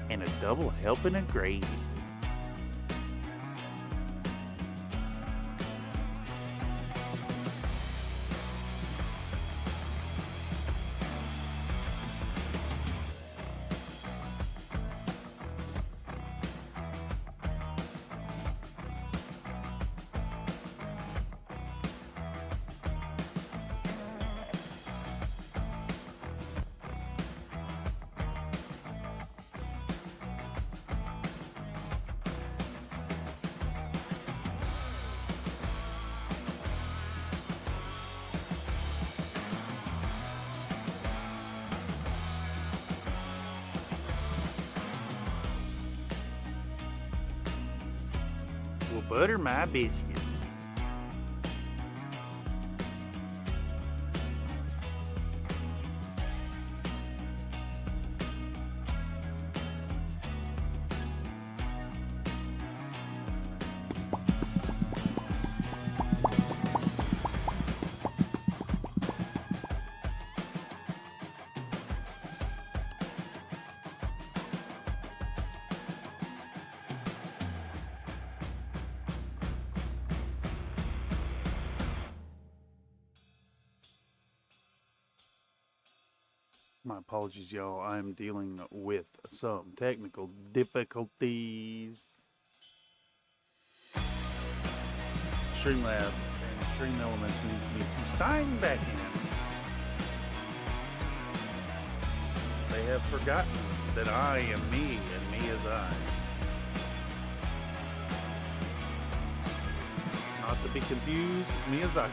and a double helping of gravy. Will butter my biscuits. My apologies, y'all. I'm dealing with some technical difficulties. Streamlabs and Stream Elements needs me to sign back in. They have forgotten that I am me and me is I. Not to be confused with Miyazaki.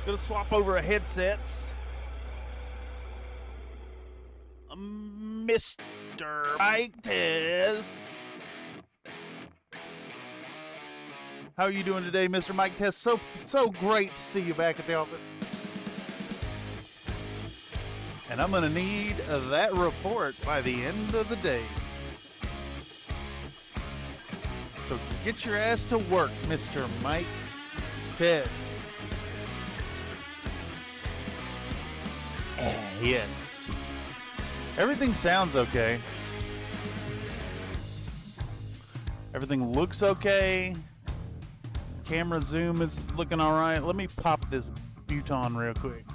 Gonna swap over headsets. Mr. Mike Test. How are you doing today, Mr. Mike Test? So great to see you back at the office. And I'm gonna need that report by the end of the day. So get your ass to work, Mr. Mike Test. Yes. Everything sounds okay. Everything looks okay. Camera zoom is looking all right. Let me pop this Buton real quick.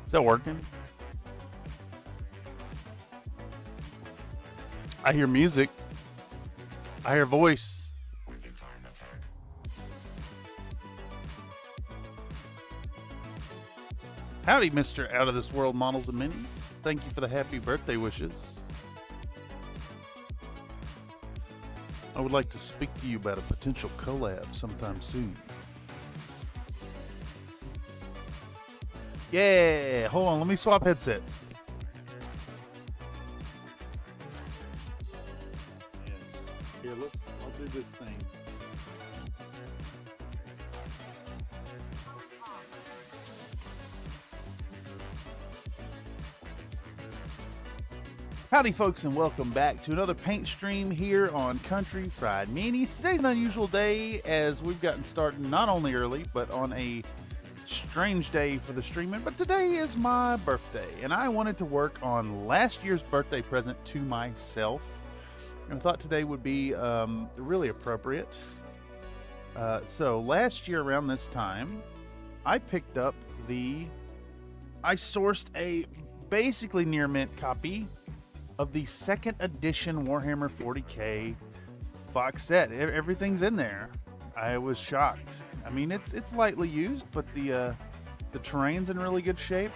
Is that working? I hear music. I hear voice. Howdy, Mr. Out of This World Models and Minis. Thank you for the happy birthday wishes. I would like to speak to you about a potential collab sometime soon. Yeah, hold on, let me swap headsets. Yes. Here, I'll do this thing. Howdy folks, and welcome back to another paint stream here on Country Fried Minis. Today's an unusual day as we've gotten started not only early, but on a strange day for the streaming. But today is my birthday, and I wanted to work on last year's birthday present to myself. And I thought today would be really appropriate. So last year around this time, I picked up I sourced a basically near mint copy of the second edition Warhammer 40K box set. Everything's in there. I was shocked. I mean, it's lightly used, but the The terrain's in really good shape,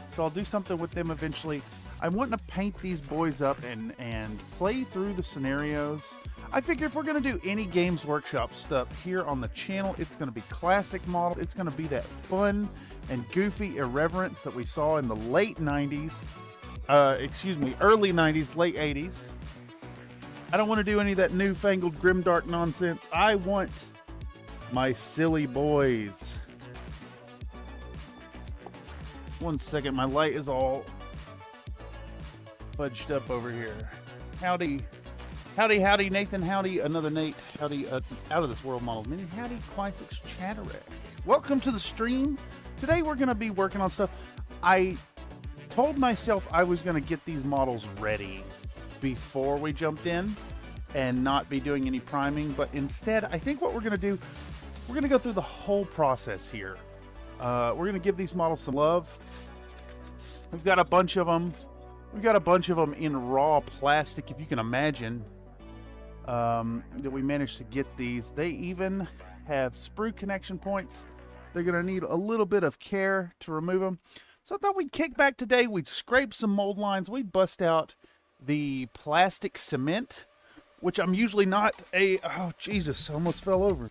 so I'll do something with them eventually. I'm wanting to paint these boys up and play through the scenarios. I figure if we're going to do any Games Workshop stuff here on the channel, it's going to be classic model. It's going to be that fun and goofy irreverence that we saw in the late 90s. Early 90s, late 80s. I don't want to do any of that newfangled grimdark nonsense. I want my silly boys. One second, my light is all fudged up over here. Howdy, howdy, howdy, Nathan, howdy, another Nate, howdy, out of this world model mini, howdy, Quisix Chatterek. Welcome to the stream. Today we're going to be working on stuff. I told myself I was going to get these models ready before we jumped in and not be doing any priming, but instead I think what we're going to do, we're going to go through the whole process here. We're going to give these models some love. We've got a bunch of them. We've got a bunch of them in raw plastic, if you can imagine, that we managed to get these. They even have sprue connection points. They're going to need a little bit of care to remove them. So I thought we'd kick back today. We'd scrape some mold lines. We'd bust out the plastic cement, which I'm usually not a... Oh, Jesus, I almost fell over.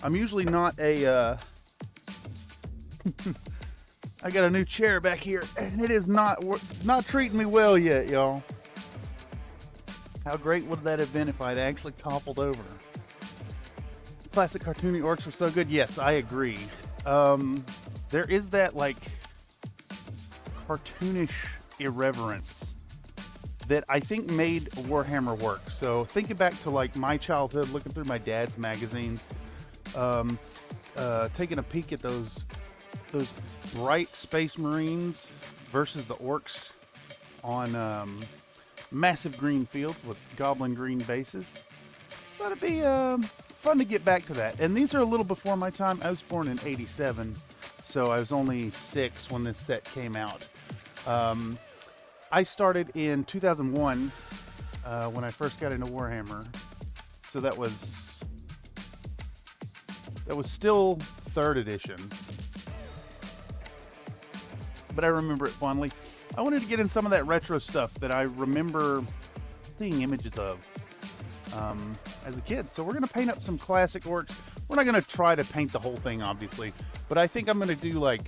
I'm usually not a... I got a new chair back here, and it is not treating me well yet, y'all. How great would that have been if I'd actually toppled over? Classic cartoony orcs were so good. Yes, I agree. There is that, like, cartoonish irreverence that I think made Warhammer work. So thinking back to, like, my childhood, looking through my dad's magazines, taking a peek at those bright space marines versus the orcs on massive green fields with goblin green bases. Thought it'd be fun to get back to that. And these are a little before my time. I was born in '87, so I was only 6 when this set came out. I started in 2001 when I first got into Warhammer, so that was still 3rd edition. But I remember it fondly. I wanted to get in some of that retro stuff that I remember seeing images of as a kid. So we're going to paint up some classic orcs. We're not going to try to paint the whole thing, obviously. But I think I'm going to do I'm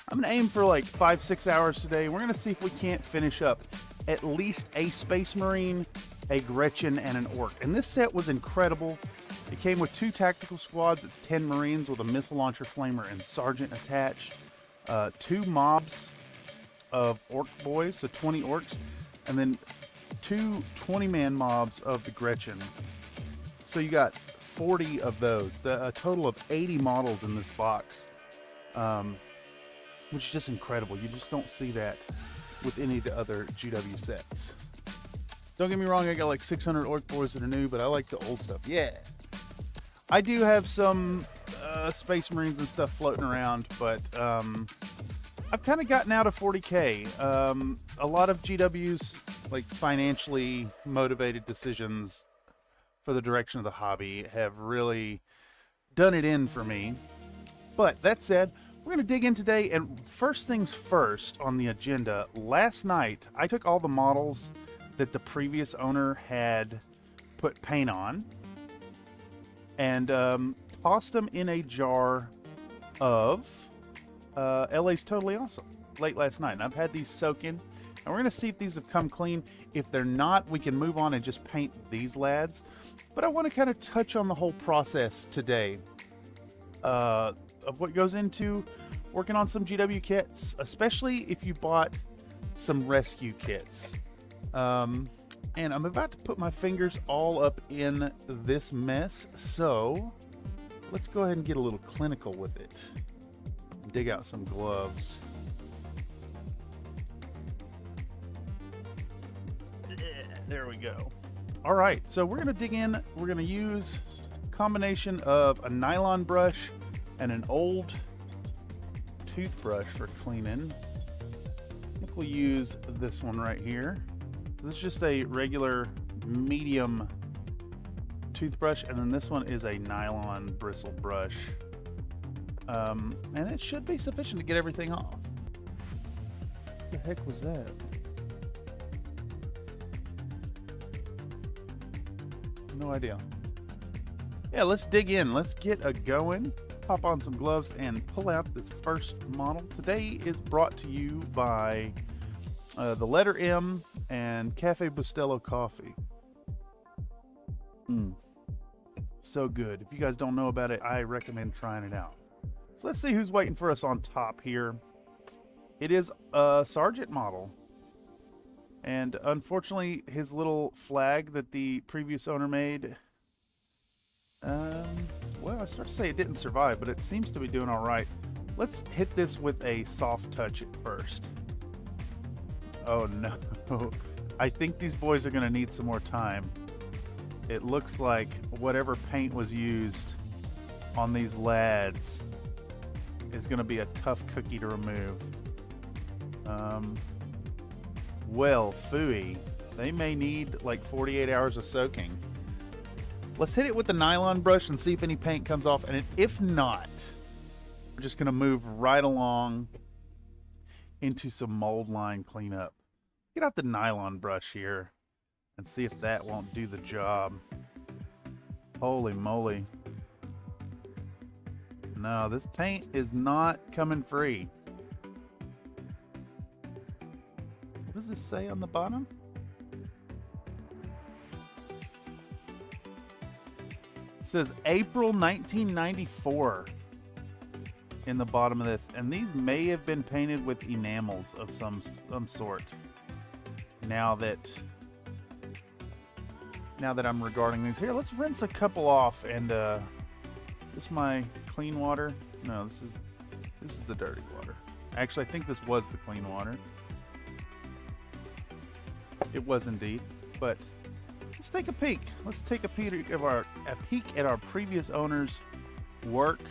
going to aim for like 5-6 hours today. We're going to see if we can't finish up at least a Space Marine, a Gretchen, and an Orc. And this set was incredible. It came with 2 tactical squads. It's 10 Marines with a missile launcher flamer and sergeant attached. 2 mobs of orc boys, so 20 orcs, and then 2 20-man mobs of the Gretchen. So you got 40 of those. A total of 80 models in this box, which is just incredible. You just don't see that with any of the other GW sets. Don't get me wrong, I got like 600 orc boys that are new, but I like the old stuff. Yeah. I do have some Space Marines and stuff floating around, but I've kind of gotten out of 40K. A lot of GW's like financially motivated decisions for the direction of the hobby have really done it in for me. But that said, we're going to dig in today, and first things first on the agenda. Last night, I took all the models that the previous owner had put paint on and tossed them in a jar of LA's Totally Awesome late last night. And I've had these soak in, and we're going to see if these have come clean. If they're not, we can move on and just paint these lads. But I want to kind of touch on the whole process today of what goes into working on some GW kits, especially if you bought some rescue kits. And I'm about to put my fingers all up in this mess, so let's go ahead and get a little clinical with it. Dig out some gloves. There we go. All right, so we're gonna dig in. We're gonna use a combination of a nylon brush and an old toothbrush for cleaning. I think we'll use this one right here. This is just a regular medium toothbrush, and then this one is a nylon bristle brush. And it should be sufficient to get everything off. What the heck was that? No idea. Yeah, let's dig in. Let's get a going. Pop on some gloves and pull out this first model. Today is brought to you by the letter M and Cafe Bustelo coffee. So good. If you guys don't know about it, I recommend trying it out. So let's see who's waiting for us on top here. It is a Sergeant model. And unfortunately, his little flag that the previous owner made, well, I start to say it didn't survive, but it seems to be doing all right. Let's hit this with a soft touch at first. Oh no. I think these boys are going to need some more time. It looks like whatever paint was used on these lads is going to be a tough cookie to remove. Well, phooey. They may need like 48 hours of soaking. Let's hit it with the nylon brush and see if any paint comes off. And if not, we're just going to move right along into some mold line cleanup. Get out the nylon brush here and see if that won't do the job. Holy moly. No, this paint is not coming free. What does this say on the bottom? It says April 1994 in the bottom of this. And these may have been painted with enamels of some sort. Now that I'm regarding these here, let's rinse a couple off. And this is my clean water. No, this is the dirty water. Actually, I think this was the clean water. It was indeed. But let's take a peek. Let's take a peek at our previous owner's work.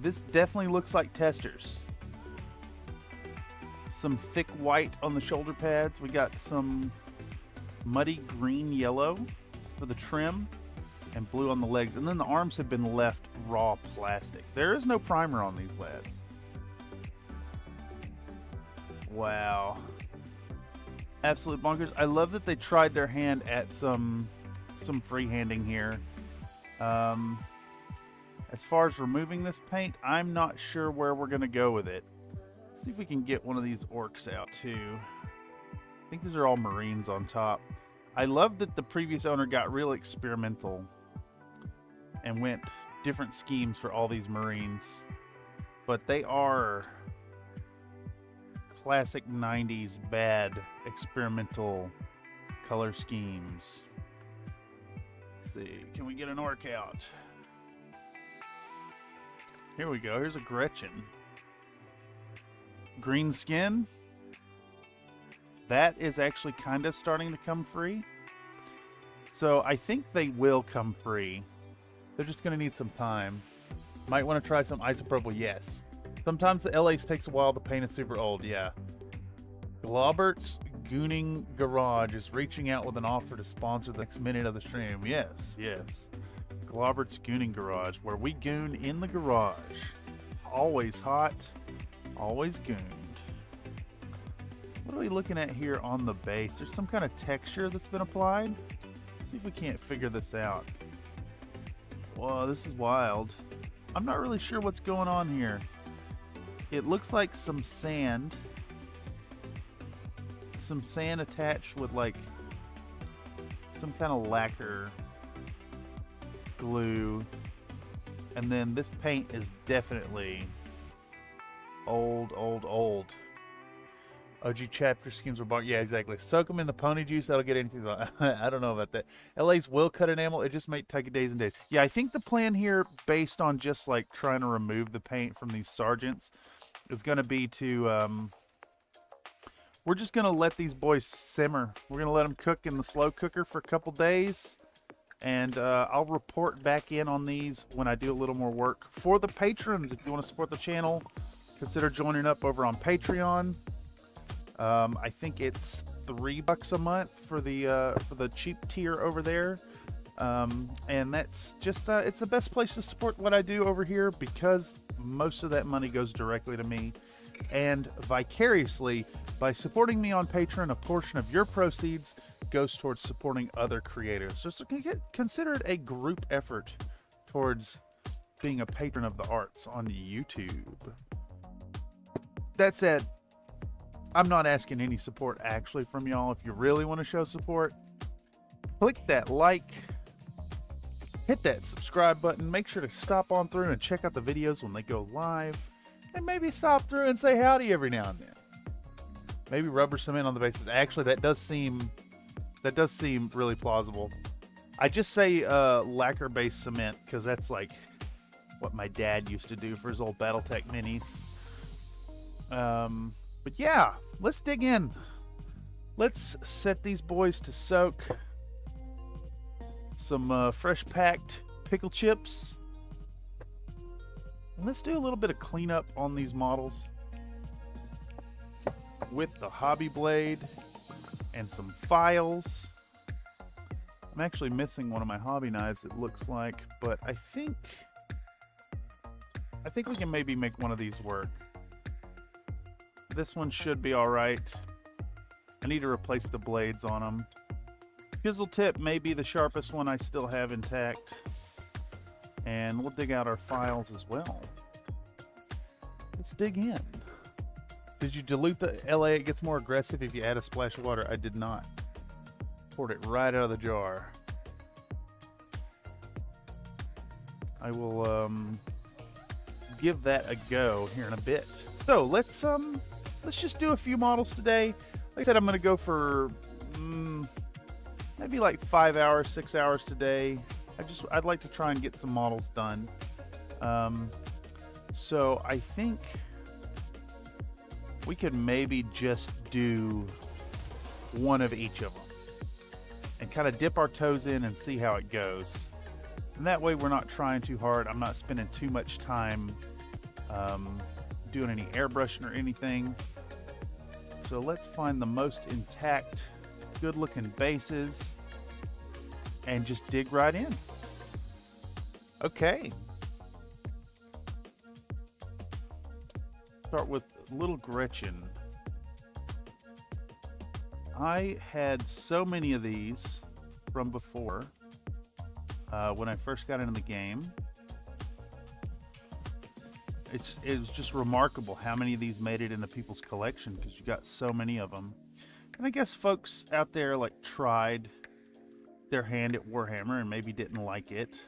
This definitely looks like testers. Some thick white on the shoulder pads. We got some muddy green yellow for the trim and blue on the legs. And then the arms have been left raw plastic. There is no primer on these lads. Wow. Absolute bonkers. I love that they tried their hand at some freehanding here. As far as removing this paint, I'm not sure where we're going to go with it. Let's see if we can get one of these orcs out too. I think these are all Marines on top. I love that the previous owner got real experimental and went different schemes for all these Marines. But they are classic 90s bad experimental color schemes. Let's see, can we get an orc out? Here we go. Here's a Gretchen. Green skin. That is actually kind of starting to come free. So I think they will come free. They're just going to need some time. Might want to try some isopropyl. Yes. Sometimes the LA's takes a while. The paint is super old. Yeah. Glaubert's Gooning Garage is reaching out with an offer to sponsor the next minute of the stream. Yes. Yes. Glaubert's Gooning Garage, where we goon in the garage. Always hot, always gooned. What are we looking at here on the base? There's some kind of texture that's been applied. Let's see if we can't figure this out. Whoa, this is wild. I'm not really sure what's going on here. It looks like some sand. Some sand attached with like some kind of lacquer glue, and then this paint is definitely old. OG chapter schemes were bought. Yeah, exactly. Soak them in the pony juice. That'll get anything. I don't know about that. LA's will cut enamel. It just might take days and days. Yeah, I think the plan here, based on just like trying to remove the paint from these sergeants, is going to be to we're just going to let these boys simmer. We're going to let them cook in the slow cooker for a couple days. And I'll report back in on these when I do a little more work. For the patrons, if you want to support the channel, consider joining up over on Patreon. I think it's $3 a month for the cheap tier over there. And that's just it's the best place to support what I do over here, because most of that money goes directly to me, and vicariously by supporting me on Patreon, a portion of your proceeds goes towards supporting other creators. So consider it a group effort towards being a patron of the arts on YouTube. That said, I'm not asking any support actually from y'all. If you really want to show support, click that like, hit that subscribe button, make sure to stop on through and check out the videos when they go live, and maybe stop through and say howdy every now and then. Maybe rubber cement on the bases. Actually, that does seem really plausible. I just say lacquer-based cement because that's like what my dad used to do for his old BattleTech minis. But yeah, let's dig in. Let's set these boys to soak. Some fresh packed pickle chips. And let's do a little bit of cleanup on these models with the hobby blade and some files. I'm actually missing one of my hobby knives, it looks like, but I think we can maybe make one of these work. This one should be all right. I need to replace the blades on them. Chisel tip may be the sharpest one I still have intact. And we'll dig out our files as well. Let's dig in. Did you dilute the LA? It gets more aggressive if you add a splash of water. I did not. Poured it right out of the jar. I will give that a go here in a bit. So let's just do a few models today. Like I said, I'm gonna go for maybe like 5 hours, 6 hours today. I'd like to try and get some models done. So I think we could maybe just do one of each of them and kind of dip our toes in and see how it goes. And that way we're not trying too hard. I'm not spending too much time doing any airbrushing or anything. So let's find the most intact, good looking bases and just dig right in. Okay. Start with Little Gretchen. I had so many of these from before when I first got into the game. It was just remarkable how many of these made it into people's collection because you got so many of them. And I guess folks out there like tried their hand at Warhammer and maybe didn't like it.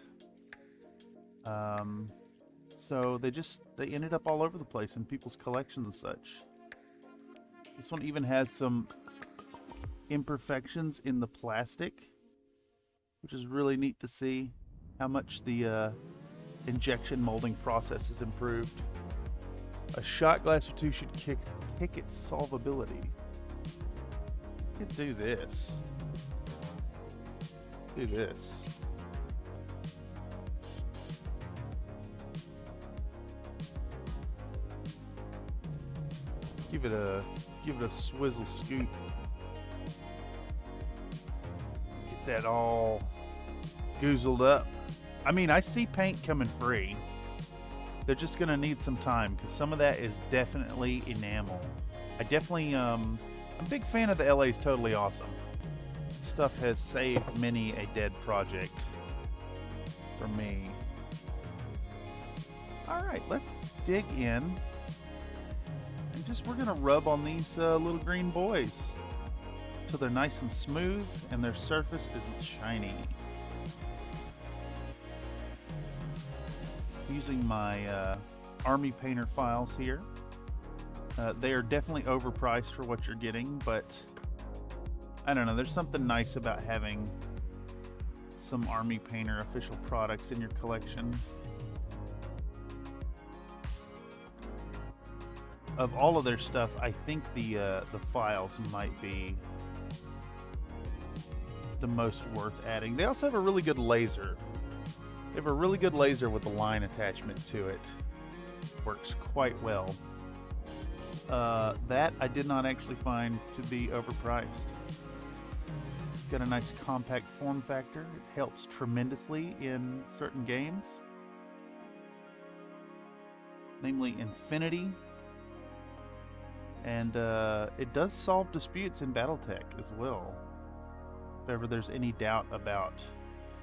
So they ended up all over the place in people's collections and such. This one even has some imperfections in the plastic, which is really neat to see how much the injection molding process has improved. A shot glass or two should kick its solvability. You could do this. Do this. Give it a swizzle scoop. Get that all goozled up. I mean, I see paint coming free. They're just gonna need some time because some of that is definitely enamel. I'm a big fan of the LA's Totally Awesome. This stuff has saved many a dead project for me. All right, let's dig in. And we're gonna rub on these little green boys till they're nice and smooth and their surface is shiny. Using my Army Painter files here. They are definitely overpriced for what you're getting, but I don't know, there's something nice about having some Army Painter official products in your collection. Of all of their stuff, I think the files might be the most worth adding. They also have a really good laser. They have a really good laser with a line attachment to it. Works quite well. That I did not actually find to be overpriced. It's got a nice compact form factor. It helps tremendously in certain games, namely Infinity. And it does solve disputes in Battletech as well. If ever there's any doubt about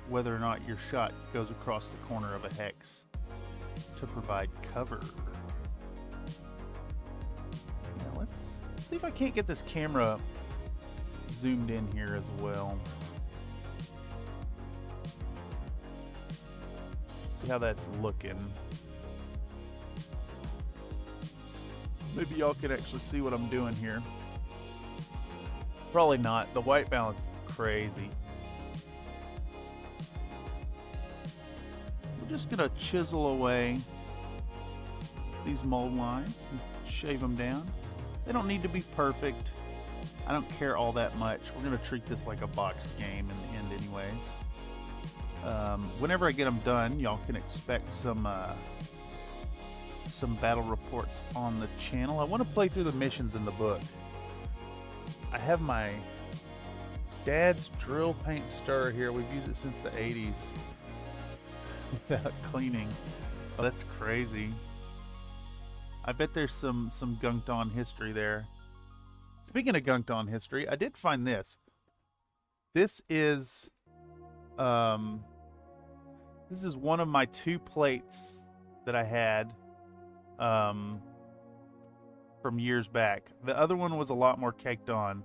whether or not your shot goes across the corner of a hex to provide cover. Now let's see if I can't get this camera zoomed in here as well. See how that's looking. Maybe y'all can actually see what I'm doing here. Probably not. The white balance is crazy. We're just gonna chisel away these mold lines and shave them down. They don't need to be perfect. I don't care all that much. We're gonna treat this like a boxed game in the end anyways. Whenever I get them done, y'all can expect some battle reports on the channel. I want to play through the missions in the book. I have my dad's drill paint stirrer here. We've used it since the 80s without cleaning. Oh, that's crazy. I bet there's some gunked on history there. Speaking of gunked on history, I did find this. This is one of my 2 plates that I had from years back. The other one was a lot more caked on,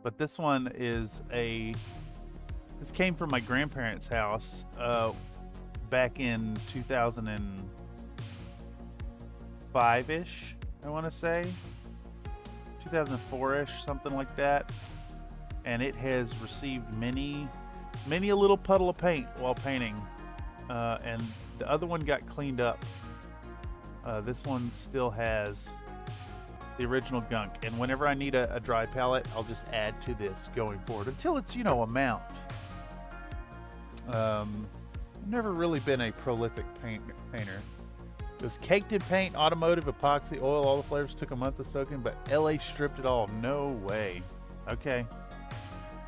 but this one is this came from my grandparents' house back in 2005-ish, I want to say 2004-ish, something like that, and it has received many a little puddle of paint while painting, and the other one got cleaned up. This one still has the original gunk, and whenever I need a dry palette, I'll just add to this going forward until it's, you know, a mount. I've never really been a prolific painter. It was caked in paint, automotive, epoxy, oil, all the flavors took a month of soaking, but LA stripped it all. No way. Okay,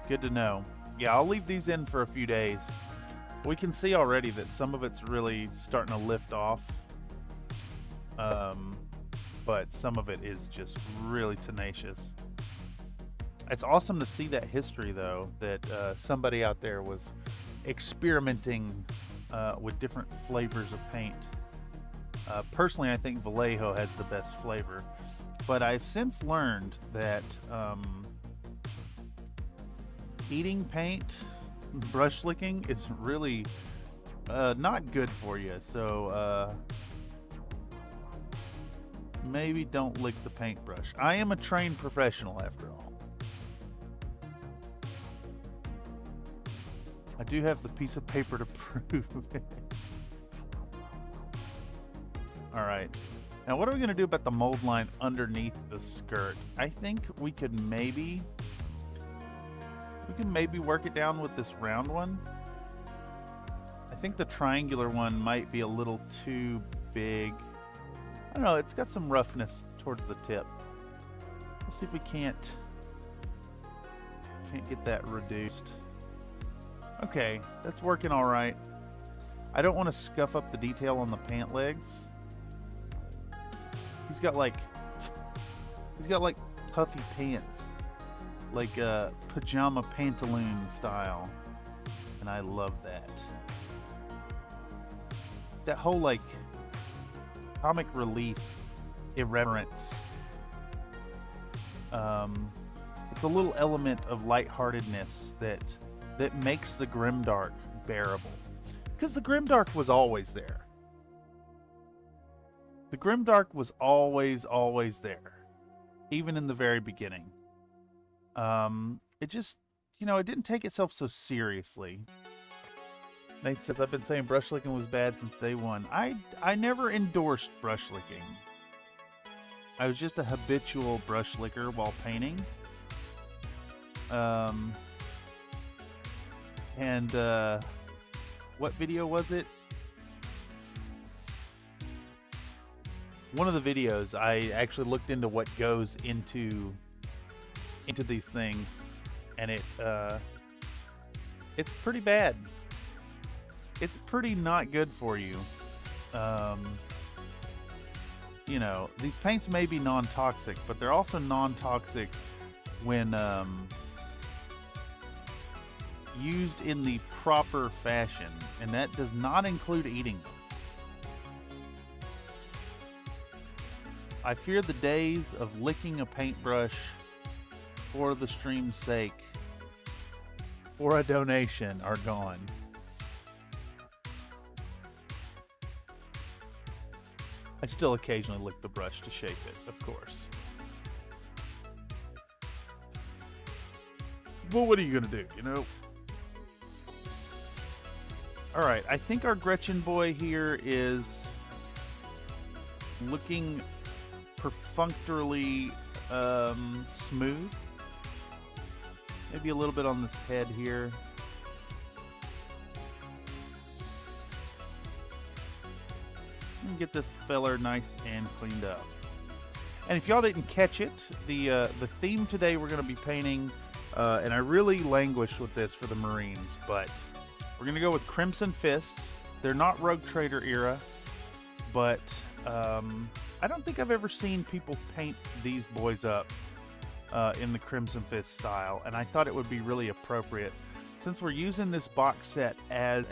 good to know. Yeah, I'll leave these in for a few days. We can see already that some of it's really starting to lift off. But some of it is just really tenacious. It's awesome to see that history, though, that somebody out there was experimenting with different flavors of paint. Personally, I think Vallejo has the best flavor, but I've since learned that eating paint, brush licking, is really not good for you. So maybe don't lick the paintbrush. I am a trained professional after all. I do have the piece of paper to prove it. All right. Now what are we going to do about the mold line underneath the skirt? I think we can maybe work it down with this round one. I think the triangular one might be a little too big. I don't know, it's got some roughness towards the tip. Let's see if we can't get that reduced. Okay, that's working all right. I don't want to scuff up the detail on the pant legs. He's got like puffy pants, like pajama pantaloon style, and I love that. That whole like comic relief irreverence. It's a little element of lightheartedness that makes the grimdark bearable, because the grimdark was always there. The grimdark was always there, even in the very beginning. It just, you know, it didn't take itself so seriously. Nate says, I've been saying brush licking was bad since day one. I never endorsed brush licking. I was just a habitual brush licker while painting. What video was it? One of the videos, I actually looked into what goes into these things, and it's pretty bad. It's pretty not good for you. You know, these paints may be non-toxic, but they're also non-toxic when used in the proper fashion, and that does not include eating them. I fear the days of licking a paintbrush for the stream's sake or a donation are gone. I still occasionally lick the brush to shape it, of course. Well, what are you gonna do, you know? Alright, I think our Gretchen boy here is looking perfunctorily smooth. Maybe a little bit on this head here. And get this feller nice and cleaned up. And if y'all didn't catch it, the theme today we're going to be painting, and I really languish with this for the Marines, but we're going to go with Crimson Fists. They're not Rogue Trader era, but I don't think I've ever seen people paint these boys up in the Crimson Fist style, and I thought it would be really appropriate since we're using this box set as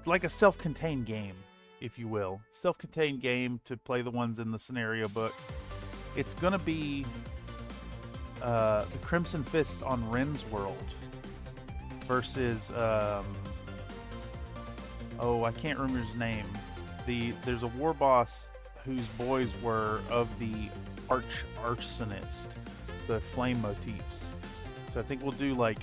like a self-contained game, if you will. Self-contained game to play the ones in the scenario book. It's going to be the Crimson Fists on Ren's World versus, oh, I can't remember his name. There's a war boss whose boys were of the Arsonist, so the flame motifs. So I think we'll do like,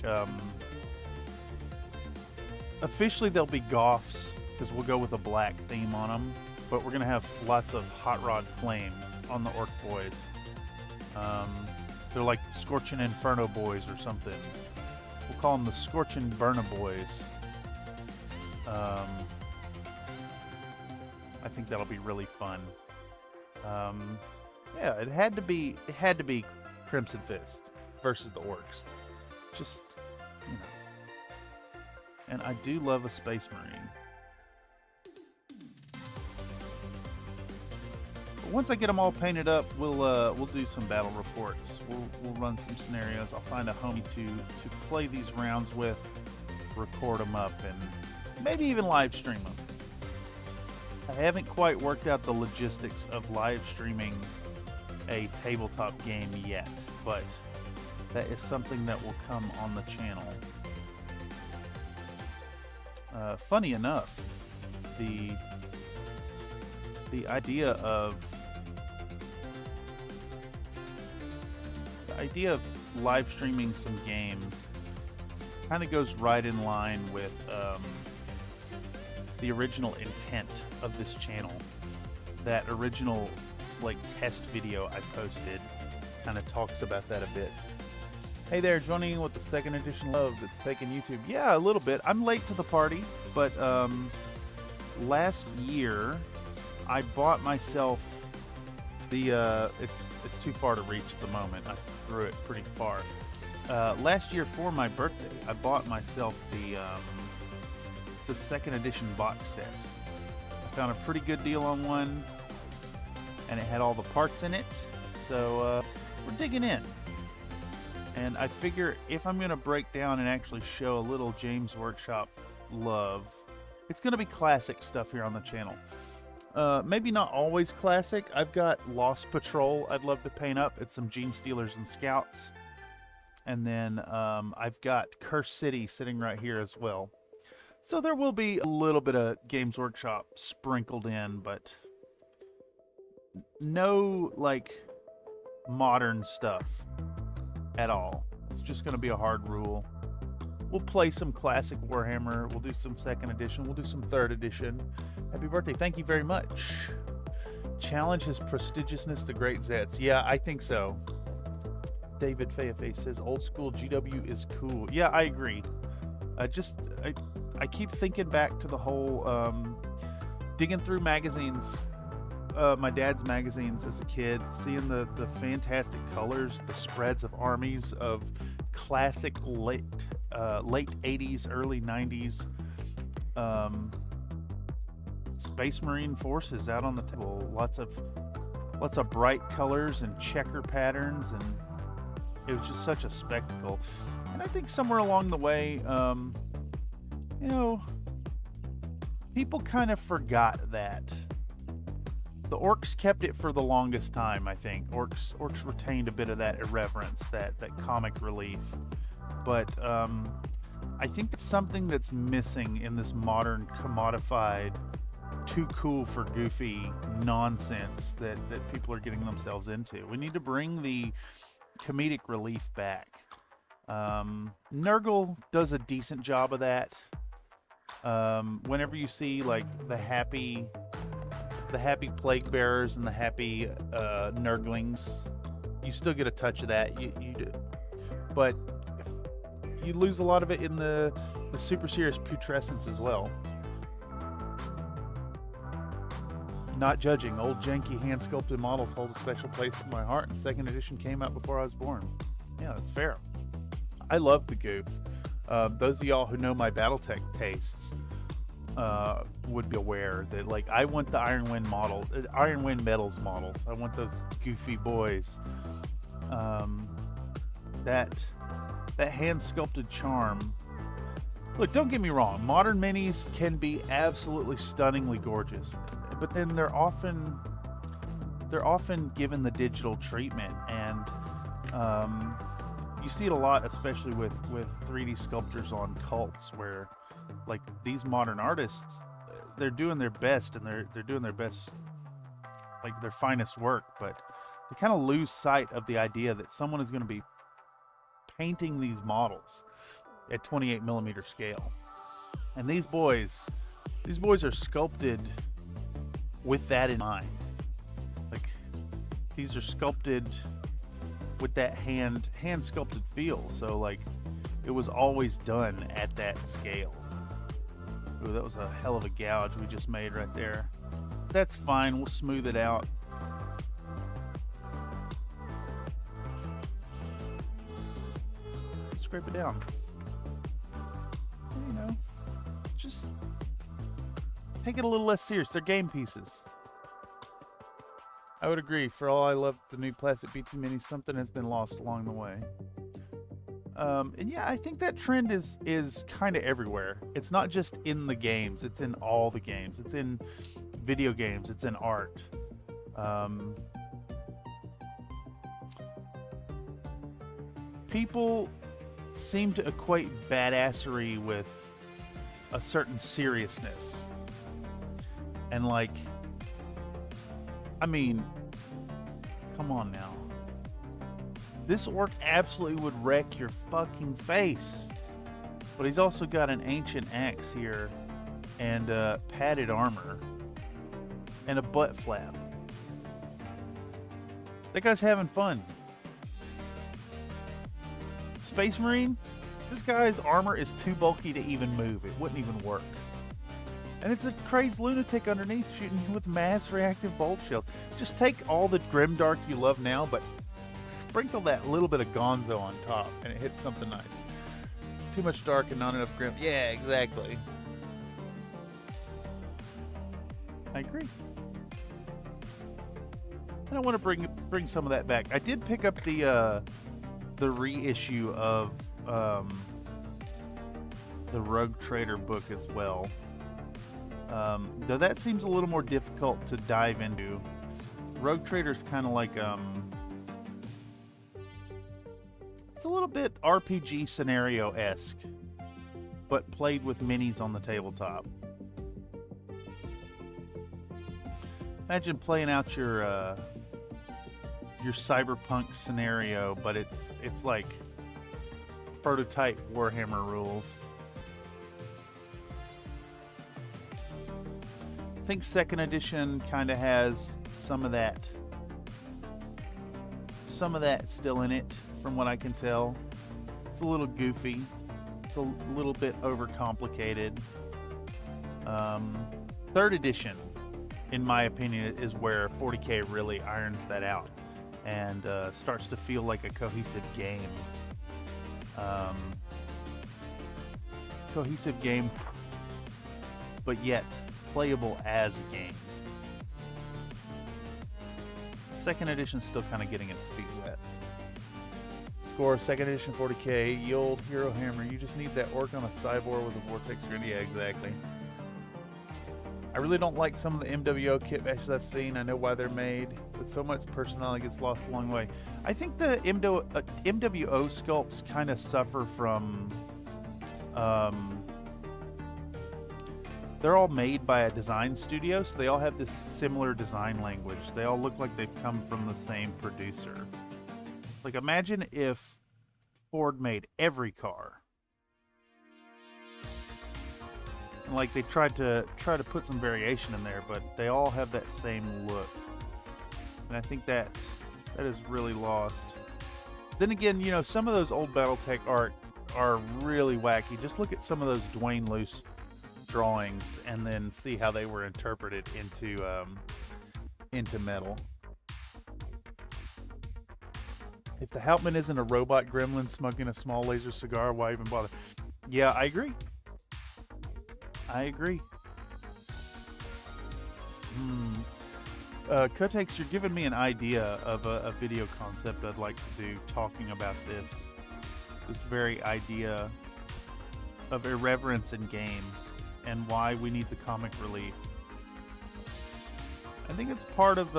officially they'll be Goths, because we'll go with a black theme on them, but we're going to have lots of hot rod flames on the Orc boys. They're like Scorching Inferno boys or something. We'll call them the Scorching Burna boys. I think that'll be really fun. Yeah, it had to be Crimson Fist versus the Orcs. Just, you know. And I do love a Space Marine. But once I get them all painted up, we'll do some battle reports. We'll run some scenarios. I'll find a homie to play these rounds with, record them up, and maybe even live stream them. I haven't quite worked out the logistics of live streaming a tabletop game yet, but that is something that will come on the channel. Funny enough, the idea of live streaming some games kind of goes right in line with the original intent of this channel. That original like test video I posted kind of talks about that a bit. Hey there, joining in with the second edition love that's taking YouTube. Yeah, a little bit. I'm late to the party, but last year I bought myself the it's too far to reach at the moment. I threw it pretty far. Last year for my birthday, I bought myself the second edition box set. I found a pretty good deal on one, and it had all the parts in it. So we're digging in. And I figure if I'm going to break down and actually show a little James Workshop love, it's going to be classic stuff here on the channel. Maybe not always classic. I've got Lost Patrol I'd love to paint up. It's some Gene Stealers and Scouts. And then I've got Curse City sitting right here as well. So there will be a little bit of Games Workshop sprinkled in, but no like modern stuff at all. It's just going to be a hard rule. We'll play some classic Warhammer. We'll do some second edition. We'll do some third edition. Happy birthday. Thank you very much. Challenge his prestigiousness to great Zets. Yeah, I think so. David Fayeface says old school GW is cool. Yeah, I agree. I keep thinking back to the whole digging through magazines, my dad's magazines as a kid, seeing the fantastic colors, the spreads of armies of classic late 80s, early 90s Space Marine forces out on the table. Lots of bright colors and checker patterns, and it was just such a spectacle. And I think somewhere along the way, you know, people kind of forgot that. The orcs kept it for the longest time, I think. Orcs retained a bit of that irreverence, that comic relief. But I think it's something that's missing in this modern commodified, too cool for goofy nonsense that people are getting themselves into. We need to bring the comedic relief back. Nurgle does a decent job of that. Whenever you see like the happy plague bearers and the happy nurglings, you still get a touch of that. You do, but you lose a lot of it in the super serious putrescence as well. Not judging, old janky hand sculpted models hold a special place in my heart, and second edition came out before I was born. Yeah, that's fair. I love the goof. Those of y'all who know my BattleTech tastes would be aware that, like, I want the Iron Wind Metals models. I want those goofy boys. That hand sculpted charm. Look, don't get me wrong. Modern minis can be absolutely stunningly gorgeous, but then they're often given the digital treatment, and you see it a lot, especially with 3D sculptures on cults, where like these modern artists, they're doing their best, and they're doing their best, like their finest work, but they kind of lose sight of the idea that someone is going to be painting these models at 28 millimeter scale. And these boys are sculpted with that in mind. Like, these are sculpted with that hand sculpted feel. So like, it was always done at that scale. Ooh, that was a hell of a gouge we just made right there. That's fine, we'll smooth it out. Scrape it down. You know, just take it a little less serious. They're game pieces. I would agree. For all I love the new plastic BT Minis, something has been lost along the way. And yeah, I think that trend is kind of everywhere. It's not just in the games. It's in all the games. It's in video games. It's in art. People seem to equate badassery with a certain seriousness. And like, I mean, come on now. This orc absolutely would wreck your fucking face. But he's also got an ancient axe here, and padded armor, and a butt flap. That guy's having fun. Space Marine, this guy's armor is too bulky to even move. It wouldn't even work. And it's a crazed lunatic underneath shooting you with mass reactive bolt shields. Just take all the grimdark you love now, but sprinkle that little bit of gonzo on top, and it hits something nice. Too much dark and not enough grim. Yeah, exactly. I agree. And I want to bring some of that back. I did pick up the reissue of the Rogue Trader book as well. Though that seems a little more difficult to dive into. Rogue Trader's kind of like it's a little bit RPG scenario-esque, but played with minis on the tabletop. Imagine playing out your cyberpunk scenario, but it's like prototype Warhammer rules. I think second edition kind of has some of that still in it, from what I can tell. It's a little goofy. It's a little bit overcomplicated. Third edition, in my opinion, is where 40K really irons that out and starts to feel like a cohesive game. Um, Cohesive game, but yet playable as a game. Second edition's still kind of getting its feet wet. Score, second edition 40k, ye old hero hammer. You just need that orc on a cyborg with a vortex grid. Yeah, exactly. I really don't like some of the MWO kit bashes I've seen. I know why they're made, but so much personality gets lost along the way. I think the MWO sculpts kind of suffer from... they're all made by a design studio, so they all have this similar design language. They all look like they've come from the same producer. Like, imagine if Ford made every car. And like, they tried to put some variation in there, but they all have that same look. And I think that is really lost. Then again, you know, some of those old Battletech art are really wacky. Just look at some of those Dwayne Luce drawings and then see how they were interpreted into metal. If the Hauptmann isn't a robot gremlin smoking a small laser cigar, why even bother? Yeah, I agree. I agree. Kotex, you're giving me an idea of a video concept I'd like to do talking about this very idea of irreverence in games and why we need the comic relief. I think it's part of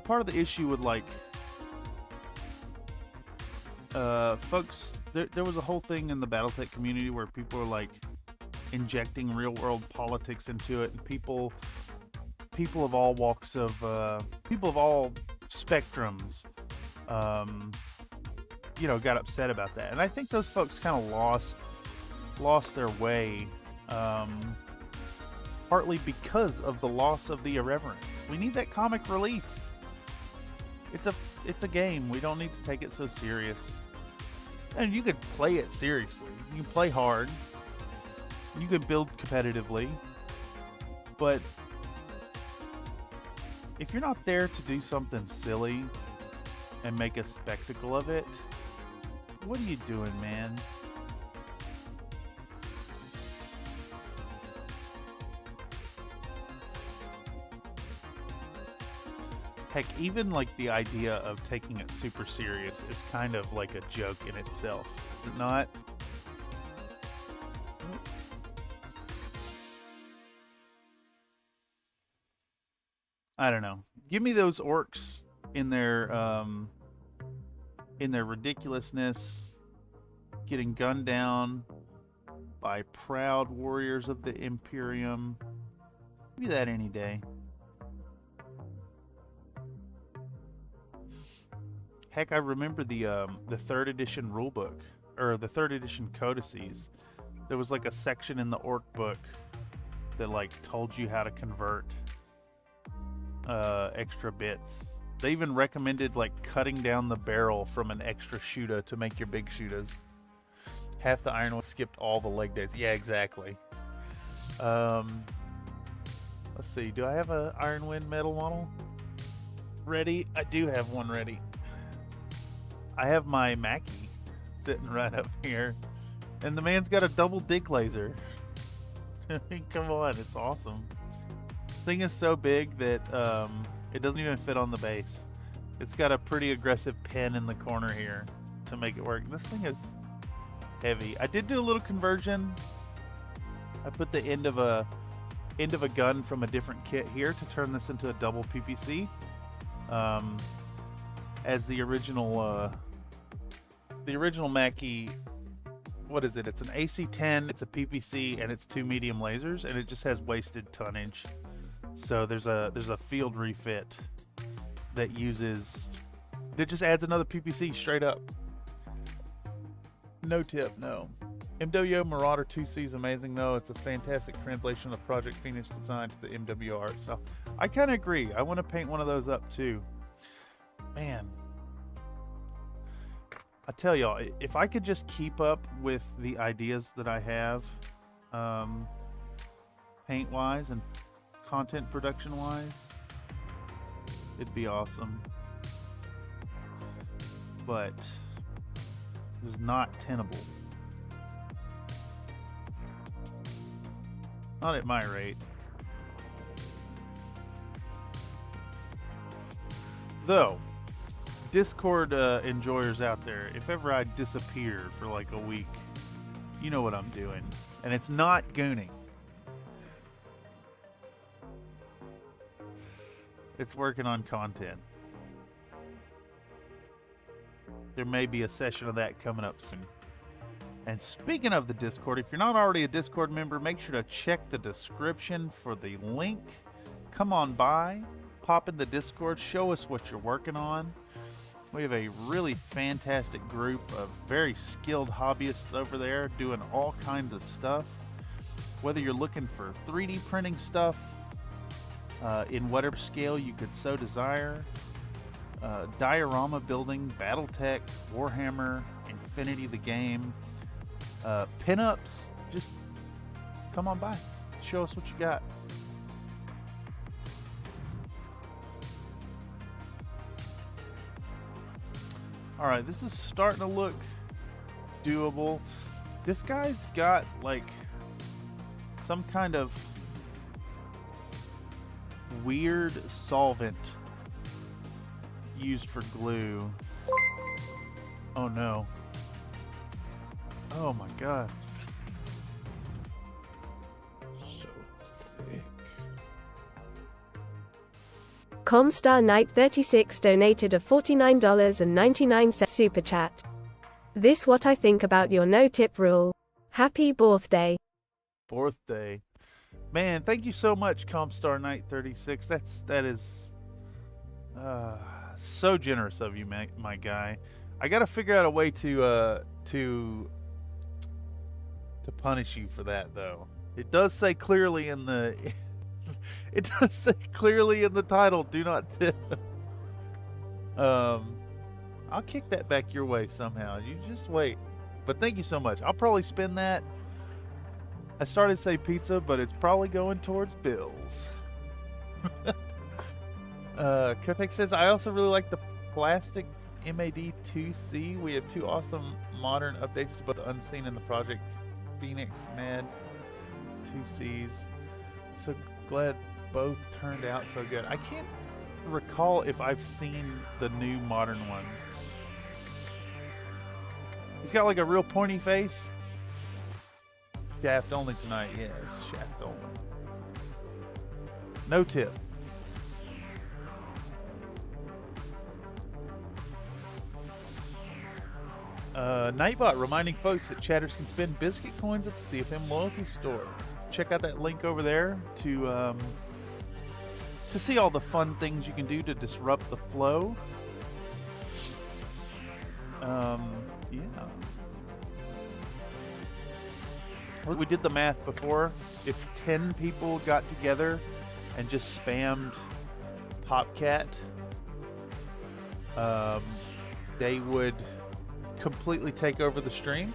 part of the issue with like folks. There was a whole thing in the Battletech community where people were like injecting real world politics into it, and people of all walks of people of all spectrums got upset about that. And I think those folks kind of lost their way, partly because of the loss of the irreverence. We need that comic relief. It's a game. We don't need to take it so serious. And you could play it seriously. You can play hard. You can build competitively. But if you're not there to do something silly and make a spectacle of it, what are you doing, man? Heck, even like the idea of taking it super serious is kind of like a joke in itself, is it not? I don't know. Give me those orcs in their ridiculousness, getting gunned down by proud warriors of the Imperium. Give me that any day. Heck, I remember the 3rd edition rulebook, or the 3rd edition codices. There was like a section in the orc book that like told you how to convert extra bits. They even recommended like cutting down the barrel from an extra shooter to make your big shooters. Half the iron was skipped all the leg days. Yeah, exactly. Let's see. Do I have a Iron Wind metal model ready? I do have one ready. I have my Mackie sitting right up here, and the man's got a double dick laser. I mean, come on, it's awesome. Thing is so big that it doesn't even fit on the base. It's got a pretty aggressive pin in the corner here to make it work. This thing is heavy. I did do a little conversion. I put the end of a gun from a different kit here to turn this into a double PPC. As the original Mackie, what is it? It's an AC-10, it's a PPC, and it's 2 medium lasers, and it just has wasted tonnage. So there's a field refit that just adds another PPC straight up. No tip, no. MWO Marauder 2C is amazing though. It's a fantastic translation of Project Phoenix design to the MWO art. So I kind of agree. I want to paint one of those up too. Man, I tell y'all, if I could just keep up with the ideas that I have, paint wise and content production wise, it'd be awesome. But It is not tenable. Not at my rate. Though, Discord enjoyers out there, if ever I disappear for like a week, you know what I'm doing. And it's not gooning. It's working on content. There may be a session of that coming up soon. And speaking of the Discord, if you're not already a Discord member, make sure to check the description for the link. Come on by, pop in the Discord, show us what you're working on. We have a really fantastic group of very skilled hobbyists over there doing all kinds of stuff. Whether you're looking for 3D printing stuff in whatever scale you could so desire, diorama building, Battletech, Warhammer, Infinity the game, pinups, just come on by. Show us what you got. Alright, this is starting to look doable. This guy's got like some kind of weird solvent used for glue. Oh no. Oh my god. So thick. Comstar Knight 36 donated a $49.99 super chat. This what I think about your no tip rule. Happy birthday. Birthday. Man, thank you so much, Comstar Knight 36. That is so generous of you, my guy. I got to figure out a way to punish you for that, though. It does say clearly in the it does say clearly in the title, do not tip. I'll kick that back your way somehow. You just wait. But thank you so much. I'll probably spend that. I started to say pizza, but it's probably going towards bills. Kotek says, I also really like the plastic MAD 2C. We have two awesome modern updates to both the Unseen and the Project Phoenix MAD 2Cs. So glad both turned out so good. I can't recall if I've seen the new modern one. He's got like a real pointy face. Shaft only tonight, yes, shaft only. No tip. Nightbot reminding folks that chatters can spend biscuit coins at the CFM loyalty store. Check out that link over there to see all the fun things you can do to disrupt the flow. Yeah. We did the math before. If 10 people got together and just spammed Popcat, they would completely take over the stream.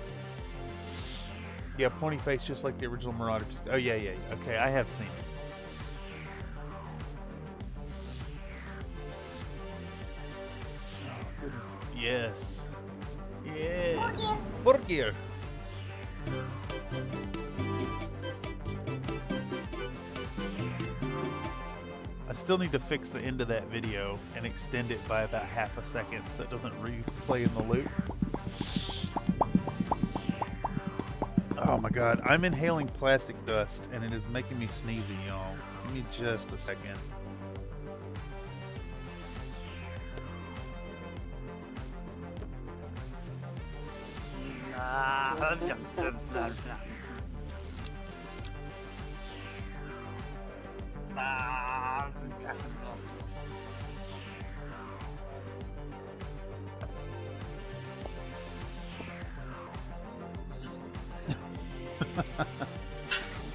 Yeah, pointy face just like the original Marauder. Oh, yeah. Okay, I have seen it. Oh, goodness. Yes. Yeah. Burger. I still need to fix the end of that video and extend it by about half a second so it doesn't replay in the loop. Oh my god, I'm inhaling plastic dust and it is making me sneezy, y'all. Give me just a second.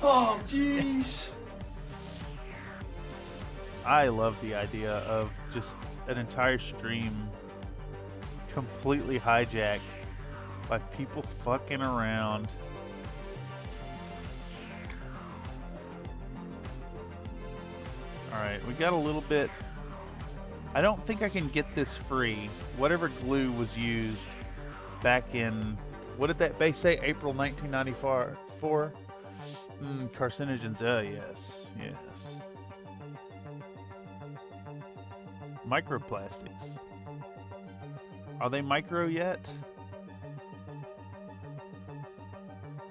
Oh, jeez. I love the idea of just an entire stream completely hijacked by people fucking around. Alright, we got a little bit. I don't think I can get this free. Whatever glue was used back in, what did that base say? April 1994? Carcinogens, yes. Microplastics. Are they micro yet?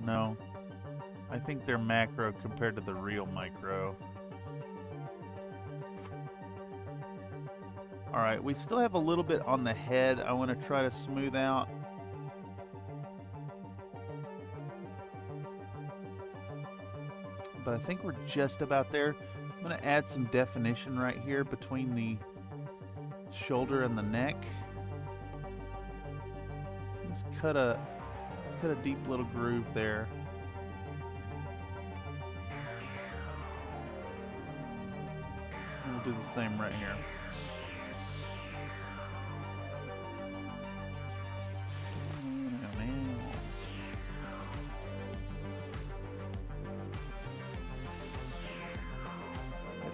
No. I think they're macro compared to the real micro. Alright, we still have a little bit on the head I want to try to smooth out. But I think we're just about there. I'm going to add some definition right here between the shoulder and the neck. Just cut a deep little groove there. And we'll do the same right here.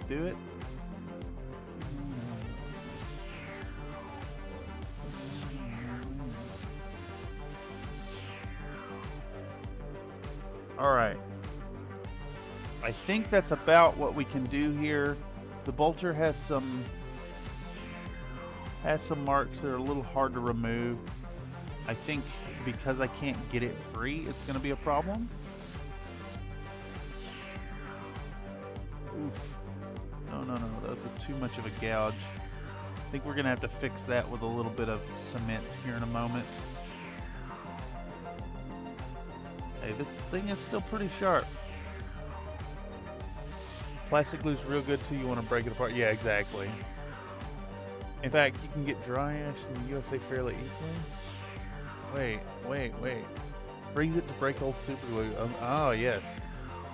Do it. All right. I think that's about what we can do here. The bolter has some marks that are a little hard to remove. I think because I can't get it free, it's going to be a problem. Oof. No, that's too much of a gouge. I think we're going to have to fix that with a little bit of cement here in a moment. Hey, this thing is still pretty sharp. Plastic glue's real good too. You want to break it apart? Yeah, exactly. In fact, you can get dry ash in the USA fairly easily. Wait. Freeze it to break old super glue. Oh, yes.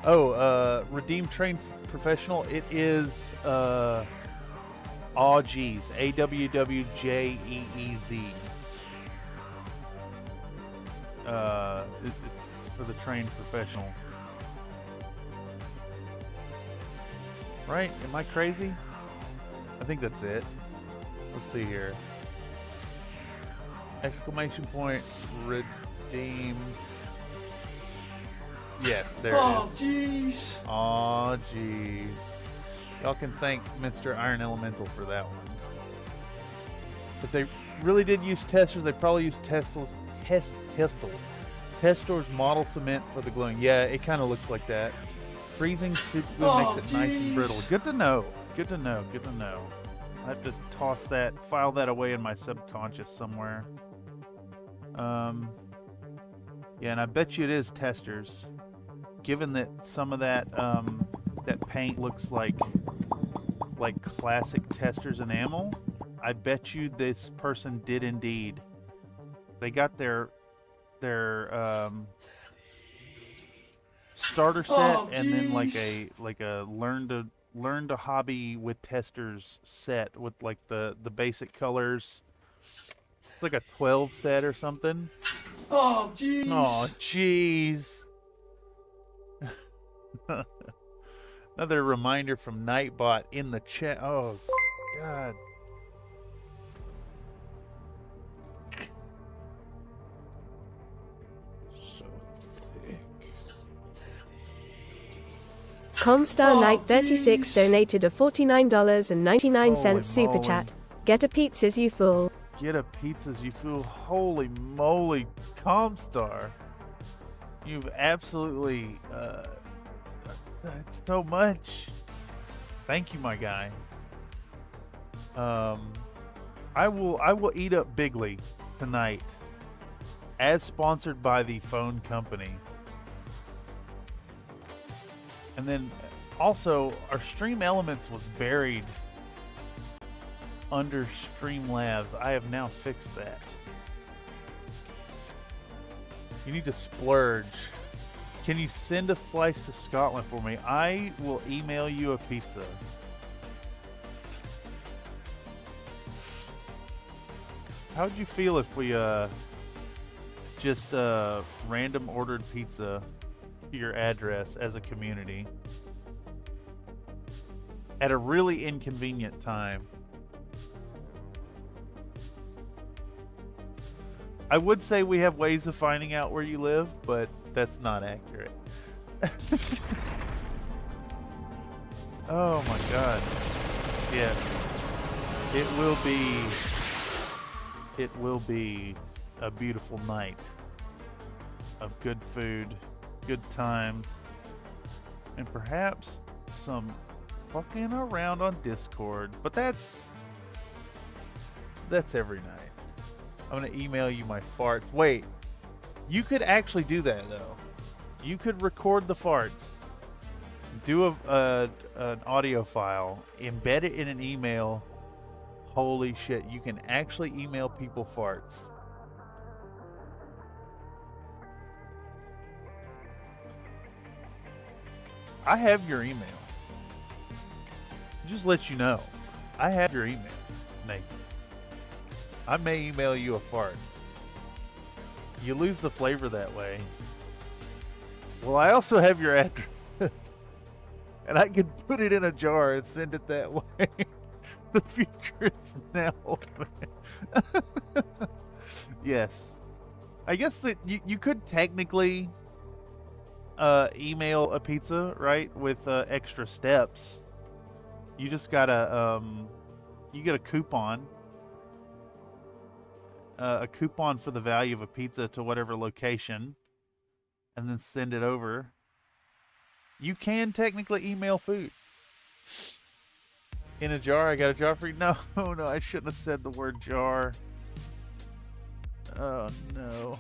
Oh, Redeem Train Professional. It is, AWWJEEZ. It's for the trained professional. Right? Am I crazy? I think that's it. Let's see here. Exclamation point, redeem. Yes, there it is. Oh, jeez. Aw, jeez. Y'all can thank Mr. Iron Elemental for that one. But they really did use testers. They probably used Testor's model cement for the gluing. Yeah, it kind of looks like that. Freezing super glue makes it nice and brittle. Good to know. Good to know. I have to toss that, file that away in my subconscious somewhere. Yeah, and I bet you it is testers. Given that some of that that paint looks like classic testers enamel, I bet you this person did indeed. They got their starter set and then like a learn to hobby with testers set with like the basic colors. It's like a 12 set or something. Oh jeez. Oh jeez. Another reminder from Nightbot in the chat. Oh god. So thick. Comstar Knight 36 donated a $49.99 Holy super moly. chat. Get a pizzas, you fool. Get a pizzas, you fool. Holy moly, Comstar. You've absolutely that's so much. Thank you, my guy. I will eat up bigly tonight, as sponsored by the phone company. And then also our Stream Elements was buried under Streamlabs. I have now fixed that. You need to splurge. Can you send a slice to Scotland for me? I will email you a pizza. How would you feel if we just random ordered pizza to your address as a community at a really inconvenient time? I would say we have ways of finding out where you live, but that's not accurate. Oh my god. Yes. It will be a beautiful night of good food, good times, and perhaps some fucking around on Discord. But that's every night. I'm gonna email you my farts. Wait, you could actually do that though. You could record the farts, do an audio file, embed it in an email. Holy shit, you can actually email people farts. I have your email. Just let you know, I have your email, Nathan. I may email you a fart. You lose the flavor that way. Well, I also have your address. And I can put it in a jar and send it that way. The future is now. Yes. I guess that you could technically email a pizza, right? With extra steps. You just gotta, you get a coupon. A coupon for the value of a pizza to whatever location. And then send it over. You can technically email food. In a jar, I got a jar for you. No, no, I shouldn't have said the word jar. Oh, no.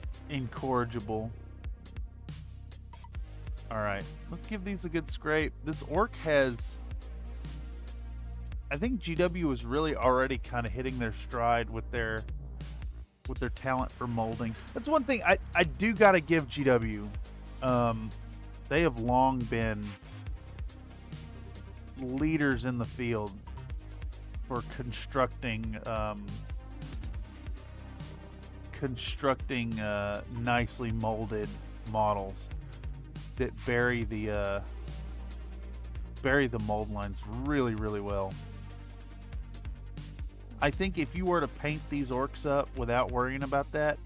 It's incorrigible. Alright, let's give these a good scrape. This orc has... I think GW was really already kind of hitting their stride with their talent for molding. That's one thing I do got to give GW. They have long been leaders in the field for constructing nicely molded models that bury the mold lines really, really well. I think if you were to paint these orcs up without worrying about that,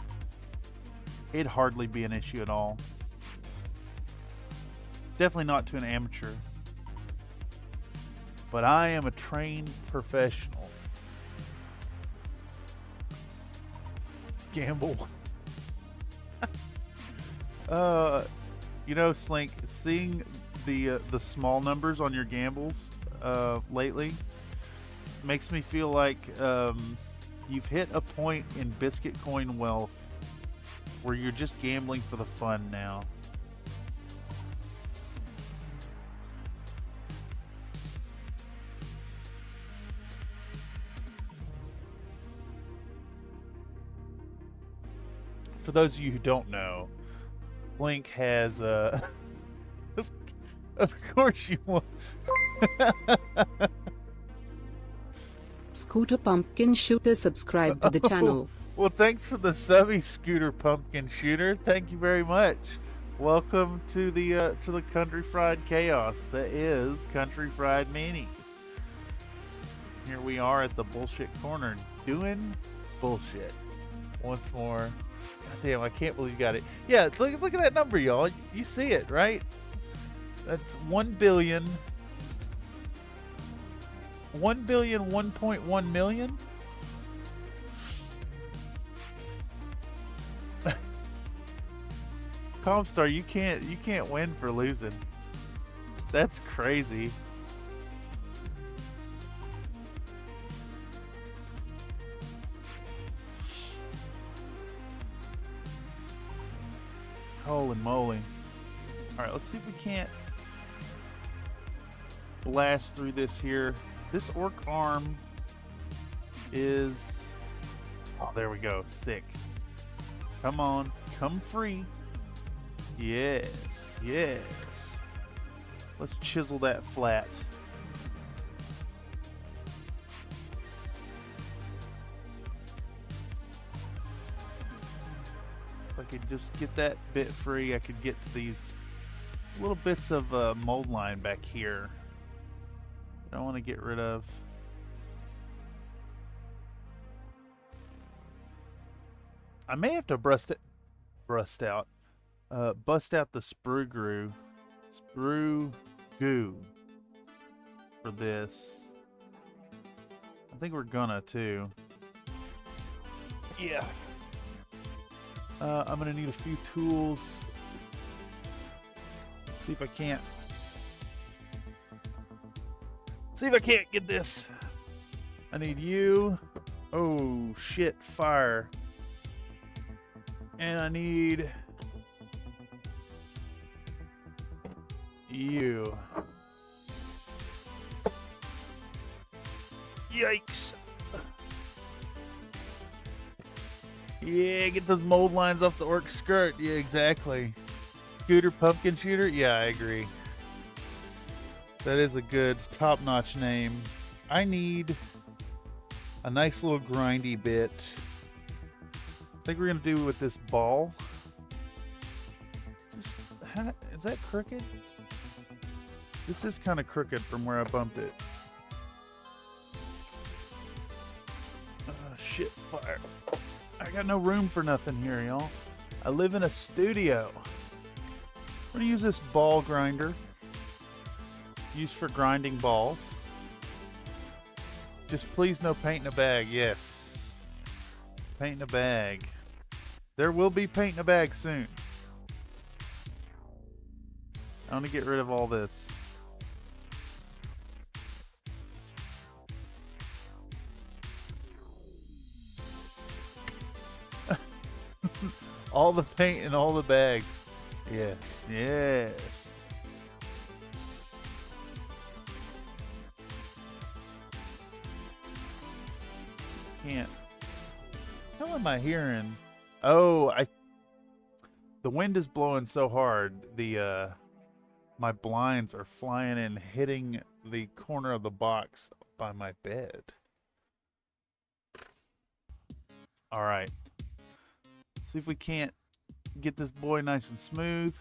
it'd hardly be an issue at all. Definitely not to an amateur. But I am a trained professional. Gamble. You know, Slink, seeing the small numbers on your gambles lately makes me feel like you've hit a point in biscuit coin wealth where you're just gambling for the fun now. For those of you who don't know, Blink has of course you want. Scooter Pumpkin Shooter subscribe to the channel. Well, thanks for the subby, Scooter Pumpkin Shooter. Thank you very much. Welcome to the Country Fried Chaos that is Country Fried Minis. Here we are at the bullshit corner doing bullshit once more. God damn, I can't believe you got it. Yeah, look at that number, y'all. You see it, right? That's 1 billion. 1 billion, 1.1 million? Comstar, you can't win for losing. That's crazy. Holy moly. Alright, let's see if we can't blast through this here. This orc arm is... Oh, there we go. Sick. Come on. Come free. Yes. Yes. Let's chisel that flat. If I could just get that bit free, I could get to these little bits of mold line back here. I want to get rid of. I may have to bust out bust out the sprue goo for this. I think we're gonna too. Yeah. I'm gonna need a few tools. Let's see if I can't. See if I can't get this. I need you. Oh shit, fire. And I need you. Yikes. Yeah, get those mold lines off the orc skirt. Yeah, exactly. Scooter pumpkin shooter? Yeah, I agree. That is a good top-notch name. I need a nice little grindy bit. I think we're gonna do with this ball. Is that crooked? This is kind of crooked from where I bumped it. Shit, fire. I got no room for nothing here, y'all. I live in a studio. I'm gonna use this ball grinder. Used for grinding balls. Just please no paint in a bag. Yes. Paint in a bag. There will be paint in a bag soon. I want to get rid of all this. All the paint in all the bags. Yes. Yes. Can't. What am I hearing? Oh, the wind is blowing so hard. My blinds are flying and hitting the corner of the box by my bed. All right. See if we can't get this boy nice and smooth.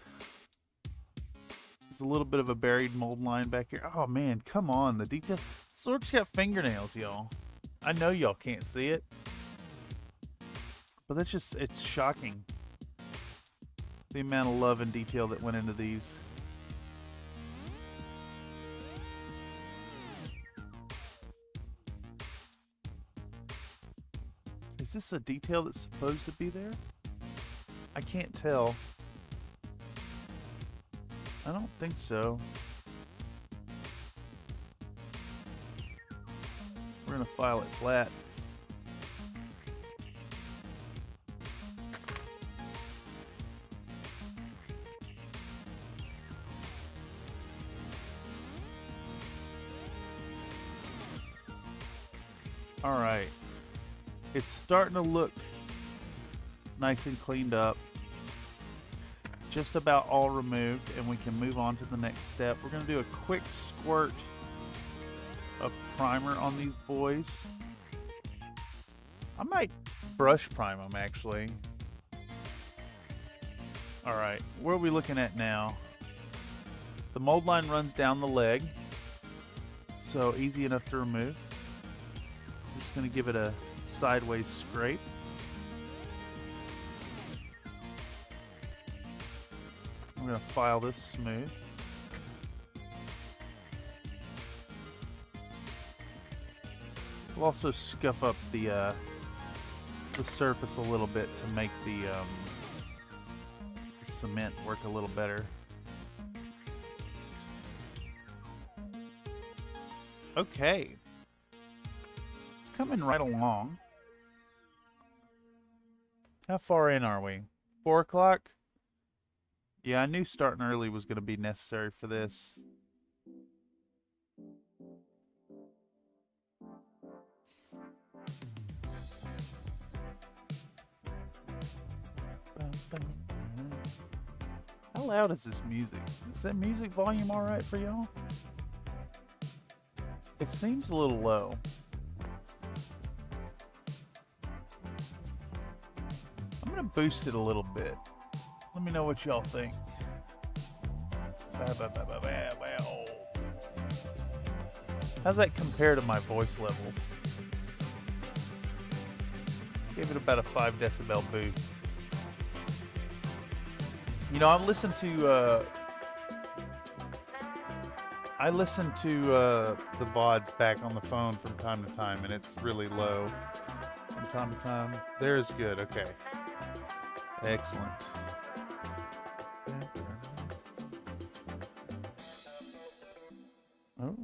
There's a little bit of a buried mold line back here. Oh man, come on. The detail. Sword's got fingernails, y'all. I know y'all can't see it. But it's shocking. The amount of love and detail that went into these. Is this a detail that's supposed to be there? I can't tell. I don't think so. We're gonna file it flat. All right. It's starting to look nice and cleaned up. Just about all removed, and we can move on to the next step. We're going to do a quick squirt of primer on these boys. I might brush prime them, actually. All right, where are we looking at now? The mold line runs down the leg, so easy enough to remove. I'm just going to give it a sideways scrape. I'm going to file this smooth. We'll also scuff up the surface a little bit to make the cement work a little better. Okay. It's coming right along. How far in are we? 4 o'clock? Yeah, I knew starting early was going to be necessary for this. How loud is this music? Is that music volume all right for y'all? It seems a little low. I'm going to boost it a little bit. Let me know what y'all think. How's that compare to my voice levels? Gave it about a 5 decibel boost. You know, I listen to the VODs back on the phone from time to time, and it's really low from time to time. There's good. Okay. Excellent. Oh.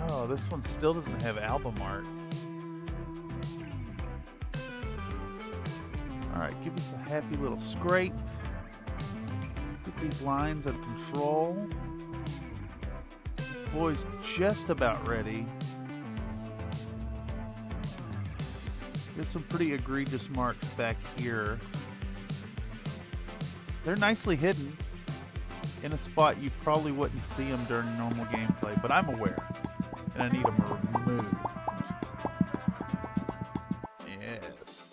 Oh, this one still doesn't have album art. Alright, give us a happy little scrape. Get these lines under control. This boy's just about ready. Get some pretty egregious marks back here. They're nicely hidden in a spot you probably wouldn't see them during normal gameplay, but I'm aware. And I need them removed. Yes.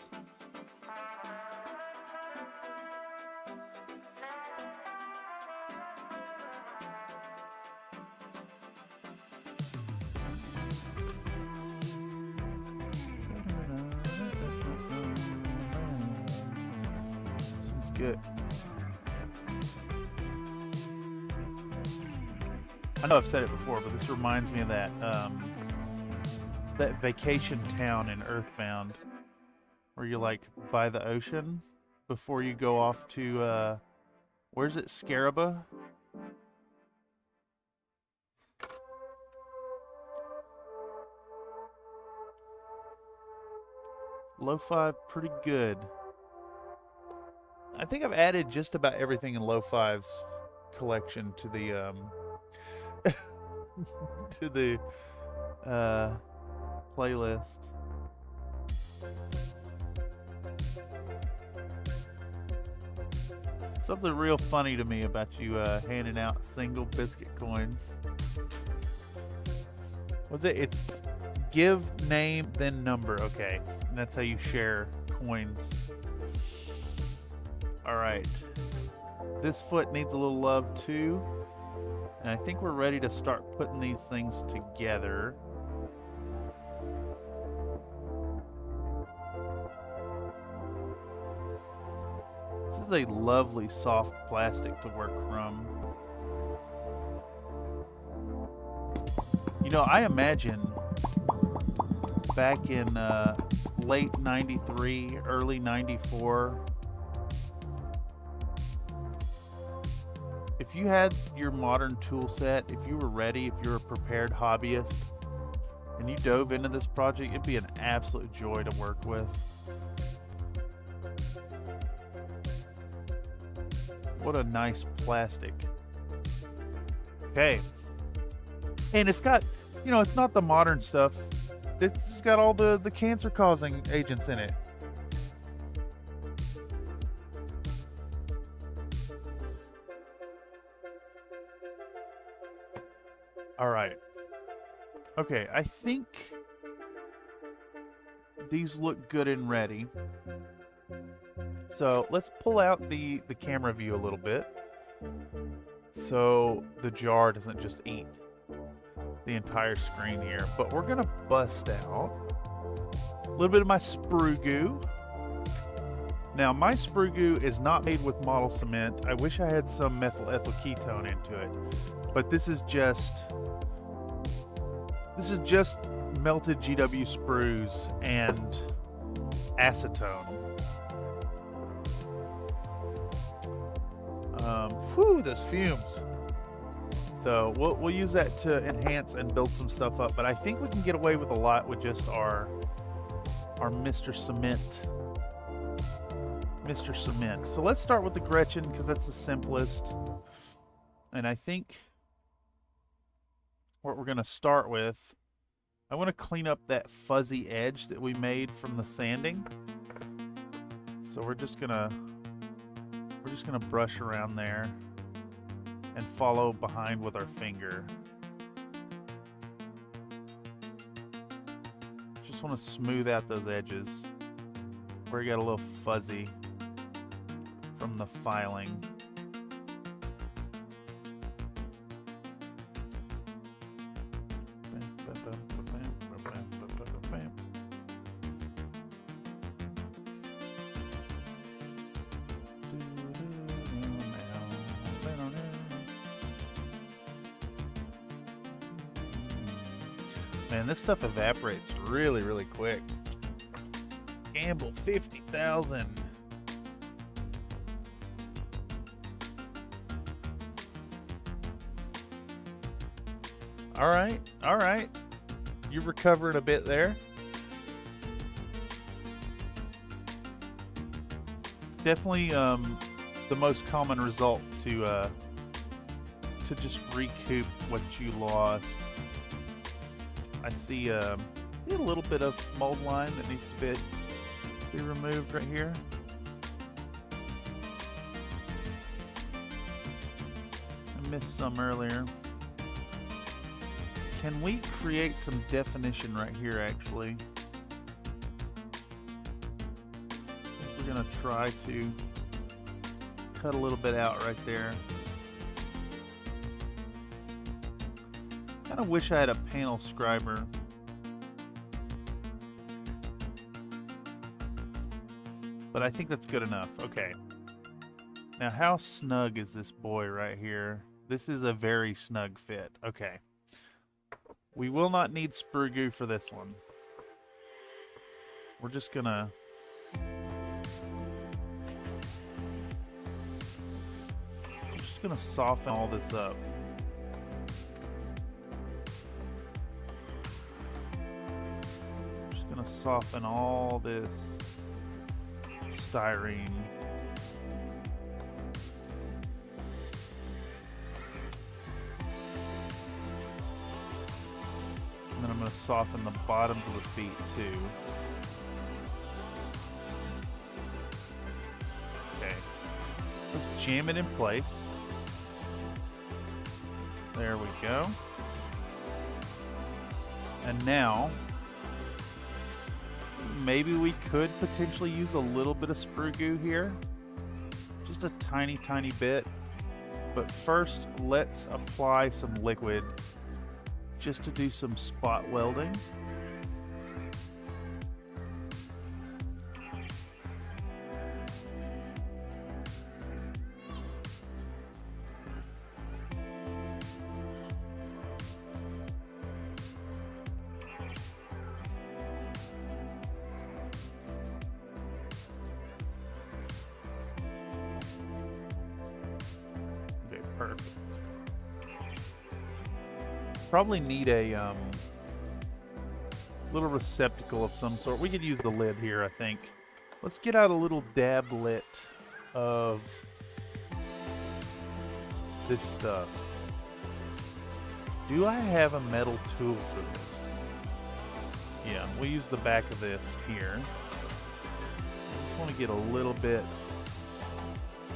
This one's good. I know I've said it before, but this reminds me of that that vacation town in Earthbound, where you're like by the ocean before you go off to where's it, Scaraba? Lo-fi, pretty good. I think I've added just about everything in Lo-fi's collection to the to the playlist. Something real funny to me about you handing out single biscuit coins. What's it? It's give name then number. Okay, and that's how you share coins. All right, this foot needs a little love too. And I think we're ready to start putting these things together. This is a lovely soft plastic to work from. You know, I imagine back in late 93, early 94, if you had your modern tool set, if you were ready, if you're a prepared hobbyist, and you dove into this project, it'd be an absolute joy to work with. What a nice plastic. Okay. And it's got, you know, it's not the modern stuff. It's got all the cancer-causing agents in it. All right. Okay, I think these look good and ready. So let's pull out the camera view a little bit so the jar doesn't just eat the entire screen here. But we're gonna bust out a little bit of my sprue goo. Now my sprue goo is not made with model cement. I wish I had some methyl ethyl ketone into it, but this is just melted GW sprues and acetone. Whew, those fumes. So we'll use that to enhance and build some stuff up, but I think we can get away with a lot with just our Mr. Cement. Mr. Cement. So let's start with the Gretchen because that's the simplest. And I think what we're going to start with, I want to clean up that fuzzy edge that we made from the sanding. So we're just gonna brush around there and follow behind with our finger. just want to smooth out those edges where it got a little fuzzy from the filing. Man, this stuff evaporates really, really quick. Gamble 50,000. All right. You're recovering a bit there. Definitely the most common result to just recoup what you lost. I see a little bit of mold line that needs to be removed right here. I missed some earlier. Can we create some definition right here, actually? I think we're gonna try to cut a little bit out right there. I wish I had a panel scriber. But I think that's good enough. Okay. Now, how snug is this boy right here? This is a very snug fit. Okay. We will not need sprue goo for this one. We're just gonna... soften all this up. Soften all this styrene. And then I'm going to soften the bottoms of the feet too. Okay. Let's jam it in place. There we go. And now maybe we could potentially use a little bit of sprue goo here. Just a tiny, tiny bit. But first, let's apply some liquid just to do some spot welding. Perfect. Probably need a little receptacle of some sort. We could use the lid here, I think. Let's get out a little dablet of this stuff. Do I have a metal tool for this? Yeah, we'll use the back of this here. I just want to get a little bit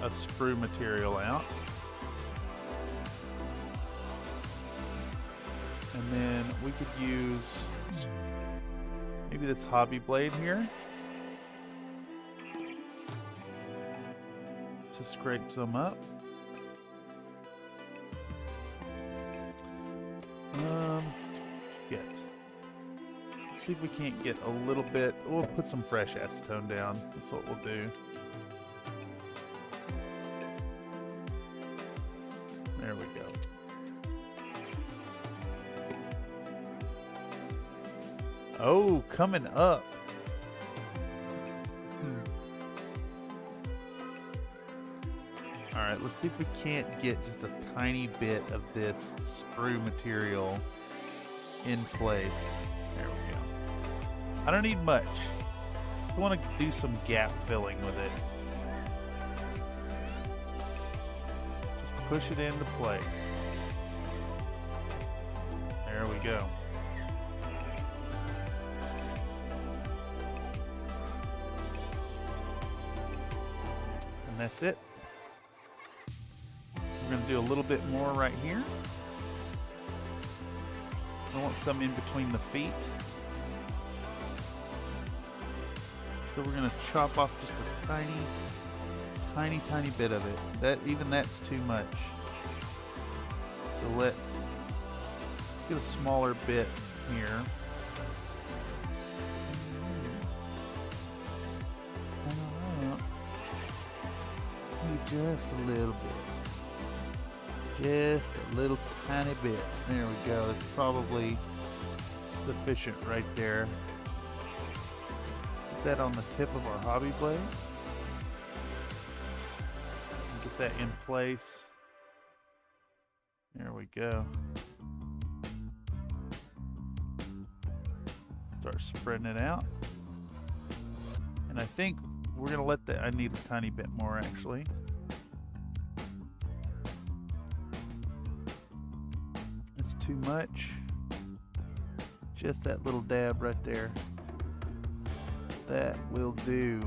of sprue material out. And then we could use maybe this hobby blade here to scrape some up. Let's see if we can't get a little bit. We'll put some fresh acetone down. That's what we'll do. There we go. Oh, coming up. Alright, let's see if we can't get just a tiny bit of this sprue material in place. There we go. I don't need much. I want to do some gap filling with it. Just push it into place. There we go. And that's it. We're going to do a little bit more right here. I want some in between the feet. So we're gonna chop off just a tiny bit of it. Even that's too much. So let's get a smaller bit here. Just a little bit. Just a little tiny bit. There we go. That's probably sufficient right there. Get that on the tip of our hobby blade. Get that in place. There we go. Start spreading it out. And I think we're going to let that, I need a tiny bit more actually. It's too much. Just that little dab right there. That will do.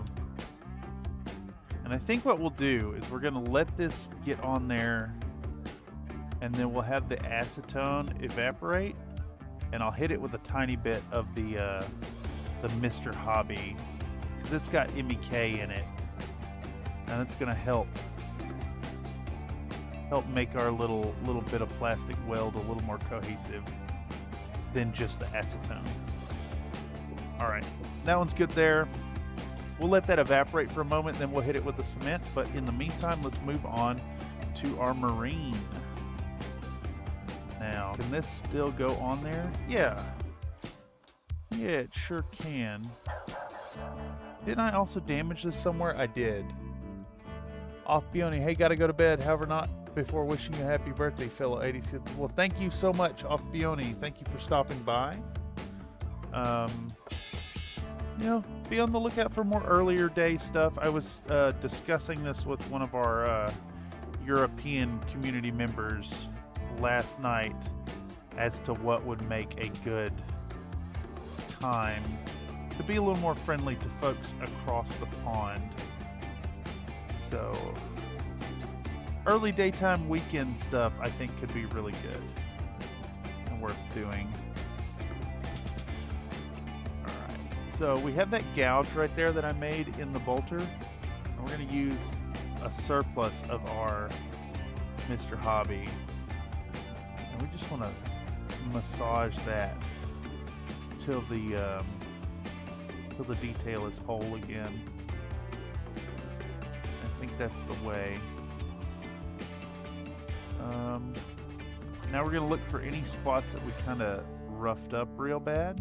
And I think what we'll do is we're going to let this get on there, and then we'll have the acetone evaporate, and I'll hit it with a tiny bit of the Mr. Hobby, because it's got MEK in it, and it's going to help make our little bit of plastic weld a little more cohesive than just the acetone. All right, that one's good there. We'll let that evaporate for a moment, then we'll hit it with the cement. But in the meantime, let's move on to our marine. Now, can this still go on there? Yeah. Yeah, it sure can. Didn't I also damage this somewhere? I did. Off Peony, hey, gotta go to bed. However, not before wishing you a happy birthday, fellow 86. Well, thank you so much, Off Peony. Thank you for stopping by. You know, be on the lookout for more earlier day stuff. I was discussing this with one of our European community members last night as to what would make a good time to be a little more friendly to folks across the pond. So early daytime weekend stuff I think could be really good and worth doing. So we have that gouge right there that I made in the bolter, and we're going to use a surplus of our Mr. Hobby, and we just want to massage that till the detail is whole again. I think that's the way. Now we're going to look for any spots that we kind of roughed up real bad.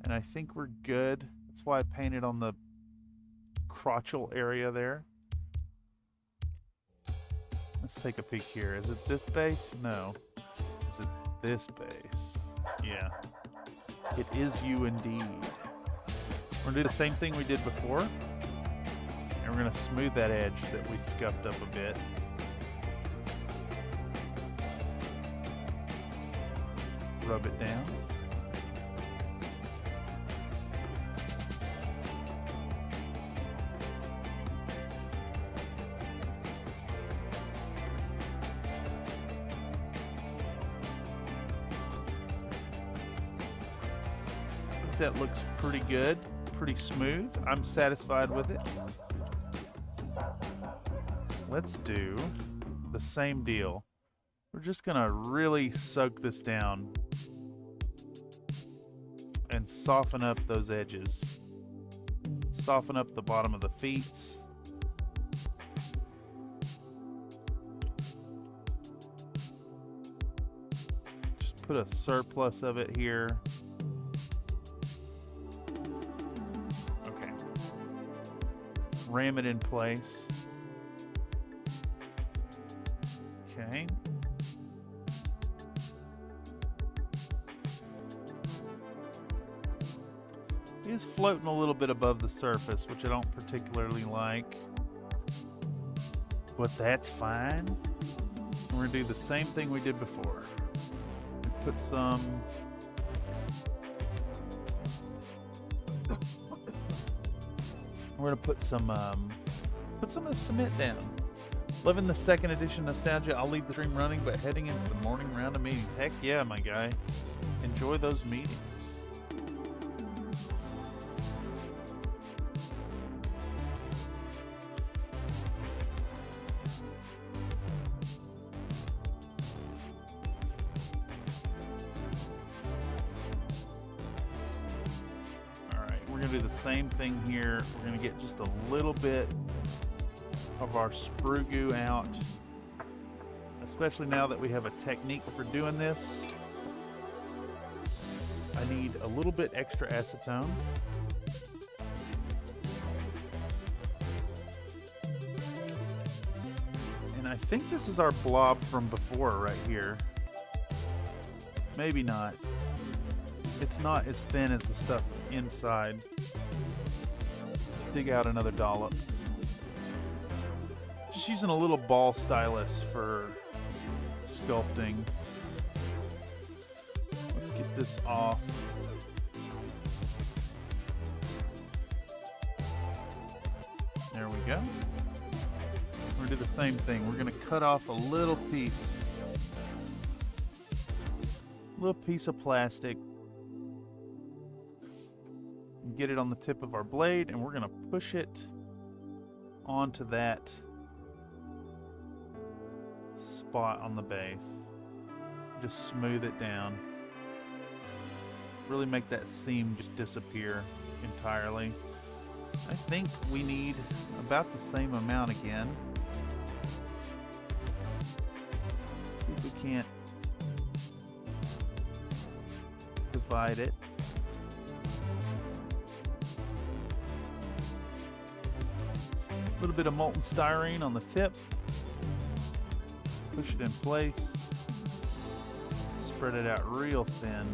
And I think we're good. That's why I painted on the crotchal area there. Let's take a peek here. Is it this base? No. Is it this base? Yeah. It is you indeed. We're going to do the same thing we did before. And we're going to smooth that edge that we scuffed up a bit. Rub it down. That looks pretty good, pretty smooth. I'm satisfied with it. Let's do the same deal. We're just gonna really soak this down and soften up those edges. Soften up the bottom of the feet. Just put a surplus of it here. Ram it in place. Okay. It is floating a little bit above the surface, which I don't particularly like. But that's fine. We're going to do the same thing we did before. Put some... We're gonna put some of the cement down. Loving the second edition nostalgia. I'll leave the stream running, but heading into the morning round of meetings. Heck yeah, my guy. Enjoy those meetings. We're gonna do the same thing here. We're gonna get just a little bit of our sprue goo out, especially now that we have a technique for doing this. I need a little bit extra acetone. And I think this is our blob from before right here. Maybe not. It's not as thin as the stuff inside. Let's dig out another dollop. Just using a little ball stylus for sculpting. Let's get this off. There we go. We're gonna do the same thing. We're gonna cut off a little piece of plastic and get it on the tip of our blade, and we're gonna push it onto that spot on the base. Just smooth it down. Really make that seam just disappear entirely. I think we need about the same amount again. See if we can't divide it. A little bit of molten styrene on the tip. Push it in place. Spread it out real thin.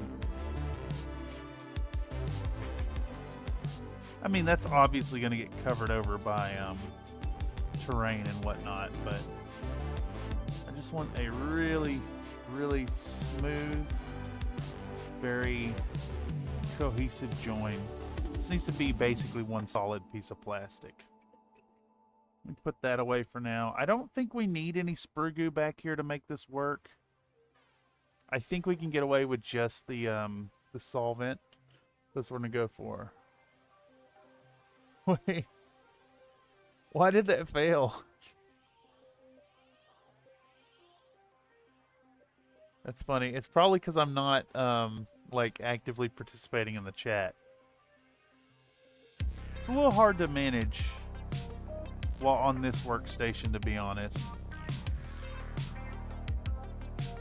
I mean, that's obviously going to get covered over by terrain and whatnot, but I just want a really, really smooth, very cohesive join. This needs to be basically one solid piece of plastic. Let me put that away for now. I don't think we need any sprue goo back here to make this work. I think we can get away with just the solvent. That's what we're gonna go for. Wait, why did that fail? That's funny. It's probably because I'm not like actively participating in the chat. It's a little hard to manage while on this workstation, to be honest.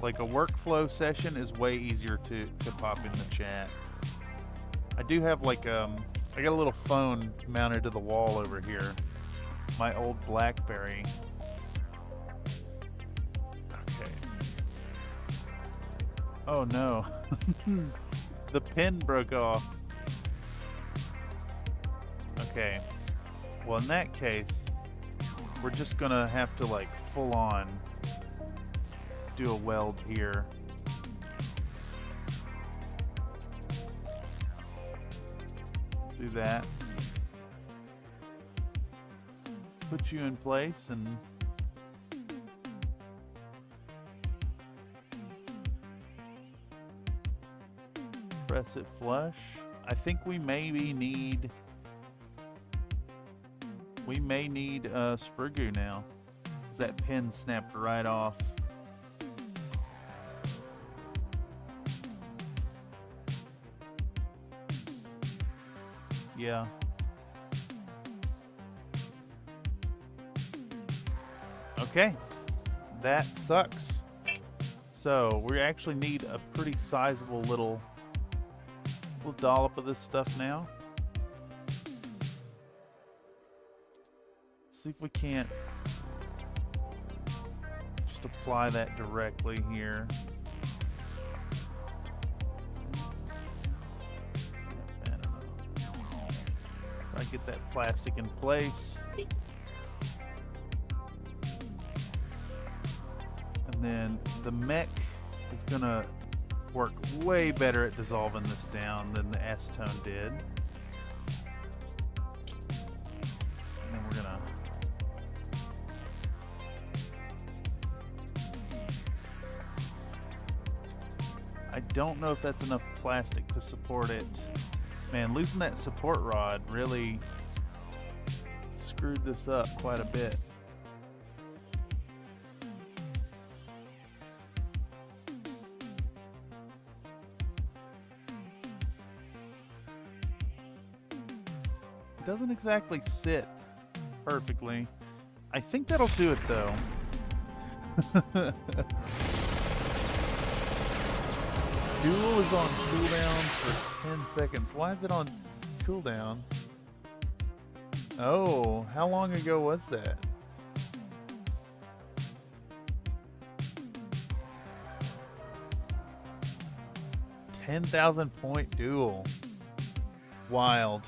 Like a workflow session is way easier to pop in the chat. I do have like I got a little phone mounted to the wall over here. My old BlackBerry. Okay. Oh no. The pin broke off. Okay. Well, in that case, we're just gonna have to like full on do a weld here. Do that. Put you in place and press it flush. I think we maybe need sprue goo now, because that pin snapped right off. Yeah. Okay. That sucks. So we actually need a pretty sizable little dollop of this stuff now. See if we can't just apply that directly here. Try to get that plastic in place. And then the mech is gonna work way better at dissolving this down than the acetone did. And then we're gonna I don't know if that's enough plastic to support it. Man, losing that support rod really screwed this up quite a bit. doesn't exactly sit perfectly. I think that'll do it though. Duel is on cooldown for 10 seconds. Why is it on cooldown? Oh, how long ago was that? $10,000-point duel. Wild.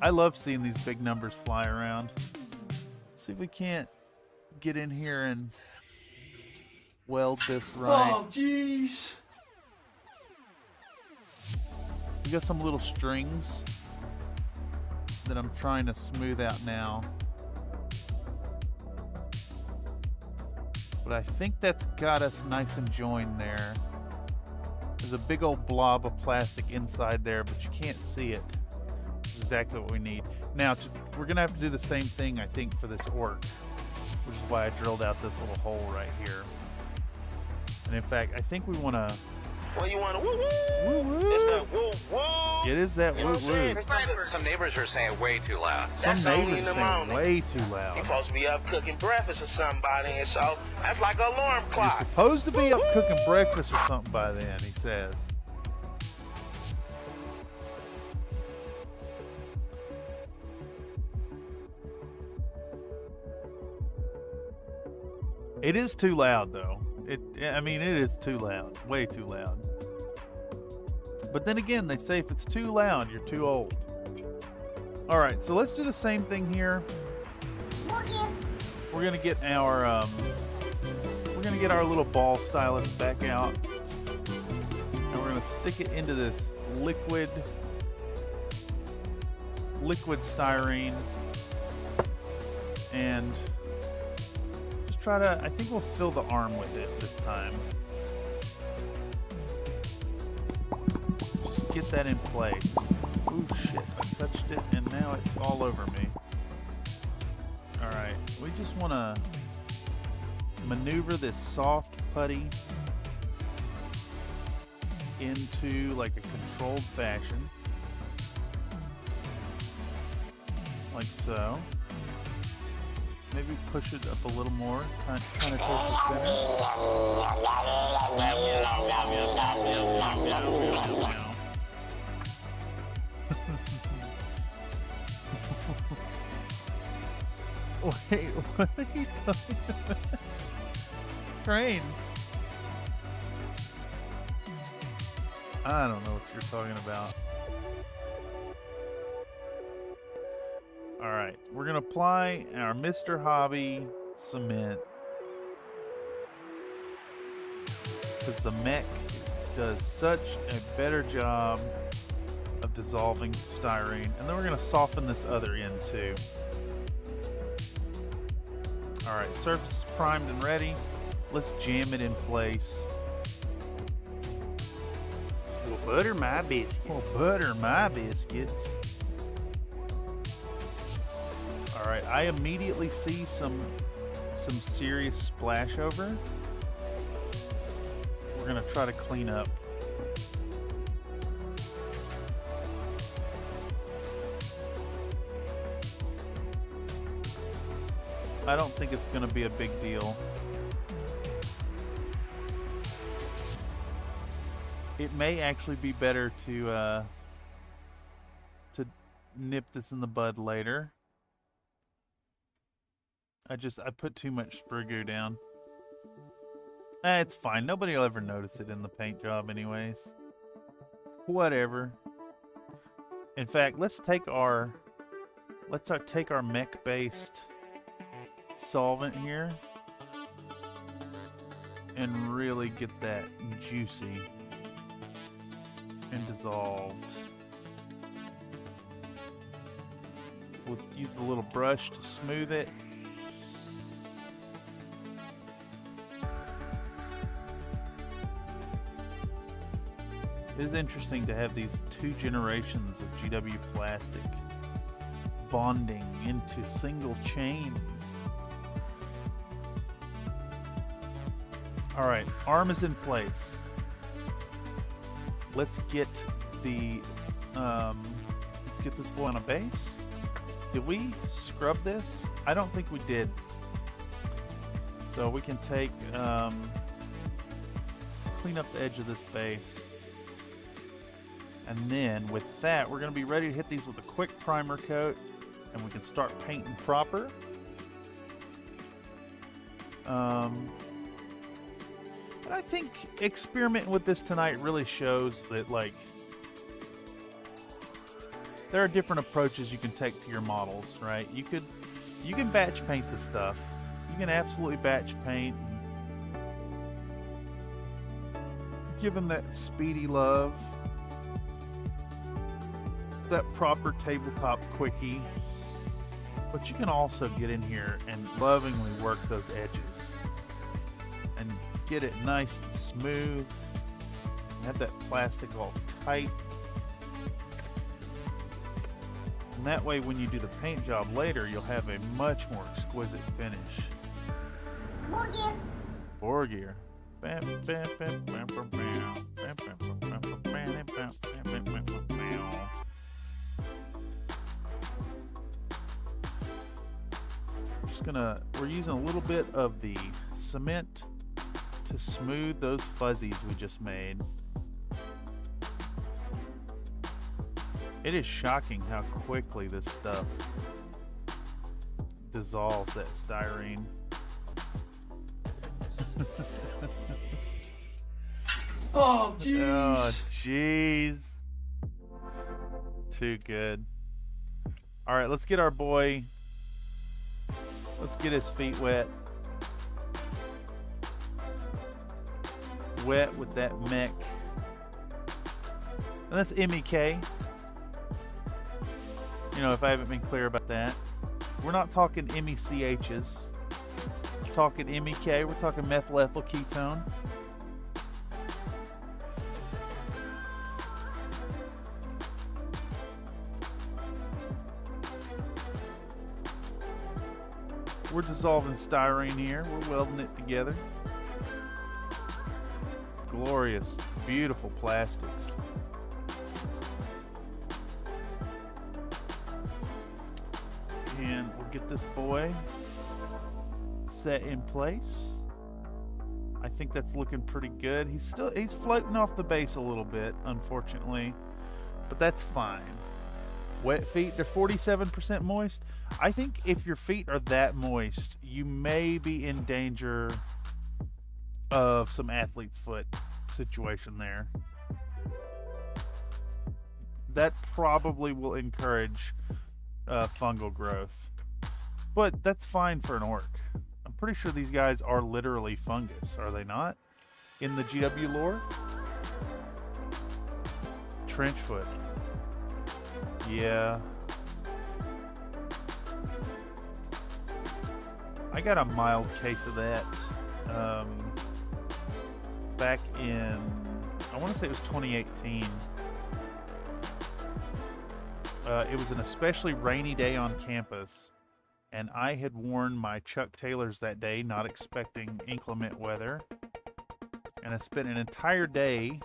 I love seeing these big numbers fly around. See if we can't get in here and weld this right. Oh, jeez. We got some little strings that I'm trying to smooth out now. But I think that's got us nice and joined there. There's a big old blob of plastic inside there, but you can't see it. Which is exactly what we need. Now, we're going to have to do the same thing, I think, for this orc. Which is why I drilled out this little hole right here. And in fact, I think we want to... Well, you want to woo woo? Woo woo! It's that woo woo. It is that You know woo what I'm saying? woo. Some neighbors are saying way too loud. Some That's only in neighbors the saying morning. way too You're loud. supposed to be up cooking breakfast or something by then, so that's like an alarm You're clock. supposed to be up cooking breakfast or something by then, he says. It is too loud, though. I mean, it is too loud. Way too loud. But then again, they say if it's too loud, you're too old. All right, so let's do the same thing here. We're gonna get our little ball stylus back out, and we're gonna stick it into this liquid styrene, and just try to. I think we'll fill the arm with it this time. Just get that in place. Oh shit! I touched it, and now it's all over me. All right, we just want to maneuver this soft putty into like a controlled fashion, like so. Maybe push it up a little more, kind of towards the center. Wait, what are you talking about? Trains. I don't know what you're talking about. Alright, we're going to apply our Mr. Hobby cement. Because the mech does such a better job of dissolving styrene. And then we're going to soften this other end too. Alright, surface is primed and ready. Let's jam it in place. Well, butter my biscuits. Well, butter my biscuits. Alright, I immediately see some serious splash over. We're gonna try to clean up. I don't think it's gonna be a big deal. It may actually be better to nip this in the bud later. I put too much Sprigoo down. It's fine. Nobody will ever notice it in the paint job anyways. Whatever. In fact, let's take our mech-based solvent here and really get that juicy and dissolved. We'll use the little brush to smooth it. It is interesting to have these two generations of GW plastic bonding into single chains. Alright, arm is in place. Let's get the get this boy on a base. Did we scrub this? I don't think we did. So we can take, let's clean up the edge of this base. And then with that, we're going to be ready to hit these with a quick primer coat, and we can start painting proper. And I think experimenting with this tonight really shows that, like, there are different approaches you can take to your models, right? You can batch paint the stuff. You can absolutely batch paint. Give them that speedy love. That proper tabletop quickie. But you can also get in here and lovingly work those edges and get it nice and smooth. And have that plastic all tight. And that way when you do the paint job later, you'll have a much more exquisite finish. Four gear. We're using a little bit of the cement to smooth those fuzzies we just made. It is shocking how quickly this stuff dissolves that styrene. Oh, jeez. Oh, jeez. Too good. All right, let's get our boy. Let's get his feet wet. Wet with that mech. And that's MEK. You know, if I haven't been clear about that. We're not talking MECHs. We're talking MEK. We're talking methyl ethyl ketone. We're dissolving styrene here. We're welding it together. It's glorious, beautiful plastics. And we'll get this boy set in place. I think that's looking pretty good. He's floating off the base a little bit, unfortunately, but that's fine. Wet feet, they're 47% moist. I think if your feet are that moist, you may be in danger of some athlete's foot situation there. That probably will encourage fungal growth. But that's fine for an orc. I'm pretty sure these guys are literally fungus, are they not? In the GW lore? Trenchfoot. Yeah. I got a mild case of that back in, I want to say it was 2018. It was an especially rainy day on campus, and I had worn my Chuck Taylors that day, not expecting inclement weather. And I spent an entire day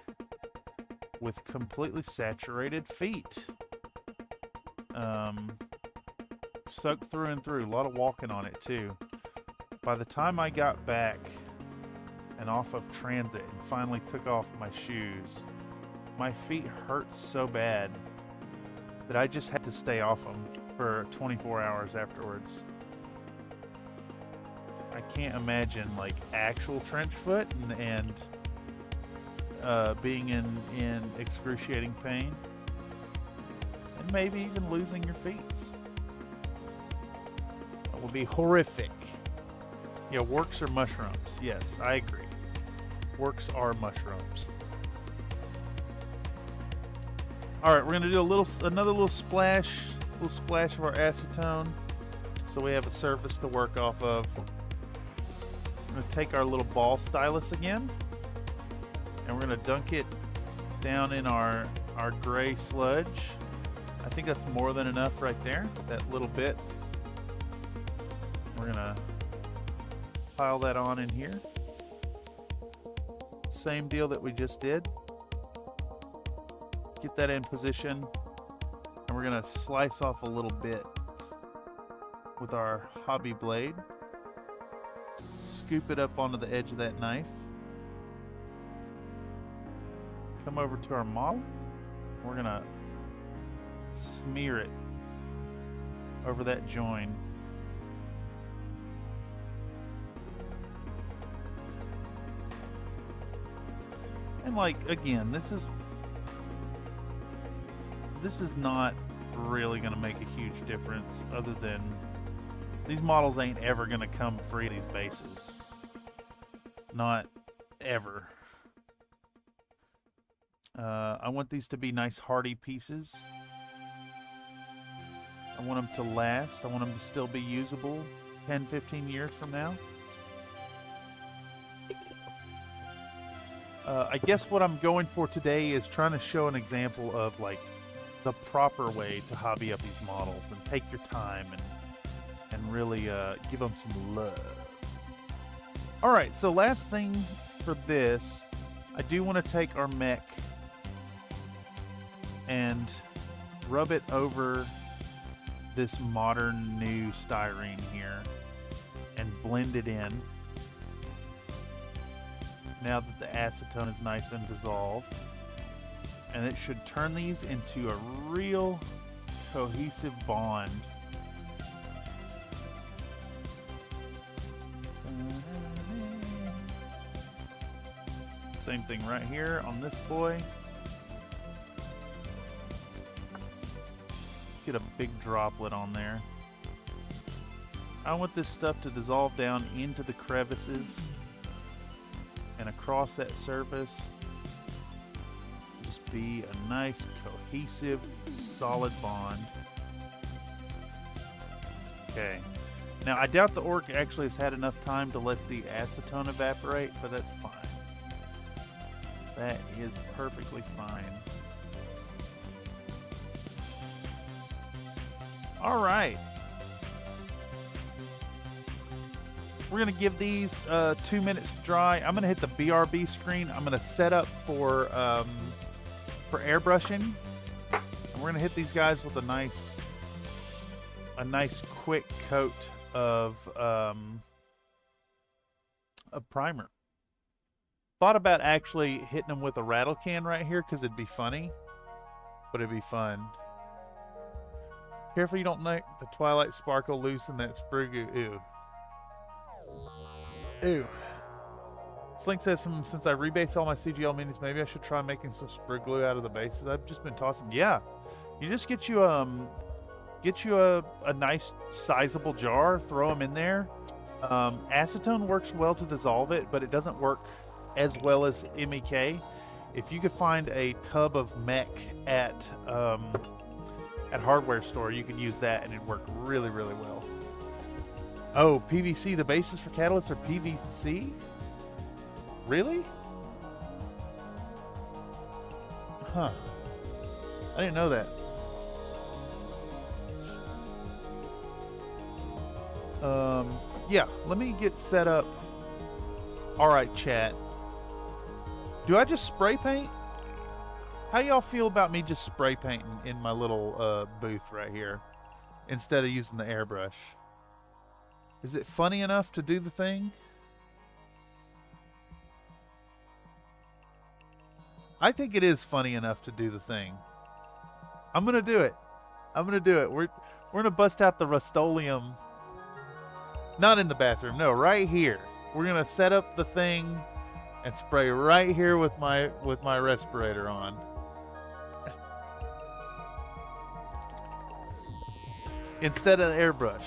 with completely saturated feet. Soaked through and through. A lot of walking on it too. By the time I got back and off of transit and finally took off my shoes, my feet hurt so bad that I just had to stay off them for 24 hours afterwards. I can't imagine like actual trench foot and being in excruciating pain. And maybe even losing your feet. That would be horrific. Yeah, works are mushrooms. Yes, I agree. Works are mushrooms. All right, we're gonna do another little splash of our acetone, so we have a surface to work off of. We're gonna take our little ball stylus again, and we're gonna dunk it down in our gray sludge. I think that's more than enough right there, that little bit. We're gonna pile that on in here. Same deal that we just did. Get that in position. And we're gonna slice off a little bit with our hobby blade. Scoop it up onto the edge of that knife. Come over to our model. We're gonna smear it over that join. And like, again, this is not really gonna make a huge difference, other than these models ain't ever gonna come free, these bases. Not ever. I want these to be nice hardy pieces. I want them to last. I want them to still be usable 10, 15 years from now. I guess what I'm going for today is trying to show an example of like the proper way to hobby up these models and take your time and really give them some love. All right, so last thing for this, I do want to take our mech and rub it over this modern new styrene here and blend it in. Now that the acetone is nice and dissolved, and it should turn these into a real cohesive bond. Same thing right here on this boy. Get a big droplet on there. I want this stuff to dissolve down into the crevices and across that surface. Just be a nice, cohesive, solid bond. Okay. Now, I doubt the orc actually has had enough time to let the acetone evaporate, but that's fine. That is perfectly fine. All right. We're going to give these 2 minutes to dry. I'm going to hit the BRB screen. I'm going to set up for airbrushing. And we're going to hit these guys with a nice quick coat of primer. Thought about actually hitting them with a rattle can right here because it'd be funny, but it'd be fun. Careful you don't make the Twilight Sparkle loose in that sprue goo. Ew. Ew. Slink says, since I rebase all my CGL minis, maybe I should try making some sprue glue out of the bases. I've just been tossing. Yeah. You just get you a nice sizable jar, throw them in there. Acetone works well to dissolve it, but it doesn't work as well as MEK. If you could find a tub of mech at hardware store, you could use that and it'd work really, really well. Oh, PVC, the basis for catalysts are PVC? Really? Huh. I didn't know that. Yeah, let me get set up. All right, chat. Do I just spray paint? How y'all feel about me just spray painting in my little booth right here instead of using the airbrush? Is it funny enough to do the thing? I think it is funny enough to do the thing. I'm gonna do it. I'm gonna do it. We're gonna bust out the Rust-Oleum. Not in the bathroom, no, right here. We're gonna set up the thing and spray right here with my respirator on. Instead of the airbrush.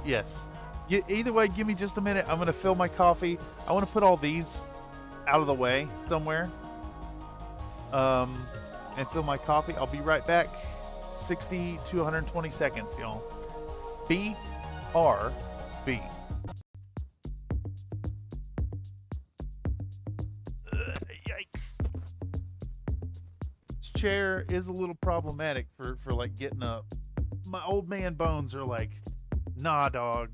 Yes. Either way, give me just a minute. I'm gonna fill my coffee. I want to put all these out of the way somewhere. And fill my coffee. I'll be right back. 60 to 120 seconds, y'all. BRB. Yikes. This chair is a little problematic for like getting up. My old man bones are like, nah, dog.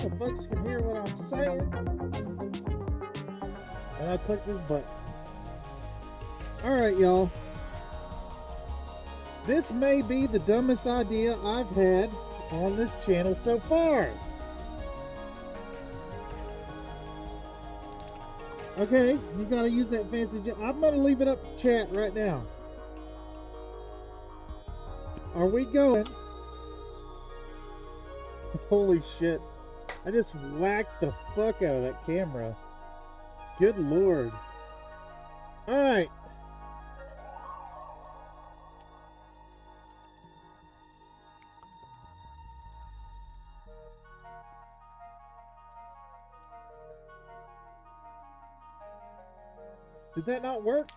so folks can hear what I'm saying. And I click this button. Alright, y'all. This may be the dumbest idea I've had on this channel so far. Okay, you gotta use that fancy I'm gonna leave it up to chat right now. Are we going? Holy shit. I just whacked the fuck out of that camera. Good lord. Alright. Did that not work?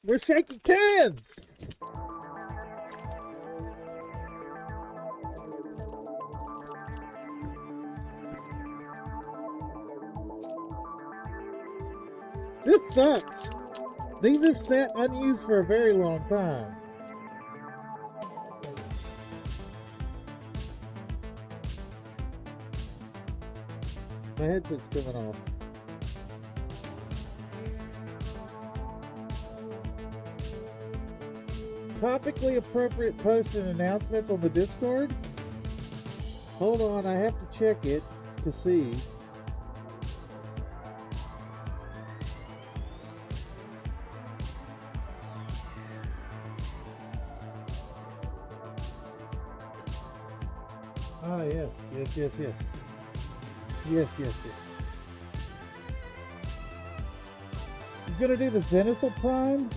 We're shaking cans! This sucks. These have sat unused for a very long time. My headset's coming off. Topically appropriate posts and announcements on the Discord? Hold on, I have to check it to see. Ah, yes. Yes. You gonna do the Zenithal Prime?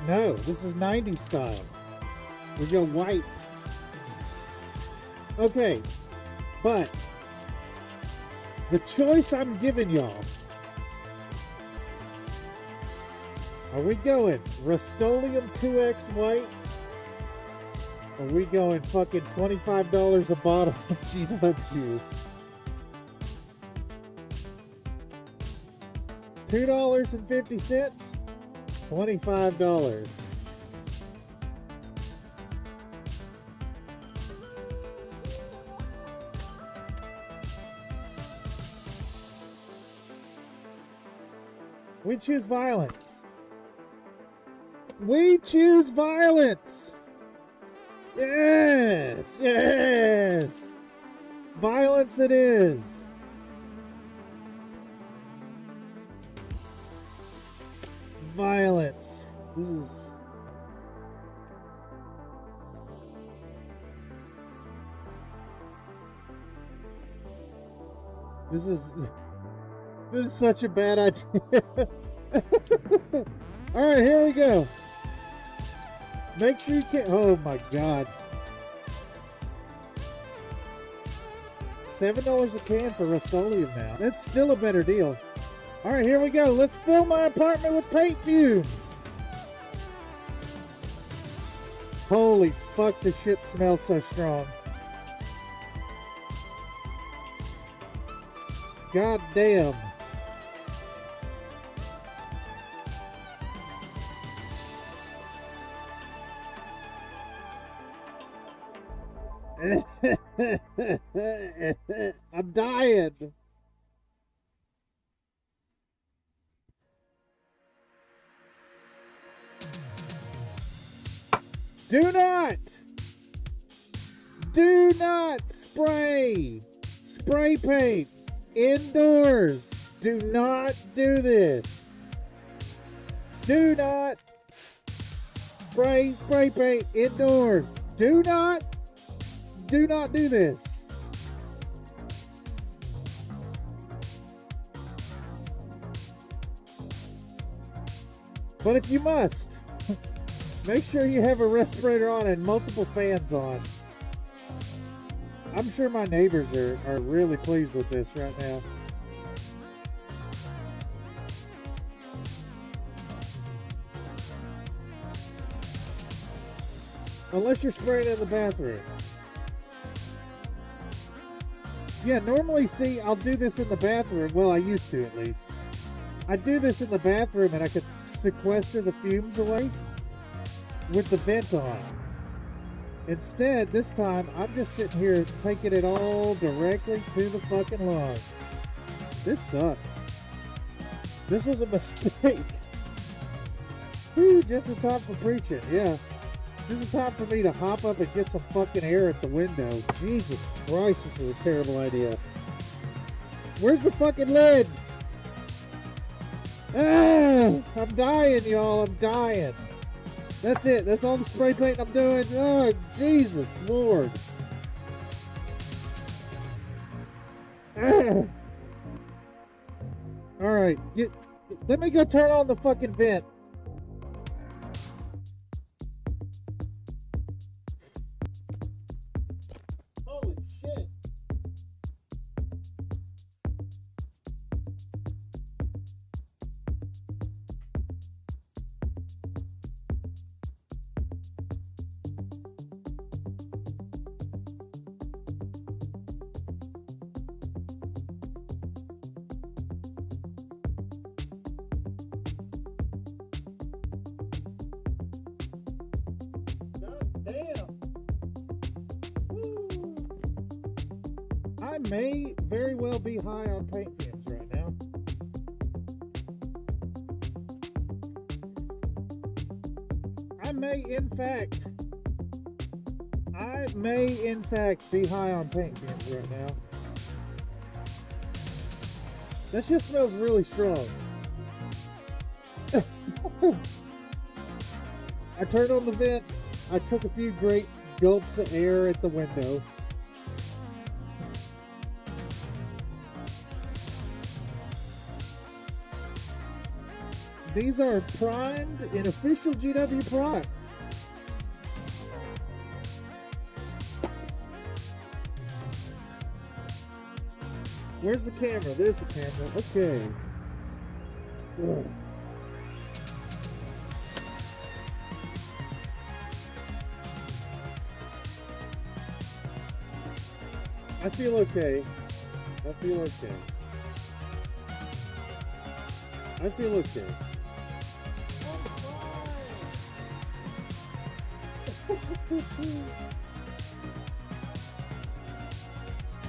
No, this is 90s style. We go white. Okay, but the choice I'm giving y'all. Are we going Rust-Oleum 2X white? Or are we going fucking $25 a bottle of GW? $2.50? $25. We choose violence. We choose violence. Yes. Violence it is. Violence. This is... This is such a bad idea. Alright, here we go. Make sure you can't... Oh my god. $7 a can for Rust-Oleum now. That's still a better deal. Alright, here we go. Let's fill my apartment with paint fumes. Holy fuck, this shit smells so strong. God damn. I'm dying. Do not spray paint indoors. Do not do this. Do not spray paint indoors. Do not do this. But if you must, make sure you have a respirator on and multiple fans on. I'm sure my neighbors are really pleased with this right now. Unless you're spraying in the bathroom. Yeah, normally, see, I'll do this in the bathroom. Well, I used to, at least. I do this in the bathroom, and I could sequester the fumes away with the vent on. Instead, this time, I'm just sitting here taking it all directly to the fucking lungs. This sucks. This was a mistake. Whew, just in time for preaching, yeah. This is time for me to hop up and get some fucking air at the window. Jesus Christ, this is a terrible idea. Where's the fucking lid? Ah, I'm dying, y'all. I'm dying. That's it. That's all the spray paint I'm doing. Oh, Jesus Lord. Ah. All right. Let me go turn on the fucking vent. Holy shit. Damn. Woo. I may very well be high on paint fumes right now. I may in fact be high on paint fumes right now. That just smells really strong. I turned on the vent. I took a few great gulps of air at the window. These are primed in official GW products. Where's the camera? There's the camera. Okay. Ugh. I feel okay. I feel okay. I feel okay.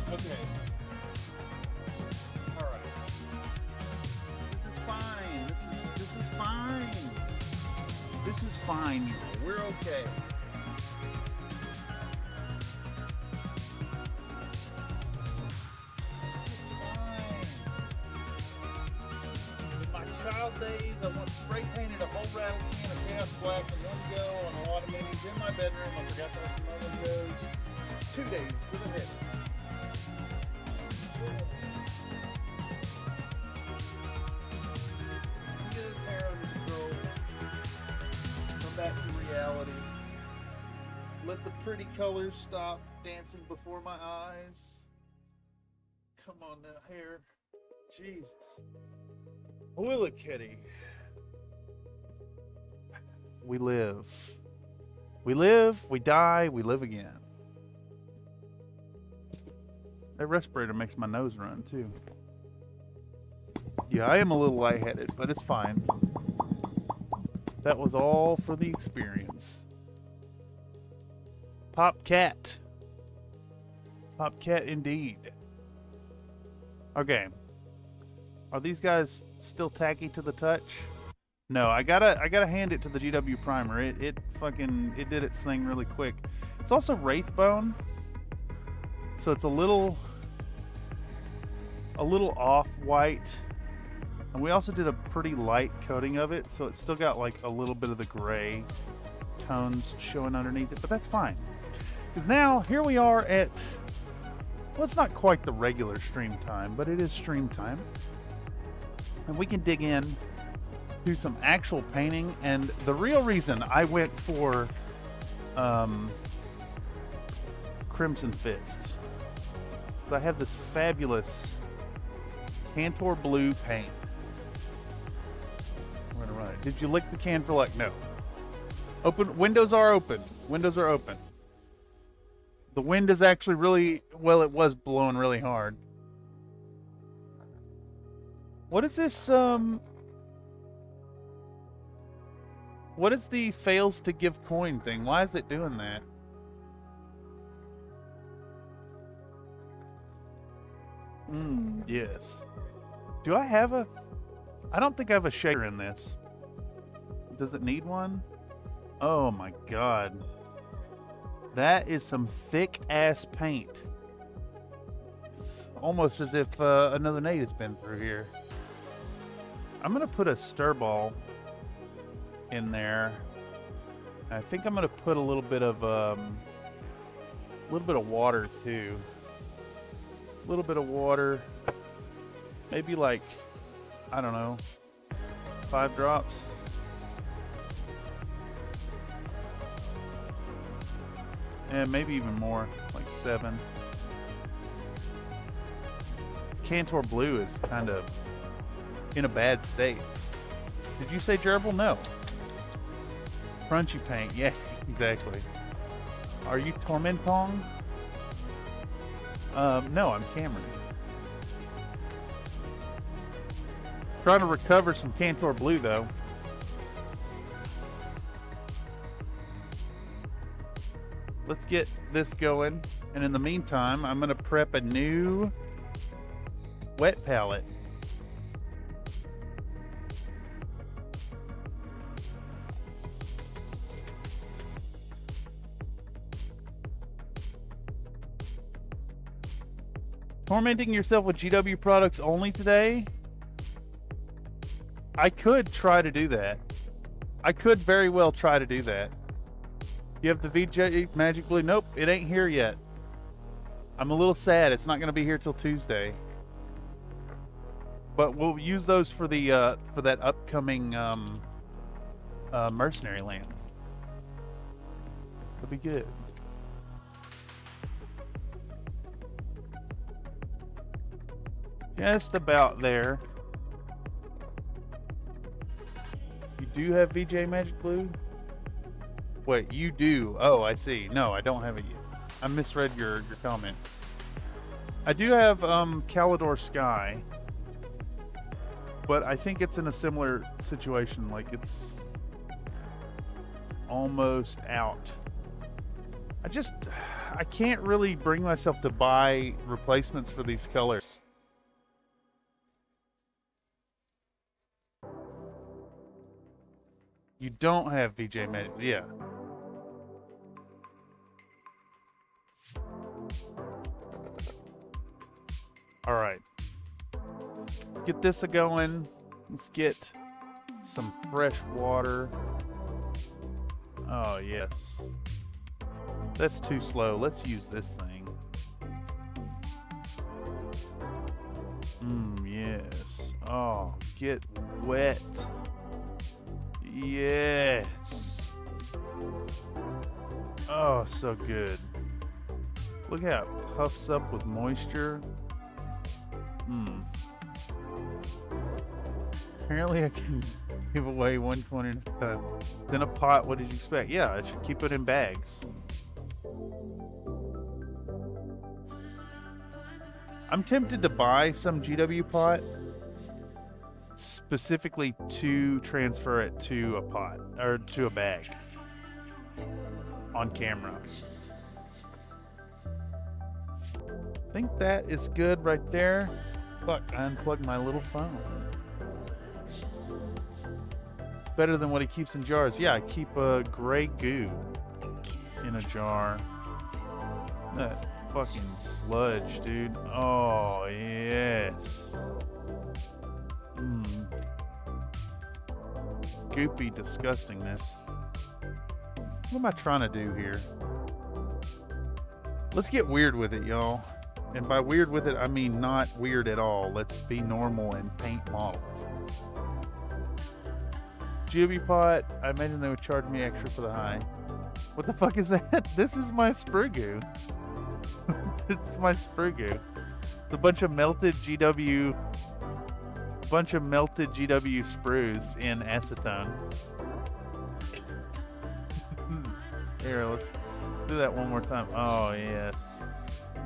Okay. All right. This is fine. This is fine. This is fine. We're okay. Days, I once spray painted a whole rattle can of gas black in one go on a lot of minis in my bedroom. I forgot to open my windows. 2 days to the head. Get his hair under control. Come back to reality. Let the pretty colors stop dancing before my eyes. Come on now, hair. Jesus. Willie kitty. We live. We live, we die, we live again. That respirator makes my nose run too. Yeah, I am a little lightheaded, but it's fine. That was all for the experience. Pop cat. Pop cat indeed. Okay. Are these guys still tacky to the touch? No, I gotta hand it to the GW primer. It did its thing really quick. It's also wraith bone, so it's a little off white, and we also did a pretty light coating of it, so it's still got like a little bit of the gray tones showing underneath it, but that's fine. Because now here we are at, well, it's not quite the regular stream time, but it is stream time. And we can dig in, do some actual painting. And the real reason I went for Crimson Fists is I have this fabulous Cantor Blue paint. We're gonna run it. Did you lick the can for like no? Open. Windows are open. Windows are open. The wind is actually really, well, it was blowing really hard. What is this, what is the fails to give coin thing? Why is it doing that? Yes. Do I have a... I don't think I have a shader in this. Does it need one? Oh my god. That is some thick-ass paint. It's almost as if another nade has been through here. I'm going to put a stir ball in there. I think I'm going to put a little bit of water too. A little bit of water. Maybe like, I don't know, 5 drops. And maybe even more, like 7. This Cantor Blue is kind of in a bad state. Did you say gerbil? No. Crunchy paint. Yeah, exactly. Are you Tormentong? No, I'm Cameron. Trying to recover some Cantor Blue, though. Let's get this going. And in the meantime, I'm going to prep a new wet palette. Tormenting yourself with GW products only today? I could try to do that. I could very well try to do that. You have the VJ Magic Blue? Nope, it ain't here yet. I'm a little sad. It's not going to be here till Tuesday. But we'll use those for the for that upcoming mercenary lands. It'll be good. Just about there. You do have VJ Magic Blue? Wait, you do? Oh, I see. No, I don't have it yet. I misread your comment. I do have Calidor Sky, but I think it's in a similar situation. Like, it's almost out. I can't really bring myself to buy replacements for these colors. You don't have VJ Magic, yeah. All right. Let's get this going. Let's get some fresh water. Oh, yes. That's too slow. Let's use this thing. Yes. Oh, get wet. Yes. Oh, so good. Look how it puffs up with moisture. Apparently I can give away 120 then a pot. What did you expect? Yeah, I should keep it in bags. I'm tempted to buy some GW pot specifically to transfer it to a pot or to a bag on camera. I think that is good right there. Fuck, I unplugged my little phone. It's better than what he keeps in jars. Yeah, I keep a gray goo in a jar. That fucking sludge, dude. Oh, yes. Goopy disgustingness. What am I trying to do here? Let's get weird with it, y'all. And by weird with it, I mean not weird at all. Let's be normal and paint models. GW pot, I imagine they would charge me extra for the high. What the fuck is that? This is my Sprigoo. It's my Sprigoo. It's a bunch of melted GW sprues in acetone. Here, let's do that one more time. Oh, yes.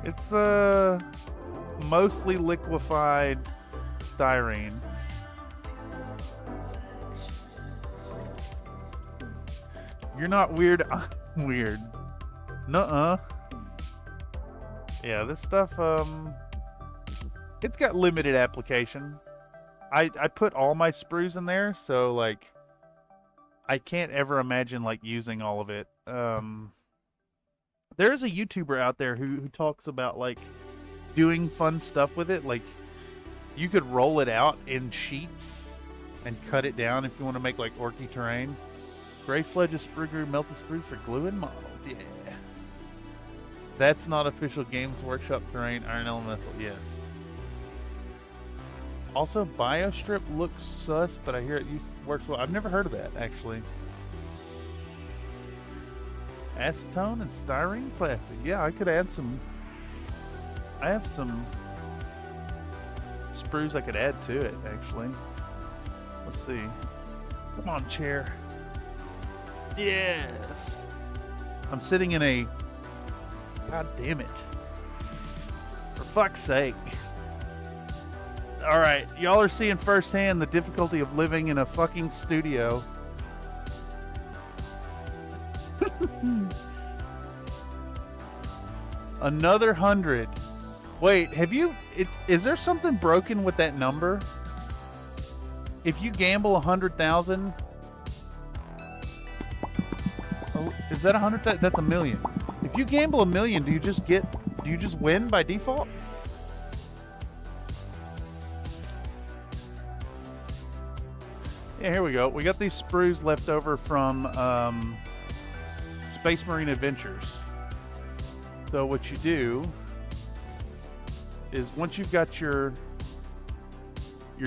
It's mostly liquefied styrene. You're not weird. I'm weird. Nuh-uh. Yeah, this stuff, it's got limited application. I put all my sprues in there, so, like, I can't ever imagine, like, using all of it. There's a YouTuber out there who talks about, like, doing fun stuff with it. Like, you could roll it out in sheets and cut it down if you want to make, like, orky terrain. Gray Sledge's sprue glue, melted sprues for gluing models, yeah. That's not official Games Workshop terrain, Iron Elemental, yes. Also, Biostrip looks sus, but I hear it works well. I've never heard of that, actually. Acetone and styrene plastic. Yeah, I could add some... I have some sprues I could add to it, actually. Let's see. Come on, chair. Yes! I'm sitting in a... God damn it. For fuck's sake. Alright, y'all are seeing firsthand the difficulty of living in a fucking studio. Another 100. Wait, have you... is there something broken with that number? If you gamble 100,000... Oh, is that 100,000? That's a million. If you gamble 1 million, do you just win by default? Yeah, here we go. We got these sprues left over from Space Marine Adventures. So what you do is once you've got your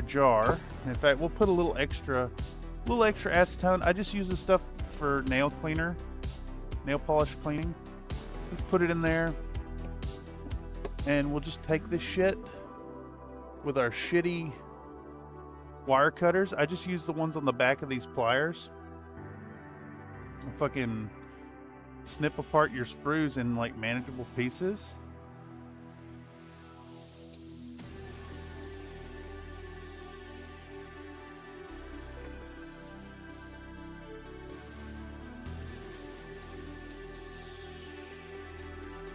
jar, in fact, we'll put a little extra acetone. I just use this stuff for nail polish cleaning. Just put it in there, and we'll just take this shit with our shitty wire cutters. I just use the ones on the back of these pliers. And fucking snip apart your sprues in like manageable pieces.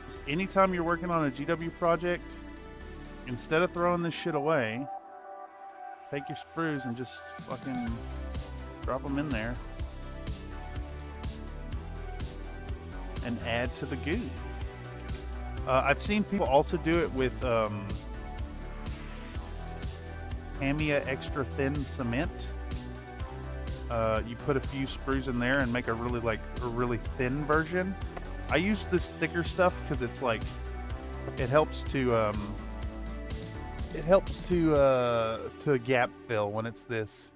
Just anytime you're working on a GW project, instead of throwing this shit away, take your sprues and just fucking drop them in there and add to the goo. I've seen people also do it with Tamiya extra thin cement. You put a few sprues in there and make a really thin version. I use this thicker stuff because it's like it helps to gap fill when it's this.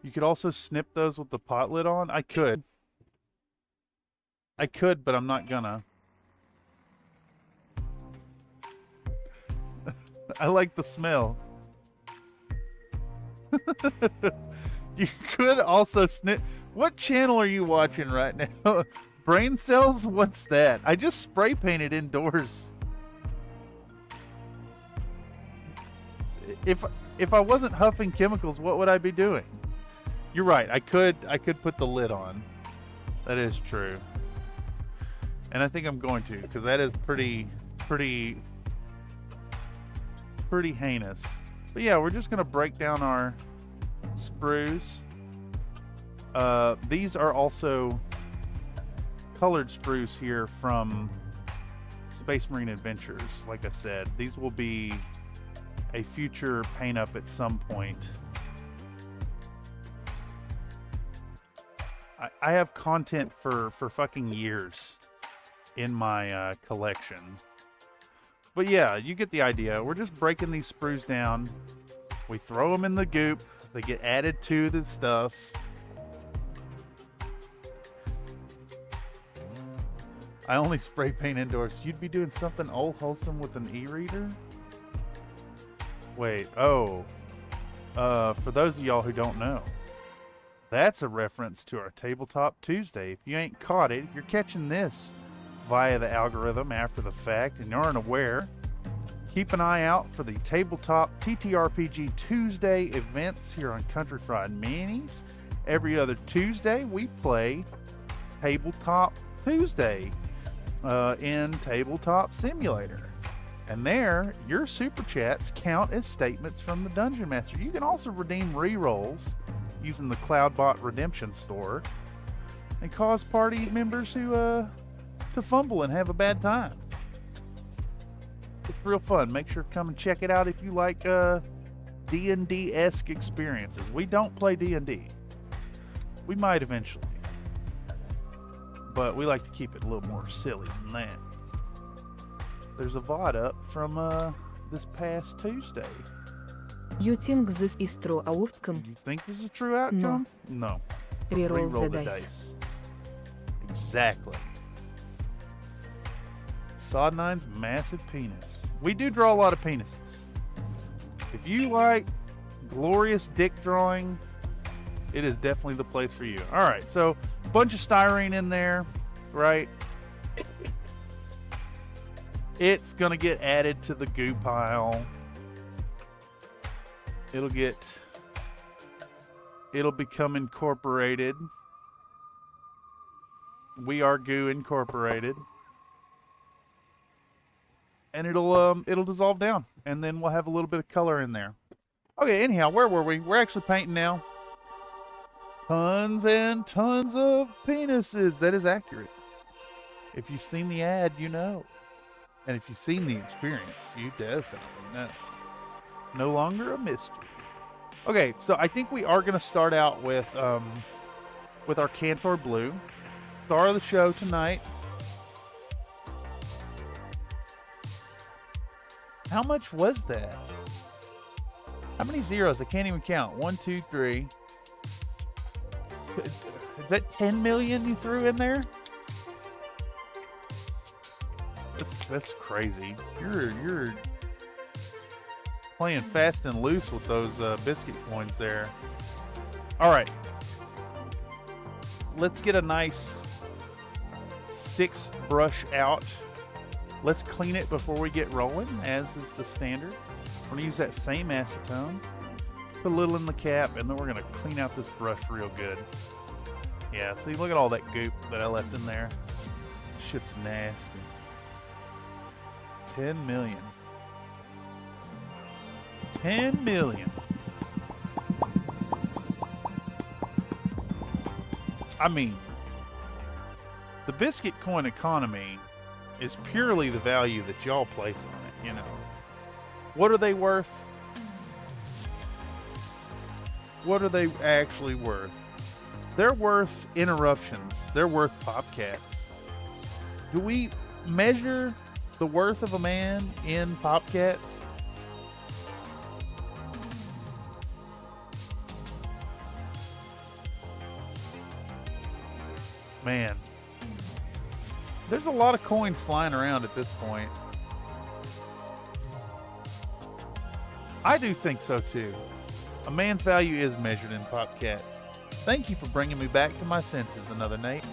You could also snip those with the pot lid on. I could, but I'm not gonna. I like the smell. You could also snip. What channel are you watching right now? Brain cells? What's that? I just spray painted indoors. If I wasn't huffing chemicals, what would I be doing? You're right. I could put the lid on. That is true. And I think I'm going to, because that is pretty heinous. But yeah, we're just gonna break down our sprues. These are also colored sprues here from Space Marine Adventures. Like I said, these will be a future paint up at some point. I have content for fucking years in my collection. But yeah, you get the idea. We're just breaking these sprues down. We throw them in the goop. They get added to the stuff. I only spray paint indoors. You'd be doing something old wholesome with an e-reader? Wait, oh. For those of y'all who don't know, That's a reference to our Tabletop Tuesday. If you ain't caught it, if you're catching this via the algorithm after the fact and you aren't aware, keep an eye out for the Tabletop TTRPG Tuesday events here on Country Fried Minis. Every other Tuesday, we play Tabletop Tuesday in Tabletop Simulator. And there, your super chats count as statements from the Dungeon Master. You can also redeem rerolls using the CloudBot Redemption Store and cause party members to fumble and have a bad time. It's real fun. Make sure to come and check it out if you like D&D-esque experiences. We don't play D&D. We might eventually, but we like to keep it a little more silly than that. There's a VOD up from this past Tuesday. You think this is true outcome? You think this is a true outcome? No. Reroll the the dice. Exactly. Sod9's massive penis. We do draw a lot of penises. If you like glorious dick drawing, it is definitely the place for you. All right, so a bunch of styrene in there, right? It's gonna get added to the goo pile. It'll become incorporated. We are Goo Incorporated. And it'll dissolve down. And then we'll have a little bit of color in there. Okay, anyhow, where were we? We're actually painting now. Tons and tons of penises. That is accurate. If you've seen the ad, you know. And if you've seen the experience, you definitely know. No longer a mystery. Okay, so I think we are going to start out with our Cantor Blue. Star of the show tonight. How much was that? How many zeros? I can't even count. 1, 2, 3. Is that 10 million you threw in there? That's crazy. You're playing fast and loose with those biscuit coins there. All right. Let's get a nice 6 brush out. Let's clean it before we get rolling, as is the standard. We're going to use that same acetone. Put a little in the cap, and then we're going to clean out this brush real good. Yeah, see, look at all that goop that I left in there. Shit's nasty. 10 million. 10 million. I mean, the biscuit coin economy is purely the value that y'all place on it, you know. What are they worth? What are they actually worth? They're worth interruptions. They're worth popcats. Do we measure the worth of a man in popcats? Man, there's a lot of coins flying around at this point. I do think so too. A man's value is measured in popcats. Thank you for bringing me back to my senses, another Nate.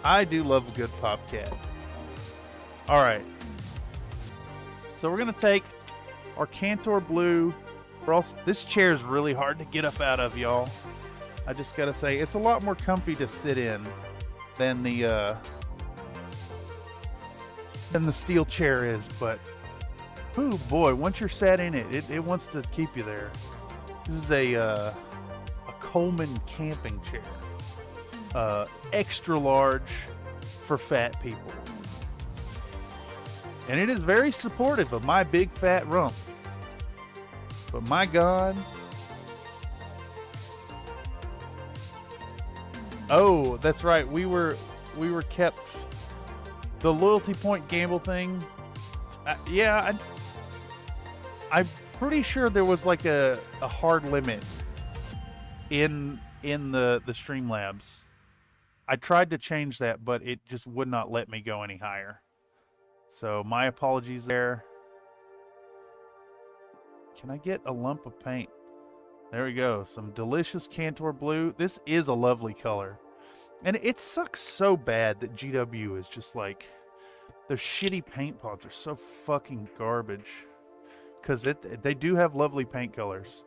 I do love a good popcat. All right. So we're going to take our Cantor Blue. This chair is really hard to get up out of, y'all. I just got to say, it's a lot more comfy to sit in than the steel chair is, but oh boy, once you're sat in it, it wants to keep you there. This is a Coleman camping chair. Extra large for fat people. And it is very supportive of my big fat rump. But my God. Oh, that's right. We were kept the loyalty point gamble thing. Yeah, I'm pretty sure there was like a hard limit in the Streamlabs. I tried to change that, but it just would not let me go any higher. So my apologies there. Can I get a lump of paint? There we go. Some delicious Cantor blue. This is a lovely color. And it sucks so bad that GW is just like, their shitty paint pots are so fucking garbage. Because they do have lovely paint colors.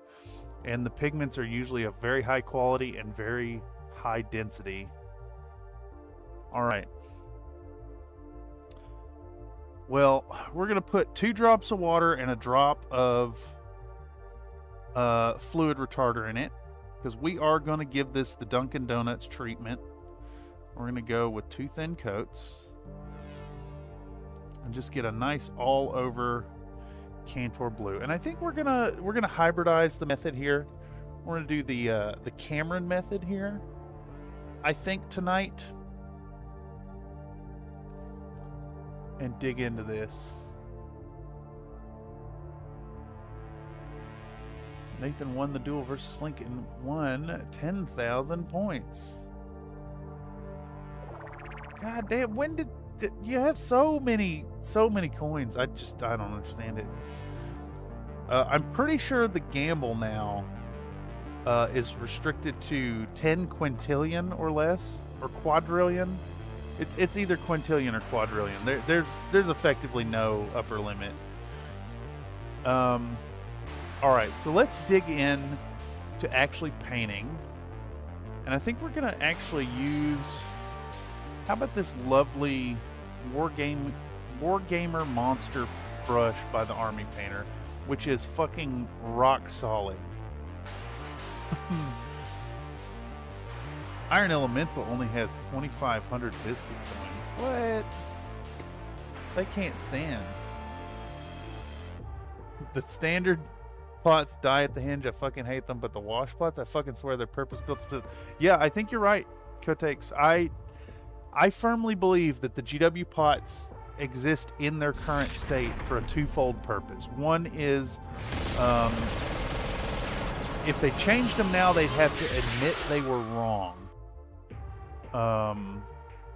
And the pigments are usually of very high quality and very high density. Alright. Well, we're going to put 2 drops of water and a drop of fluid retarder in it. Because we are going to give this the Dunkin' Donuts treatment. We're going to go with 2 thin coats. And just get a nice all over Cantor blue. And I think we're gonna hybridize the method here. We're gonna do the Cameron method here, I think, tonight. And dig into this. Nathan won the duel versus Lincoln, won 10,000 points. God damn, when did you have so many coins? I don't understand it. I'm pretty sure the gamble now is restricted to 10 quintillion or less, or quadrillion. It's either quintillion or quadrillion. There's effectively no upper limit. All right, so let's dig in to actually painting, and I think we're gonna actually use. How about this lovely Wargamer Monster brush by the Army Painter, which is fucking rock solid. Iron Elemental only has 2,500 biscuit coins. What? They can't stand. The standard pots die at the hinge. I fucking hate them, but the wash pots, I fucking swear they're purpose-built. Yeah, I think you're right, Kotex. I firmly believe that the GW pots exist in their current state for a twofold purpose. One is, if they changed them now, they'd have to admit they were wrong.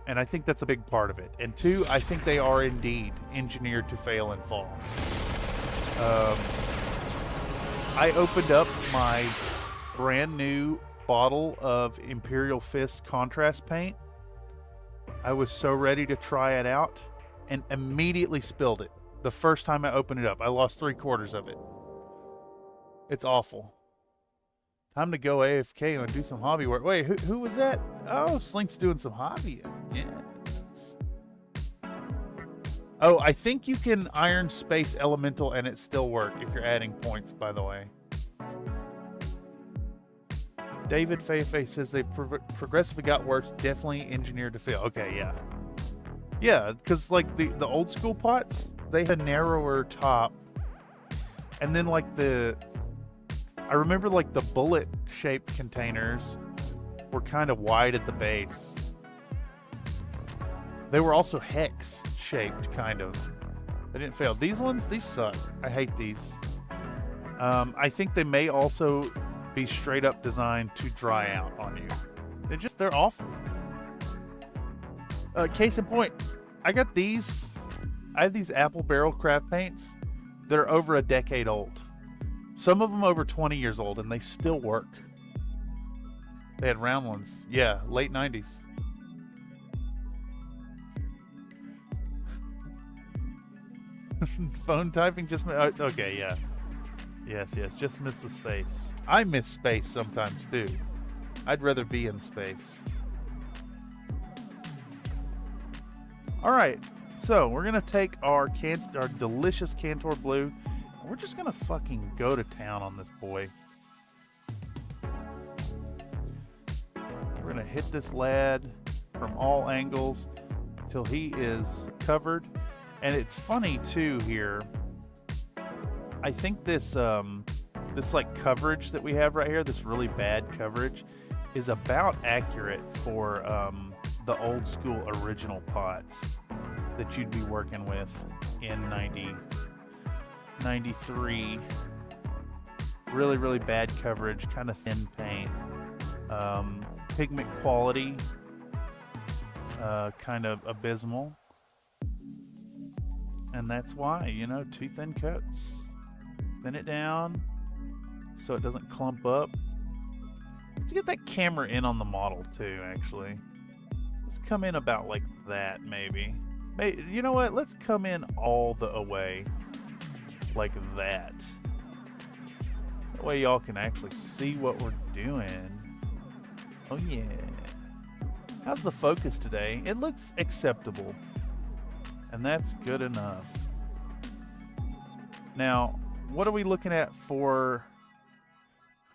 And I think that's a big part of it. And 2, I think they are indeed engineered to fail and fall. I opened up my brand new bottle of Imperial Fist contrast paint. I was so ready to try it out and immediately spilled it. The first time I opened it up, I lost 3/4 of it. It's awful. Time to go AFK and do some hobby work. Wait, who was that? Oh, Slink's doing some hobby. Yes. Oh, I think you can Iron Space Elemental and it still work if you're adding points, by the way. David Feifei says they progressively got worse. Definitely engineered to fail. Okay, yeah. Yeah, because like the old school pots, they had a narrower top. And then like I remember like the bullet shaped containers were kind of wide at the base. They were also hex shaped, kind of. They didn't fail. These ones, these suck. I hate these. I think they may also be straight up designed to dry out on you. They're awful. Case in point, I have these Apple Barrel craft paints. They're over a decade old. Some of them over 20 years old, and they still work. They had round ones. Yeah, late 90s. Phone typing just... Okay, yeah. Yes, just miss the space. I miss space sometimes, too. I'd rather be in space. Alright, so we're going to take our delicious Cantor Blue. We're just going to fucking go to town on this boy. We're going to hit this lad from all angles till he is covered. And it's funny, too, here. I think this like coverage that we have right here, this really bad coverage, is about accurate for the old school original pots that you'd be working with in 93. Really, really bad coverage, kind of thin paint. Pigment quality, kind of abysmal. And that's why, 2 thin coats. thin it down so it doesn't clump up. Let's get that camera in on the model too, actually. Let's come in about like that, maybe. You know what? Let's come in all the way like that. That way y'all can actually see what we're doing. Oh yeah. How's the focus today? It looks acceptable. And that's good enough. Now, what are we looking at for...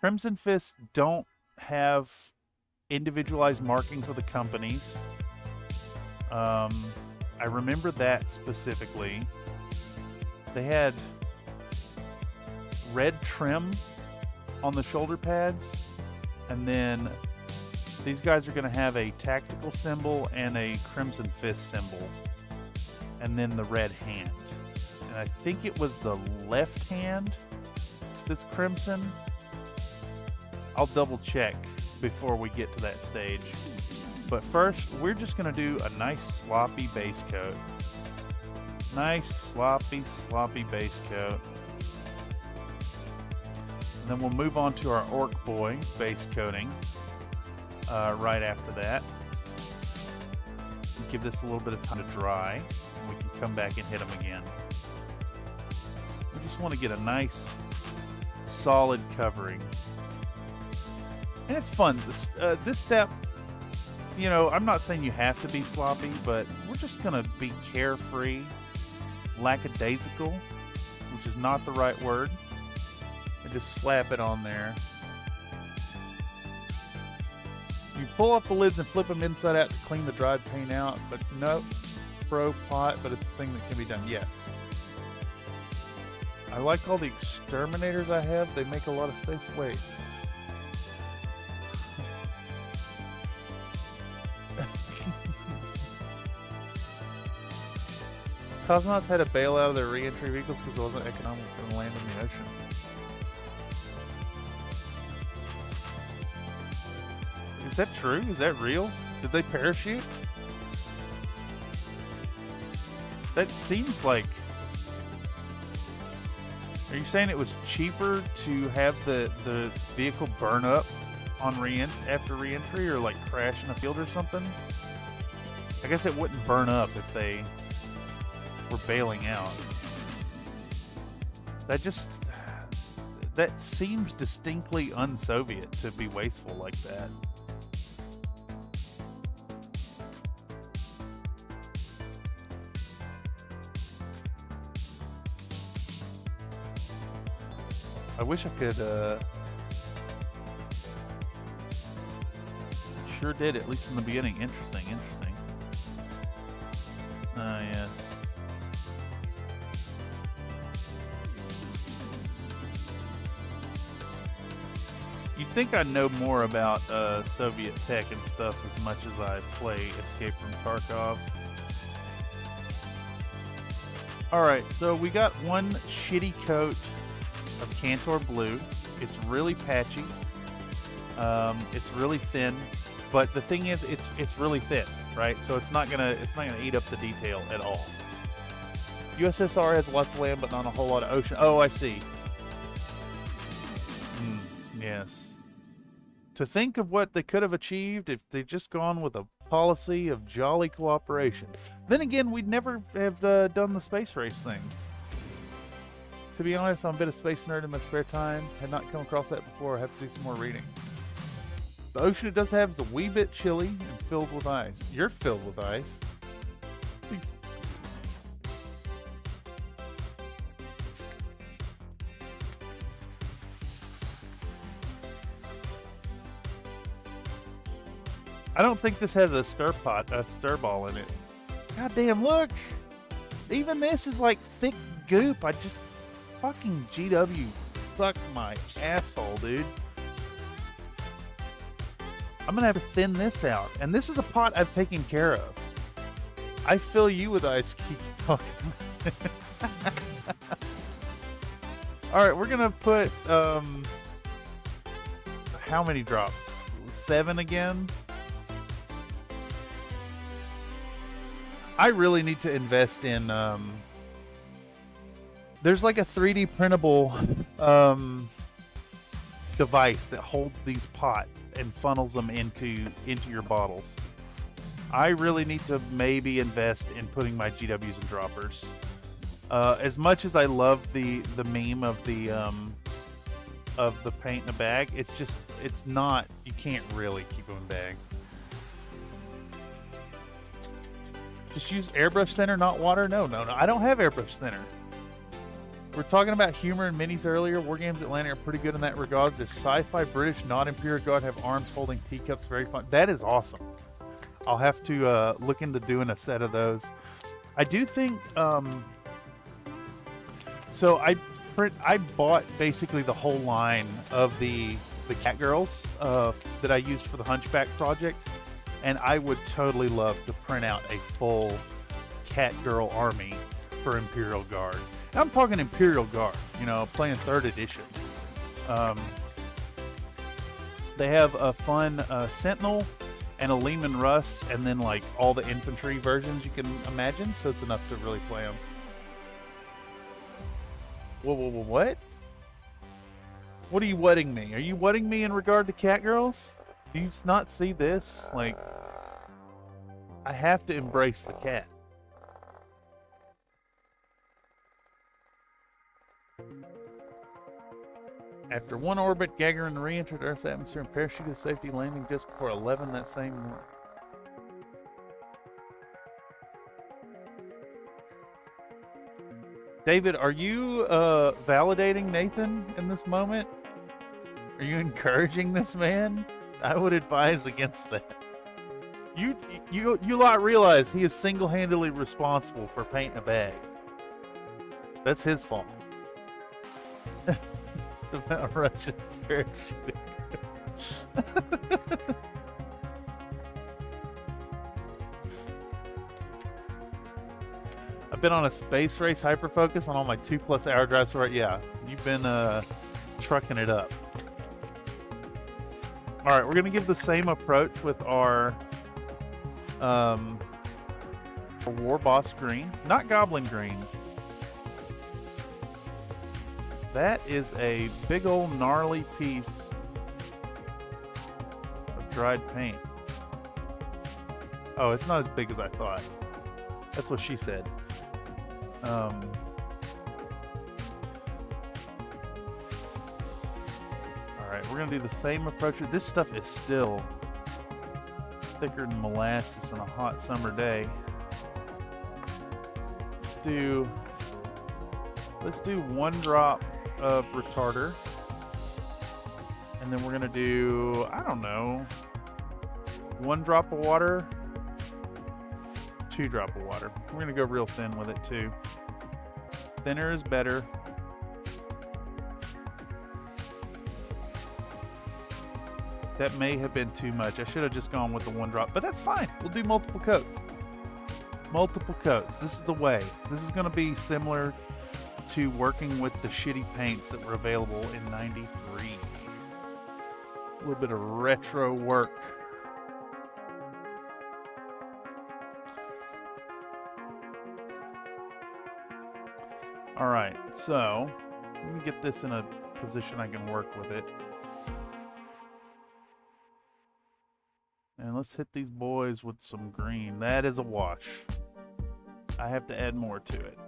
Crimson Fist don't have individualized marking for the companies. I remember that specifically. They had red trim on the shoulder pads, and then these guys are going to have a tactical symbol and a Crimson Fist symbol, and then the red hand. And I think it was the left hand that's crimson. I'll double check before we get to that stage. But first, we're just going to do a nice sloppy base coat. Nice sloppy base coat. And then we'll move on to our Orc Boy base coating right after that. Give this a little bit of time to dry, and we can come back and hit them again. We just want to get a nice solid covering. And it's fun. This step, you know, I'm not saying you have to be sloppy, but we're just going to be carefree, lackadaisical, which is not the right word, and just slap it on there. You pull off the lids and flip them inside out to clean the dried paint out, but nope, pro plot, but it's a thing that can be done, yes. I like all the exterminators I have. They make a lot of space. Wait. Cosmonauts had to bail out of their re-entry vehicles because it wasn't economical for them to land in the ocean. Is that true? Is that real? Did they parachute? That seems like... Are you saying it was cheaper to have the vehicle burn up on after re-entry, or like crash in a field or something? I guess it wouldn't burn up if they were bailing out. That seems distinctly un-Soviet to be wasteful like that. I wish I could, sure did, at least in the beginning. Interesting. Yes. You'd think I know more about Soviet tech and stuff as much as I play Escape from Tarkov. Alright, so we got one shitty coat of Cantor Blue. It's really patchy. It's really thin, but the thing is, it's really thin, right? So it's not gonna eat up the detail at all. USSR has lots of land, but not a whole lot of ocean. Oh, I see. Yes. To think of what they could have achieved if they'd just gone with a policy of jolly cooperation. Then again, we'd never have done the space race thing. To be honest, I'm a bit of space nerd in my spare time. Had not come across that before. I have to do some more reading. The ocean it does have is a wee bit chilly and filled with ice. You're filled with ice. I don't think this has a stir ball in it. God damn, look! Even this is like thick goop. I just fucking GW fuck my asshole, dude. I'm gonna have to thin this out. And this is a pot I've taken care of. I fill you with ice, keep talking. Alright, we're gonna put, how many drops? 7 again? I really need to invest in there's like a 3D printable device that holds these pots and funnels them into your bottles. I really need to maybe invest in putting my GWs in droppers. As much as I love the meme of the paint in a bag, it's not, you can't really keep them in bags. Just use airbrush thinner, not water. No, I don't have airbrush thinner. We're talking about humor and minis earlier. Wargames Atlanta are pretty good in that regard. The sci-fi British, not Imperial Guard, have arms holding teacups. Very fun. That is awesome. I'll have to look into doing a set of those. I do think. So I bought basically the whole line of the cat girls that I used for the Hunchback project, and I would totally love to print out a full cat girl army for Imperial Guard. And I'm talking Imperial Guard, you know, playing 3rd edition. They have a fun Sentinel and a Lehman Russ, and then like all the infantry versions you can imagine, so it's enough to really play them. Whoa, what? What are you wetting me? Are you wetting me in regard to cat girls? Do you not see this? Like, I have to embrace the cat. After one orbit, Gagarin re-entered Earth's atmosphere and parachuted safety, landing just before 11 that same morning. David, are you validating Nathan in this moment? Are you encouraging this man? I would advise against that. You lot realize he is single-handedly responsible for painting a bag. That's his fault. The Russians parachuting. I've been on a space race hyperfocus on all my 2+ hour drives. So right, yeah, you've been trucking it up. All right, we're gonna give the same approach with our War Boss green, not Goblin green. That is a big old gnarly piece of dried paint. Oh, it's not as big as I thought. That's what she said. Alright, we're going to do the same approach. This stuff is still thicker than molasses on a hot summer day. Let's do 1 drop of retarder. And then we're going to do, I don't know, 1 drop of water, 2 drop of water. We're going to go real thin with it too. Thinner is better. That may have been too much. I should have just gone with the 1 drop, but that's fine. We'll do multiple coats. Multiple coats. This is the way. This is going to be similar to working with the shitty paints that were available in '93. A little bit of retro work. All right, so let me get this in a position I can work with it. And let's hit these boys with some green. That is a wash. I have to add more to it.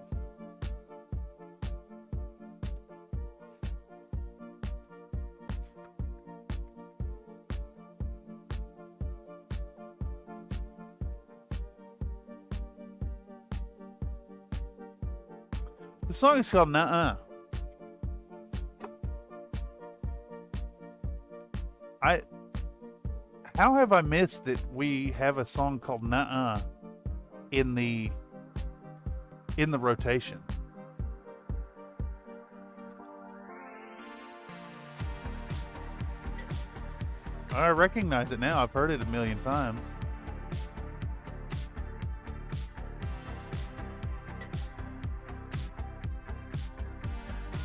The song is called Nuh-Uh. How have I missed that we have a song called Nuh-Uh in the rotation? I recognize it now. I've heard it a million times.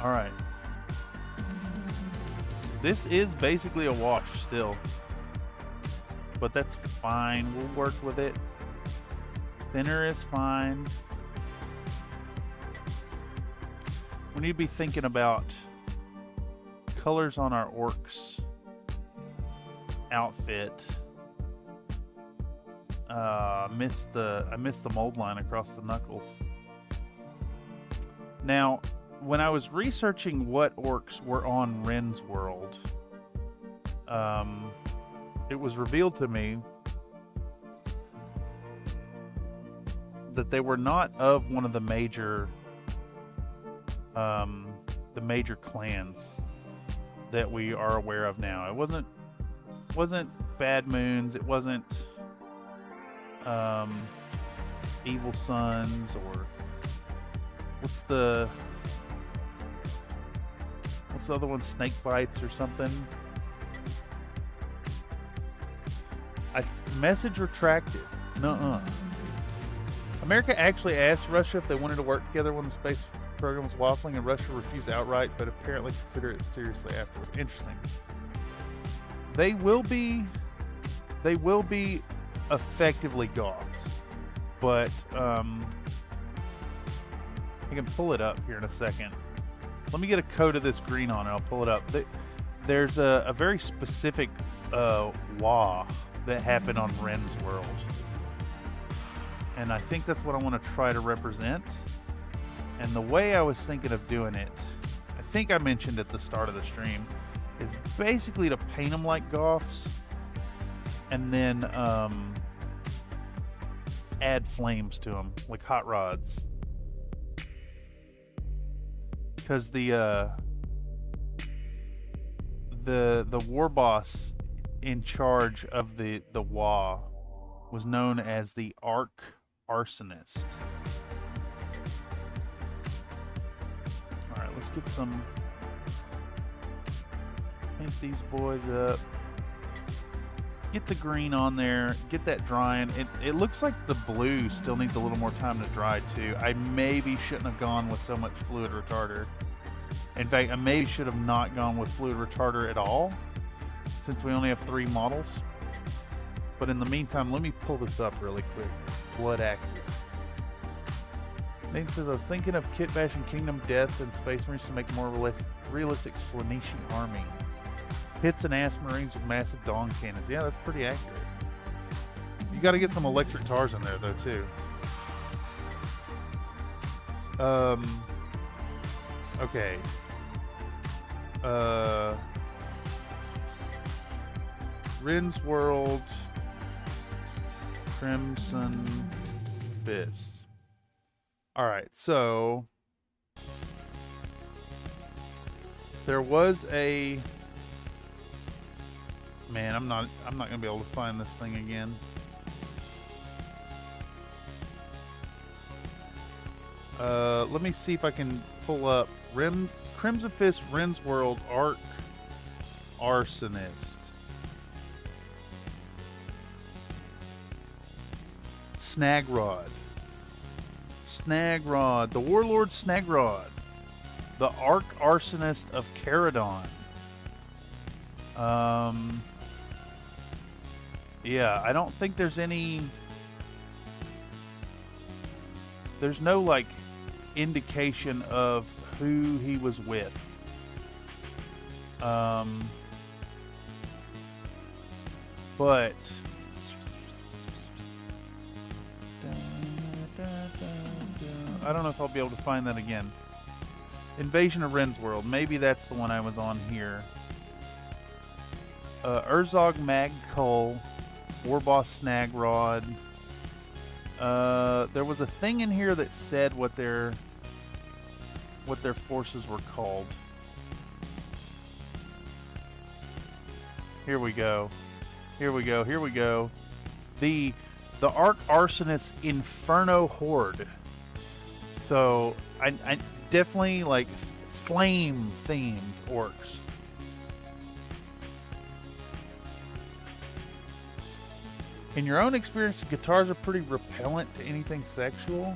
All right. This is basically a wash still, but that's fine. We'll work with it. Thinner is fine. we need to be thinking about colors on our orcs outfit. I missed the mold line across the knuckles. Now, when I was researching what orcs were on Ren's world, it was revealed to me that they were not of one of the major clans that we are aware of now. It wasn't Bad Moons. It wasn't Evil Sons, or what's the other one? Snake Bites or something. Message retracted. Nuh-uh. America actually asked Russia if they wanted to work together when the space program was waffling, and Russia refused outright, but apparently considered it seriously afterwards. Interesting. They will be effectively Goths, but I can pull it up here in a second. Let me get a coat of this green on and I'll pull it up. There's a very specific wah that happened on Ren's world, and I think that's what I want to try to represent. And the way I was thinking of doing it, I think I mentioned at the start of the stream, is basically to paint them like Goths and then add flames to them, like hot rods. Because the war boss in charge of the Wa was known as the Arc Arsonist. All right, let's get some. Paint these boys up. Get the green on there. Get that drying. It looks like the blue still needs a little more time to dry too. I maybe shouldn't have gone with so much fluid retarder. In fact, I maybe should have not gone with fluid retarder at all, since we only have 3 models. But in the meantime, let me pull this up really quick. Blood Axes. Nathan says, I was thinking of kit bashing Kingdom Death and Space Marines to make a more realistic Slaaneshi army. Hits and ass Marines with massive Dawn cannons. Yeah, that's pretty accurate. You got to get some electric tars in there, though, too. Okay. Ren's World, Crimson Fist. Alright, so there was a man, I'm not gonna be able to find this thing again. Let me see if I can pull up Crimson Fist Ren's World Arc Arsonist. Snagrod. The Warlord Snagrod. The Arc Arsonist of Caradon. Yeah, I don't think there's no like indication of who he was with. But I don't know if I'll be able to find that again. Invasion of Ren's World. Maybe that's the one I was on here. Urzog Mag Cull, Warboss Snagrod. There was a thing in here that said what their forces were called. Here we go. The Arc Arsonist Inferno Horde. So I definitely like flame themed orcs. In your own experience, guitars are pretty repellent to anything sexual.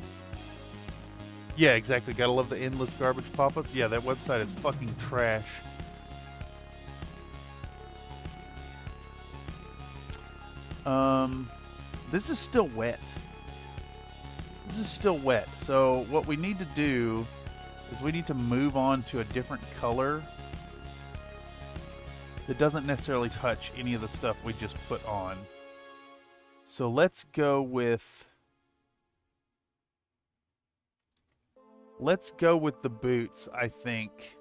Yeah, exactly. Gotta love the endless garbage pop-ups. Yeah, that website is fucking trash. This is still wet. So what we need to do is we need to move on to a different color that doesn't necessarily touch any of the stuff we just put on. So let's go with the boots, I think.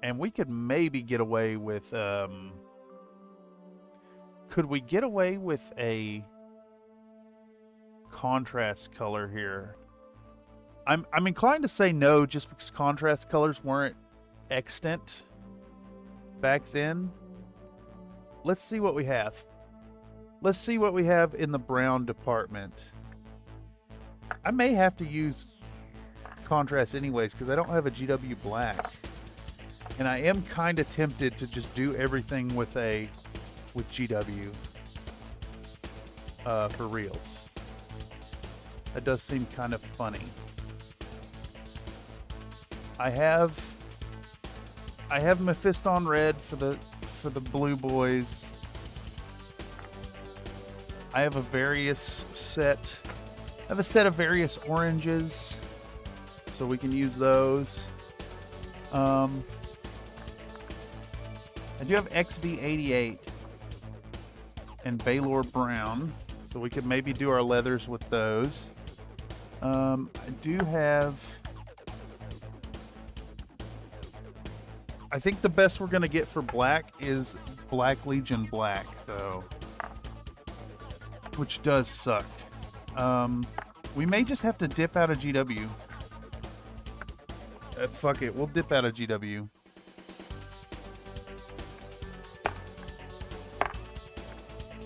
And we could maybe get away with could we get away with a contrast color here? I'm inclined to say no, just because contrast colors weren't extant back then. Let's see what we have. Let's see what we have in the brown department. I may have to use contrast anyways because I don't have a GW black. And I am kind of tempted to just do everything with GW for reals. That does seem kind of funny. I have Mephiston red for the blue boys. I have a set of various oranges, so we can use those. I do have XV88 and Baylor Brown, so we could maybe do our leathers with those. I do have... I think the best we're going to get for black is Black Legion Black, though. Which does suck. We may just have to dip out of GW. Fuck it, we'll dip out of GW.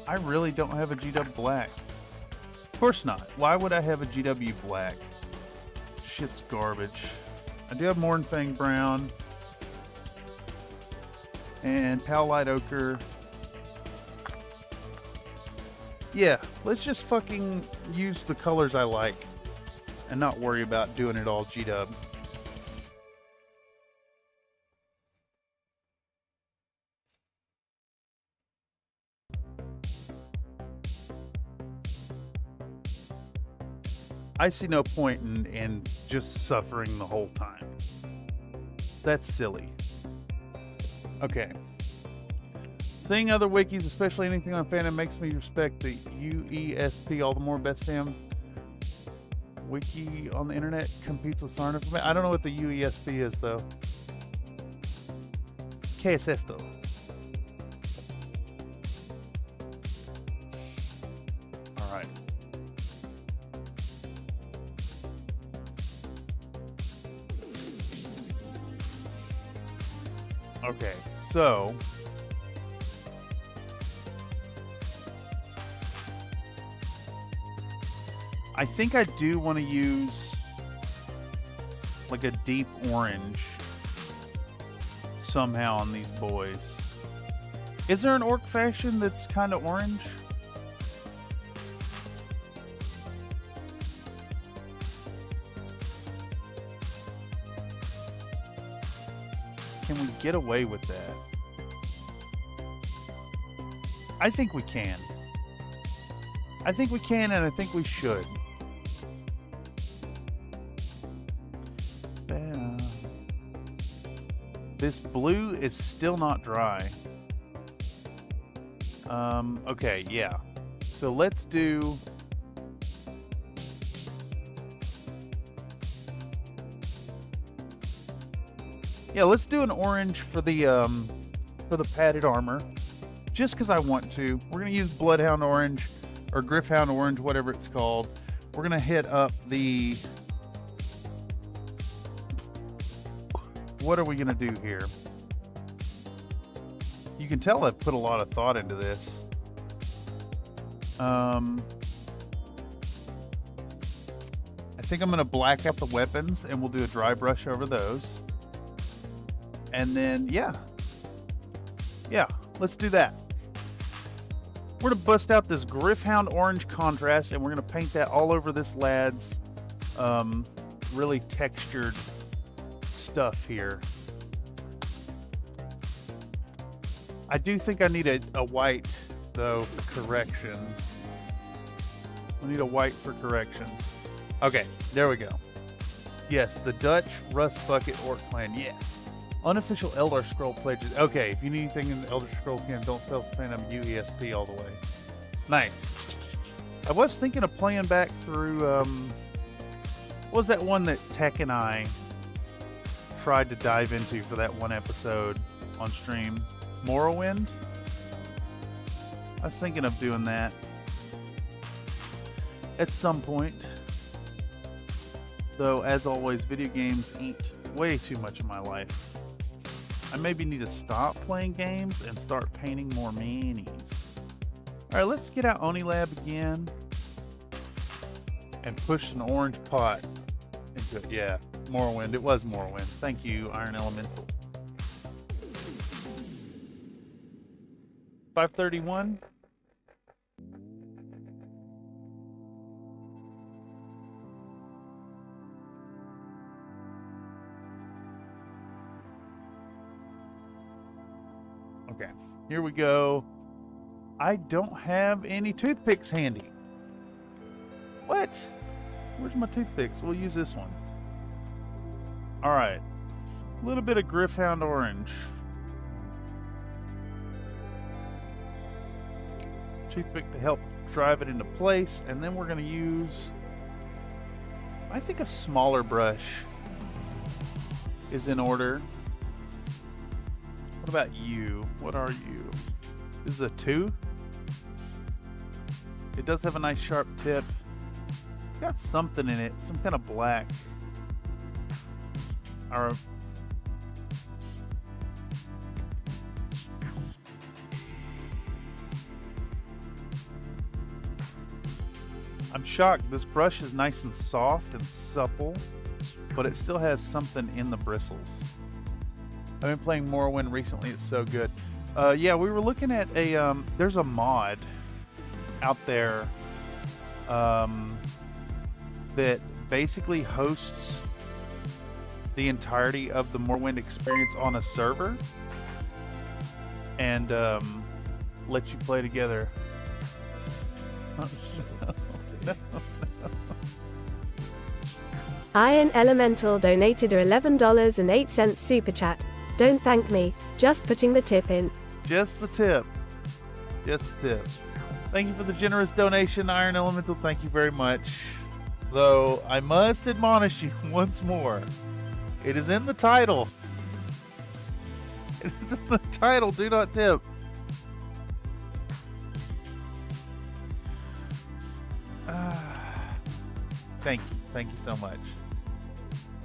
I really don't have a GW black. Of course not. Why would I have a GW black? Shit's garbage. I do have Mornfang brown. And Pal Light Ochre. Yeah, let's just fucking use the colors I like and not worry about doing it all GW. I see no point in just suffering the whole time. That's silly. Okay. Seeing other wikis, especially anything on fandom, makes me respect the UESP all the more. Best damn wiki on the internet competes with Sarna for me. I don't know what the UESP is, though. ¿Qué es esto? All right. Okay, so I think I do want to use like a deep orange somehow on these boys. Is there an orc faction that's kind of orange? Can we get away with that? I think we can. I think we can, and I think we should. This blue is still not dry. Okay, yeah. So let's do... Yeah, let's do an orange for the padded armor. Just because I want to. We're going to use Bloodhound Orange, or Griffhound Orange, whatever it's called. We're going to hit up the... What are we going to do here? You can tell I've put a lot of thought into this. I think I'm going to black up the weapons, and we'll do a dry brush over those. And then, yeah, let's do that. We're going to bust out this Griffhound Orange contrast, and we're going to paint that all over this lad's really textured stuff here. I do think I need a white, though, for corrections. I need a white for corrections. Okay, there we go. Yes, the Dutch Rust Bucket Orc Clan. Yes. Unofficial Elder Scroll pledges. Okay, if you need anything in the Elder Scroll can, don't stealth Phantom UESP all the way. Nice. I was thinking of playing back through, what was that one that Tech and I tried to dive into for that one episode on stream? Morrowind? I was thinking of doing that at some point. Though, as always, video games eat way too much of my life. I maybe need to stop playing games and start painting more minis. Alright, let's get out Onilab again and push an orange pot into it. Yeah, Morrowind. It was Morrowind. Thank you, Iron Elemental. 531. Okay, here we go. I don't have any toothpicks handy. What? Where's my toothpicks? We'll use this one. Alright. A little bit of Griffhound Orange. Toothpick to help drive it into place. And then we're going to use, I think a smaller brush is in order. What about you? What are you? This is a 2. It does have a nice sharp tip. It's got something in it, some kind of black. Or I'm shocked. This brush is nice and soft and supple, but it still has something in the bristles. I've been playing Morrowind recently. It's so good. Yeah, we were looking at a, there's a mod out there that basically hosts the entirety of the Morrowind experience on a server and lets you play together. No. Iron Elemental donated a $11.08 super chat. Don't thank me, just putting the tip in. Just the tip. Just the tip. Thank you for the generous donation, Iron Elemental. Thank you very much. Though, I must admonish you once more. It is in the title. It is in the title. Do not tip. Thank you. Thank you so much.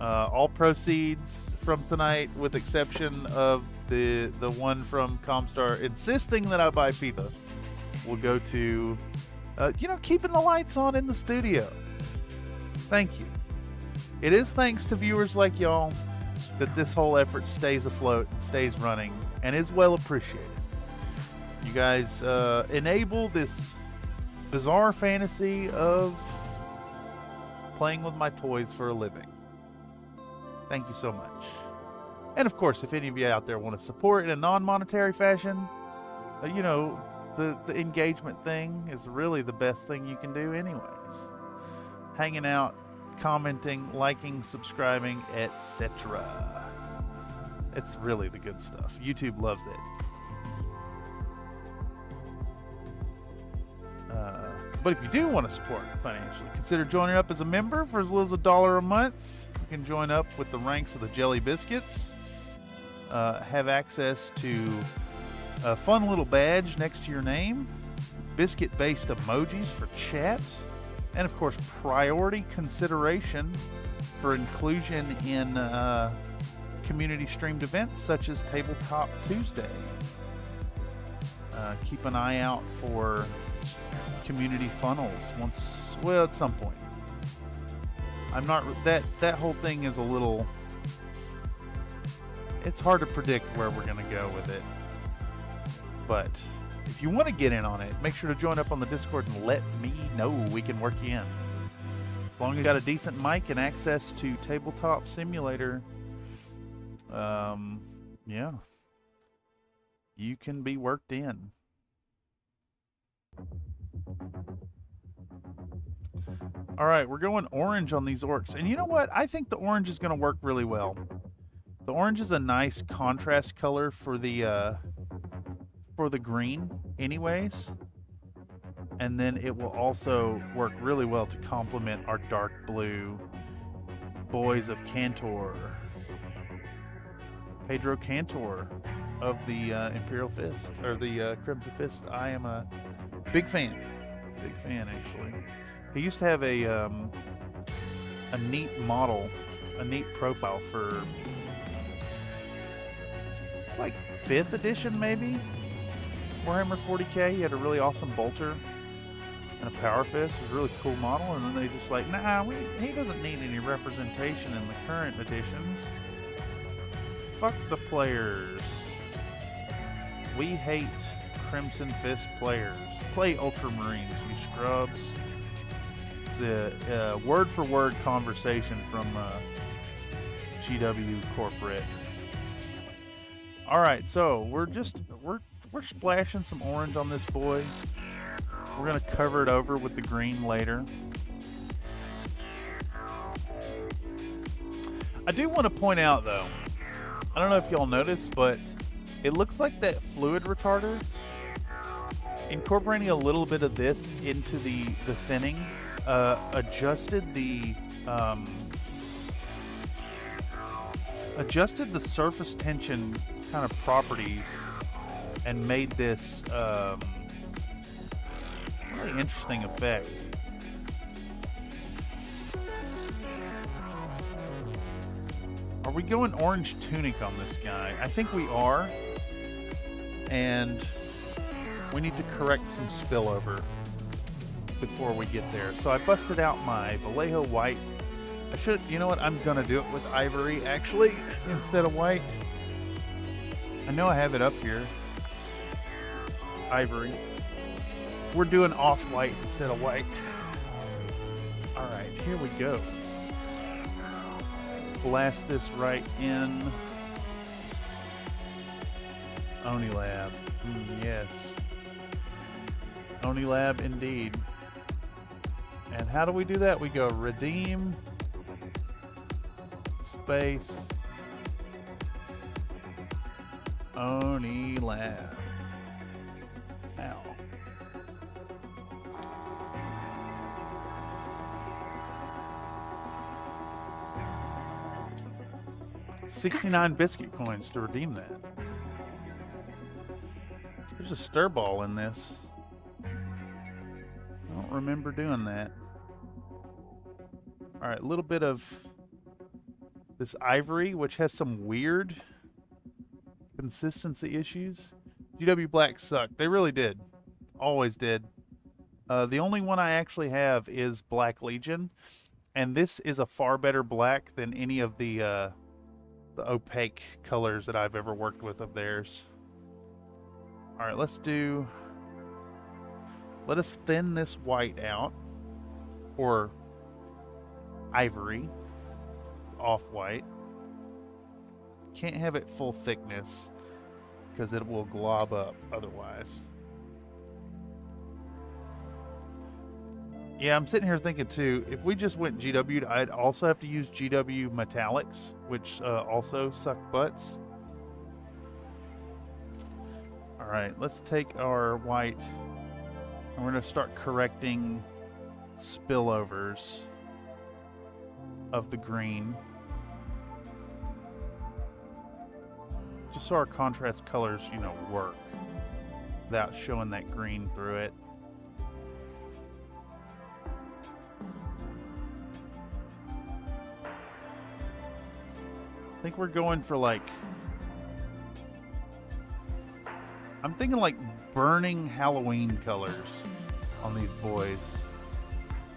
All proceeds from tonight, with exception of the one from Comstar insisting that I buy pizza, will go to, keeping the lights on in the studio. Thank you. It is thanks to viewers like y'all that this whole effort stays afloat, stays running, and is well appreciated. You guys enable this bizarre fantasy of playing with my toys for a living. Thank you so much. And of course, if any of you out there want to support in a non-monetary fashion, the engagement thing is really the best thing you can do anyways. Hanging out, commenting, liking, subscribing, etc. It's really the good stuff. YouTube loves it. But if you do want to support financially, consider joining up as a member for as little as $1 a month. You can join up with the ranks of the Jelly Biscuits, have access to a fun little badge next to your name, biscuit-based emojis for chat, and of course priority consideration for inclusion in community streamed events such as Tabletop Tuesday. Keep an eye out for community funnels at some point. I'm not, that whole thing is a little, it's hard to predict where we're going to go with it. But if you want to get in on it, make sure to join up on the Discord and let me know. We can work you in. As long as you got a decent mic and access to Tabletop Simulator, yeah, you can be worked in. All right, we're going orange on these orcs. And you know what? I think the orange is going to work really well. The orange is a nice contrast color for the green anyways. And then it will also work really well to complement our dark blue boys of Cantor. Pedro Cantor of the Imperial Fist, or the Crimson Fist. I am a big fan. Big fan, actually. He used to have a neat model, a neat profile for, it's like 5th edition maybe? Warhammer 40k. He had a really awesome bolter and a power fist. It was a really cool model, and then they just like, nah, he doesn't need any representation in the current editions. Fuck the players. We hate Crimson Fist players. Play Ultramarines, you scrubs. It's a word-for-word conversation from GW Corporate. All right, so we're splashing some orange on this boy. We're gonna cover it over with the green later. I do want to point out though, I don't know if y'all noticed, but it looks like that fluid retarder, incorporating a little bit of this into the thinning, adjusted the surface tension kind of properties and made this really interesting effect. Are we going orange tunic on this guy? I think we are. And we need to correct some spillover before we get there. So I busted out my Vallejo white. I should, you know what? I'm gonna do it with ivory actually instead of white. I know I have it up here. Ivory. We're doing off-white instead of white. All right, here we go. Blast this right in. Oni Lab. Yes. Oni Lab indeed. And how do we do that? We go redeem, space, Oni Lab. Ow. $69 biscuit coins to redeem that. There's a stir ball in this. I don't remember doing that. Alright, a little bit of this ivory, which has some weird consistency issues. GW Black sucked. They really did. Always did. The only one I actually have is Black Legion, and this is a far better black than any of the opaque colors that I've ever worked with of theirs. All right, let us thin this white out, or ivory. It's off-white. Can't have it full thickness because it will glob up otherwise. Yeah, I'm sitting here thinking too, if we just went GW'd, I'd also have to use GW Metallics, which also suck butts. Alright, let's take our white and we're going to start correcting spillovers of the green. Just so our contrast colors, you know, work without showing that green through it. I think we're going for like, I'm thinking like burning Halloween colors on these boys.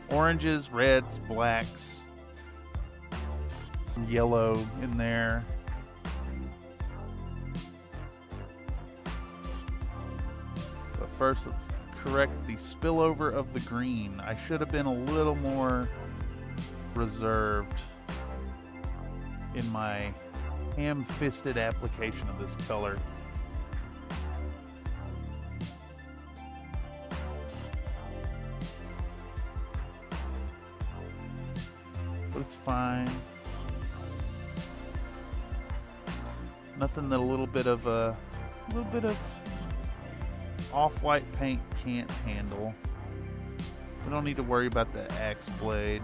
Oranges, reds, blacks, some yellow in there. But first, let's correct the spillover of the green. I should have been a little more reserved in my ham-fisted application of this color. but it's fine. Nothing that a little bit of off-white paint can't handle. We don't need to worry about the axe blade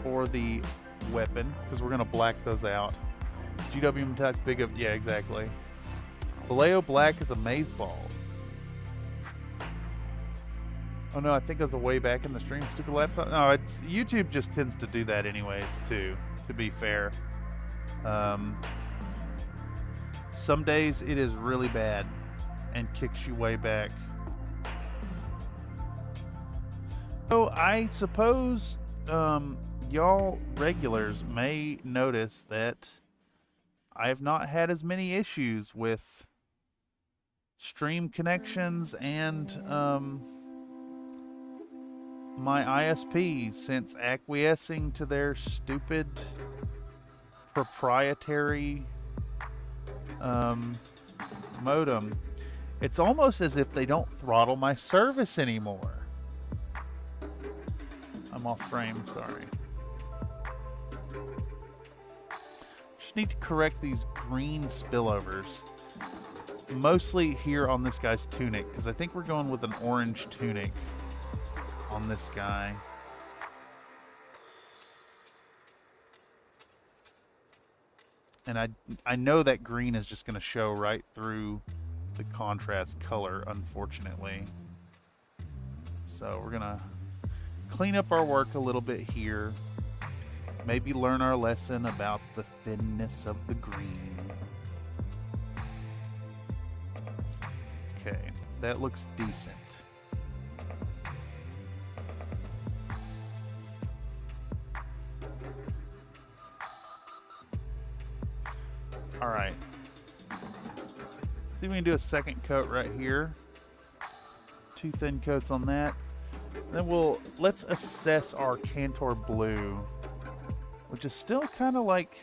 or the weapon because we're gonna black those out. GW Metallic's big up, yeah, exactly. Vallejo Black is amaze balls. Oh no, I think it was a way back in the stream. Stupid laptop. No, it's YouTube just tends to do that anyways too. To be fair, some days it is really bad and kicks you way back. So I suppose y'all regulars may notice that I have not had as many issues with stream connections and my ISP since acquiescing to their stupid proprietary modem. It's almost as if they don't throttle my service anymore. I'm off frame, sorry. Just need to correct these green spillovers. Mostly here on this guy's tunic, because I think we're going with an orange tunic on this guy. And I know that green is just going to show right through the contrast color, unfortunately. So we're going to clean up our work a little bit here. Maybe learn our lesson about the thinness of the green. Okay, that looks decent. All right. See if we can do a second coat right here. 2 thin coats on that. Then let's assess our Cantor Blue, which is still kind of like,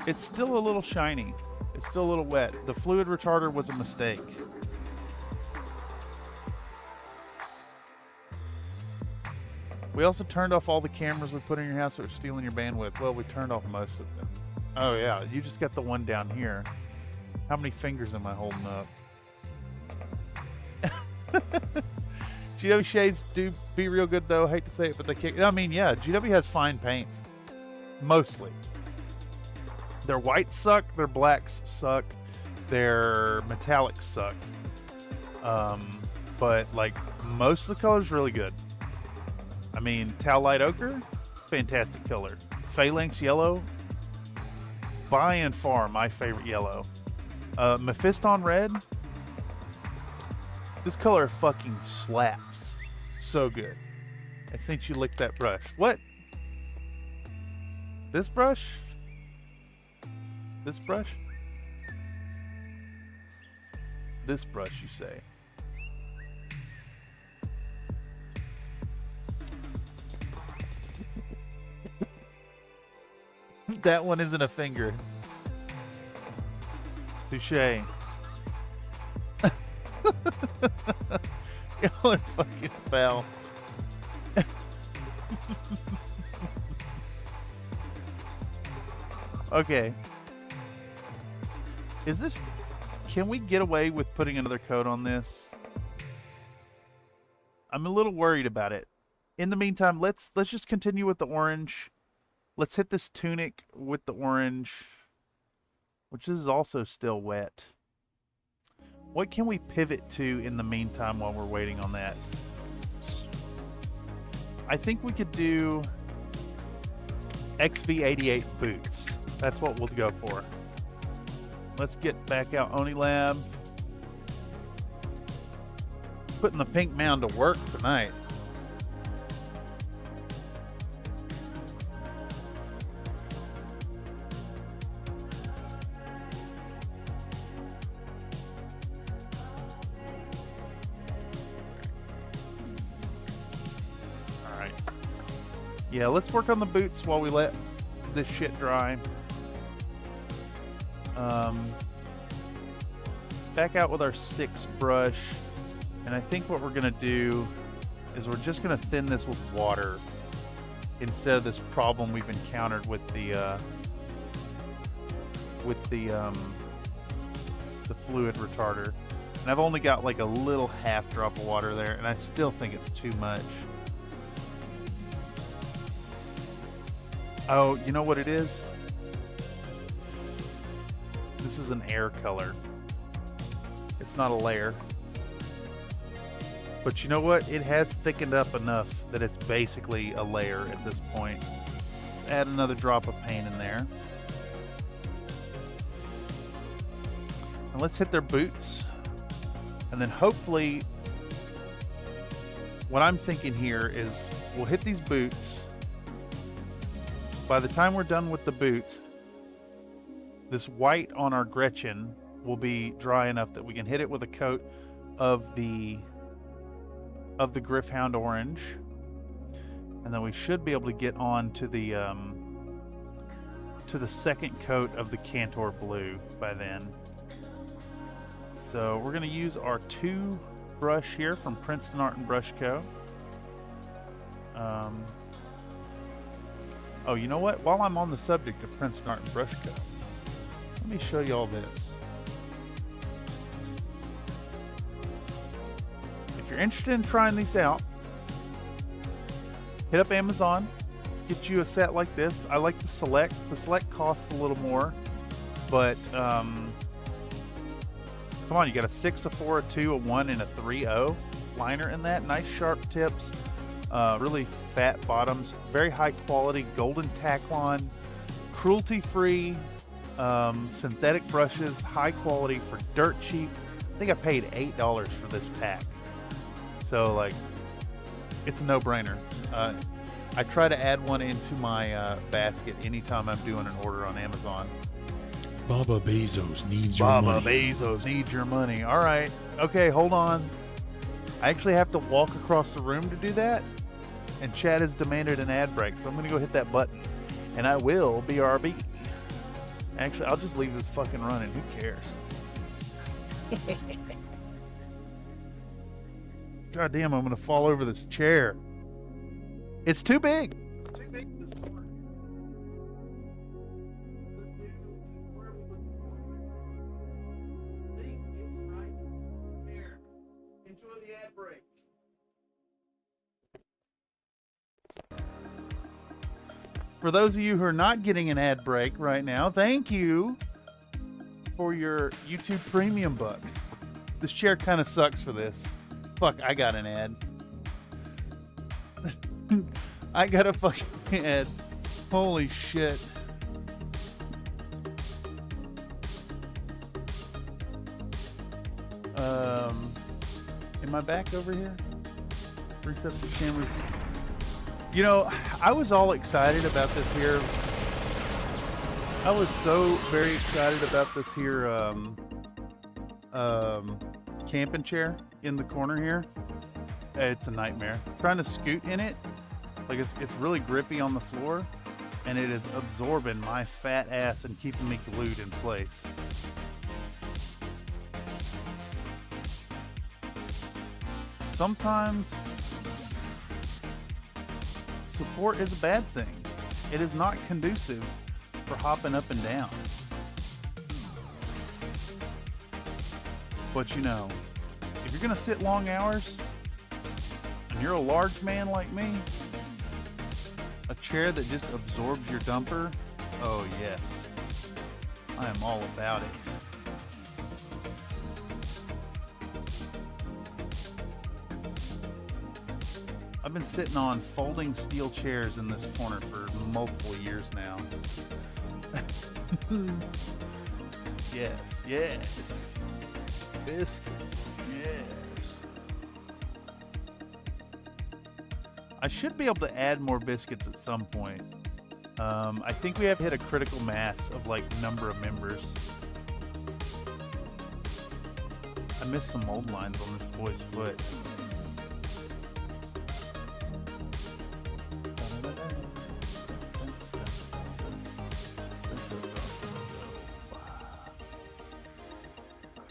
it's still a little shiny. It's still a little wet. The fluid retarder was a mistake. We also turned off all the cameras we put in your house that were stealing your bandwidth. Well, we turned off most of them. Oh yeah, you just got the one down here. How many fingers am I holding up? GW shades do be real good though. Hate to say it, but they can't. I mean, yeah, GW has fine paints. Mostly. Their whites suck, their blacks suck, their metallics suck. But like most of the colors really good. I mean, Tau Light Ochre, fantastic color. Phalanx Yellow, by and far my favorite yellow. Mephiston Red, this color fucking slaps. So good. I think you licked that brush. What? This brush? This brush? This brush, you say? That one isn't a finger. Touche. Y'all are fucking foul. Okay. Is this... Can we get away with putting another coat on this? I'm a little worried about it. In the meantime, let's just continue with the orange. Let's hit this tunic with the orange, which is also still wet. What can we pivot to in the meantime while we're waiting on that? I think we could do XV88 boots. That's what we'll go for. Let's get back out Oni Lab. Putting the pink mound to work tonight. Yeah, let's work on the boots while we let this shit dry. Back out with our 6 brush And I think what we're gonna do is we're just gonna thin this with water instead of this problem we've encountered with the fluid retarder. And I've only got like a little half drop of water there, and I still think it's too much. Oh, you know what it is? This is an air color. It's not a layer. But you know what? It has thickened up enough that it's basically a layer at this point. Let's add another drop of paint in there. And let's hit their boots. And then hopefully, what I'm thinking here is we'll hit these boots. By the time we're done with the boots, this white on our Gretchen will be dry enough that we can hit it with a coat of the Griffhound orange, and then we should be able to get on to the second coat of the Cantor blue by then. So we're going to use our 2 brush here from Princeton Art and Brush Co. Oh, you know what? While I'm on the subject of Princeton Art and Brush Co., let me show you all this. If you're interested in trying these out, hit up Amazon, get you a set like this. I like the Select. The Select costs a little more, but come on, you got a 6, a 4, a 2, a 1, and a 3-0 liner in that. Nice sharp tips, really fat bottoms, very high quality golden Taclon, cruelty-free, synthetic brushes, high quality for dirt cheap. I think I paid $8 for this pack. So, like, it's a no-brainer. I try to add one into my basket anytime I'm doing an order on Amazon. Baba Bezos needs your money. Baba Bezos needs your money. All right. Okay, hold on. I actually have to walk across the room to do that, and Chad has demanded an ad break, so I'm going to go hit that button, and I will BRB. Actually, I'll just leave this fucking running. Who cares? God damn, I'm going to fall over this chair. It's too big. It's too big for this corner. It's right there. Enjoy the ad break. For those of you who are not getting an ad break right now, thank you for your YouTube premium bucks. This chair kind of sucks for this. Fuck, I got an ad. I got a fucking ad. Holy shit. Am I back over here? Reset the cameras. You know, I was all excited about this here. I was so very excited about this here camping chair in the corner here. It's a nightmare. Trying to scoot in it, like it's really grippy on the floor, and it is absorbing my fat ass and keeping me glued in place. Sometimes support is a bad thing. It is not conducive for hopping up and down. But you know, if you're gonna sit long hours and you're a large man like me, a chair that just absorbs your dumper, oh yes, I am all about it. I've been sitting on folding steel chairs in this corner for multiple years now. Yes, yes. Biscuits, yes. I should be able to add more biscuits at some point. I think we have hit a critical mass of like number of members. I missed some mold lines on this boy's foot.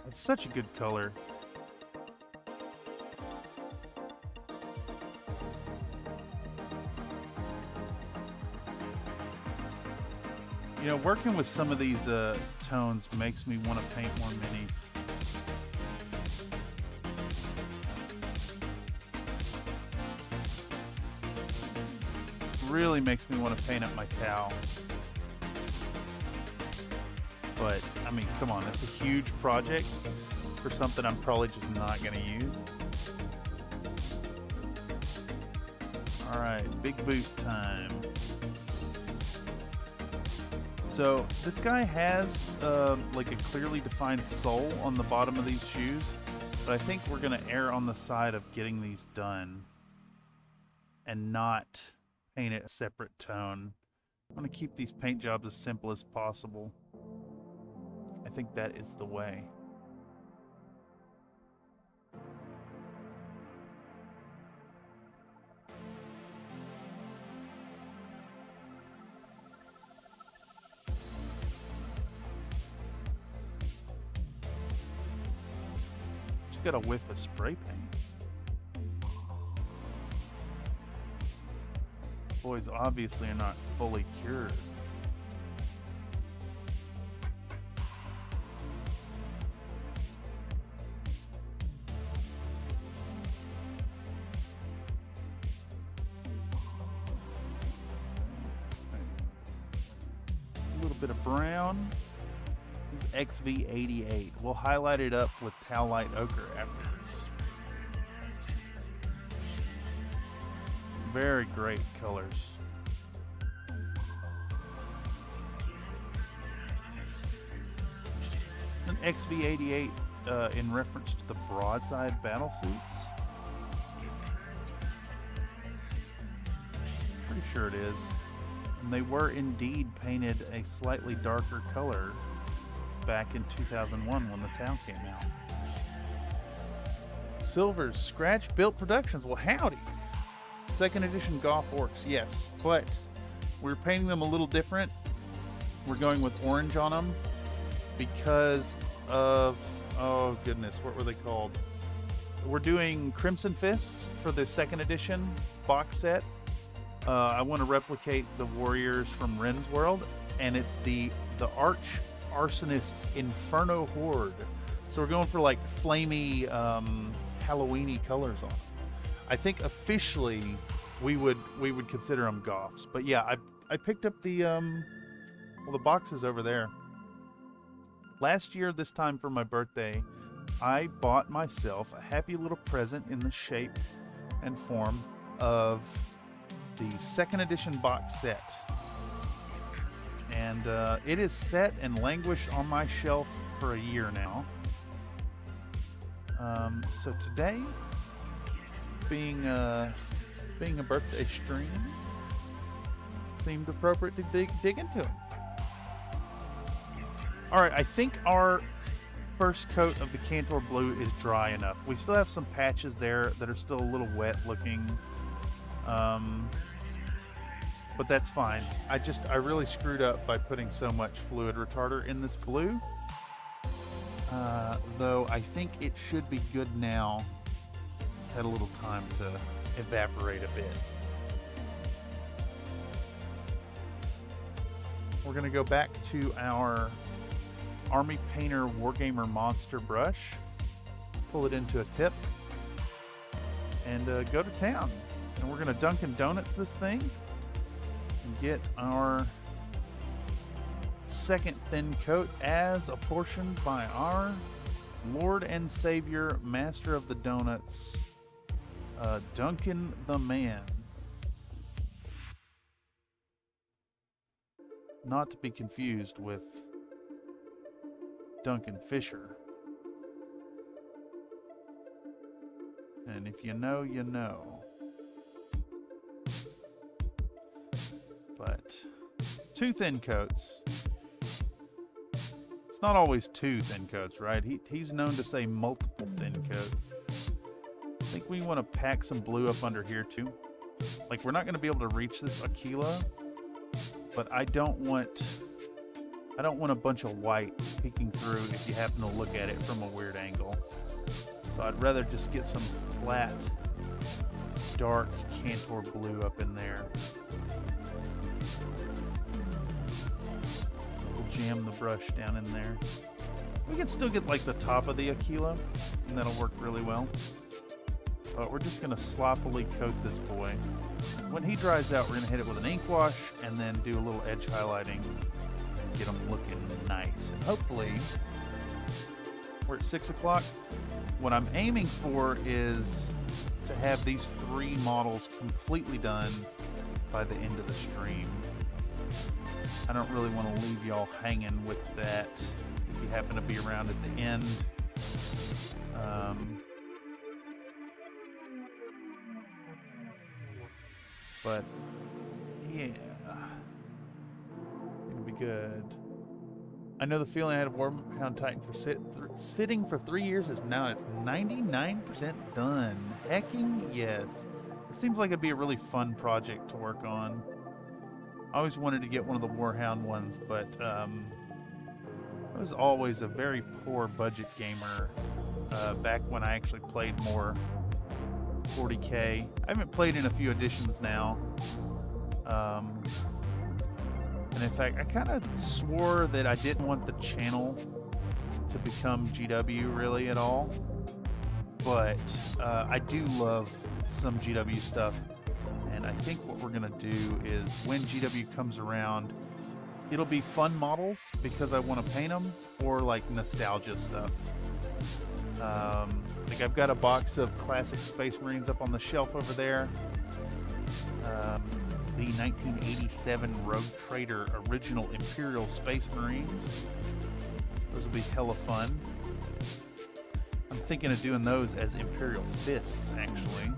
It's such a good color. You know, working with some of these tones makes me want to paint more minis. Really makes me want to paint up my towel. But, I mean, come on, that's a huge project for something I'm probably just not going to use. Alright, big boot time. So, this guy has like a clearly defined sole on the bottom of these shoes, but I think we're going to err on the side of getting these done and not paint it a separate tone. I'm going to keep these paint jobs as simple as possible. I think that is the way. Just got a whiff of spray paint. Boys obviously are not fully cured. A little bit of brown. This is XV88. We'll highlight it up with Towelite Ochre afterwards. Very great colors. It's an XV88 in reference to the broadside battle suits. Pretty sure it is. And they were indeed painted a slightly darker color back in 2001 when the town came out. Silver's Scratch Built Productions. Well, howdy. Second edition Golf Orcs, yes, but we're painting them a little different. We're going with orange on them because of, oh goodness, what were they called? We're doing Crimson Fists for the second edition box set. I want to replicate the warriors from Ren's World, and it's the Arch Arsonist Inferno Horde. So we're going for like flamey, Halloween-y colors on them. I think officially we would consider them Goths, but yeah, I picked up the well, the boxes over there. Last year, this time for my birthday, I bought myself a happy little present in the shape and form of the second edition box set, and it is set and languished on my shelf for a year now. So today, being a birthday stream, seemed appropriate to dig into it. All right, I think our first coat of the Cantor Blue is dry enough. We still have some patches there that are still a little wet looking, but that's fine. I really screwed up by putting so much fluid retarder in this blue, though I think it should be good now. It's had a little time to evaporate a bit. We're going to go back to our Army Painter Wargamer Monster brush, pull it into a tip, and go to town. And we're going to Dunkin' Donuts this thing and get our second thin coat as apportioned by our Lord and Savior, Master of the Donuts, Duncan the Man. Not to be confused with Duncan Fisher. And if you know, you know. But 2 thin coats. It's not always 2 thin coats, right? He's known to say multiple thin coats. I think we want to pack some blue up under here too. Like, we're not going to be able to reach this Aquila, but I don't want a bunch of white peeking through if you happen to look at it from a weird angle. So I'd rather just get some flat, dark Cantor blue up in there. jam the brush down in there. We can still get like the top of the Aquila, and that'll work really well. But we're just going to sloppily coat this boy. When he dries out, we're going to hit it with an ink wash and then do a little edge highlighting and get him looking nice. And hopefully, we're at 6 o'clock. What I'm aiming for is to have these 3 models completely done by the end of the stream. I don't really want to leave y'all hanging with that if you happen to be around at the end. But yeah, it'll be good. I know the feeling I had of Warhound Titan for sitting for 3 years is now it's 99% done. Hecking yes. It seems like it'd be a really fun project to work on. I always wanted to get one of the Warhound ones, but I was always a very poor budget gamer back when I actually played more 40K. I haven't played in a few editions now. And in fact, I kind of swore that I didn't want the channel to become GW really at all. But I do love some GW stuff. And I think what we're going to do is when GW comes around, it'll be fun models because I want to paint them, or like nostalgia stuff. Like I've got a box of classic Space Marines up on the shelf over there. The 1987 Rogue Trader original Imperial Space Marines. Those will be hella fun. I'm thinking of doing those as Imperial Fists, actually.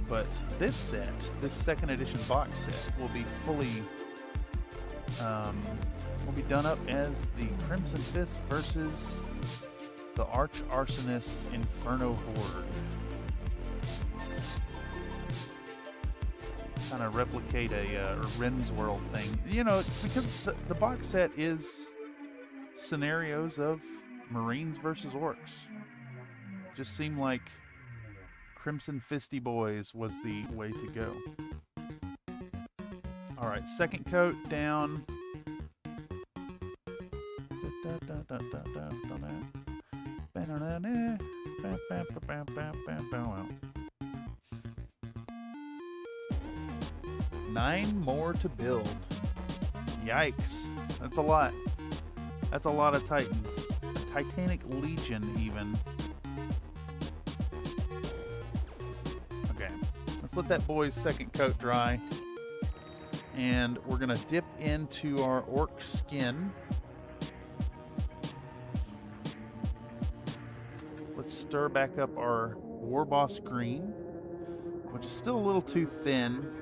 But this set, this second edition box set, will be fully will be done up as the Crimson Fist versus the Arch Arsonist Inferno Horde. Kind of replicate a Ren's World thing. You know, because the box set is scenarios of Marines versus Orcs. Just seemed like Crimson Fisty Boys was the way to go. Alright, second coat down. 9 more to build. Yikes. That's a lot. That's a lot of Titans. A Titanic Legion, even. Okay. Let's let that boy's second coat dry. And we're going to dip into our orc skin. Let's stir back up our Warboss green, which is still a little too thin.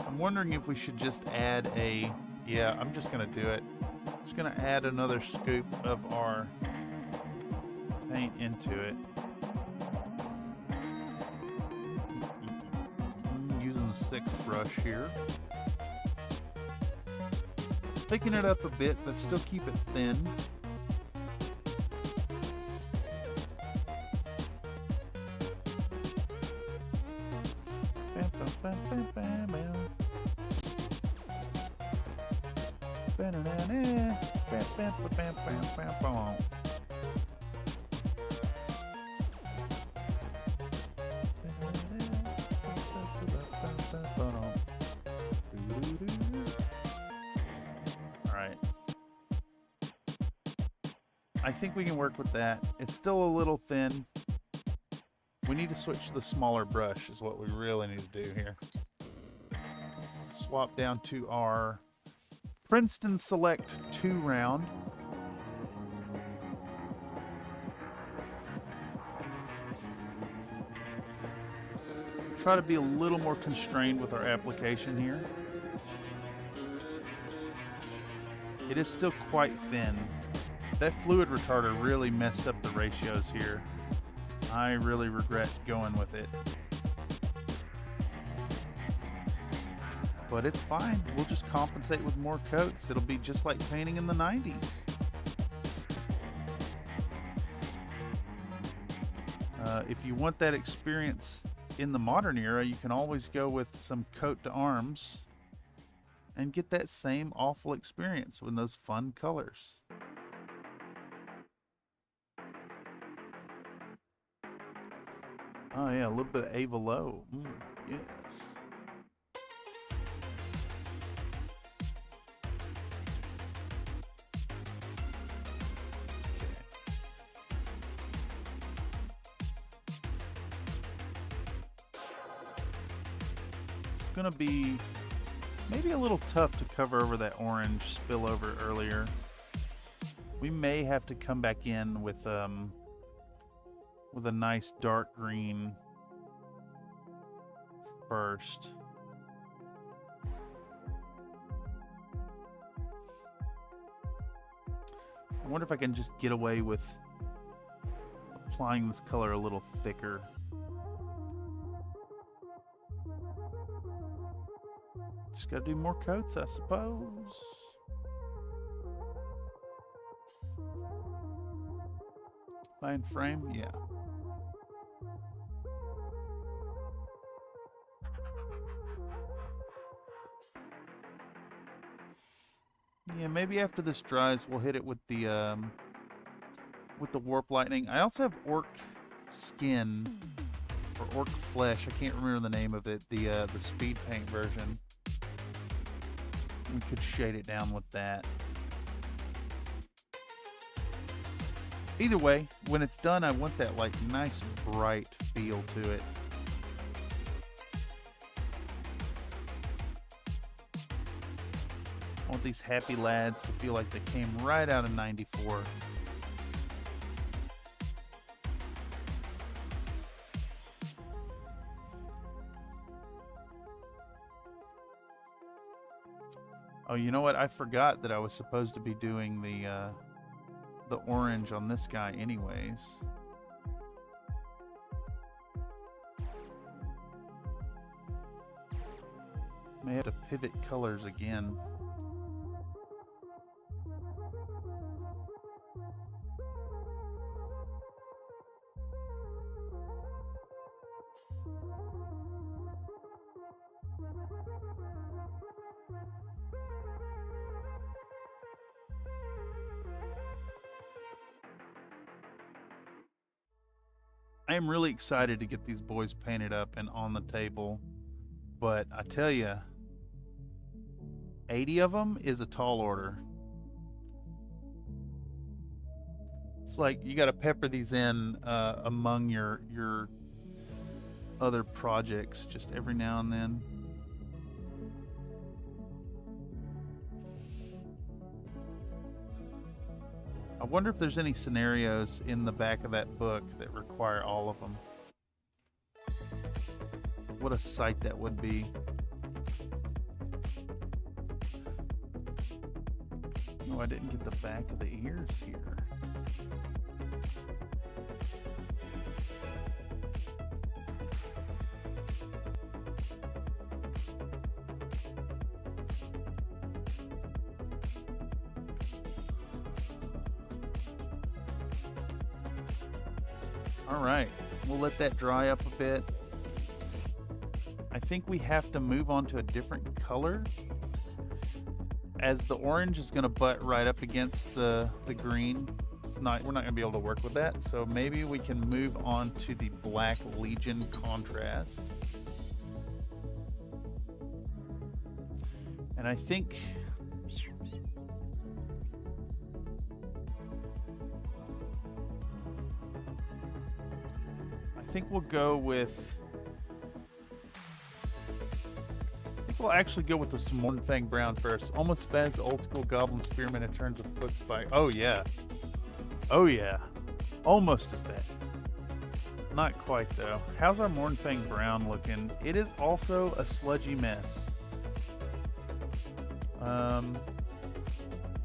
I'm wondering if we should just add a... Yeah, I'm just going to do it. Just going to add another scoop of our paint into it. Using the 6th brush here. Picking it up a bit, but still keep it thin. Alright. I think we can work with that. It's still a little thin. We need to switch to the smaller brush is what we really need to do here. Let's swap down to our Princeton Select 2 round. Try to be a little more constrained with our application here. It is still quite thin. That fluid retarder really messed up the ratios here. I really regret going with it. But it's fine. We'll just compensate with more coats. It'll be just like painting in the 90s. If you want that experience in the modern era, you can always go with some coat to arms and get that same awful experience with those fun colors. Oh yeah, a little bit of Ava Low. Yes. It's gonna be maybe a little tough to cover over that orange spillover earlier. We may have to come back in with a nice dark green first. I wonder if I can just get away with applying this color a little thicker. Just gotta do more coats, I suppose. Line frame, yeah. Yeah, maybe after this dries, we'll hit it with the warp lightning. I also have orc skin or orc flesh. I can't remember the name of it. The speed paint version. We could shade it down with that. Either way, when it's done, I want that like nice bright feel to it. I want these happy lads to feel like they came right out of 94. Oh, you know what? I forgot that I was supposed to be doing the orange on this guy anyways. May have to pivot colors again. I am really excited to get these boys painted up and on the table, but I tell you, 80 of them is a tall order. It's like you got to pepper these in among your other projects just every now and then. I wonder if there's any scenarios in the back of that book that require all of them. What a sight that would be. No, I didn't get the back of the ears here. All right, we'll let that dry up a bit. I think we have to move on to a different color, as the orange is going to butt right up against the green. We're not going to be able to work with that, so maybe we can move on to the Black Legion contrast. And I think we'll go with, we'll actually go with the Mornfang Brown first. Almost as bad as the old school Goblin Spearman in terms of foot spike. Oh yeah. Oh yeah. Almost as bad. Not quite though. How's our Mornfang Brown looking? It is also a sludgy mess.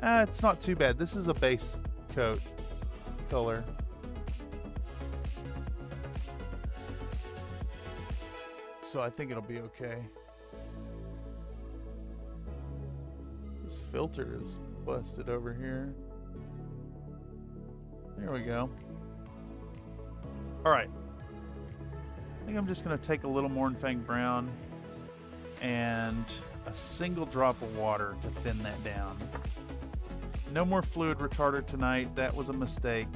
It's not too bad. This is a base coat color. So I think it'll be okay. This filter is busted over here. There we go. All right. think I'm just going to take a little Mournfang Brown and a single drop of water to thin that down. No more fluid retarder tonight. That was a mistake.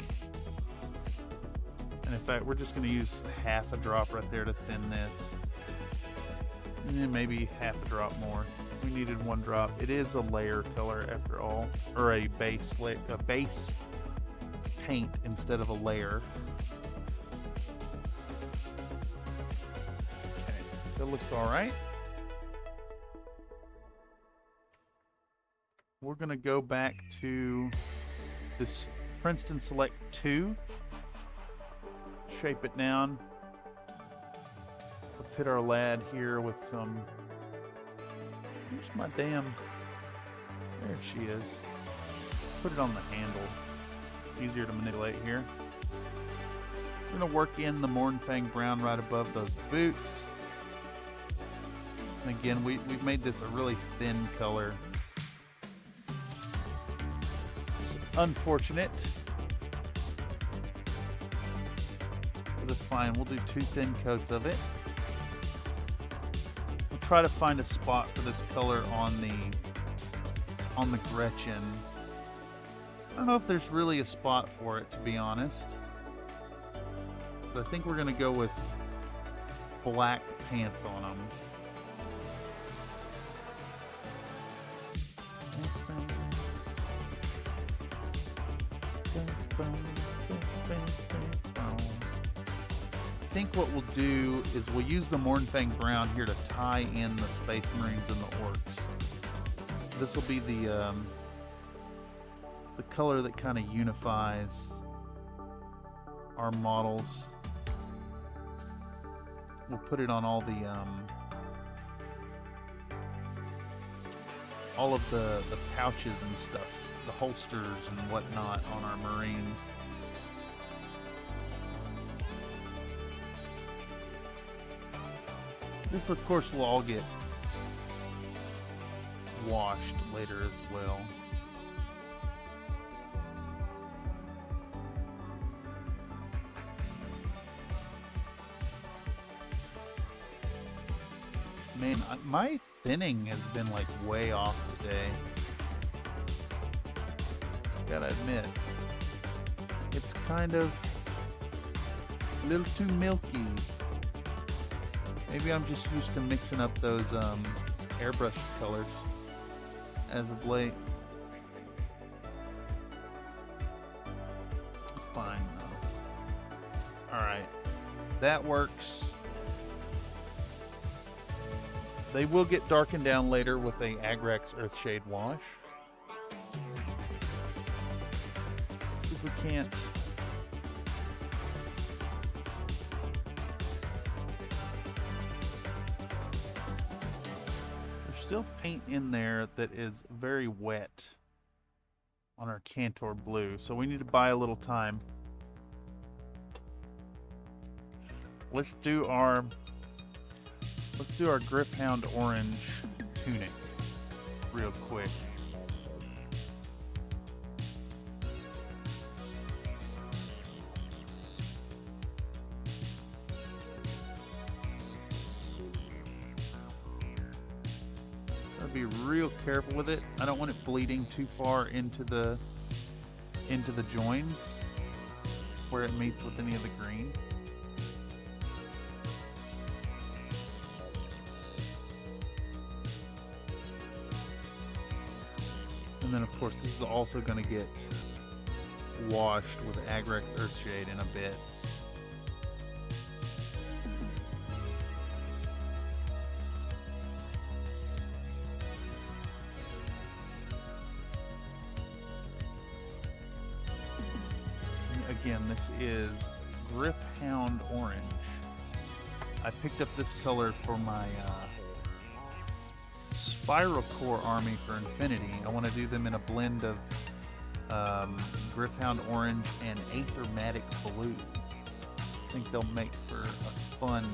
And in fact, we're just going to use half a drop right there to thin this. And then maybe half a drop more. We needed one drop. It is a layer color after all, or a base paint instead of a layer. Okay, that looks all right. We're gonna go back to this Princeton Select 2. Shape it down. Let's hit our lad here with some. Where's my damn? There she is. Put it on the handle. Easier to manipulate here. We're gonna work in the Mournfang Brown right above those boots. And again, we've made this a really thin color. It's unfortunate. But it's fine. We'll do 2 thin coats of it. We'll try to find a spot for this color on the Gretchen. I don't know if there's really a spot for it, to be honest. But I think we're gonna go with black pants on them. I think what we'll do is we'll use the Mournfang Brown here to tie in the Space Marines and the Orcs. This will be the color that kind of unifies our models. We'll put it on all of the pouches and stuff, the holsters and whatnot on our Marines. This, of course, will all get washed later as well. Man, my thinning has been like way off today. Gotta admit, it's kind of a little too milky. Maybe I'm just used to mixing up those airbrush colors as of late. It's fine though. Alright, that works. They will get darkened down later with a Agrax Earthshade wash. Let's see if we can't. There's still paint in there that is very wet on our Cantor Blue, so we need to buy a little time. Let's do our Gryph-hound Orange tunic real quick. Gotta be real careful with it. I don't want it bleeding too far into the joins where it meets with any of the green. And then, of course, this is also going to get washed with Agrax Earthshade in a bit. Again, this is Gryph-hound Orange. I picked up this color for my Spiral Core army for Infinity. I want to do them in a blend of Gryph-hound Orange and Aethermatic Blue. I think they'll make for a fun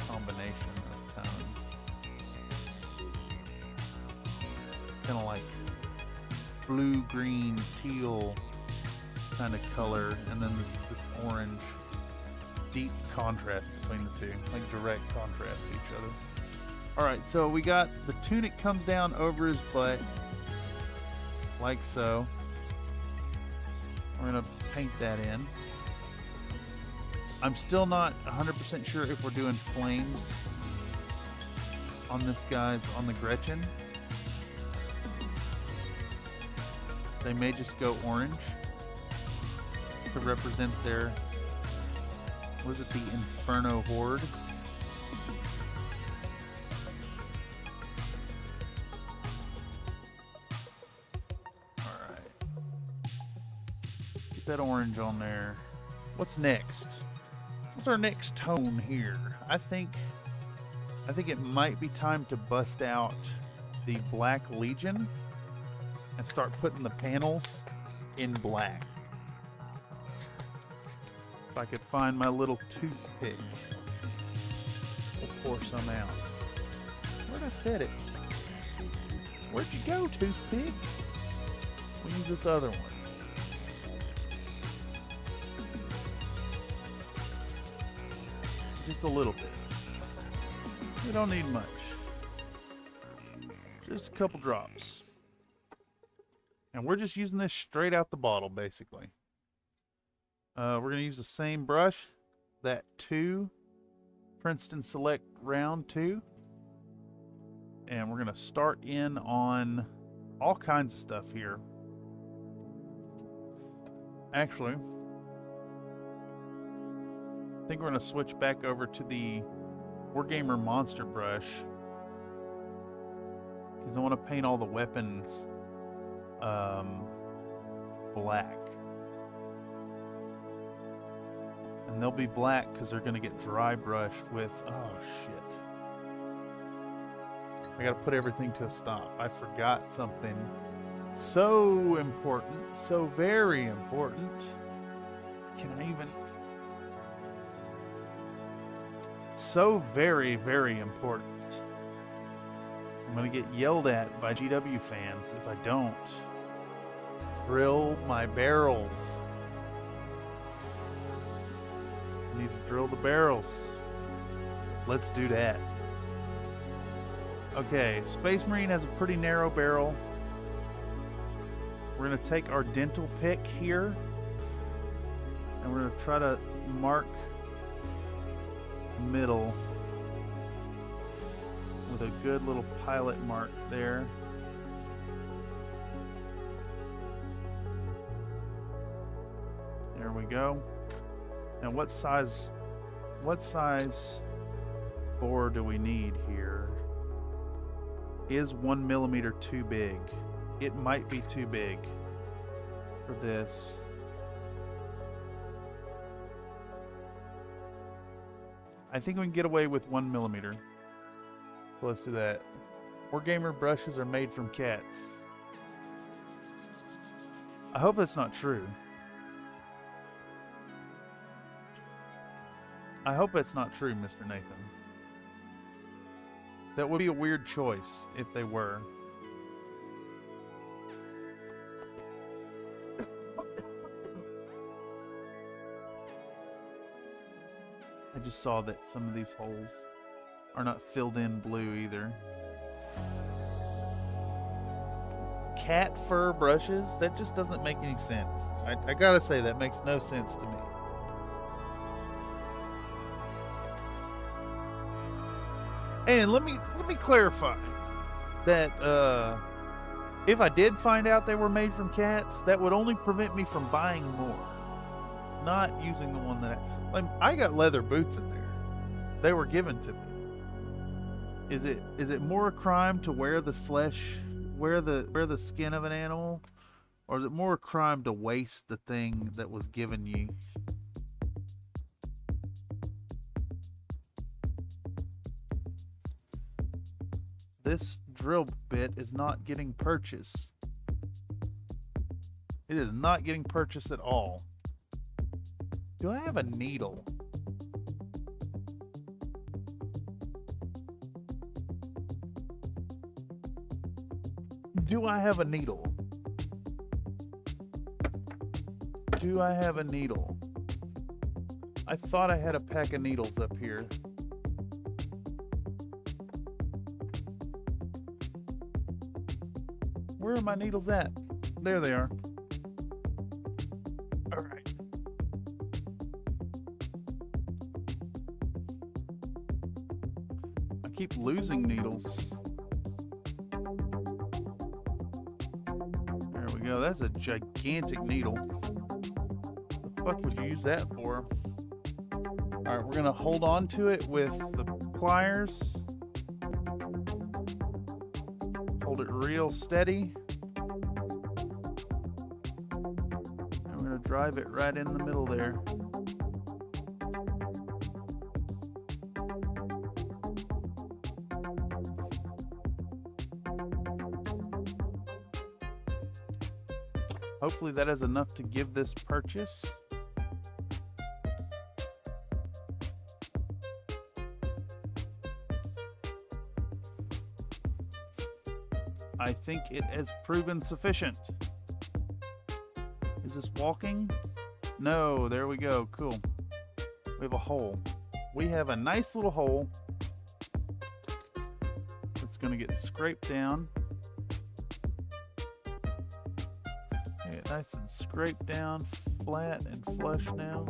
combination of tones. Kind of like blue, green, teal kind of color, and then this orange. deep contrast between the two, like direct contrast to each other. All right, so we got the tunic comes down over his butt, like so. We're gonna paint that in. I'm still not 100% sure if we're doing flames on this guy's, on the Gretchen. They may just go orange to represent their, what is it, the Inferno Horde. Alright. Get that orange on there. What's next? What's our next tone here? I think it might be time to bust out the Black Legion and start putting the panels in black. If I could find my little toothpick, we'll pour some out. Where'd I set it? Where'd you go, toothpick? We'll use this other one. Just a little bit. We don't need much. Just a couple drops. And we're just using this straight out the bottle, basically. We're going to use the same brush, that 2, Princeton Select Round 2. And we're going to start in on all kinds of stuff here. Actually, I think we're going to switch back over to the Wargamer Monster Brush, because I want to paint all the weapons black. And they'll be black because they're going to get dry brushed with, oh shit. I got to put everything to a stop. I forgot something so important, so very important. Can I even... So very, very important. I'm going to get yelled at by GW fans if I don't. Drill my barrels. I need to drill the barrels. Let's do that. Okay, Space Marine has a pretty narrow barrel. We're going to take our dental pick here, and we're going to try to mark the middle with a good little pilot mark there. There we go. Now what size bore do we need here? Is 1 millimeter too big? It might be too big for this. I think we can get away with 1 millimeter. So let's do that. Wargamer brushes are made from cats. I hope that's not true. I hope that's not true, Mr. Nathan. That would be a weird choice if they were. I just saw that some of these holes are not filled in blue either. Cat fur brushes? That just doesn't make any sense. I gotta say, that makes no sense to me. And let me clarify that if I did find out they were made from cats, that would only prevent me from buying more. Not using the one that I got leather boots in there. They were given to me. Is it more a crime to wear the flesh, wear the skin of an animal, or is it more a crime to waste the thing that was given you? This drill bit is not getting purchased. It is not getting purchased at all. Do I have a needle? Do I have a needle? Do I have a needle? I thought I had a pack of needles up here. Where are my needles at? There they are. All right. I keep losing needles. There we go. That's a gigantic needle. What the fuck would you use that for? All right, we're gonna hold on to it with the pliers. Hold it real steady. And we're gonna drive it right in the middle there. Hopefully that is enough to give this purchase. I think it has proven sufficient. Is this walking? No, there we go. Cool. We have a hole. We have a nice little hole. It's going to get scraped down. Okay, nice and scraped down, flat and flush now.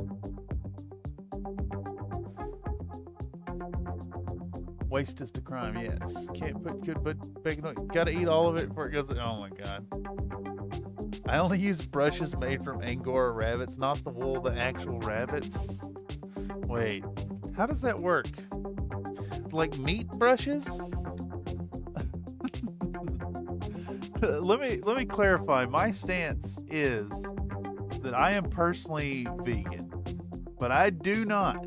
Waste is to crime, yes. Can't put good but bacon. Gotta eat all of it before it goes. Oh my god. I only use brushes made from Angora rabbits, not the wool, the actual rabbits. Wait, how does that work? Like meat brushes? Let me clarify. My stance is that I am personally vegan, but I do not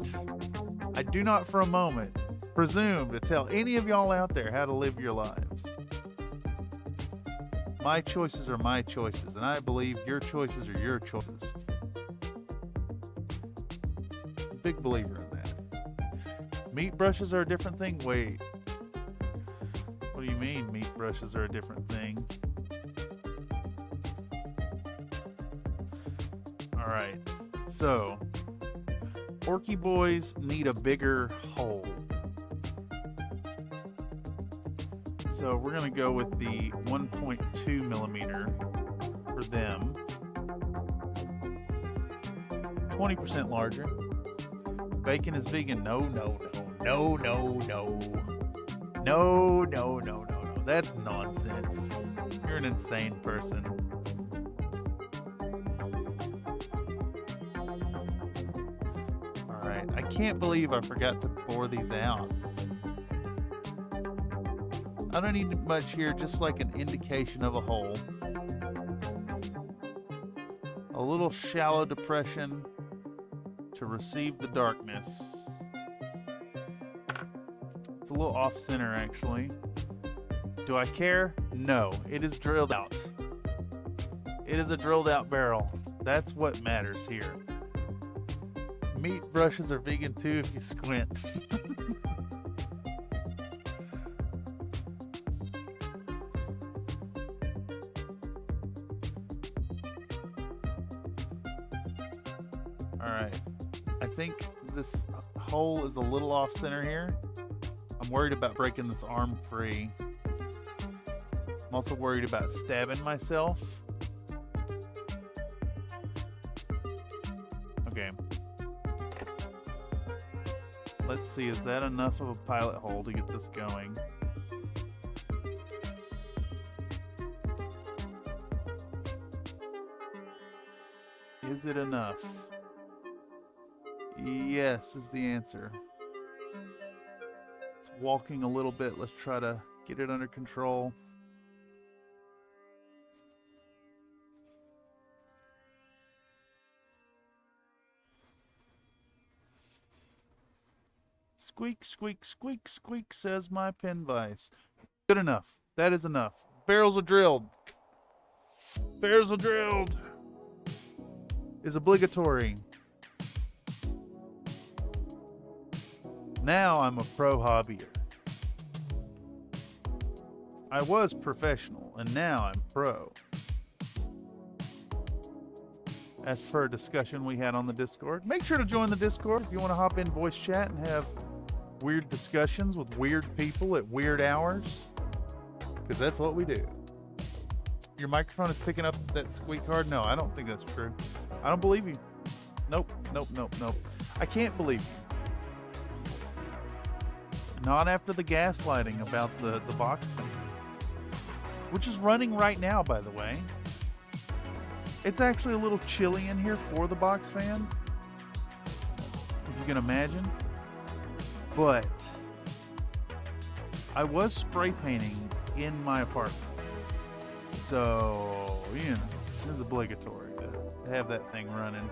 for a moment presume to tell any of y'all out there how to live your lives. My choices are my choices, and I believe your choices are your choices. Big believer in that. Meat brushes are a different thing? Wait. What do you mean meat brushes are a different thing? Alright, so Orky boys need a bigger hole. So we're going to go with the 1.2 millimeter for them. 20% larger. Bacon is vegan. No. That's nonsense. You're an insane person. Alright, I can't believe I forgot to bore these out. I don't need much here, just like an indication of a hole. A little shallow depression to receive the darkness. It's a little off center actually. Do I care? No, it is drilled out. It is a drilled out barrel. That's what matters here. Meat brushes are vegan too if you squint. Alright, I think this hole is a little off center here. I'm worried about breaking this arm free. I'm also worried about stabbing myself. Okay. Let's see, is that enough of a pilot hole to get this going? Is it enough? Yes, is the answer. It's walking a little bit. Let's try to get it under control. Squeak, squeak, squeak, squeak, says my pen vise. Good enough. That is enough. Barrels are drilled. Barrels are drilled. Is obligatory. Now I'm a pro hobbyer. I was professional, and now I'm pro. as per a discussion we had on the Discord. Make sure to join the Discord if you want to hop in voice chat and have weird discussions with weird people at weird hours, because that's what we do. Your microphone is picking up that squeak hard? No, I don't think that's true. I don't believe you. Nope. I can't believe you. Not after the gaslighting about the box fan, which is running right now, by the way. It's actually a little chilly in here for the box fan, if you can imagine. But I was spray painting in my apartment, so you know, it's obligatory to have that thing running.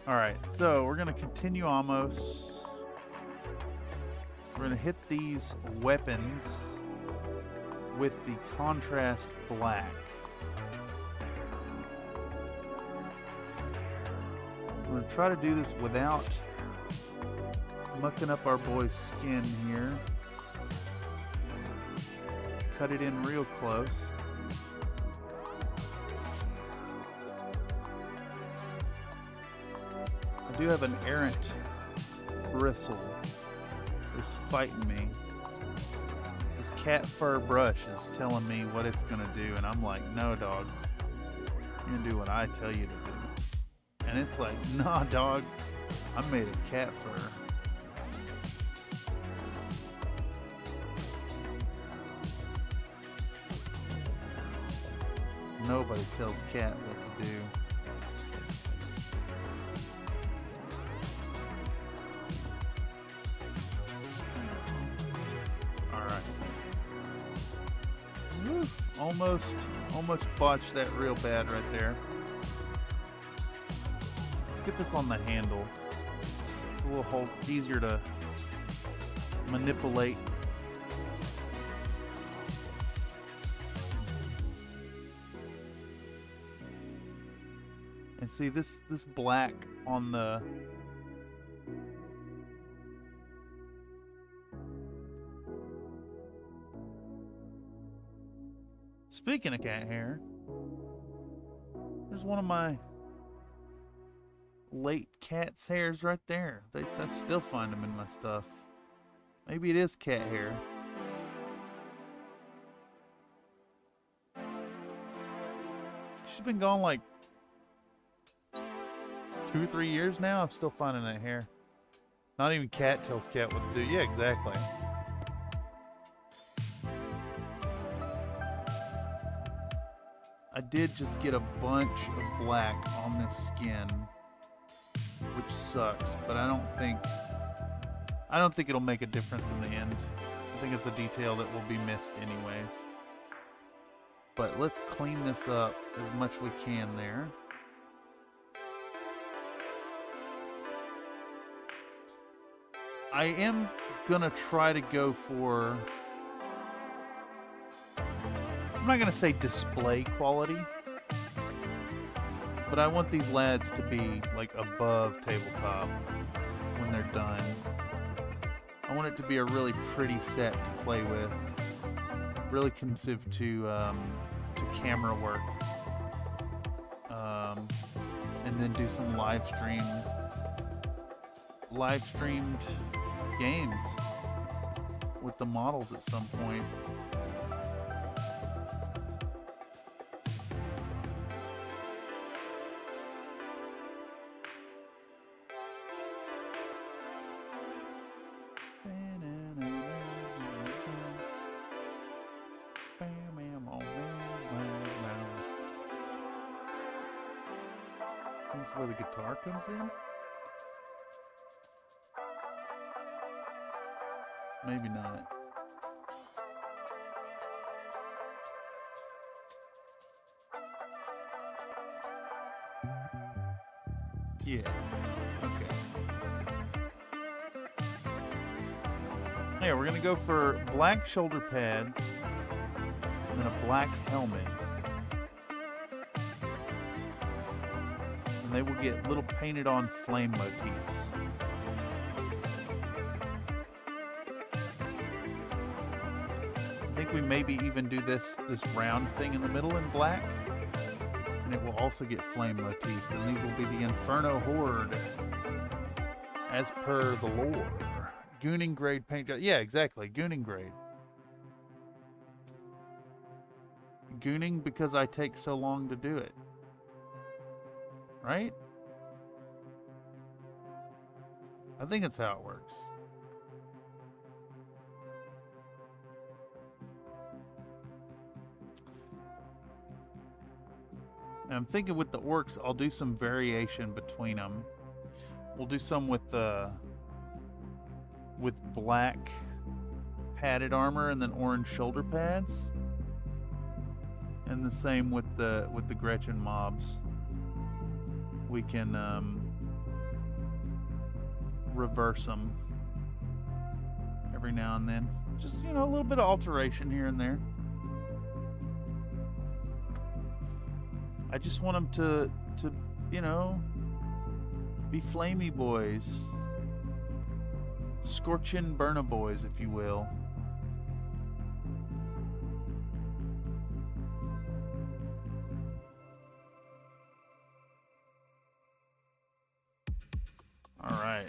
All right, so we're gonna continue almost. We're gonna hit these weapons with the contrast black. We're gonna try to do this without mucking up our boy's skin here. Cut it in real close. I do have an errant bristle that's fighting me. This cat fur brush is telling me what it's gonna do, and I'm like, no, dog. You're gonna do what I tell you to do. And it's like, nah, dog. I'm made of cat fur. Nobody tells cat what to do. Alright. Almost botched that real bad right there. Let's get this on the handle. It's a little easier to manipulate. And see this black on the Speaking of cat hair, there's one of my late cat's hairs right there. I still find them in my stuff. Maybe it is cat hair. She's been gone like 2 or 3 years now. I'm still finding that hair. Not even cat tells cat what to do. Yeah, exactly. I did just get a bunch of black on this skin, which sucks, but I don't think it'll make a difference in the end. I think it's a detail that will be missed anyways. But let's clean this up as much we can there. I am gonna try to go for, I'm not gonna say display quality, but I want these lads to be like above tabletop when they're done. I want it to be a really pretty set to play with, really conducive to camera work, and then do some live streamed games with the models at some point. This is where the guitar comes in? Maybe not. Yeah. Okay. Yeah, we're gonna go for black shoulder pads and then a black helmet. And they will get little painted on flame motifs. I think we maybe even do this round thing in the middle in black, and it will also get flame motifs, and these will be the Inferno Horde, as per the lore. Gooning grade paint job. Yeah, exactly. Gooning grade. Gooning because I take so long to do it. Right? I think that's how it works. And I'm thinking with the orcs, I'll do some variation between them. We'll do some with black padded armor and then orange shoulder pads, and the same with the Gretchen mobs. We can reverse them every now and then. Just, you know, a little bit of alteration here and there. I just want them to you know, be flamey boys. Scorchin' burner boys, if you will. All right.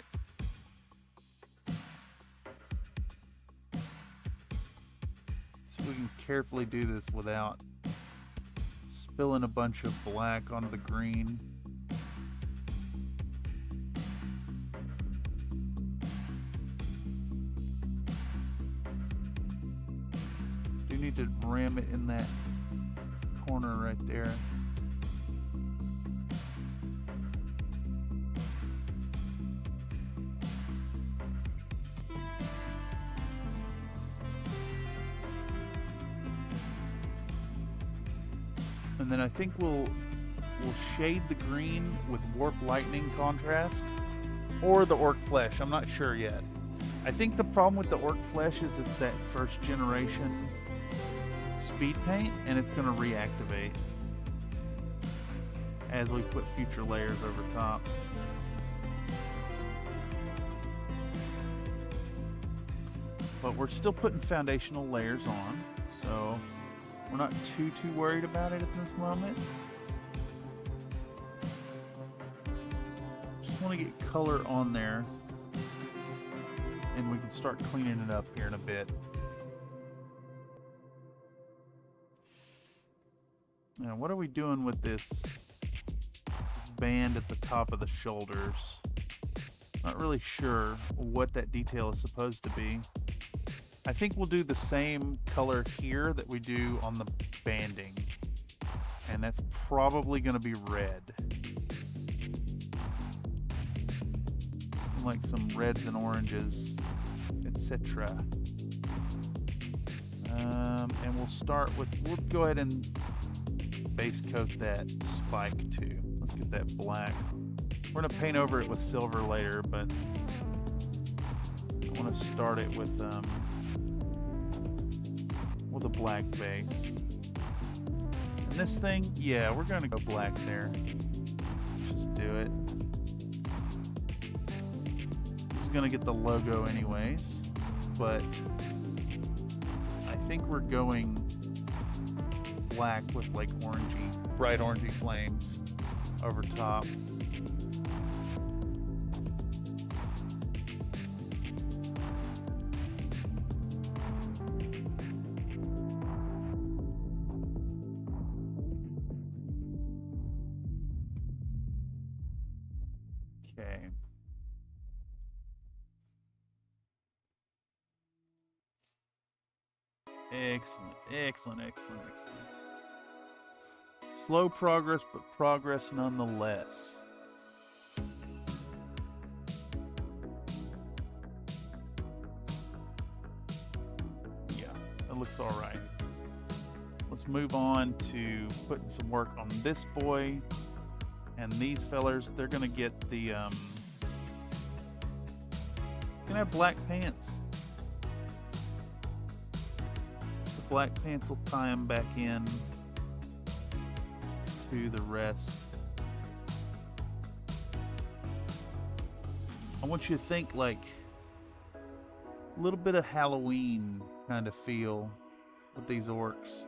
So we can carefully do this without spilling a bunch of black onto the green. Do need to ram it in that corner right there. And then I think we'll shade the green with warp lightning contrast, or the orc flesh. I'm not sure yet. I think the problem with the orc flesh is it's that first generation speed paint, and it's going to reactivate as we put future layers over top. But we're still putting foundational layers on, so we're not too worried about it at this moment. Just want to get color on there, and we can start cleaning it up here in a bit. Now, what are we doing with this band at the top of the shoulders? Not really sure what that detail is supposed to be. I think we'll do the same color here that we do on the banding, and that's probably going to be red. Like some reds and oranges, etc. And we'll go ahead and base coat that spike too. Let's get that black. We're going to paint over it with silver later, but I want to start it with a black base. And this thing, yeah, we're going to go black there. Let's just do it. This is going to get the logo anyways, but I think we're going black with like orangey, bright orangey flames over top. Okay. Excellent, excellent, excellent, excellent. Slow progress, but progress nonetheless. Yeah, that looks all right. Let's move on to putting some work on this boy. And these fellers, they're gonna get the gonna have black pants. The black pants will tie them back in to the rest. I want you to think like a little bit of Halloween kind of feel with these orcs.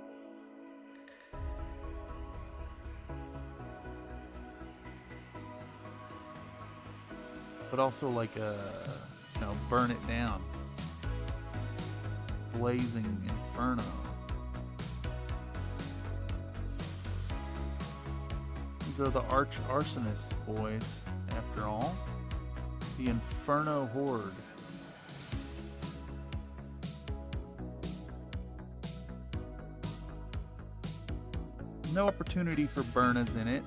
but also like a, burn it down. Blazing Inferno. These are the arch arsonists, boys, after all. The Inferno Horde. No opportunity for Burnas in it,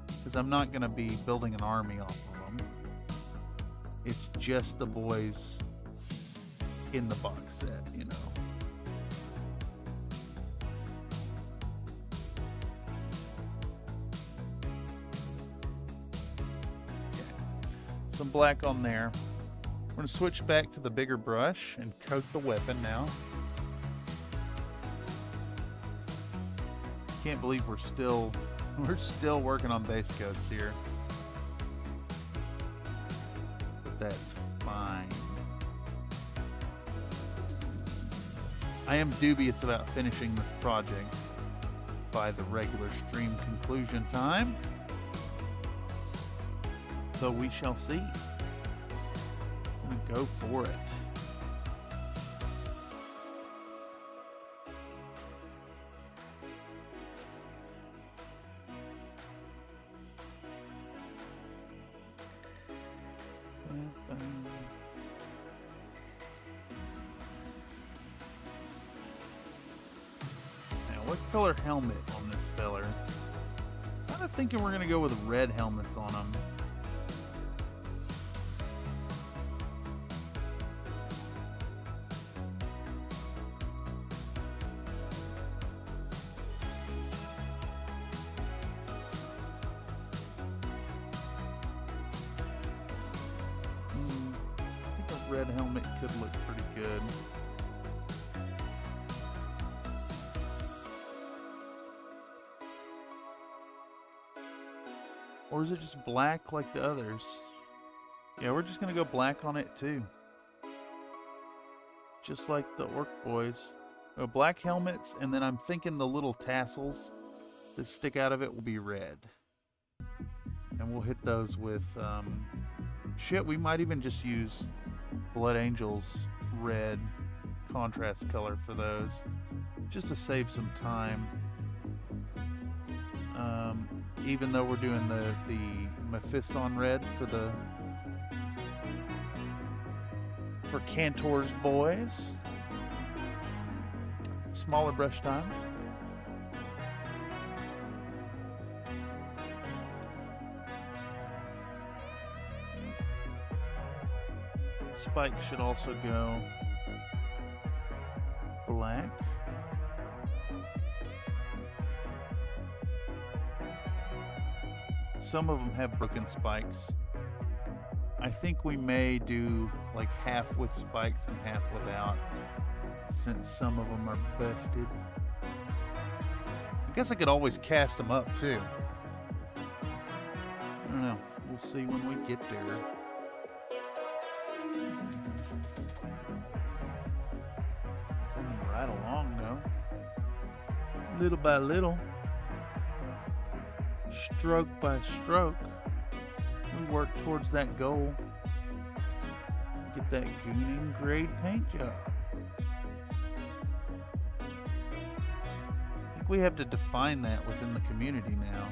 because I'm not going to be building an army off of them. It's just the boys in the box set, you know. Okay. Some black on there. We're going to switch back to the bigger brush and coat the weapon now. Can't believe we're still working on base coats here. But that's fine. I am dubious about finishing this project by the regular stream conclusion time. So we shall see. I'm gonna go for it. What color helmet on this feller? Kind of thinking we're gonna go with red helmets on them. I think a red helmet could look pretty good. Or is it just black like the others? Yeah, we're just gonna go black on it too. Just like the orc boys. Black helmets, and then I'm thinking the little tassels that stick out of it will be red. And we'll hit those with, shit, we might even just use Blood Angel's red contrast color for those. Just to save some time. Even though we're doing the Mephiston red for Cantor's boys. Smaller brush time. Spike should also go black. Some of them have broken spikes. I think we may do like half with spikes and half without, since some of them are busted. I guess I could always cast them up too. I don't know. We'll see when we get there. Coming right along though. Little by little. Stroke by stroke, we work towards that goal. Get that gooning grade paint job. I think we have to define that within the community now.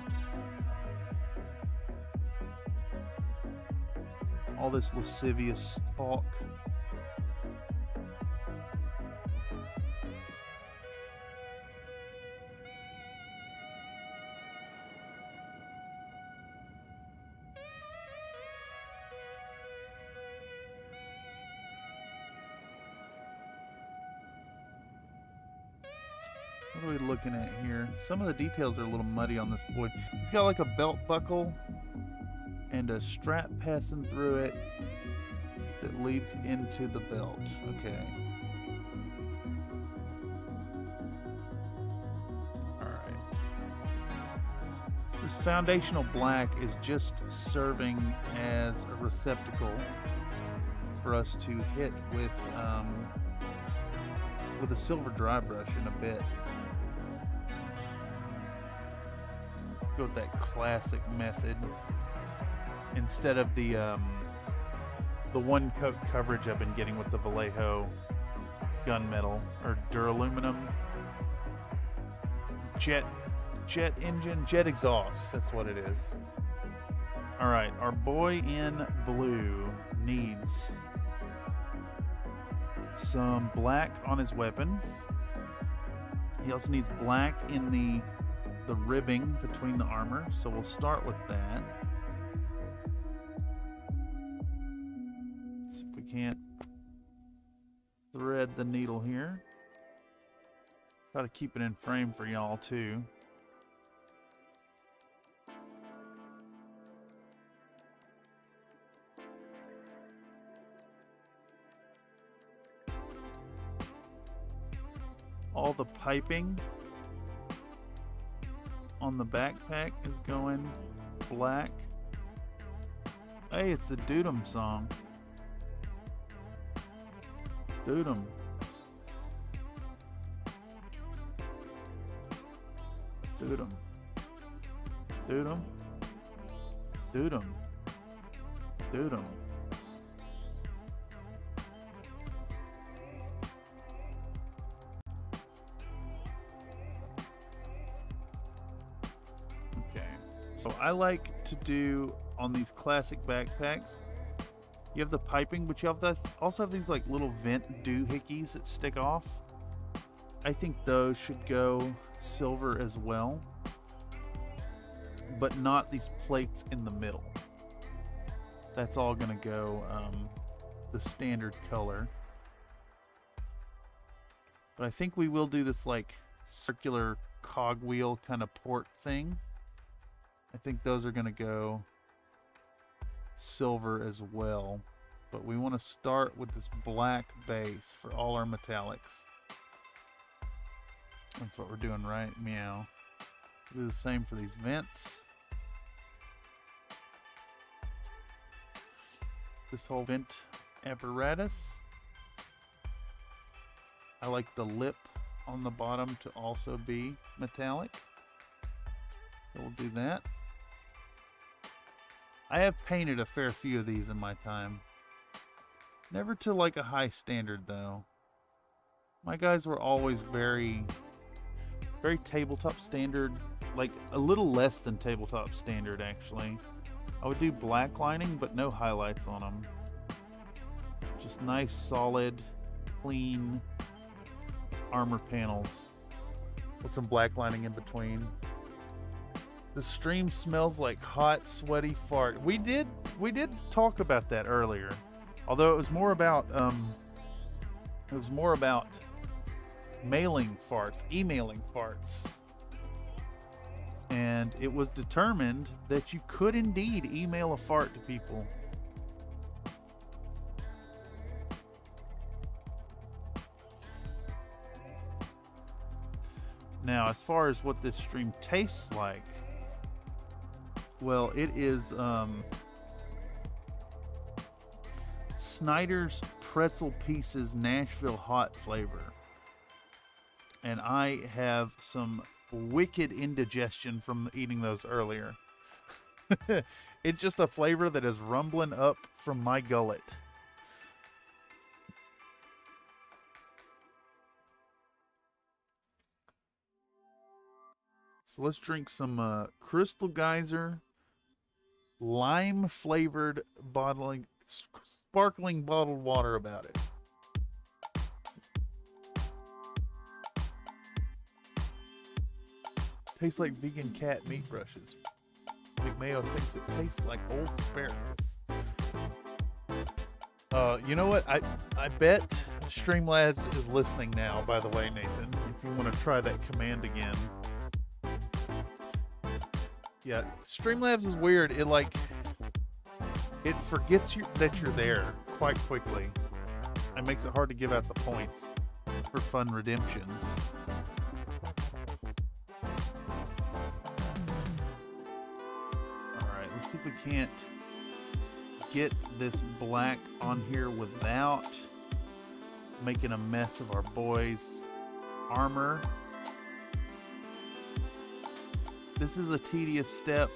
All this lascivious talk. What are we looking at here? Some of the details are a little muddy on this boy. He's got like a belt buckle and a strap passing through it that leads into the belt. Okay. Alright. This foundational black is just serving as a receptacle for us to hit with a silver dry brush in a bit. Go with that classic method. instead of the one coat coverage I've been getting with the Vallejo gunmetal or duraluminum jet engine, jet exhaust. That's what it is. All right, our boy in blue needs some black on his weapon. He also needs black in the ribbing between the armor, so we'll start with that. See if we can't thread the needle here. Try to keep it in frame for y'all too. All the piping on the backpack is going black. Hey, it's the Doodum song. Doodum. Doodum. Doodum. Doodum. Doodum. Okay. So I like to do on these classic backpacks, you have the piping, but you have also have these like little vent doohickeys that stick off. I think those should go silver as well, but not these plates in the middle. That's all gonna go the standard color. But I think we will do this like circular cogwheel kind of port thing. I think those are gonna go silver as well, but we want to start with this black base for all our metallics. That's what we're doing, right? Meow. Do the same for these vents. This whole vent apparatus. I like the lip on the bottom to also be metallic, so we'll do that. I have painted a fair few of these in my time. Never to like a high standard though. My guys were always very tabletop standard, like a little less than tabletop standard actually. I would do black lining but no highlights on them. Just nice, solid, clean armor panels with some black lining in between. The stream smells like hot, sweaty fart. We did talk about that earlier, although it was more about emailing farts, and it was determined that you could indeed email a fart to people. Now, as far as what this stream tastes like, well, it is Snyder's Pretzel Pieces Nashville Hot flavor. And I have some wicked indigestion from eating those earlier. It's just a flavor that is rumbling up from my gullet. So let's drink some Crystal Geyser lime flavored sparkling bottled water about it. Tastes like vegan cat meat brushes. Big Mayo thinks it tastes like old asparagus. You know what? I bet Streamlabs is listening now, by the way, Nathan. If you want to try that command again. Yeah, Streamlabs is weird. It forgets that you're there quite quickly. It makes it hard to give out the points for fun redemptions. Alright, let's see if we can't get this black on here without making a mess of our boys' armor. This is a tedious step.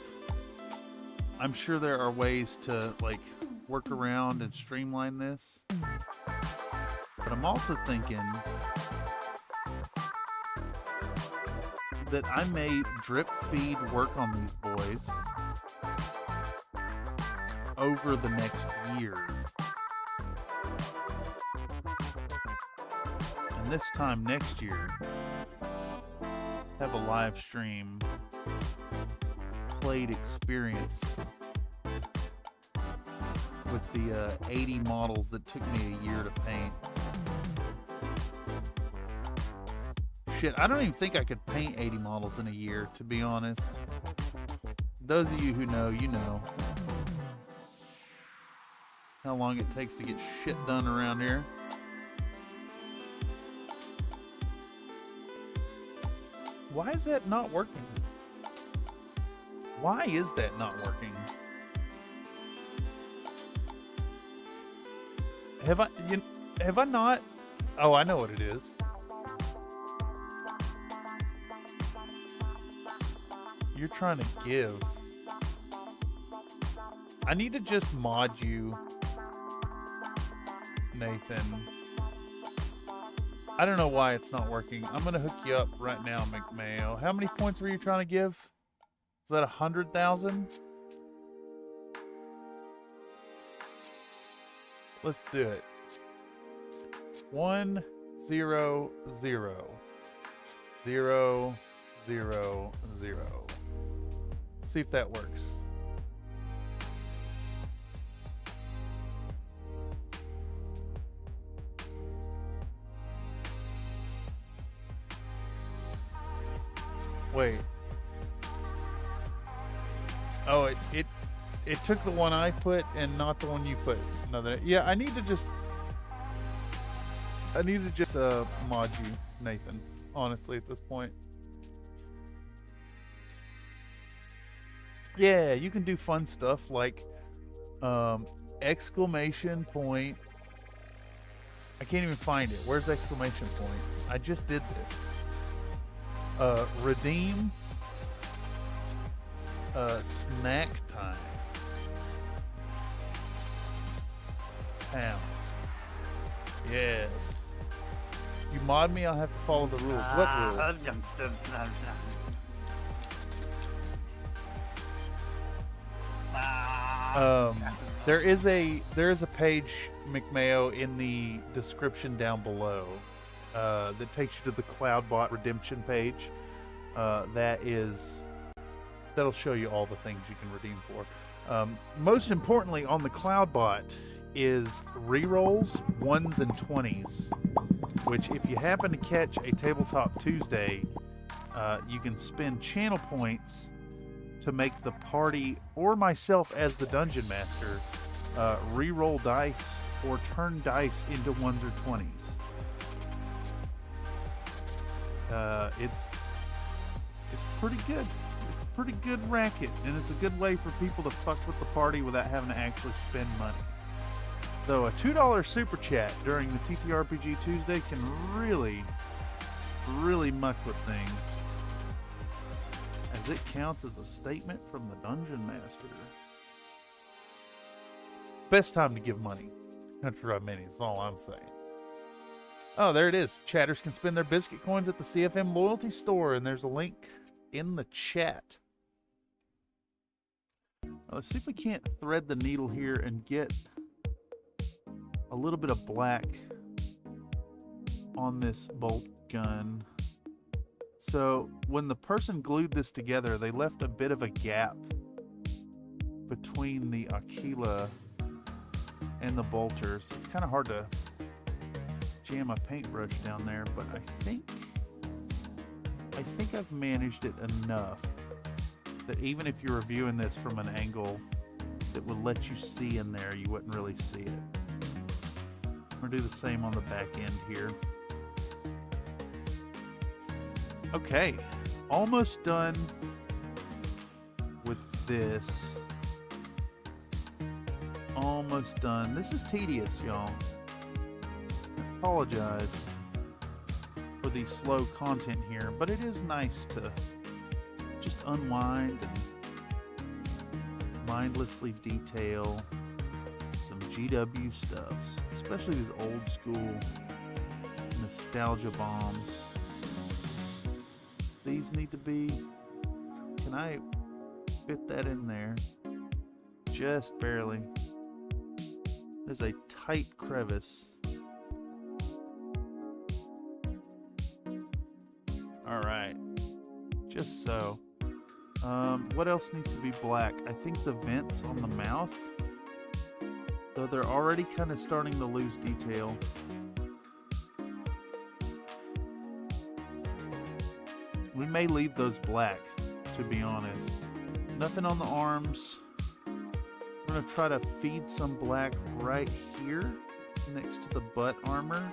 I'm sure there are ways to like work around and streamline this. But I'm also thinking that I may drip feed work on these boys over the next year. And this time next year, have a live stream played experience with the 80 models that took me a year to paint. Shit, I don't even think I could paint 80 models in a year, to be honest. Those of you who know, you know how long it takes to get shit done around here. Why is that not working? Why is that not working? Have I not? Oh, I know what it is. You're trying to give. I need to just mod you, Nathan. I don't know why it's not working. I'm gonna hook you up right now, McMayo. How many points were you trying to give? Was that 100,000? Let's do it. 1 0 0 0 0 0. See if that works. Wait. Oh, it took the one I put and not the one you put. Another. Yeah, I need to just mod you, Nathan. Honestly, at this point. Yeah, you can do fun stuff like exclamation point. I can't even find it. Where's exclamation point? I just did this. Redeem snack time. Pound. Yes. You mod me, I'll have to follow the rules. What rules? There is a page, McMayo, in the description down below that takes you to the CloudBot redemption page. That'll show you all the things you can redeem for. Most importantly, on the CloudBot is rerolls, 1s and 20s, which if you happen to catch a Tabletop Tuesday, you can spend channel points to make the party or myself as the dungeon master re-roll dice or turn dice into 1s or 20s. It's pretty good. It's a pretty good racket, and it's a good way for people to fuck with the party without having to actually spend money. Though a $2 super chat during the TTRPG Tuesday can really, really muck with things, as it counts as a statement from the Dungeon Master. Best time to give money. Country Road Minis, is all I'm saying. Oh, there it is. Chatters can spend their biscuit coins at the CFM loyalty store, and there's a link in the chat. Let's see if we can't thread the needle here and get a little bit of black on this bolt gun. So when the person glued this together, they left a bit of a gap between the Aquila and the bolter, so it's kind of hard to jam a paintbrush down there, but I think I've managed it enough that even if you're reviewing this from an angle that would let you see in there, you wouldn't really see it. We'll do the same on the back end here. Okay, almost done with this. Almost done. This is tedious, y'all. I apologize for the slow content here, but it is nice to just unwind and mindlessly detail some GW stuffs, especially these old school nostalgia bombs. These need to be, can I fit that in there? Just barely. There's a tight crevice. All right, just so. What else needs to be black? I think the vents on the mouth, though they're already kind of starting to lose detail. We may leave those black, to be honest. Nothing on the arms. We're gonna try to feed some black right here next to the butt armor.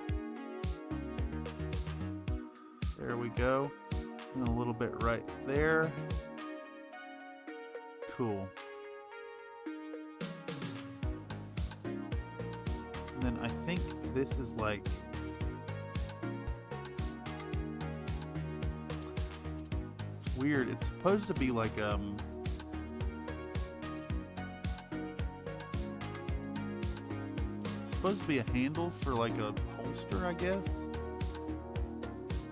There we go. And a little bit right there. Cool. And then I think this is like, it's weird. It's supposed to be like it's supposed to be a handle for like a holster, I guess.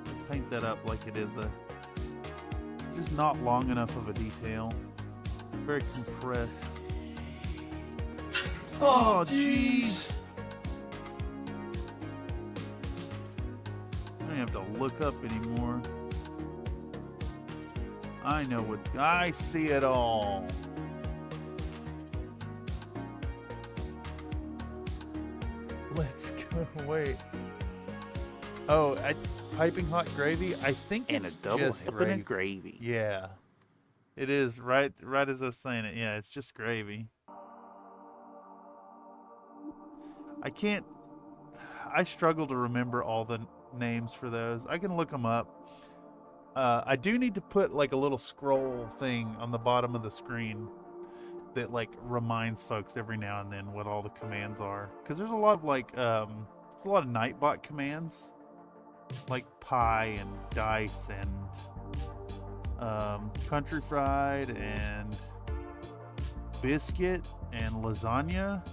I'll paint that up like it is just not long enough of a detail. Very compressed. Oh, jeez. I don't have to look up anymore. I know what, I see it all. Let's go, wait. Oh, piping hot gravy? I think And it's a double just helping of gravy. gravy. Yeah. It is, right as I was saying it. Yeah, it's just gravy. I struggle to remember all the names for those. I can look them up. I do need to put like a little scroll thing on the bottom of the screen that like reminds folks every now and then what all the commands are. Because there's a lot of like, there's a lot of Nightbot commands. Like pie and dice and country fried and biscuit and lasagna,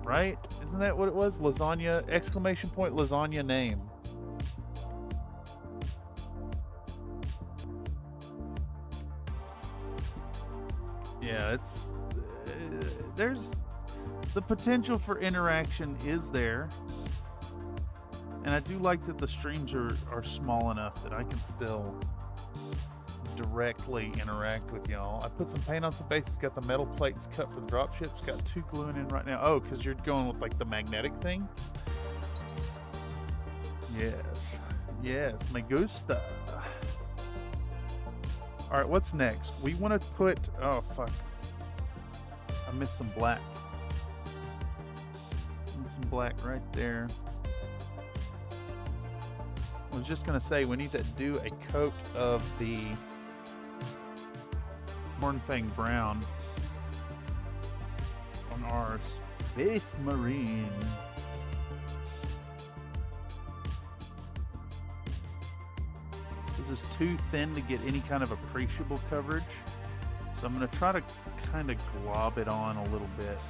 right? Isn't that what it was? Lasagna, exclamation point, lasagna name. Yeah, it's there's the potential for interaction is there. And I do like that the streams are small enough that I can still directly interact with y'all. I put some paint on some bases, got the metal plates cut for the drop ships, got 2 gluing in right now. Oh, because you're going with like the magnetic thing? Yes. Yes, me gusta. Alright, what's next? We want to put, oh fuck. I missed some black. Some black right there. I was just gonna say we need to do a coat of the Mornfang brown on our Space Marine. This is too thin to get any kind of appreciable coverage, so I'm gonna try to kind of glob it on a little bit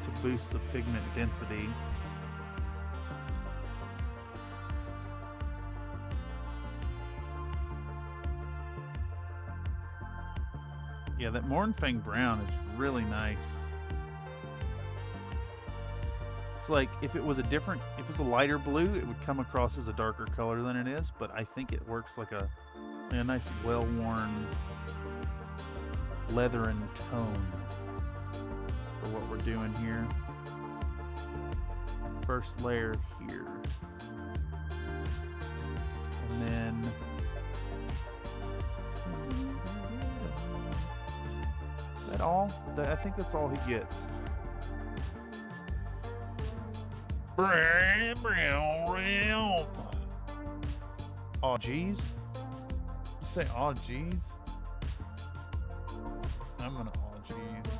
to boost the pigment density. Yeah, that Mornfang brown is really nice. It's like if it was a lighter blue, it would come across as a darker color than it is, but I think it works like a nice well-worn leather and tone for what we're doing here. First layer here. And then is that all? I think that's all he gets. Aw, geez. You say aw, geez? I'm gonna aw, geez.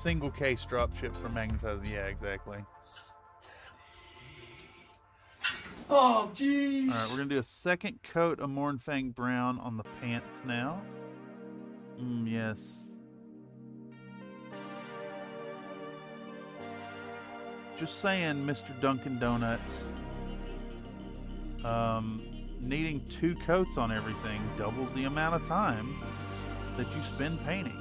single case drop ship from magnetizing. Yeah, exactly. Oh, jeez. All right, we're gonna do a second coat of Mornfang Brown on the pants now. Yes. Just saying, Mr. Dunkin' Donuts. Needing 2 coats on everything doubles the amount of time that you spend painting.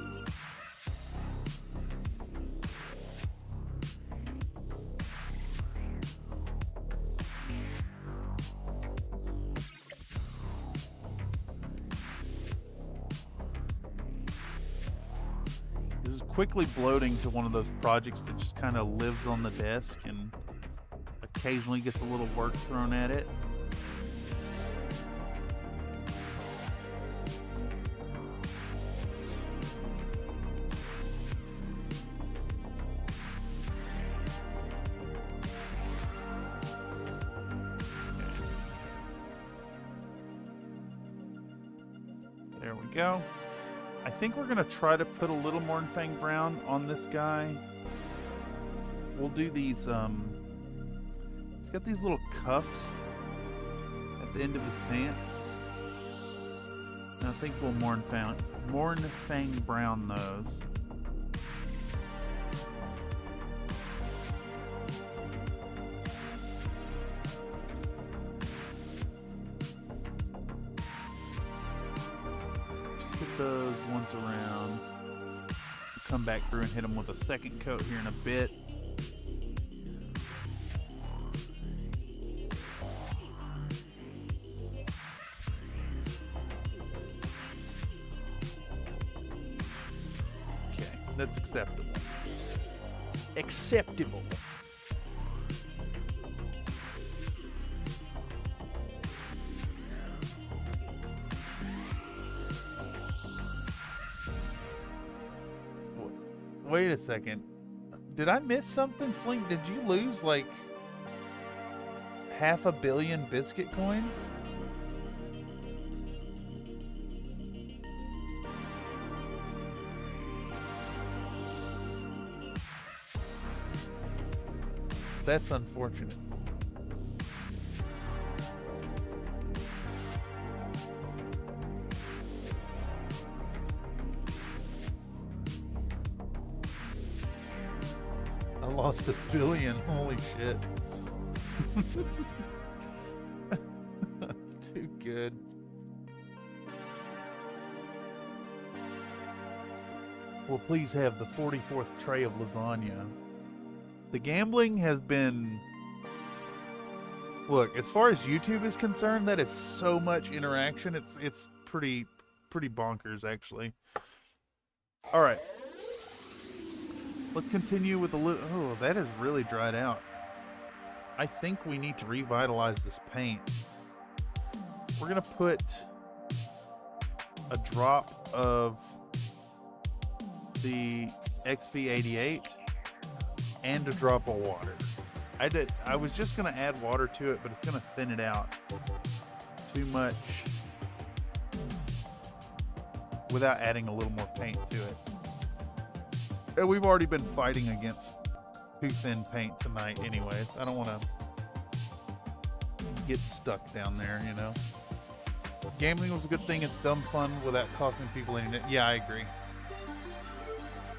This is quickly bloating to one of those projects that just kind of lives on the desk and occasionally gets a little work thrown at it. There we go. I think we're gonna try to put a little Mornfang Brown on this guy. We'll do these, it's got these little cuffs at the end of his pants. And I think we'll Mornfang Brown those. Those once around. Come back through and hit them with a second coat here in a bit. Okay, that's acceptable. Acceptable. Wait a second. Did I miss something, Slink? Did you lose like 500 million biscuit coins? That's unfortunate. I lost 1 billion. Holy shit. Too good. Well, please have the 44th tray of lasagna. The gambling has been... Look, as far as YouTube is concerned, that is so much interaction. It's pretty bonkers, actually. All right. Let's continue with the oh, that is really dried out. I think we need to revitalize this paint. We're gonna put a drop of the XV88 and a drop of water. I was just gonna add water to it, but it's gonna thin it out too much without adding a little more paint to it. And we've already been fighting against too thin paint tonight anyways. I don't want to get stuck down there, you know. Gambling was a good thing. It's dumb fun without costing people anything. Yeah, I agree.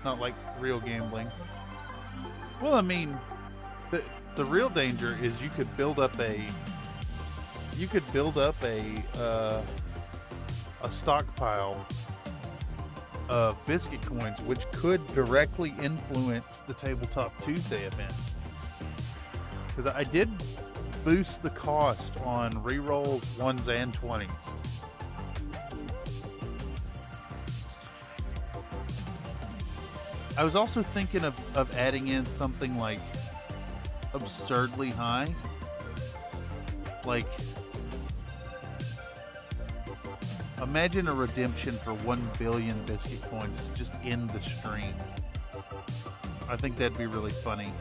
Not like real gambling. Well, I mean, the real danger is you could build up a stockpile of biscuit coins, which could directly influence the Tabletop Tuesday events. Because I did boost the cost on rerolls, 1s, and 20s. I was also thinking of adding in something like absurdly high. Like, imagine a redemption for 1 billion biscuit coins to just end the stream. I think that'd be really funny.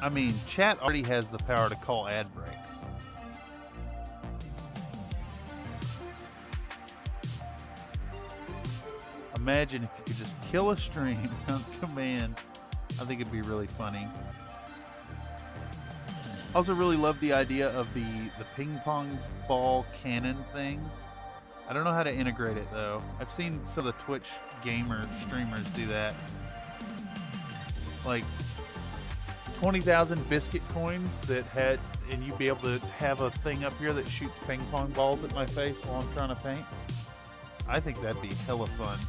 I mean, chat already has the power to call ad breaks. Imagine if you could just kill a stream on command. I think it'd be really funny. Also really love the idea of the ping pong ball cannon thing. I don't know how to integrate it though. I've seen some of the Twitch gamer streamers do that. Like 20,000 biscuit coins that had, and you'd be able to have a thing up here that shoots ping pong balls at my face while I'm trying to paint. I think that'd be hella fun.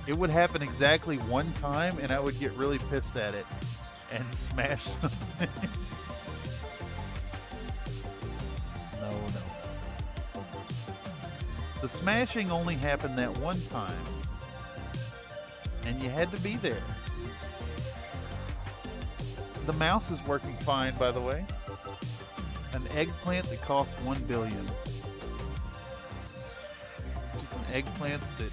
It would happen exactly one time and I would get really pissed at it and smash something. No. The smashing only happened that one time. And you had to be there. The mouse is working fine, by the way. An eggplant that costs 1 billion. Just an eggplant that...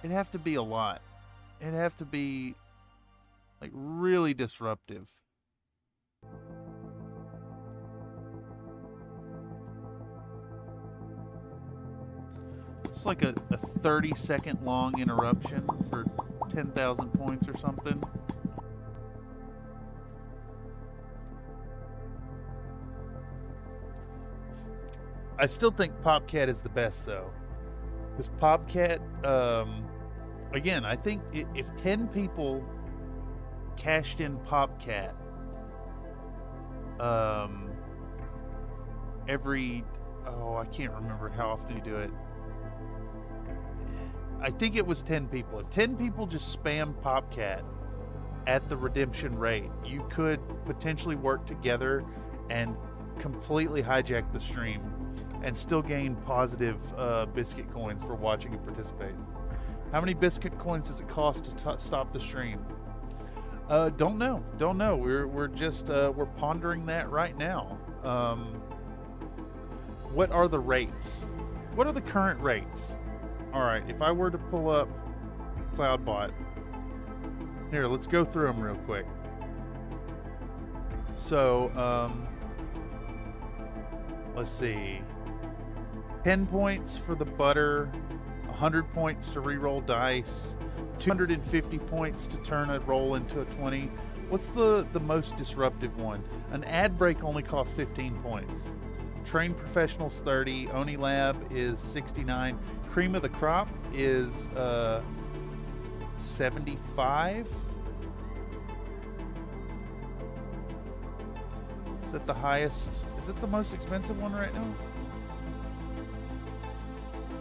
It'd have to be a lot. It'd have to be, like, really disruptive. It's like a 30-second long interruption for 10,000 points or something. I still think Popcat is the best, though. Because Popcat, again, I think if 10 people cashed in Popcat every... Oh, I can't remember how often you do it. I think it was 10 people. If 10 people just spam Popcat at the redemption rate, you could potentially work together and completely hijack the stream and still gain positive biscuit coins for watching and participating. How many biscuit coins does it cost to stop the stream? Don't know. We're just we're pondering that right now. What are the rates? What are the current rates? All right, if I were to pull up CloudBot, here, let's go through them real quick. So, let's see. 10 points for the butter, 100 points to re-roll dice, 250 points to turn a roll into a 20. What's the most disruptive one? An ad break only costs 15 points. Trained Professionals 30, Oni Lab is 69, Cream of the Crop is 75. Is that the highest? Is it the most expensive one right now?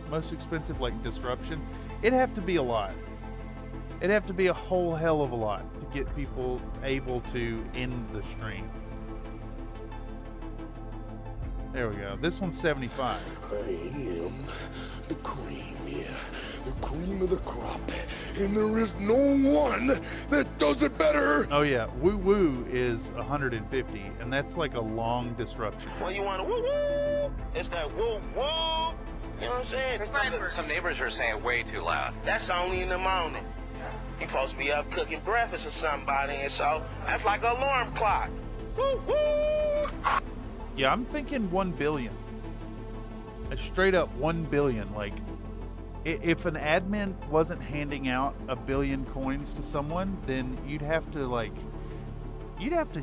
Most expensive, like disruption? It'd have to be a lot. It'd have to be a whole hell of a lot to get people able to end the stream. There we go. This one's 75. I am the cream, yeah. The cream of the crop. And there is no one that does it better. Oh yeah, Woo Woo is 150, and that's like a long disruption. Well, you want to woo woo? It's that woo woo. You know what I'm saying? Some neighbors are saying way too loud. That's only in the morning. You're supposed to be up cooking breakfast or somebody, and so that's like an alarm clock. Woo woo. Yeah, I'm thinking 1 billion. A straight up 1 billion. Like, if an admin wasn't handing out 1 billion coins to someone, then you'd have to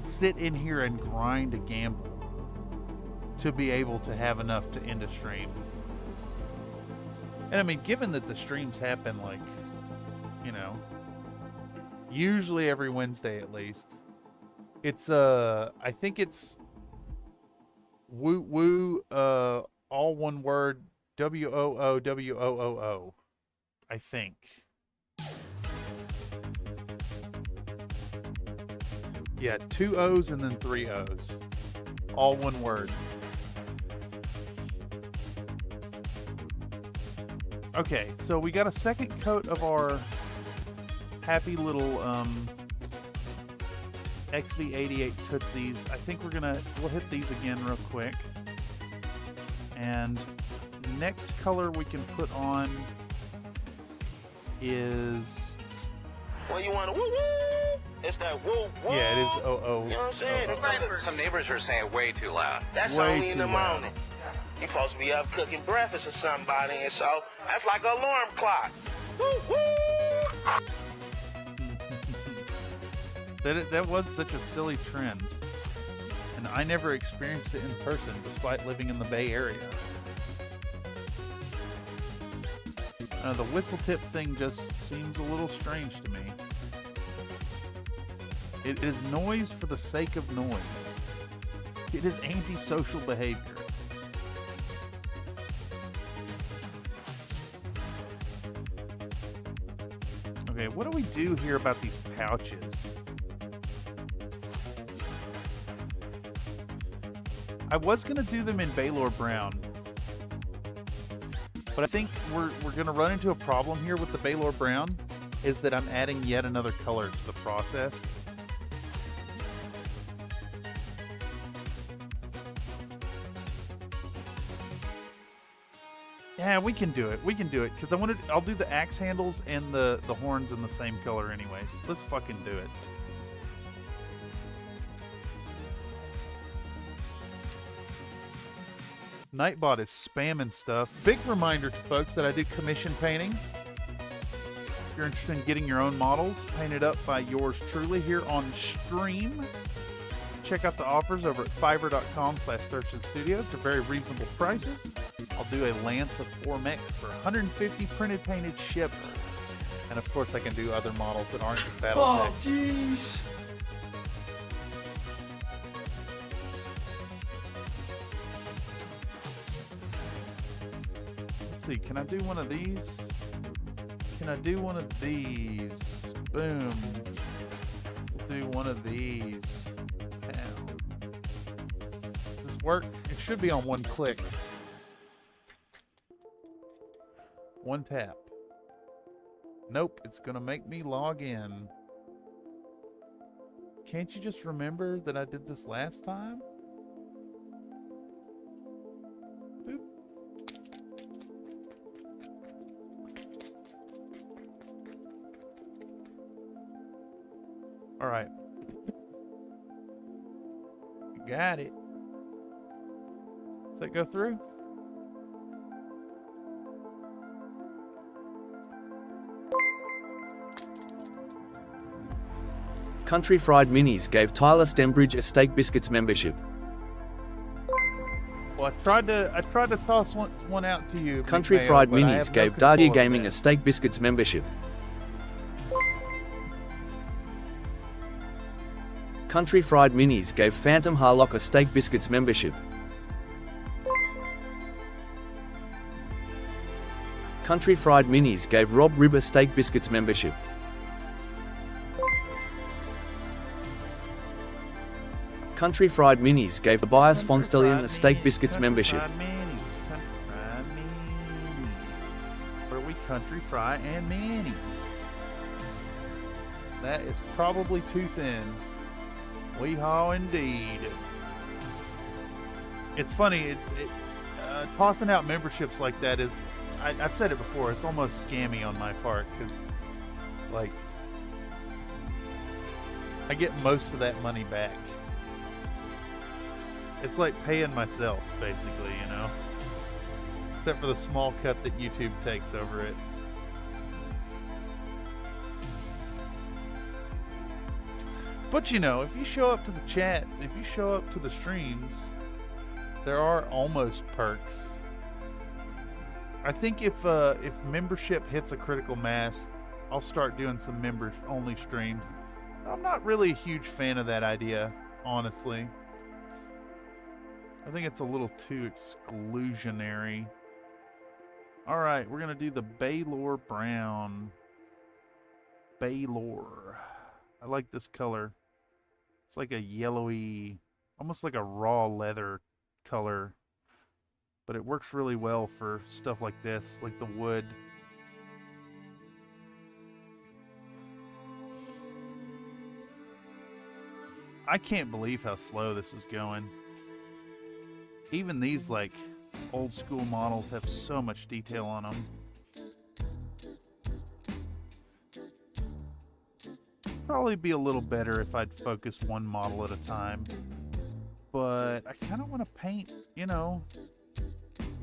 sit in here and grind a gamble to be able to have enough to end a stream. And I mean, given that the streams happen, like, you know, usually every Wednesday at least, it's, I think it's Woo Woo, all one word, WOOWOO, I think. Yeah, 2 O's and then 3 O's. All one word. Okay, so we got a second coat of our happy little XV88 Tootsies. I think we'll hit these again real quick. And next color we can put on is... Well, you want to woo woo? It's that woo woo. Yeah, it is. Oh. You know what I'm saying? Some neighbors are saying way too loud. That's Way only in the too loud. morning. You supposed to be up cooking breakfast for somebody, and so that's like an alarm clock. Woo woo. That was such a silly trend, and I never experienced it in person, despite living in the Bay Area. The whistle tip thing just seems a little strange to me. It is noise for the sake of noise. It is antisocial behavior. Okay, what do we do here about these pouches? I was going to do them in Baylor Brown, but I think we're going to run into a problem here with the Baylor Brown, is that I'm adding yet another color to the process. Yeah, we can do it. We can do it, because I'll do the axe handles and the horns in the same color anyways. Let's fucking do it. Nightbot is spamming stuff. Big reminder to folks that I do commission painting. If you're interested in getting your own models painted up by yours truly here on stream, check out the offers over at fiverr.com/searchandstudios. They're very reasonable prices. I'll do a Lance of 4MX for 150 printed painted shipped. And of course I can do other models that aren't just Battletech. Oh, jeez. Let's see, can I do one of these? Can I do one of these? Boom. We'll do one of these. Pow. Does this work? It should be on one click. One tap. Nope, it's gonna make me log in. Can't you just remember that I did this last time? Boop. All right. Got it. Does that go through? Country Fried Minis gave Tyler Stembridge a Steak Biscuits membership. Well, I tried to toss one out to you. Country McMayo, Fried but I Minis have no gave control Dardia over Gaming that. a Steak Biscuits membership. Country Fried Minis gave Phantom Harlock a Steak Biscuits membership. Country Fried Minis gave Rob Ribb a Steak Biscuits membership. Country Fried Minis gave Tobias Fonstellian a Steak Biscuits membership. Where we country fry and minis. That is probably too thin. Weehaw indeed. It's funny, tossing out memberships like that is, I've said it before, it's almost scammy on my part, because, like, I get most of that money back. It's like paying myself, basically, you know? Except for the small cut that YouTube takes over it. But you know, if you show up to the chats, if you show up to the streams, there are almost perks. I think if membership hits a critical mass, I'll start doing some members-only streams. I'm not really a huge fan of that idea, honestly. I think it's a little too exclusionary. Alright, we're going to do the Baylor Brown. Baylor. I like this color. It's like a yellowy, almost like a raw leather color. But it works really well for stuff like this, like the wood. I can't believe how slow this is going. Even these, like, old school models have so much detail on them. Probably be a little better if I'd focus one model at a time. But I kind of want to paint, you know,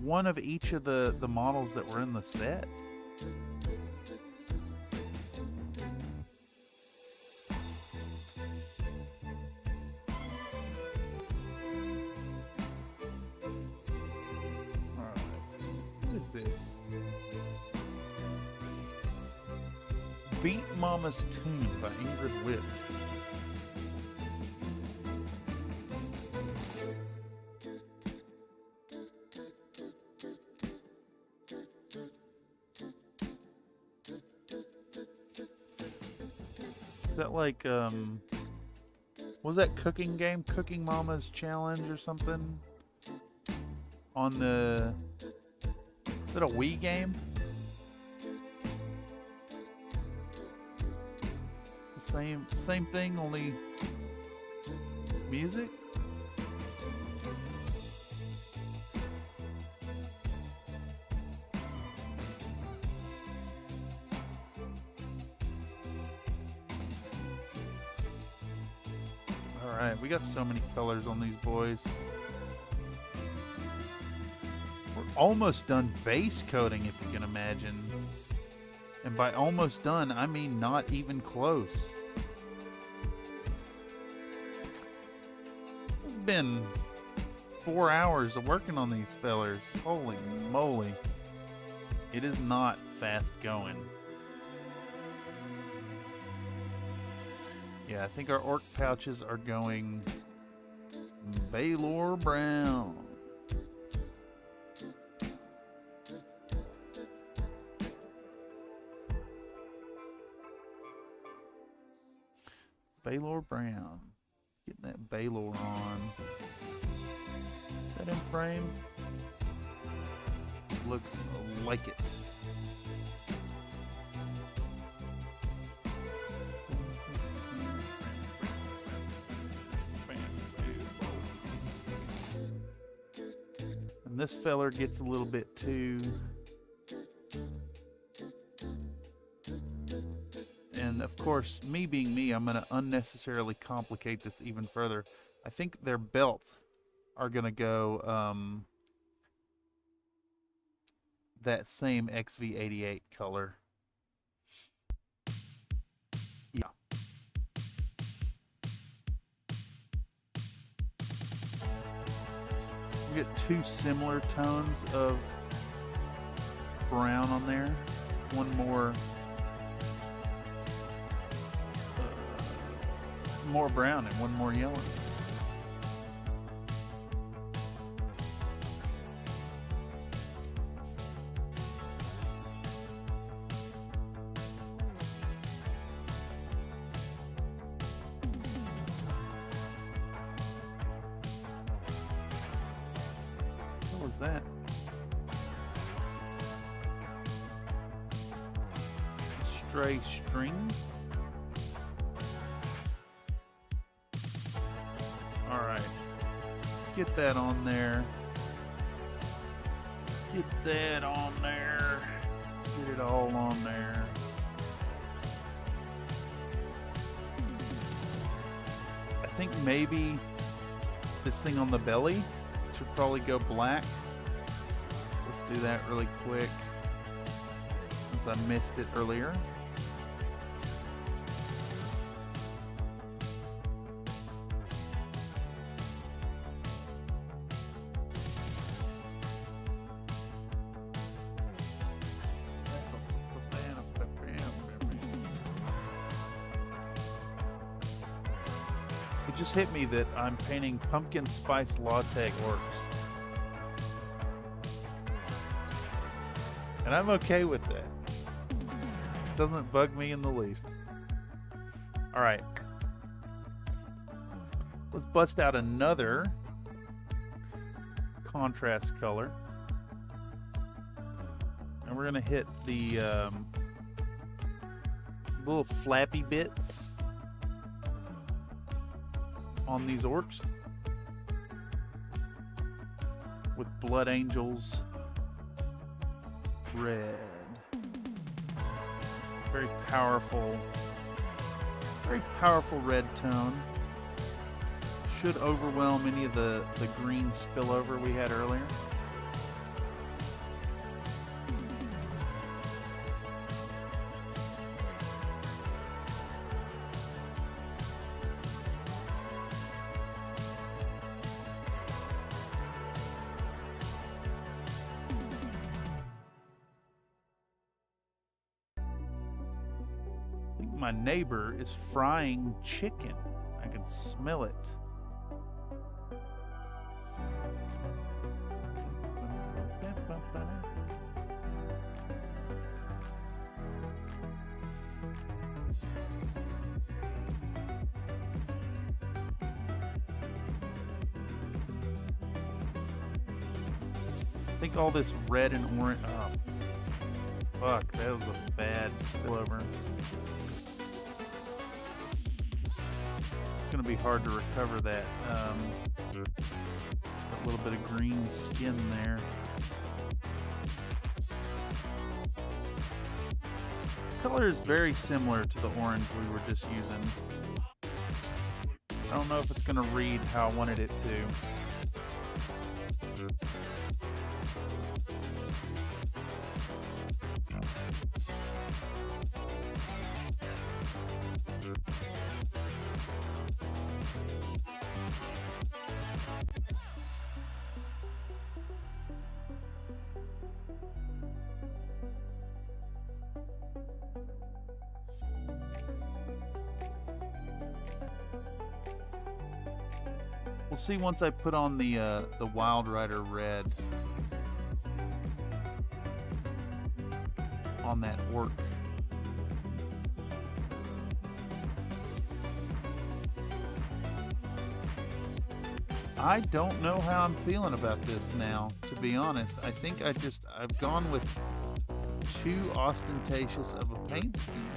one of each of the models that were in the set. Alright, what is this? Beat Mama's Tune by Ingrid Witt. Is that like, what was that cooking game? Cooking Mama's Challenge or something? On the... Is that a Wii game? Same thing, only music? Alright, we got so many colors on these boys. We're almost done base coating, if you can imagine. And by almost done, I mean not even close. It's been 4 hours of working on these fellers. Holy moly. It is not fast going. Yeah, I think our orc pouches are going Baylor Brown. Baylor Brown. Getting that Baylor on. Is that in frame? Looks like it. And this feller gets a little bit too... And of course, me being me, I'm going to unnecessarily complicate this even further. I think their belt are going to go that same XV88 color. Yeah. We get two similar tones of brown on there. One more brown and one more yellow. What was that? Stray string? Alright, get that on there. Get that on there. Get it all on there. I think maybe this thing on the belly should probably go black. Let's do that really quick since I missed it earlier. It just hit me that I'm painting pumpkin spice latte orcs. And I'm okay with that. Doesn't bug me in the least. Alright. Let's bust out another contrast color. And we're going to hit the little flappy bits on these orcs with Blood Angels red. Very powerful Very powerful red tone. Should overwhelm any of the green spillover we had earlier. My neighbor is frying chicken. I can smell it. I think all this red and orange. Oh, fuck, that was a bad spillover. It's going to be hard to recover that. A little bit of green skin there. This color is very similar to the orange we were just using. I don't know if it's going to read how I wanted it to. We'll see once I put on the Wild Rider red on that orc. I don't know how I'm feeling about this now, to be honest. I think I've gone with too ostentatious of a paint scheme.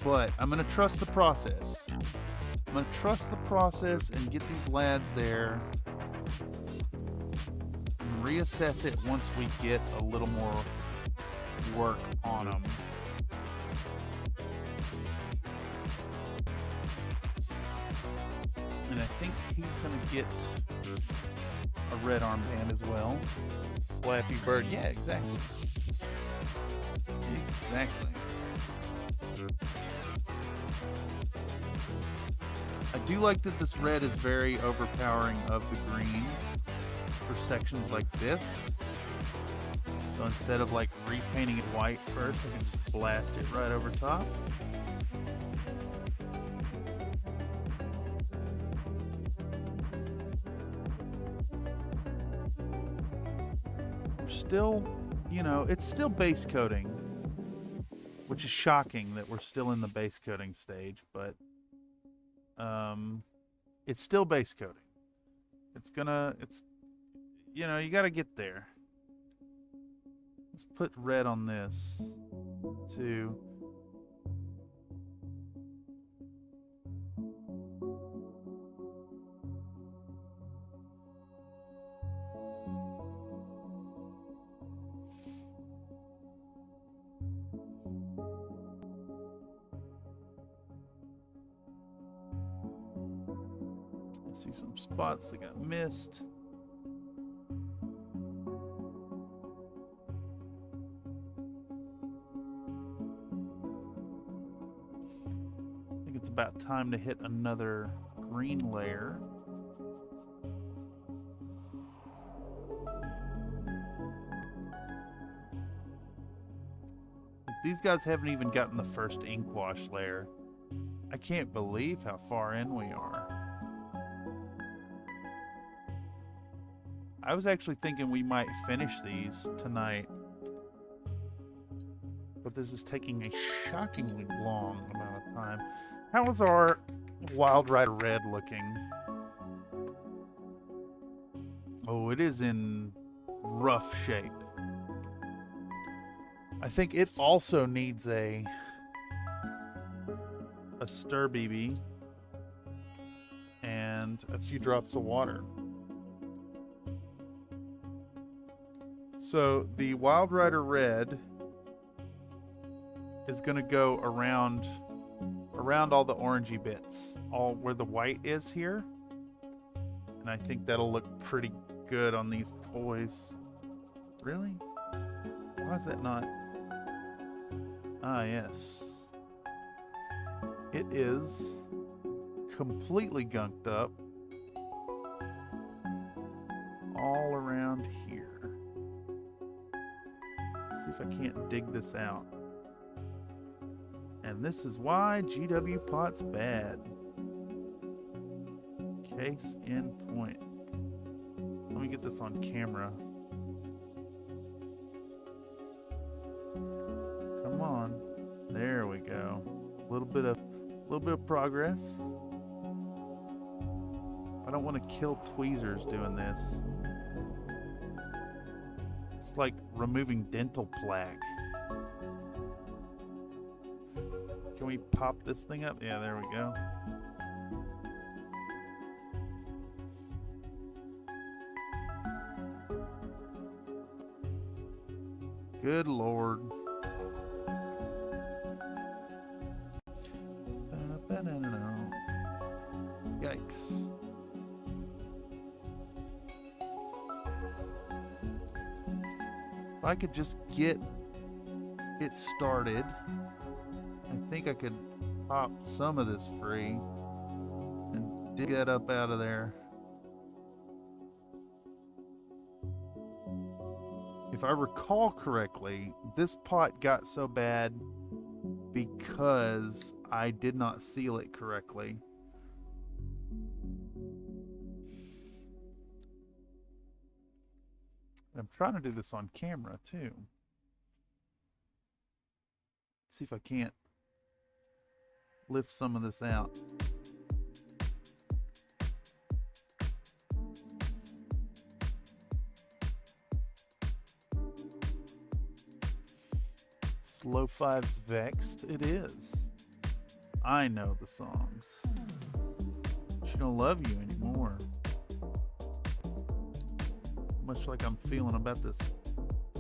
But I'm going to trust the process. I'm going to trust the process and get these lads there and reassess it once we get a little more work on them. And I think he's going to get a red armband as well. Flappy Bird. Yeah, exactly. Exactly. I do like that this red is very overpowering of the green for sections like this. So instead of like repainting it white first, I can just blast it right over top. We're still, you know, it's still base coating, which is shocking that we're still in the base coating stage, but it's still base coating. It's, you know, you got to get there. Let's put red on this too. See some spots that got missed. I think it's about time to hit another green layer. These guys haven't even gotten the first ink wash layer. I can't believe how far in we are. I was actually thinking we might finish these tonight, but this is taking a shockingly long amount of time. How is our Wild Rider red looking? Oh, it is in rough shape. I think it also needs a stir BB and a few drops of water. So the Wild Rider red is going to go around all the orangey bits, all where the white is here. And I think that'll look pretty good on these boys. Really? Why is that not? Ah, yes. It is completely gunked up all around here. Let's see if I can't dig this out. And this is why GW pot's bad. Case in point. Let me get this on camera. Come on. There we go. A little bit of progress. I don't want to kill tweezers doing this. It's like removing dental plaque. Can we pop this thing up? Yeah, there we go. Good Lord. Yikes. If I could just get it started, I think I could pop some of this free and dig that up out of there. If I recall correctly, this pot got so bad because I did not seal it correctly. I'm trying to do this on camera too. See if I can't lift some of this out. Slow Five's vexed. It is. I know the songs. She don't love you anymore. Much like I'm feeling about this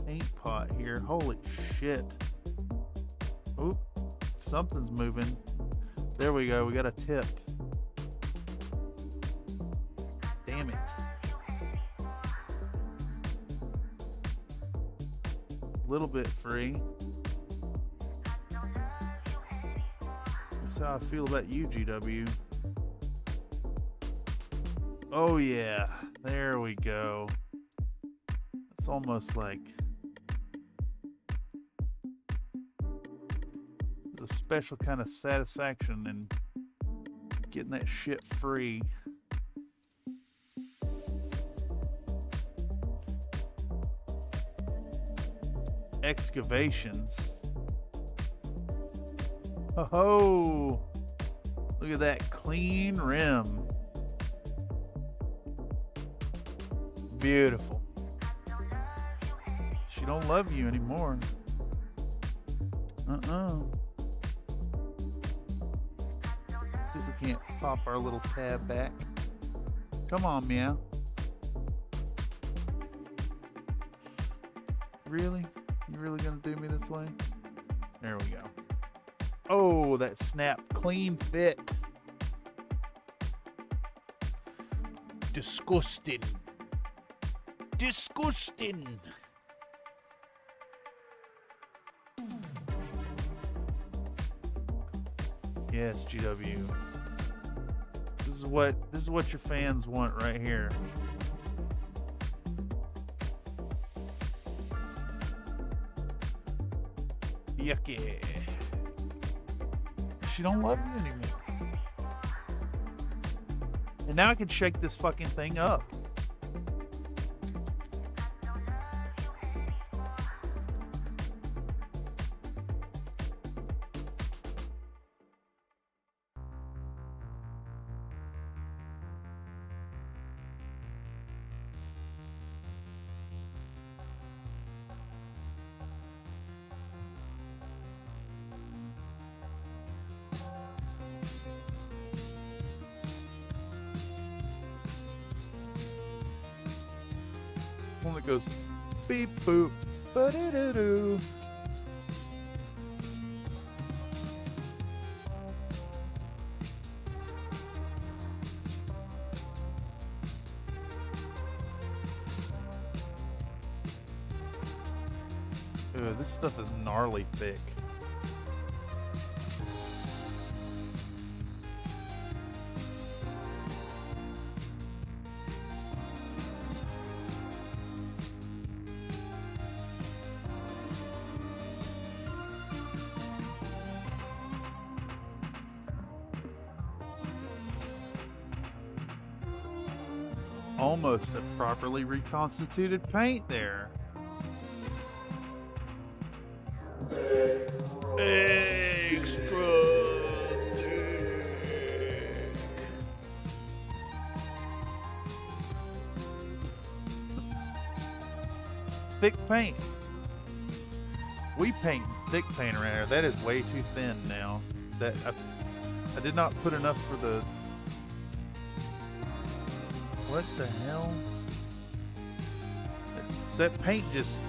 paint pot here. Holy shit. Oop. Something's moving. There we go. We got a tip. Damn it. A little bit free. That's how I feel about you, GW. Oh yeah. There we go. It's almost like there's a special kind of satisfaction in getting that shit free. Excavations. Oh, look at that clean rim. Beautiful. She don't love you anymore. See if we can't pop our little tab back. Come on, meow. Really? You really gonna do me this way? There we go. Oh, that snap clean fit. Disgusting. Disgusting. Yes, GW. This is what your fans want right here. Yucky. She don't love you anymore. And now I can shake this fucking thing up. One that goes beep boop ba-doo-doo-doo. Ooh, this stuff is gnarly thick. Almost a properly reconstituted paint there. Extra thick paint. We paint thick paint around here. That is way too thin now. That I did not put enough for the. What the hell? That paint just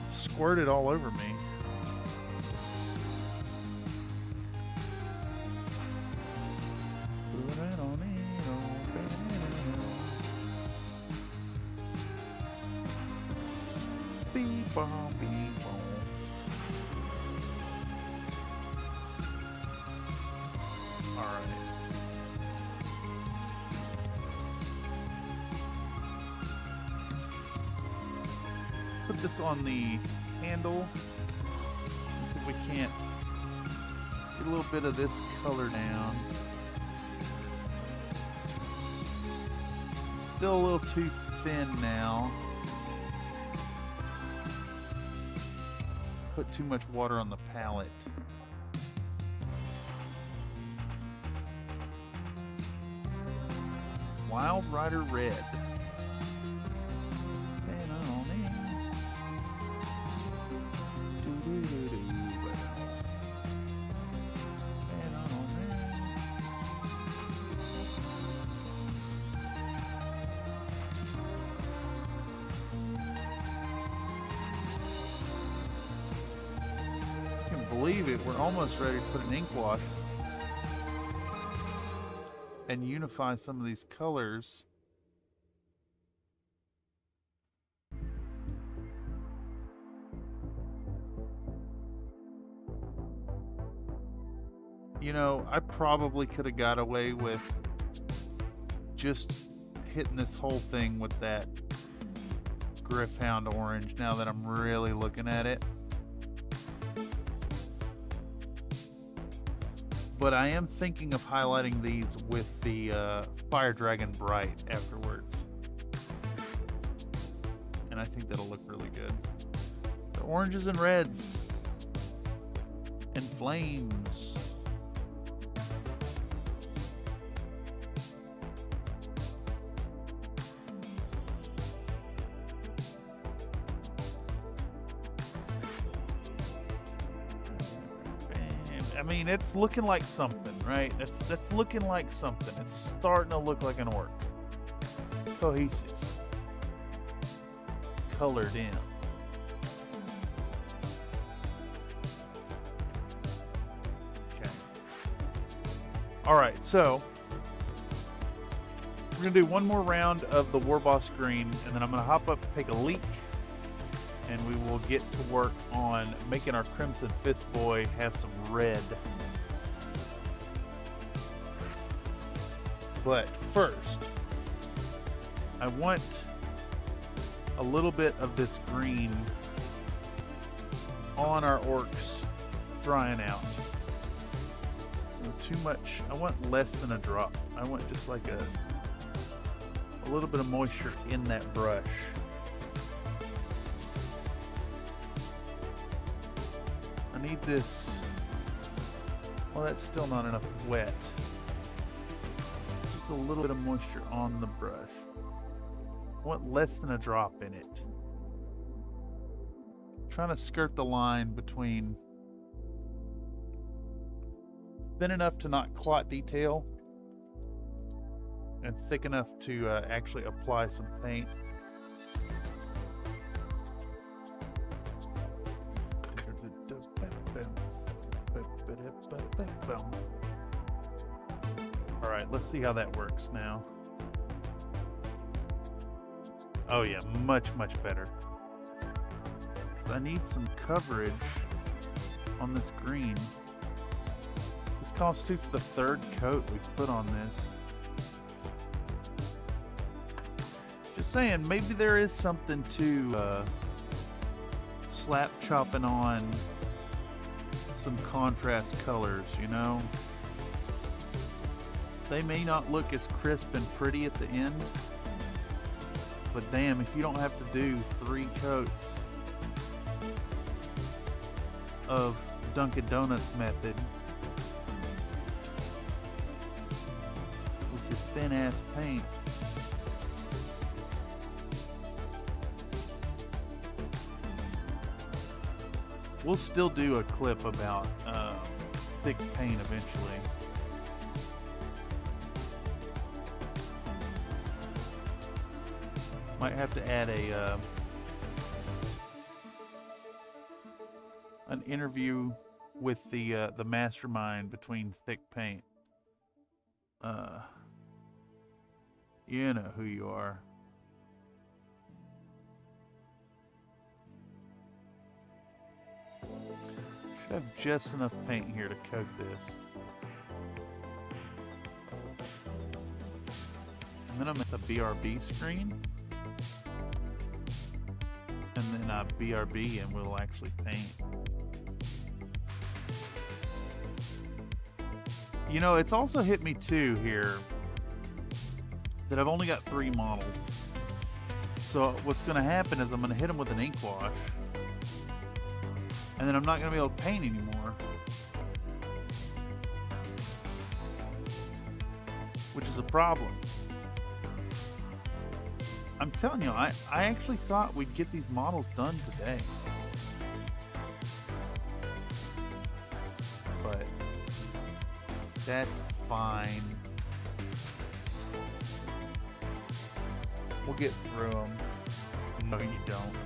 squirted all over me. All right. Put this on the handle. Let's see if we can't get a little bit of this color down. Still a little too thin now. Put too much water on the palette. Wild Rider Red. Believe it, we're almost ready to put an ink wash and unify some of these colors. You know, I probably could have got away with just hitting this whole thing with that Griffhound orange now that I'm really looking at it. But I am thinking of highlighting these with the Fire Dragon Bright afterwards. And I think that'll look really good. The oranges and reds. And flames. I mean, it's looking like something, right? That's looking like something. It's starting to look like an orc. Cohesive. Colored in. Okay. Alright, so we're going to do one more round of the War Boss Green, and then I'm going to hop up, take a leak, and we will get to work on making our Crimson Fist Boy have some red. But first, I want a little bit of this green on our orcs drying out. Too much. I want less than a drop. I want just like a little bit of moisture in that brush. I need this. Well, that's still not enough wet. Just a little bit of moisture on the brush. I want less than a drop in it. I'm trying to skirt the line between thin enough to not clot detail and thick enough to actually apply some paint. All right, let's see how that works now. Oh yeah, much better. I need some coverage on this green. This constitutes the third coat we've put on this. Just saying, maybe there is something to slap chopping on some contrast colors, you know? They may not look as crisp and pretty at the end, but damn, if you don't have to do 3 coats of Dunkin' Donuts method with your thin ass paint. We'll still do a clip about thick paint eventually. Might have to add a an interview with the mastermind between thick paint. You know who you are. Should have just enough paint here to coat this. And then I'm at the BRB screen. And then I BRB and we'll actually paint. You know, it's also hit me too here that I've only got 3 models. So what's going to happen is I'm going to hit them with an ink wash. And then I'm not going to be able to paint anymore. Which is a problem. I'm telling you, I actually thought we'd get these models done today. But that's fine. We'll get through them. No, you don't.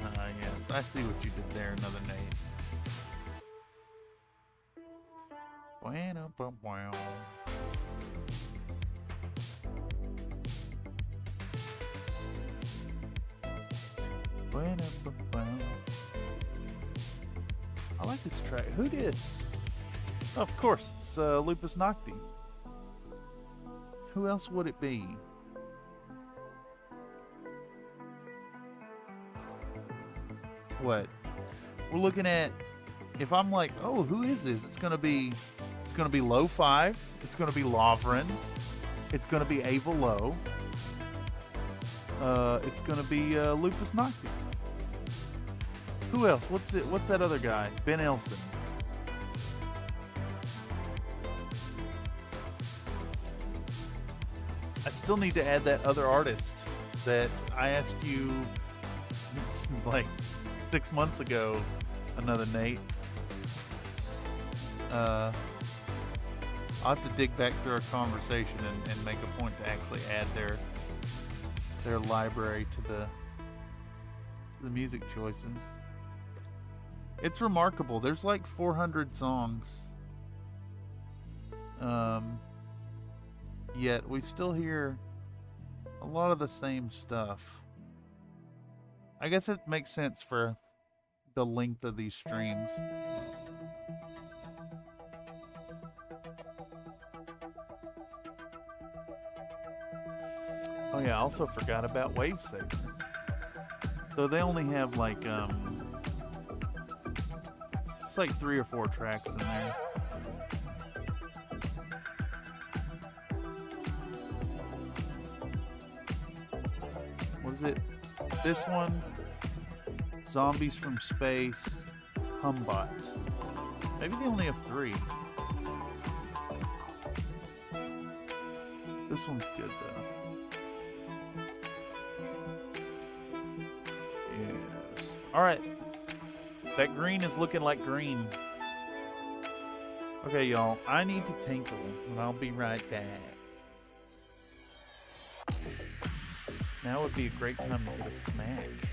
Yes, I see what you did there, another nade. Bueno, wow. I like this track. Who dis? Oh, of course, it's Lupus Nocti. Who else would it be? What? We're looking at. If I'm like, oh, who is this? It's gonna be Low 5. It's gonna be Lovren. It's gonna be Ava Low. It's gonna be Lupus Nocti. Who else? What's that other guy? Ben Elson. I still need to add that other artist that I asked you like 6 months ago. Another Nate. I'll have to dig back through our conversation and make a point to actually add their library to the music choices. It's remarkable. There's like 400 songs. Yet we still hear a lot of the same stuff. I guess it makes sense for the length of these streams. Oh yeah, I also forgot about Wavesaver. So they only have like it's like 3 or 4 tracks in there. Was it this one? Zombies from Space, Humbot. Maybe they only have 3. This one's good though. Yes. Alright. That green is looking like green. Okay, y'all. I need to tinkle, and I'll be right back. Now would be a great time to get a snag.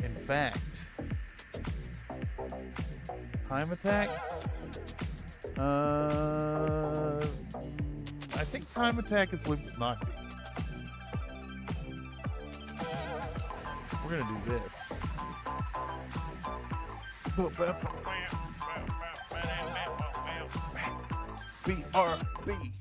In fact, time attack? I think time attack is Lupus Nocti. We're gonna do this. BRB.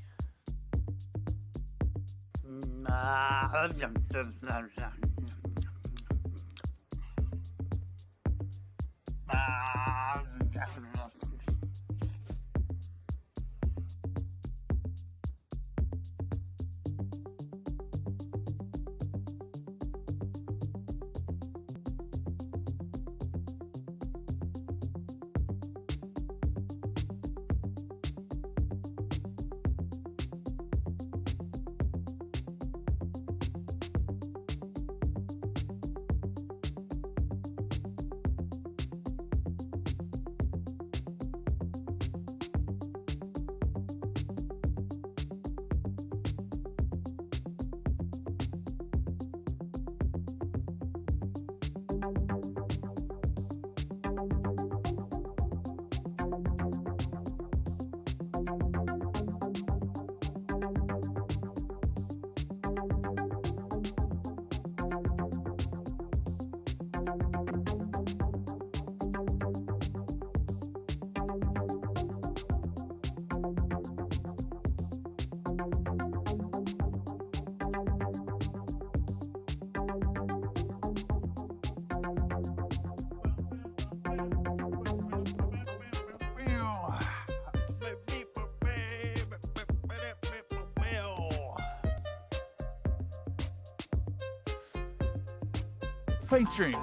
Paint stream.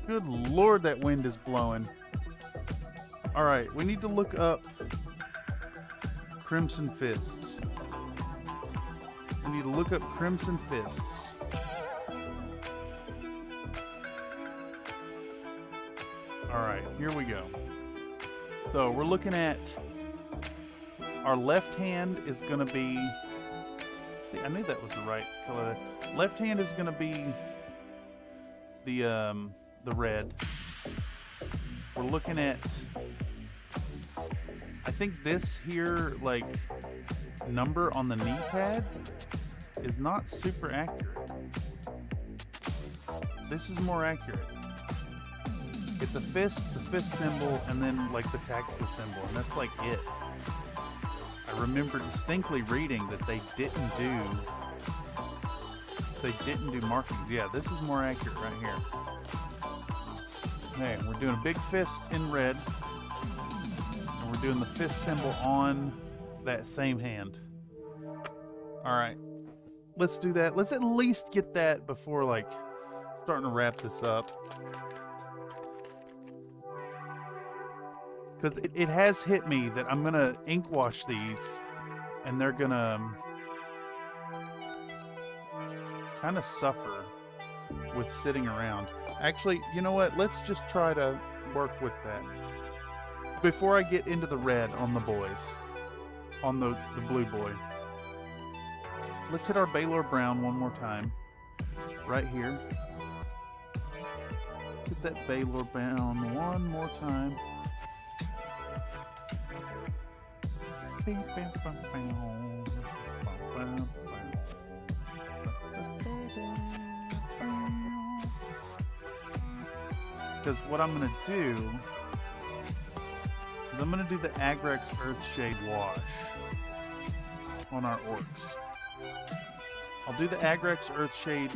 Good Lord, that wind is blowing. All right, we need to look up Crimson Fists. We need to look up Crimson Fists. All right, here we go. So we're looking at our left hand is going to be, see, I knew that was the right color. Left hand is going to be the red. We're looking at, I think this here, like, number on the knee pad is not super accurate. This is more accurate. It's a fist symbol, and then like the tactical symbol, and that's like it. I remember distinctly reading that they didn't do markings. Yeah, this is more accurate right here. Okay, we're doing a big fist in red, and we're doing the fist symbol on that same hand. All right, let's do that. Let's at least get that before like starting to wrap this up. Because it has hit me that I'm going to ink wash these, and they're going to kind of suffer with sitting around. Actually, you know what? Let's just try to work with that. Before I get into the red on the boys, on the blue boy, let's hit our Baylor Brown one more time. Right here. Hit that Baylor Brown one more time. Because what I'm going to do is I'm going to do the Agrex Earthshade wash on our orcs. I'll do the Agrex Earthshade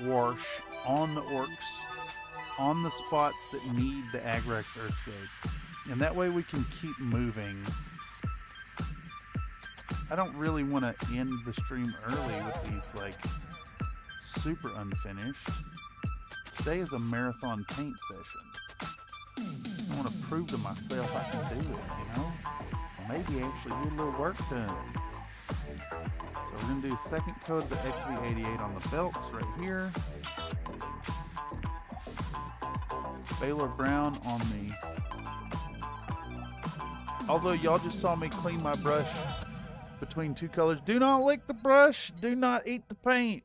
wash on the orcs on the spots that need the Agrex Earthshade. And that way we can keep moving. I don't really want to end the stream early with these, like, super unfinished. Today is a marathon paint session. I want to prove to myself I can do it, you know? Maybe actually do a little work done. So we're going to do second coat of the XV88 on the belts right here. Baylor Brown on the... Also, y'all just saw me clean my brush between two colors. Do not lick the brush. Do not eat the paint.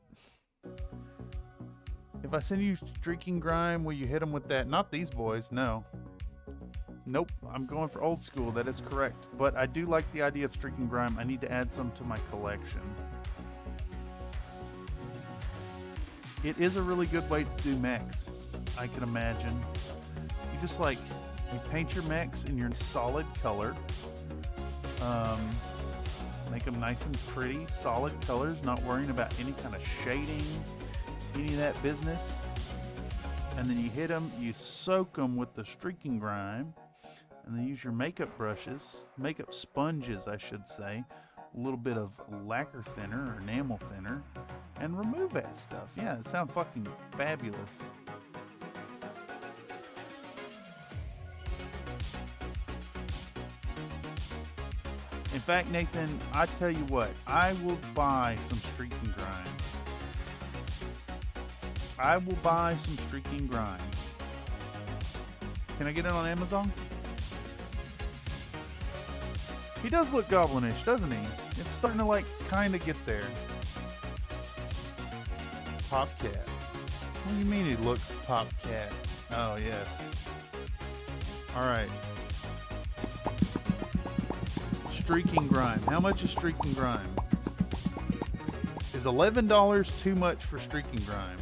If I send you streaking grime, will you hit them with that? Not these boys, no. Nope, I'm going for old school. That is correct. But I do like the idea of streaking grime. I need to add some to my collection. It is a really good way to do mechs, I can imagine. You just like, you paint your mechs in your solid color. Make them nice and pretty, solid colors, not worrying about any kind of shading, any of that business. And then you hit them, you soak them with the streaking grime, and then use your makeup brushes, makeup sponges, I should say, a little bit of lacquer thinner or enamel thinner, and remove that stuff. Yeah, it sounds fucking fabulous. In fact, Nathan, I tell you what, I will buy some streaking grime. I will buy some streaking grime. Can I get it on Amazon? He does look goblinish, doesn't he? It's starting to like kind of get there. Popcat. What do you mean he looks Popcat? Oh, yes. Alright. Streaking grime. How much is streaking grime? Is $11 too much for streaking grime?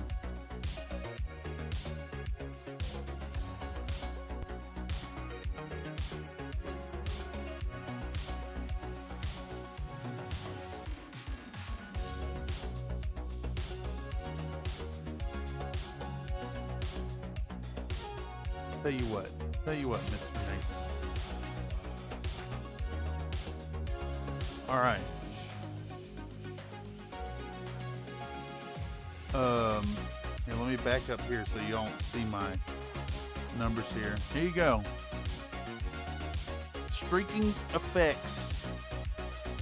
Tell you what, Mr. Nathan. All right. Here, let me back up here so you don't see my numbers here. Here you go. Streaking effects.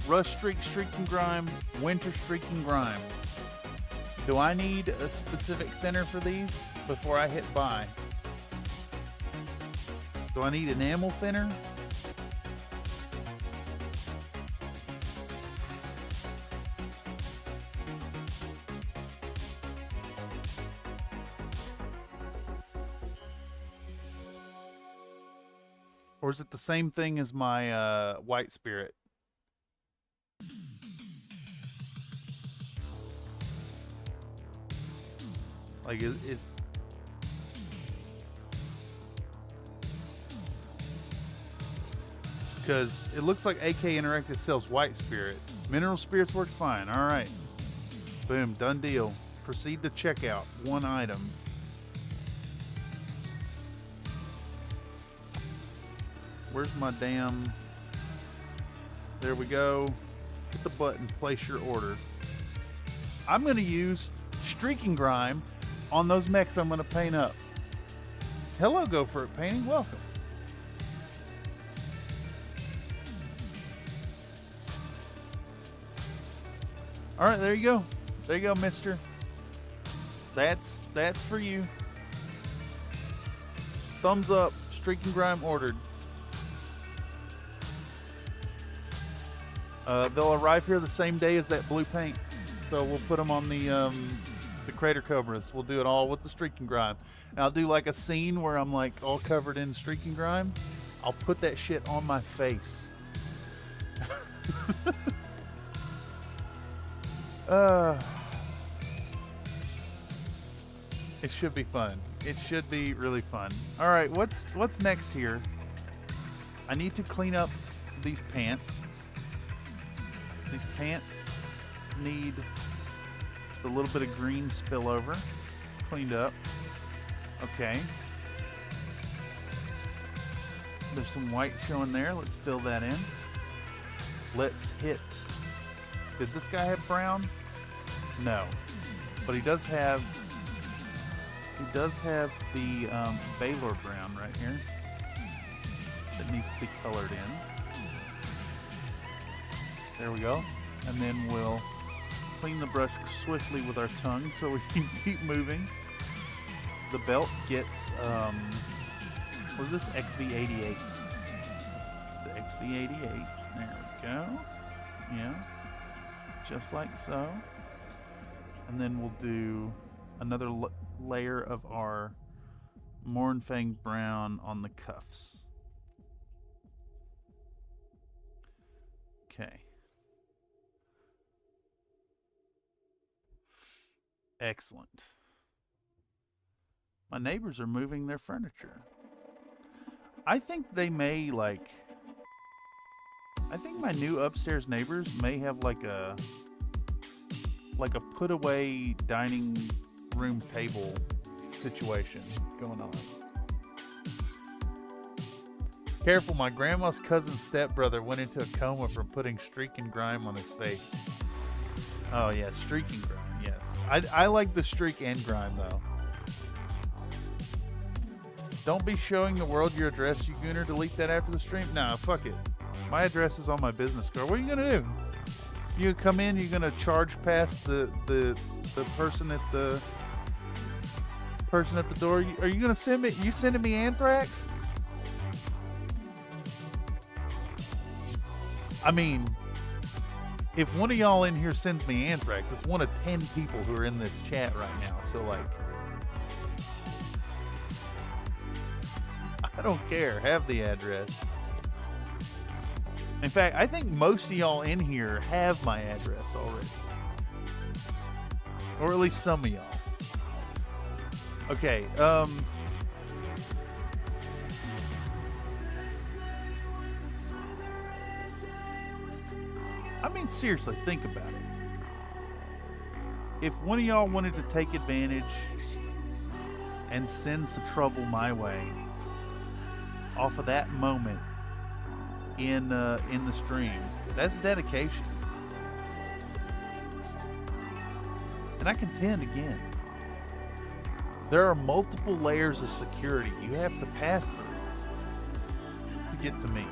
Rust streak, streaking grime, winter streaking grime. Do I need a specific thinner for these before I hit buy? Do I need enamel thinner? Or is it the same thing as my white spirit? Like is because it looks like AK Interactive sells white spirit. Mineral spirits works fine. All right. Boom. Done deal. Proceed to checkout. One item. Where's my damn... There we go. Hit the button. Place your order. I'm going to use streaking grime on those mechs I'm going to paint up. Hello, Go For It Painting. Welcome. All right, there you go. There you go, mister. That's for you. Thumbs up. Streaking grime ordered. They'll arrive here the same day as that blue paint. So we'll put them on the Crater Cobras. We'll do it all with the streaking grime. And I'll do like a scene where I'm like all covered in streaking grime. I'll put that shit on my face. It should be fun. It should be really fun. All right, what's next here? I need to clean up these pants. These pants need a little bit of green spillover cleaned up. Okay. There's some white showing there. Let's fill that in. Let's hit. Did this guy have brown? No, but he does have the Baylor brown right here that needs to be colored in. There we go. And then we'll clean the brush swiftly with our tongue so we can keep moving. The belt gets, what is this? XV88. The XV88. There we go. Yeah. Just like so. And then we'll do another layer of our Mournfang brown on the cuffs. Okay. Excellent. My neighbors are moving their furniture. I think they may like... I think my new upstairs neighbors may have like a put away dining room table situation going on. Careful, my grandma's cousin's stepbrother went into a coma from putting streak and grime on his face. Oh yeah, streak and grime, yes. I like the streak and grime though. Don't be showing the world your address, you gooner. Delete that after the stream. Nah, fuck it. My address is on my business card. What are you gonna do? You come in, you're gonna charge past the person at the door. Are you gonna send me? You sending me anthrax? I mean, if one of y'all in here sends me anthrax, it's one of 10 people who are in this chat right now. So like, I don't care. Have the address. In fact, I think most of y'all in here have my address already. Or at least some of y'all. Okay, I mean, seriously, think about it. If one of y'all wanted to take advantage and send some trouble my way off of that moment in the stream, that's dedication. And I contend again, there are multiple layers of security you have to pass through to get to me.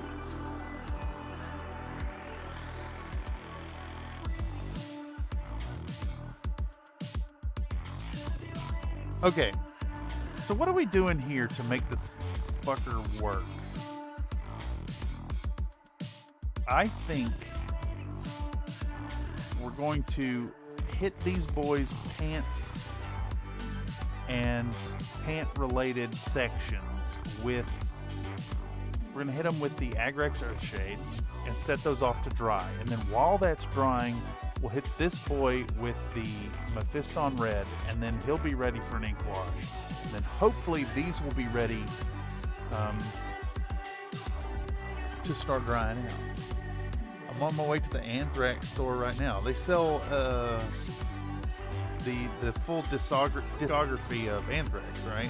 Okay, so what are we doing here to make this fucker work? I think we're going to hit these boys' pants and pant-related sections with... We're going to hit them with the Agrex Earthshade and set those off to dry. And then while that's drying, we'll hit this boy with the Mephiston Red, and then he'll be ready for an ink wash. And then hopefully these will be ready to start drying out. I'm on my way to the Anthrax store right now. They sell the full discography of Anthrax, right?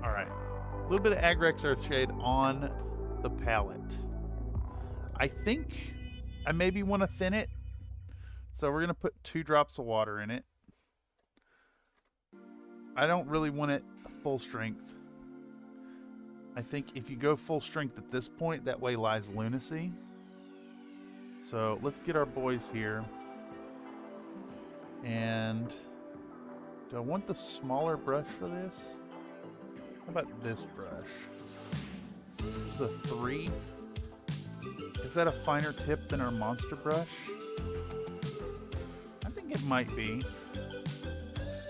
Alright. A little bit of Agrex Earthshade on the palette. I think I maybe want to thin it. So we're going to put 2 drops of water in it. I don't really want it full strength. I think if you go full strength at this point, that way lies lunacy. So let's get our boys here. And do I want the smaller brush for this? How about this brush? This is a 3. Is that a finer tip than our monster brush? I think it might be.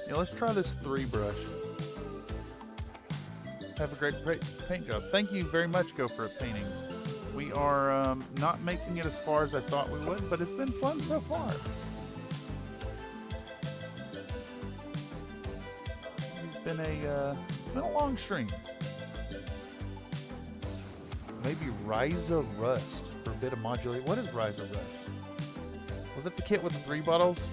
Yeah, let's try this 3 brush. Have a great paint job. Thank you very much, Go For It Painting. We are not making it as far as I thought we would, but it's been fun so far. It's been a long stream. Maybe Ryza Rust for a bit of modulation. What is Ryza Rust? Was it the kit with the 3 bottles?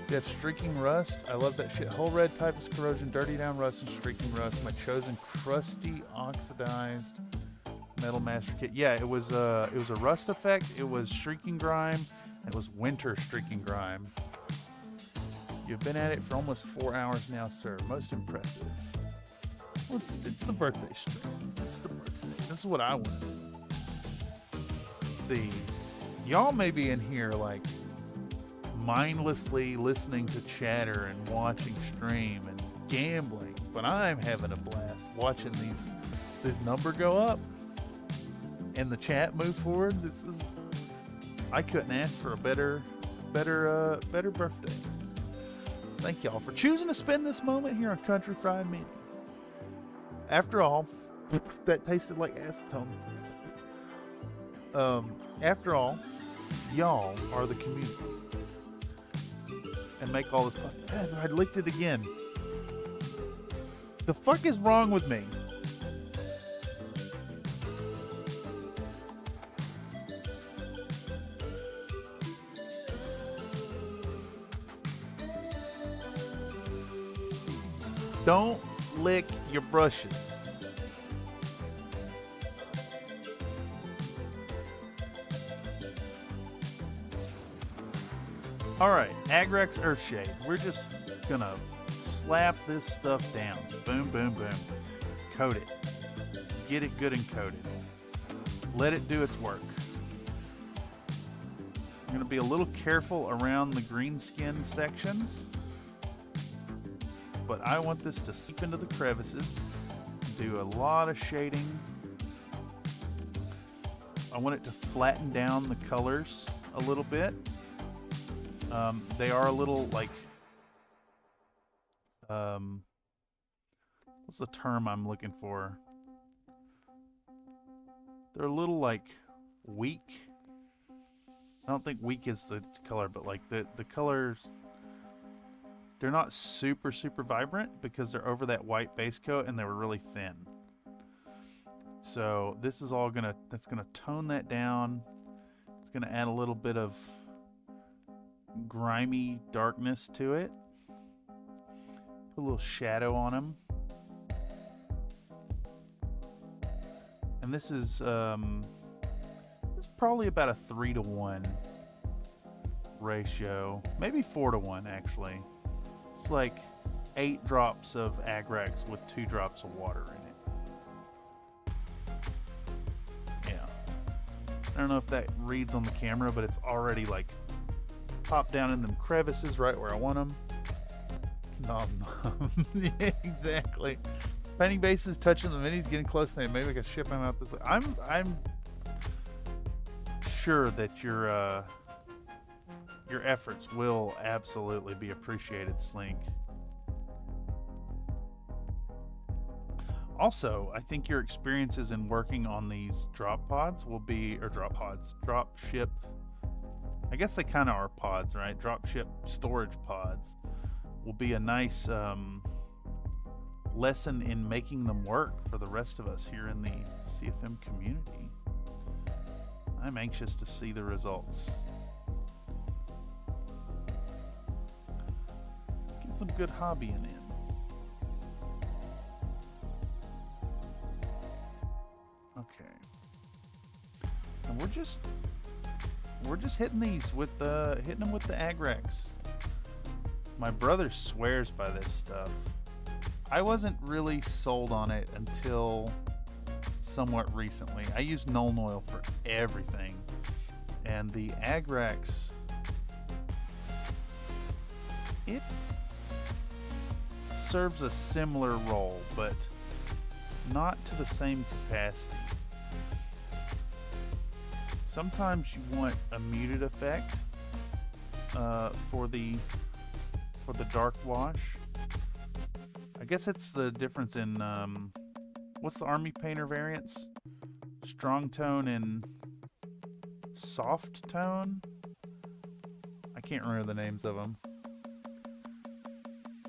You have Streaking Rust. I love that shit. Whole Red, Typhus Corrosion, Dirty Down Rust, and Streaking Rust. My chosen crusty oxidized Metal Master kit. Yeah, it was a Rust effect. It was Streaking Grime. It was Winter Streaking Grime. You've been at it for almost 4 hours now, sir. Most impressive. Well, it's the birthday stream. It's the birthday. This is what I want. See, y'all may be in here like mindlessly listening to chatter and watching stream and gambling, but I'm having a blast watching this number go up and the chat move forward. I couldn't ask for a better birthday. Thank y'all for choosing to spend this moment here on Country Fried Minis. After all, that tasted like acetone. After all, y'all are the community. And make all this... God, I licked it again. The fuck is wrong with me? Don't lick your brushes. Alright, Agrex Earthshade. We're just gonna slap this stuff down. Boom, boom, boom. Coat it. Get it good and coated. Let it do its work. I'm gonna be a little careful around the green skin sections. But I want this to seep into the crevices, do a lot of shading. I want it to flatten down the colors a little bit. They are a little like, what's the term I'm looking for? They're a little like weak. I don't think weak is the color, but like the colors, they're not super vibrant because they're over that white base coat and they were really thin. So this is all that's gonna tone that down. It's gonna add a little bit of grimy darkness to it. Put a little shadow on them. And this is probably about a 3-to-1 ratio, maybe 4-to-1 actually. It's like 8 drops of Agrex with 2 drops of water in it. Yeah. I don't know if that reads on the camera, but it's already like popped down in them crevices right where I want them. Nom nom. Yeah, exactly. Painting bases, touching the minis, getting close to them. Maybe I can ship them out this way. I'm sure that your efforts will absolutely be appreciated, Slink. Also, I think your experiences in working on these drop pods will be, or drop ship. I guess they kind of are pods, right? Drop ship storage pods will be a nice lesson in making them work for the rest of us here in the CFM community. I'm anxious to see the results. Get some good hobbying in. Okay. And we're just hitting these with hitting them with the Agrex. My brother swears by this stuff. I wasn't really sold on it until somewhat recently. I use Nuln Oil for everything, and the Agrex, it serves a similar role, but not to the same capacity. Sometimes you want a muted effect for the dark wash. I guess it's the difference in what's the Army Painter variants? Strong tone and soft tone? I can't remember the names of them.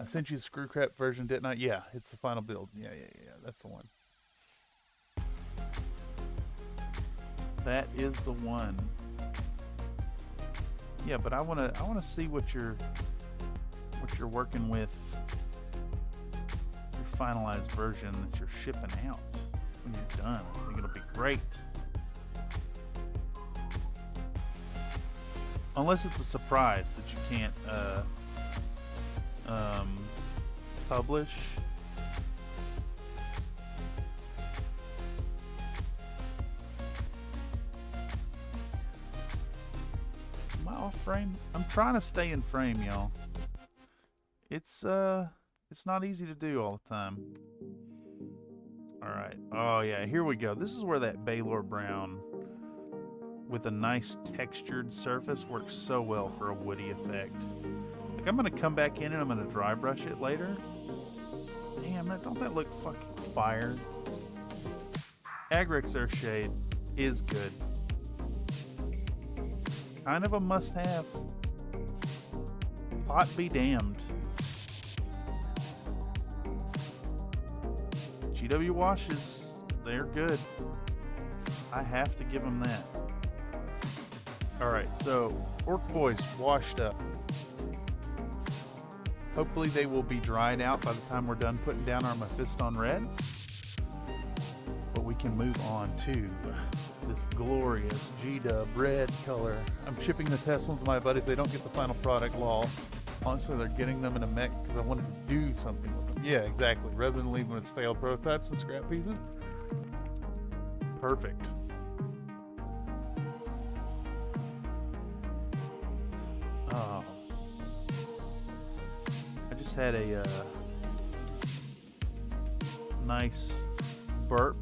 I sent you the screw crap version, didn't I? Yeah, it's the final build. Yeah, that's the one. That is the one. Yeah, but I wanna see what you're working with. Your finalized version that you're shipping out when you're done. I think it'll be great. Unless it's a surprise that you can't publish. Am I off frame? I'm trying to stay in frame, y'all. It's not easy to do all the time. Alright. Oh yeah, here we go. This is where that Baylor Brown with a nice textured surface works so well for a woody effect. Like, I'm gonna come back in and I'm gonna dry brush it later. Damn, don't that look fucking fire? Agrex Earthshade is good. Kind of a must-have. Pot be damned. GW washes, they're good. I have to give them that. Alright, so Orc Boys washed up. Hopefully they will be dried out by the time we're done putting down our Mephiston Red. But we can move on to this glorious G-Dub red color. I'm shipping the test ones to my buddies. They don't get the final product, lol. Honestly, they're getting them in a mech because I wanted to do something with them. Yeah, exactly. Rather than leaving its failed prototypes and scrap pieces. Perfect. Oh. I just had a nice burp.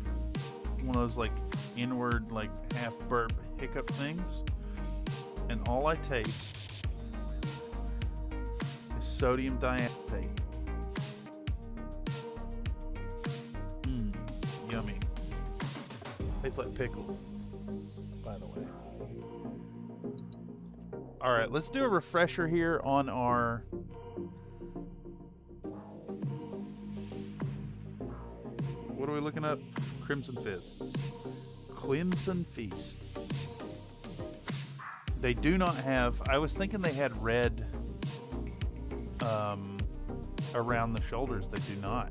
One of those like inward, like half burp hiccup things. And all I taste is sodium diacetate. Yummy. Tastes like pickles, by the way. Alright, let's do a refresher here on our what are we looking up? Crimson Fists. Crimson Feasts. They do not have, I was thinking they had red around the shoulders. They do not.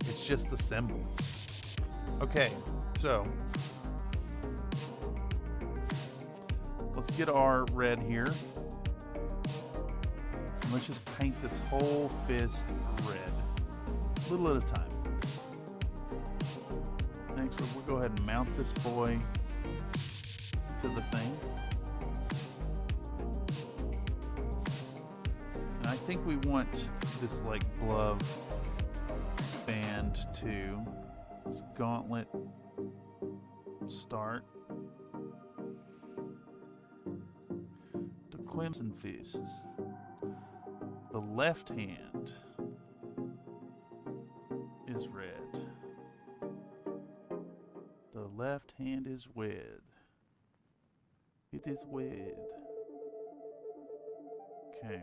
It's just the symbol. Okay, so let's get our red here. And let's just paint this whole fist red. A little at a time. Next, we'll go ahead and mount this boy to the thing. And I think we want this like glove band to this gauntlet start. The Crimson Fists. The left hand is red. The left hand is wed. It is wed. Okay.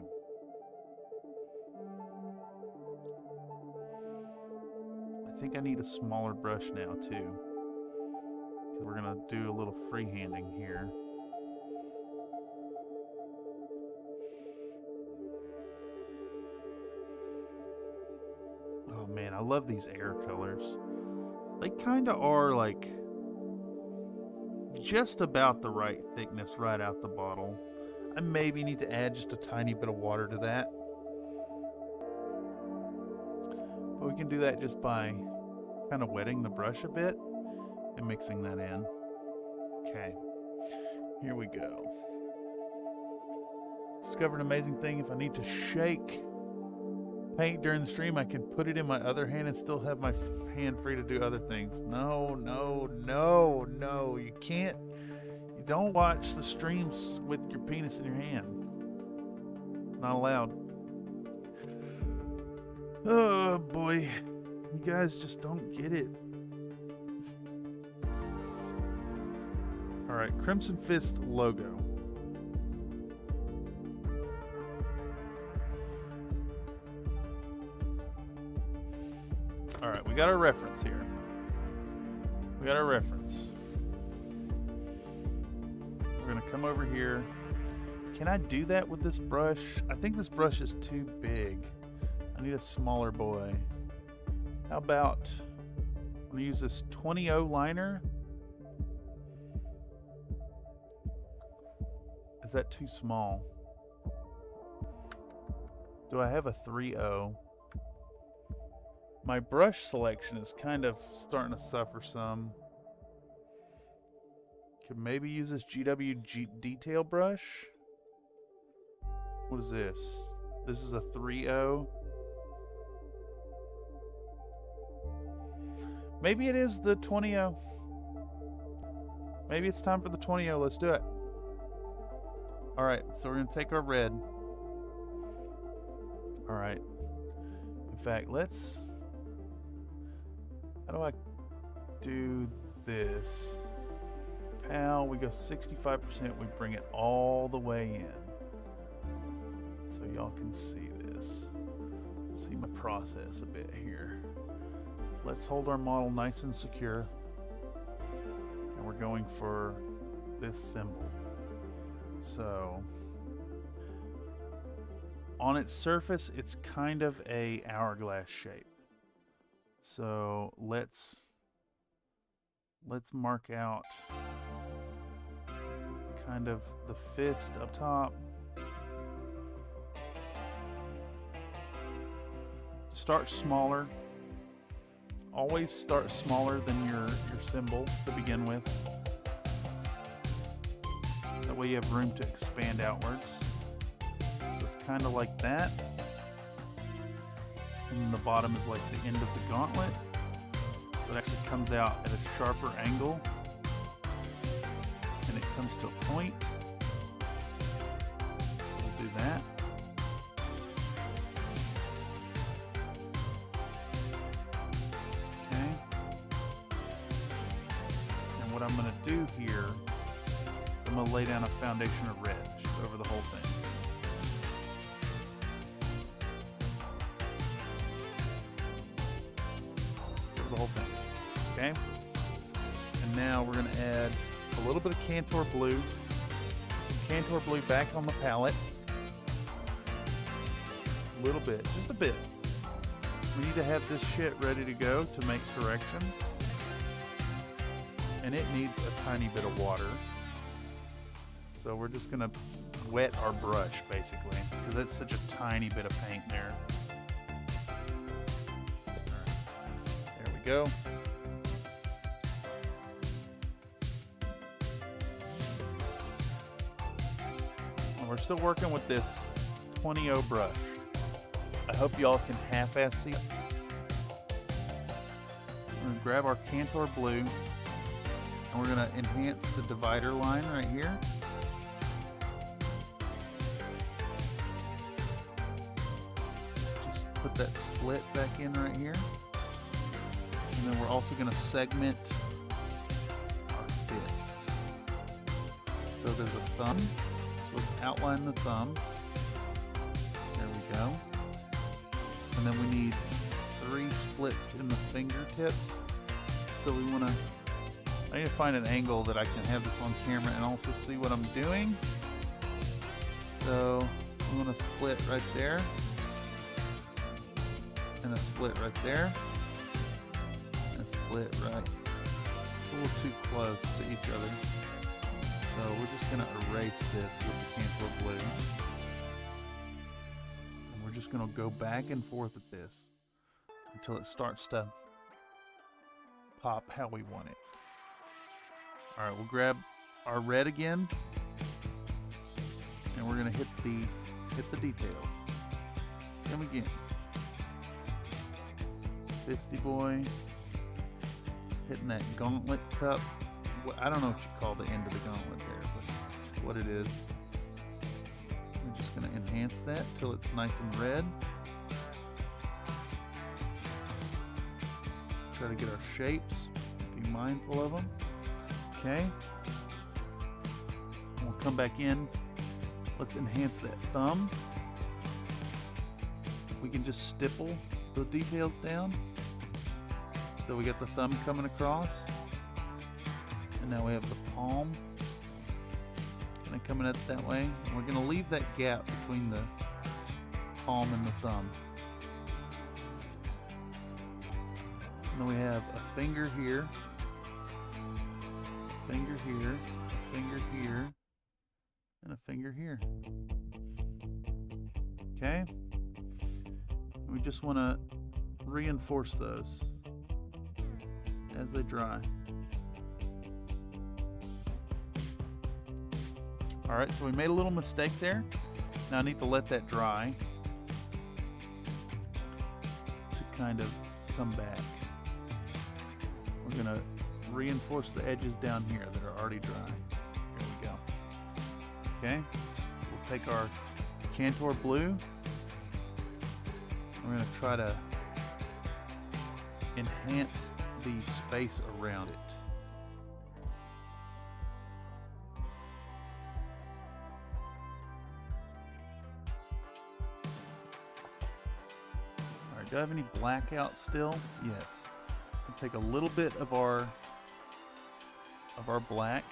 I think I need a smaller brush now too. Because we're gonna do a little freehanding here. Oh man, I love these air colors. They kind of are like just about the right thickness right out the bottle. I maybe need to add just a tiny bit of water to that. But we can do that just by kind of wetting the brush a bit and mixing that in. Okay, here we go. Discovered an amazing thing. If I need to shake paint during the stream, I can put it in my other hand and still have my hand free to do other things. No, no, no, no. You can't. You don't watch the streams with your penis in your hand. Not allowed. Oh boy. You guys just don't get it. Alright, Crimson Fist logo. Alright, we got our reference here. We got our reference. We're gonna come over here. Can I do that with this brush? I think this brush is too big. I need a smaller boy. How about, I'm gonna use this 20-0 liner. Is that too small? Do I have a 3-0? My brush selection is kind of starting to suffer some. Could maybe use this GW detail brush. What is this? This is a 3-0. Maybe it is the 20-0. Maybe it's time for the 20-0. Let's do it. Alright, so we're going to take our red. All right. In fact, how do I do this? Pal, we go 65%, we bring it all the way in. So y'all can see this. See my process a bit here. Let's hold our model nice and secure. And we're going for this symbol. So on its surface, it's kind of a hourglass shape. So let's mark out kind of the fist up top. Start smaller. Always start smaller than your symbol to begin with. That way you have room to expand outwards. So it's kind of like that. And then the bottom is like the end of the gauntlet. So it actually comes out at a sharper angle. And it comes to a point. So we'll do that. Okay. And what I'm going to do here, I'm going to lay down a foundation of red just over the whole thing. Over the whole thing. Okay? And now we're going to add a little bit of Cantor blue. Some Cantor blue back on the palette. A little bit, just a bit. We need to have this shit ready to go to make corrections. And it needs a tiny bit of water. So we're just gonna wet our brush basically, because that's such a tiny bit of paint there. There we go. And we're still working with this 20-0 brush. I hope y'all can half-ass see. We're gonna grab our Cantor blue, and we're gonna enhance the divider line right here. Just put that split back in right here. And then we're also gonna segment our fist. So there's a thumb. So let's outline the thumb. There we go. And then we need 3 splits in the fingertips. So we want to, I need to find an angle that I can have this on camera and also see what I'm doing. So I'm going to split right there. And a split right there. And a split right. It's a little too close to each other. So we're just going to erase this with the Cantor blue. We're just going to go back and forth with this until it starts to pop how we want it. All right, we'll grab our red again, and we're going to hit the details. Come again. Fisty boy, hitting that gauntlet cup. I don't know what you call the end of the gauntlet there, but that's what it is. We're just going to enhance that till it's nice and red. Try to get our shapes, be mindful of them. Okay. And we'll come back in. Let's enhance that thumb. We can just stipple the details down. So we got the thumb coming across. And now we have the palm kind of coming at it that way. And we're going to leave that gap between the palm and the thumb. And then we have a finger here, finger here, finger here, and a finger here. Okay? We just want to reinforce those as they dry. Alright, so we made a little mistake there. Now I need to let that dry to kind of come back. We're going to reinforce the edges down here that are already dry. Here we go. Okay, so we'll take our Cantor blue, We're going to try to enhance the space around it. Alright, do I have any blackout still? Yes. I'll take a little bit of our black.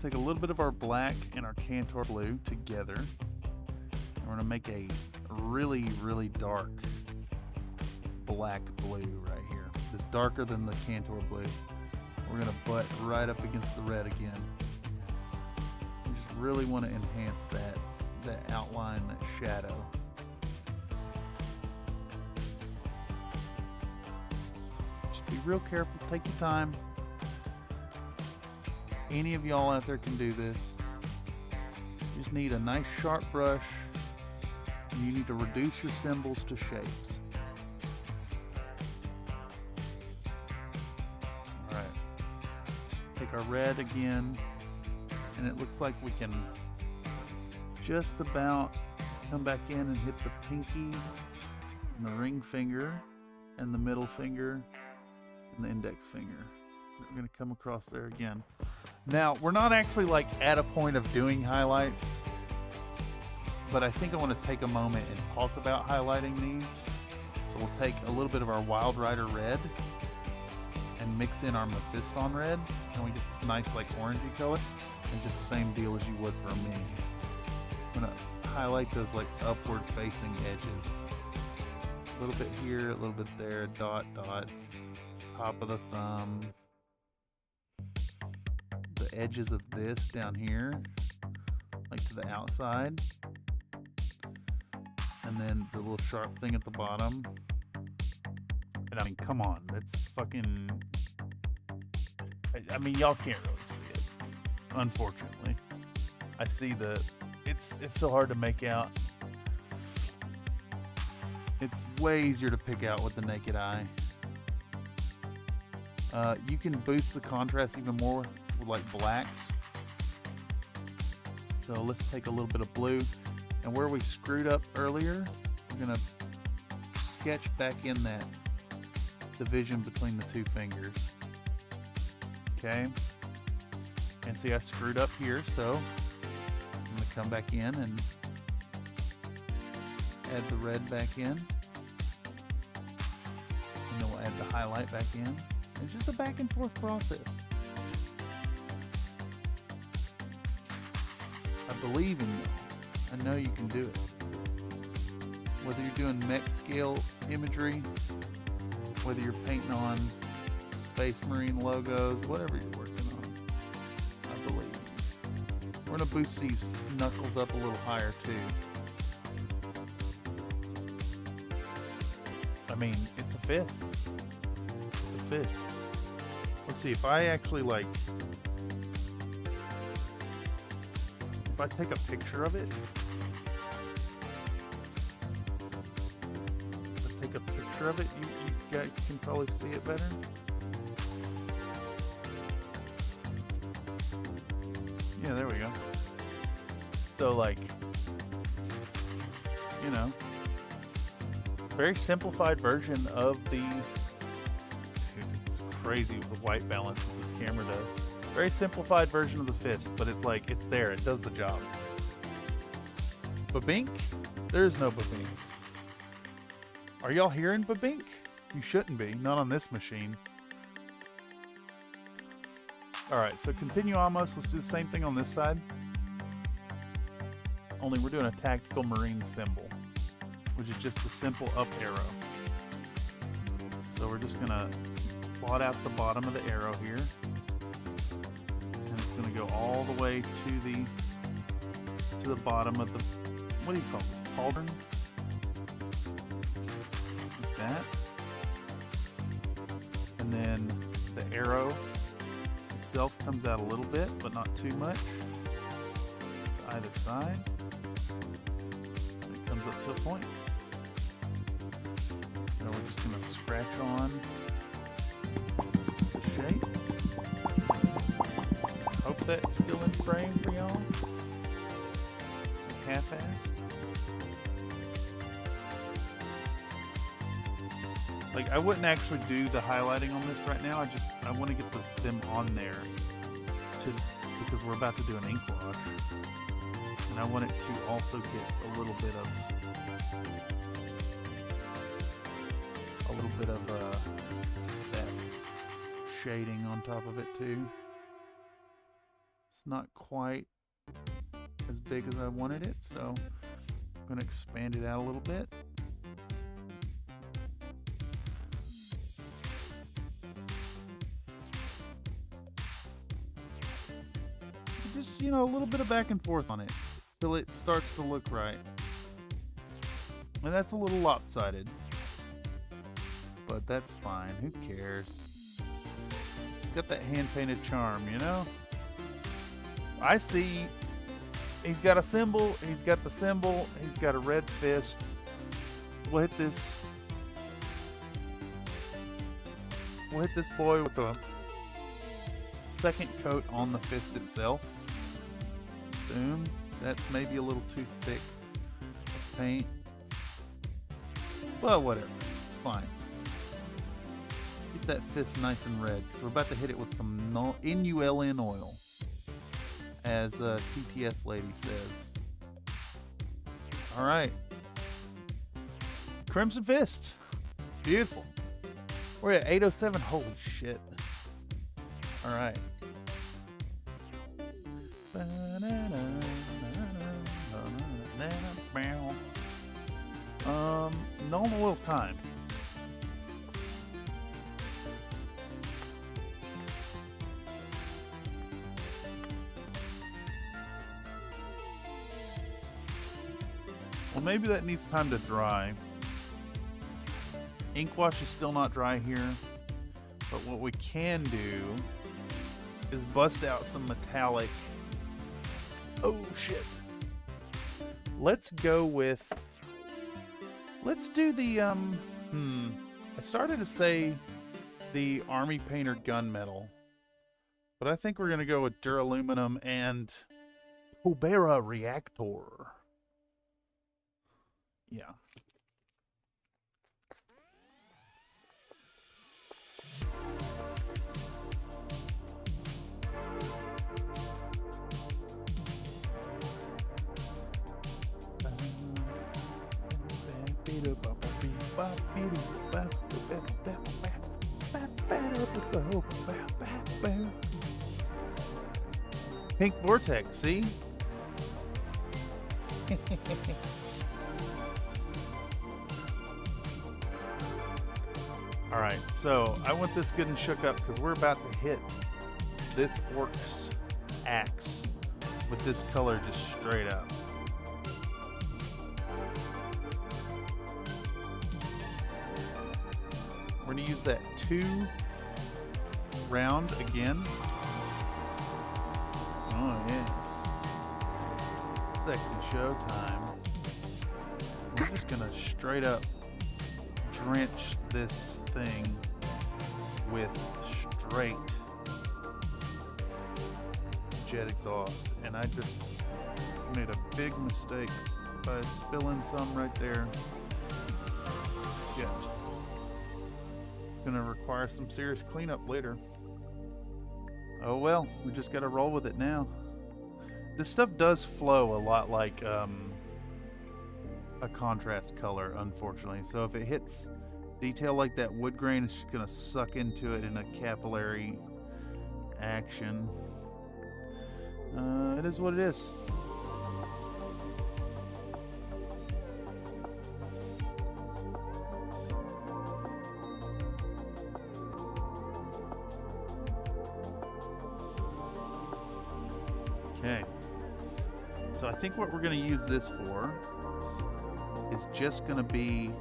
Take a little bit of our black and our Cantor blue together. And we're going to make a really, really dark black blue right here. It's darker than the Cantor blue. We're going to butt right up against the red again. We just really want to enhance that outline, that shadow. Just be real careful, take your time. Any of y'all out there can do this. You just need a nice sharp brush. And you need to reduce your symbols to shapes. Alright. Take our red again. And it looks like we can just about come back in and hit the pinky and the ring finger and the middle finger and the index finger. We're going to come across there again. Now, we're not actually like at a point of doing highlights, but I think I want to take a moment and talk about highlighting these. So we'll take a little bit of our Wild Rider red and mix in our Mephiston red, and we get this nice like orangey color, and just the same deal as you would for a mini. I'm going to highlight those like upward facing edges. A little bit here, a little bit there, dot, dot, top of the thumb. The edges of this down here, like to the outside, and then the little sharp thing at the bottom. And I mean, come on, that's fucking, I mean, y'all can't really see it, unfortunately. I see it's so hard to make out. It's way easier to pick out with the naked eye. You can boost the contrast even more with like blacks. So let's take a little bit of blue, and where we screwed up earlier, we're gonna sketch back in that division between the two fingers. Okay, and see I screwed up here, so I'm gonna come back in and add the red back in, and then we'll add the highlight back in. It's just a back and forth process. I believe in you. I know you can do it. Whether you're doing mech scale imagery, whether you're painting on Space Marine logos, whatever you're working on, I believe in you. We're going to boost these knuckles up a little higher too. I mean, it's a fist. It's a fist. Let's see, if I actually like, if I take a picture of it, you guys can probably see it better. Yeah, there we go. So like, you know, very simplified version of the, dude, it's crazy with the white balance that this camera does. Very simplified version of the fist, but it's like, it's there, it does the job. Babink? There's no babinks. Are y'all hearing babink? You shouldn't be, not on this machine. Alright, so continue almost. Let's do the same thing on this side. Only we're doing a tactical marine symbol, which is just a simple up arrow. So we're just gonna plot out the bottom of the arrow here. And it's gonna go all the way to the bottom of the, what do you call this, pauldron? Like that. And then the arrow itself comes out a little bit, but not too much. To either side. It comes up to a point. So we're just going to scratch on the shape. Hope that's still in frame for y'all. Half-assed. Like, I wouldn't actually do the highlighting on this right now. I want to get them on there because we're about to do an ink wash. And I want it to also get a little bit of that shading on top of it too. It's not quite as big as I wanted it, so I'm going to expand it out a little bit. Just, you know, a little bit of back and forth on it till it starts to look right. And that's a little lopsided, but that's fine. Who cares? It's got that hand-painted charm, you know? I see he's got a symbol, he's got the symbol, he's got a red fist. We'll hit this boy with a second coat on the fist itself. Boom. That's maybe a little too thick of paint. Well, whatever. It's fine. Get that fist nice and red, because we're about to hit it with some NULN oil, as TTS lady says. All right. Crimson Fists. Beautiful. We're at 807. Holy shit. All right. Normal oil time. Well, maybe that needs time to dry. Ink wash is still not dry here, but what we can do is bust out some metallic. Oh shit. Let's go with, let's do the I started to say the Army Painter gunmetal, but I think we're gonna go with duraluminum and Pobera reactor. Yeah. Pink Vortex, see? Alright, so I want this good and shook up because we're about to hit this orc's axe with this color just straight up. We're going to use that 2 round again. Oh, yes. Sexy showtime. We're just going to straight up drench this thing with straight jet exhaust. And I just made a big mistake by spilling some right there. Shit. It's going to require some serious cleanup later. Oh well, we just got to roll with it now. This stuff does flow a lot like a contrast color, unfortunately. So if it hits detail like that wood grain, it's just going to suck into it in a capillary action. It is what it is. Okay, so I think what we're going to use this for is just going to be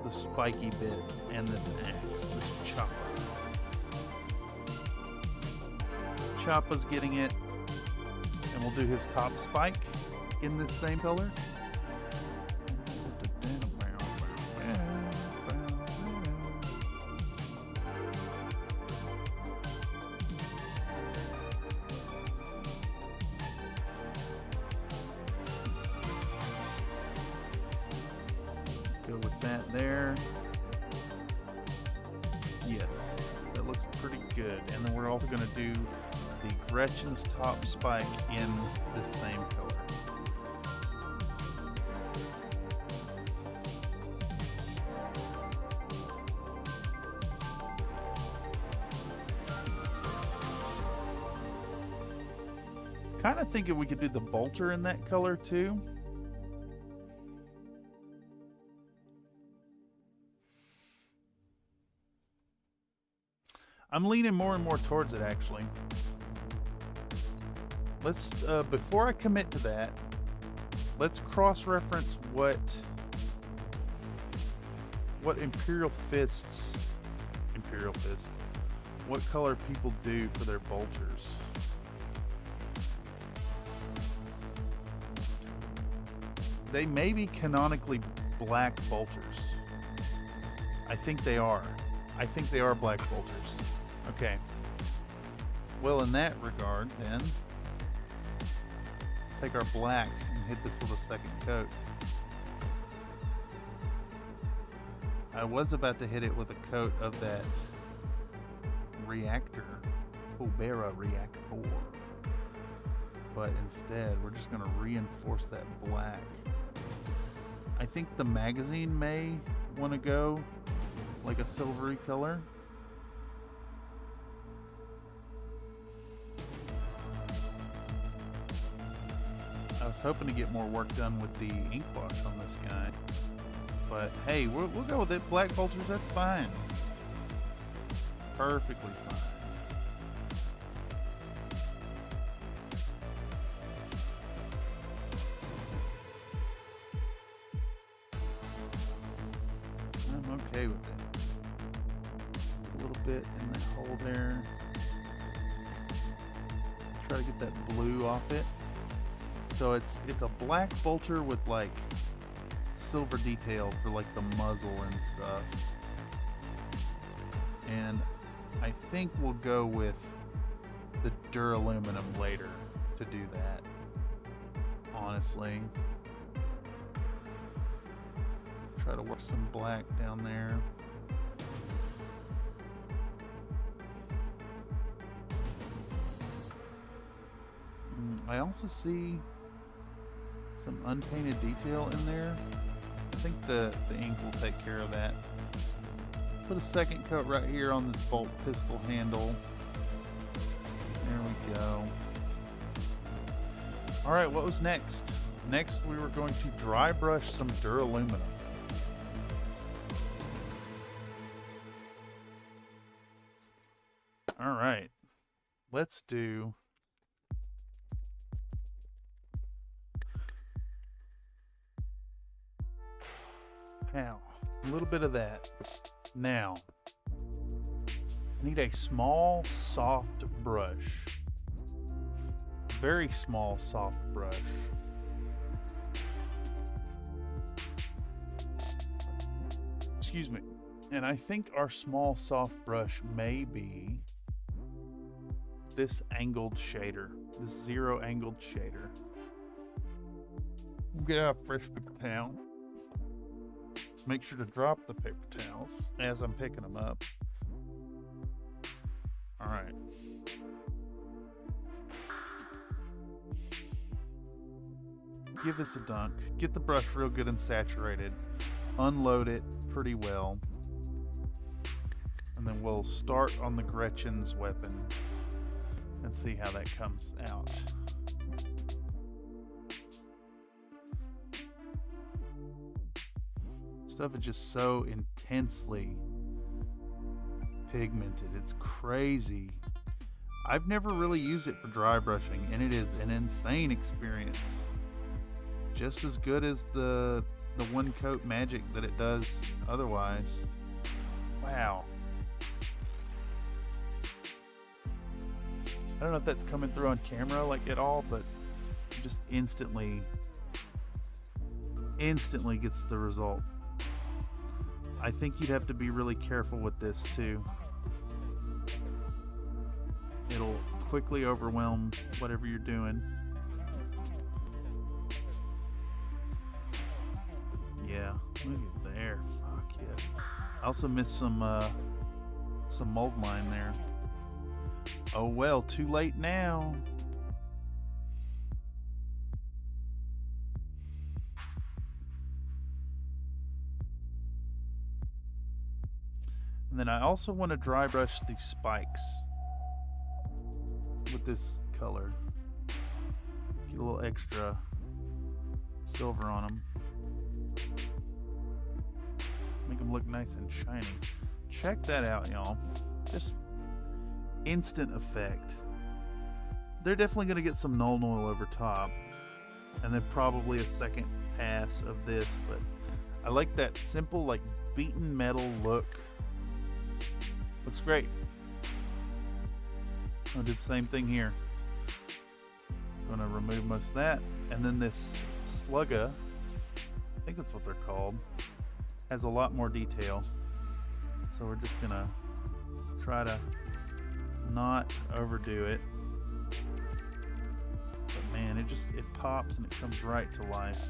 the spiky bits and this axe, this chopper. Choppa's getting it, and we'll do his top spike in this same color. Go with that there. Yes, that looks pretty good. And then we're also going to do the Gretchen's top spike in the same color. Kind of thinking we could do the bolter in that color too. I'm leaning more and more towards it actually. Let's before I commit to that, let's cross-reference what Imperial Fists, what color people do for their bolters. They may be canonically black bolters. I think they are. I think they are black bolters. Okay. Well, in that regard, then, take our black and hit this with a second coat. I was about to hit it with a coat of that reactor, Cobera reactor. But instead, we're just going to reinforce that black. I think the magazine may want to go like a silvery color. I was hoping to get more work done with the ink wash on this guy. But hey, we'll go with it. Black bolters, that's fine. Perfectly fine. I'm okay with it. A little bit in the hole there. Try to get that blue off it. So it's a black bolter with like silver detail for like the muzzle and stuff. And I think we'll go with the duraluminum later to do that. Honestly. Try to work some black down there. I also see some unpainted detail in there. I think the ink will take care of that. Put a second coat right here on this bolt pistol handle. There we go. Alright, what was next? Next we were going to dry brush some duraluminum. Alright, let's do a little bit of that. Now, I need a small, soft brush. Very small, soft brush. Excuse me. And I think our small, soft brush may be this angled shader. This zero angled shader. We'll get out a fresh paper towel. Make sure to drop the paper towels as I'm picking them up. All right. Give this a dunk. Get the brush real good and saturated. Unload it pretty well. And then we'll start on the Gretchen's weapon and see how that comes out. Stuff is just so intensely pigmented. It's crazy. I've never really used it for dry brushing, and it is an insane experience. Just as good as the one coat magic that it does otherwise. Wow. I don't know if that's coming through on camera like at all, but just instantly gets the result. I think you'd have to be really careful with this too. It'll quickly overwhelm whatever you're doing. Yeah, look at there. Fuck yeah. I also missed some some mold line there. Oh well, too late now. And then I also want to dry brush these spikes with this color. Get a little extra silver on them. Make them look nice and shiny. Check that out, y'all. Just instant effect. They're definitely going to get some null oil over top. And then probably a second pass of this. But I like that simple, like, beaten metal look. Looks great. I did the same thing here. I'm going to remove most of that. And then this slugga, I think that's what they're called, has a lot more detail. So we're just going to try to not overdo it. But man, it pops and it comes right to life.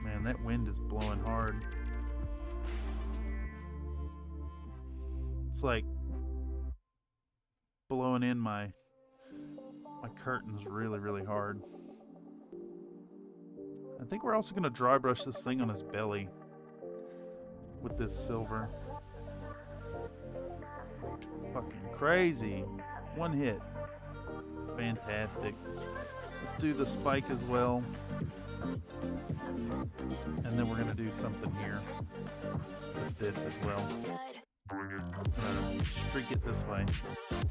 Man, that wind is blowing hard. It's like blowing in my curtains really, really hard. I think we're also going to dry brush this thing on his belly with this silver. Fucking crazy. One hit. Fantastic. Let's do the spike as well. And then we're going to do something here with this as well. Streak it this way,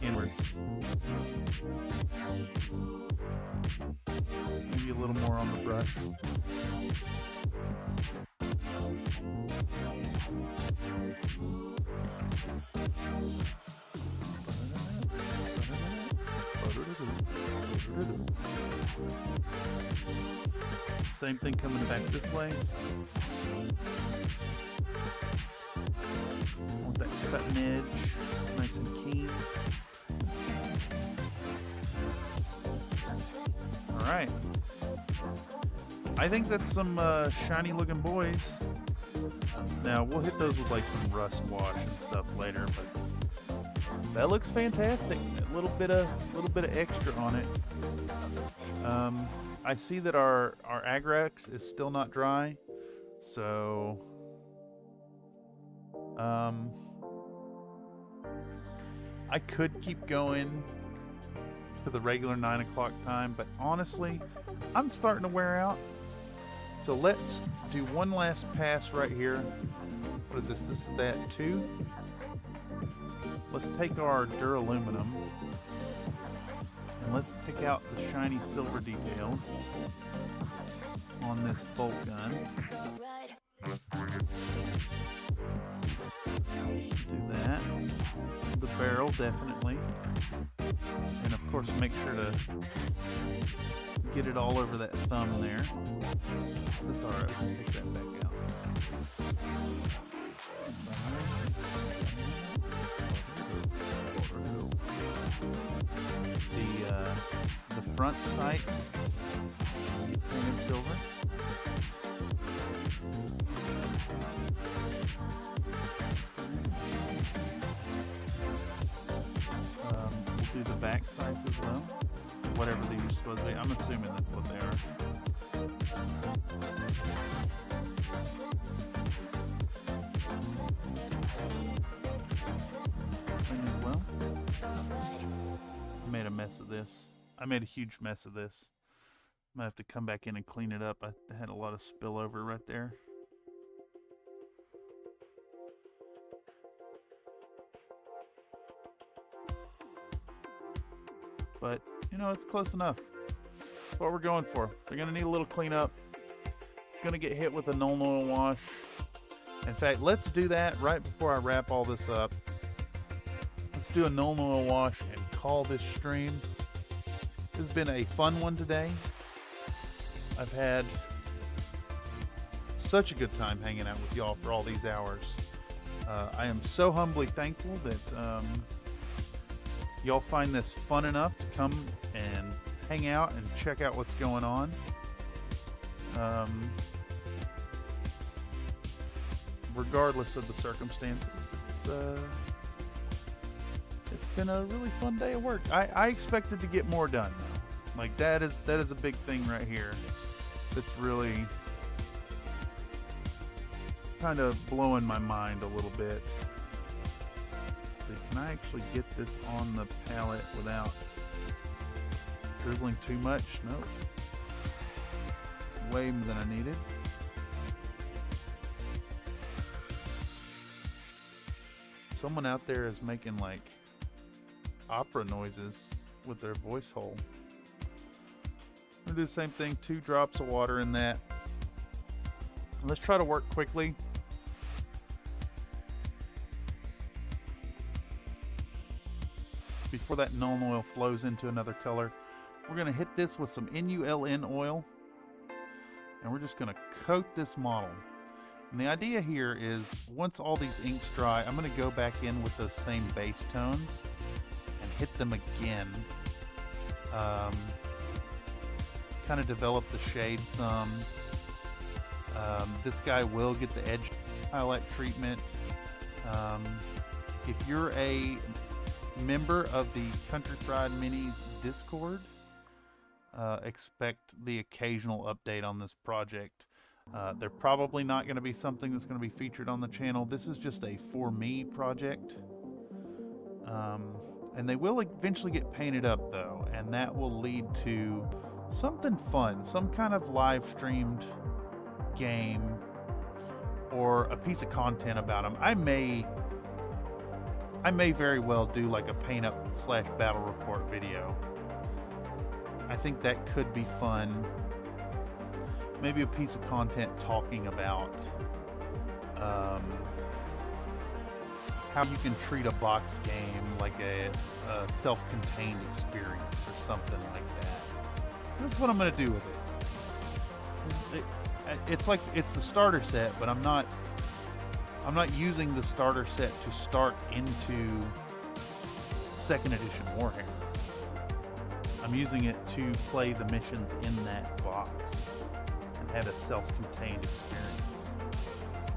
inwards. Maybe a little more on the brush. Same thing coming back this way. Want that cutting edge nice and keen. Alright. I think that's some shiny looking boys. Now we'll hit those with like some rust wash and stuff later, but that looks fantastic. A little bit of extra on it. I see that our Agrax is still not dry, so I could keep going to the regular 9 o'clock time, but honestly, I'm starting to wear out. So let's do one last pass right here. What is this? This is that 2. Let's take our duraluminum and let's pick out the shiny silver details on this bolt gun. Do that. The barrel, definitely. And of course, make sure to get it all over that thumb there. That's alright, we can pick that back out. The front sights painted silver. We'll do the back sights as well. Whatever these are supposed to be. I'm assuming that's what they are. This thing as well. I made a mess of this. I made a huge mess of this. I'm gonna have to come back in and clean it up. I had a lot of spillover right there. But, you know, it's close enough. That's what we're going for. They're going to need a little cleanup. It's going to get hit with a null oil wash. In fact, let's do that right before I wrap all this up. Let's do a null oil wash and call this stream. This has been a fun one today. I've had such a good time hanging out with y'all for all these hours. I am so humbly thankful that y'all find this fun enough to come and hang out and check out what's going on. regardless of the circumstances, it's been a really fun day of work. I expected to get more done though. Like that is a big thing right here. That's really kind of blowing my mind a little bit. So can I actually get this on the pallet without drizzling too much? Nope. Way more than I needed. Someone out there is making like opera noises with their voice hole. I'm gonna do the same thing, 2 drops of water in that. Let's try to work quickly. Before that Nuln oil flows into another color, we're gonna hit this with some NULN oil, and we're just gonna coat this model. And the idea here is once all these inks dry, I'm going to go back in with those same base tones and hit them again. Kind of develop the shade some. This guy will get the edge highlight treatment. If you're a member of the Country Fried Minis Discord, expect the occasional update on this project. They're probably not going to be something that's going to be featured on the channel. This is just a for me project. And they will eventually get painted up though, and that will lead to something fun, some kind of live streamed game or a piece of content about them. I may very well do like a paint up / battle report video. I think that could be fun. Maybe a piece of content talking about how you can treat a box game like a self-contained experience or something like that. This is what I'm going to do with it. It's like it's the starter set, but I'm not using the starter set to start into 2nd edition Warhammer. I'm using it to play the missions in that box. Had a self-contained experience.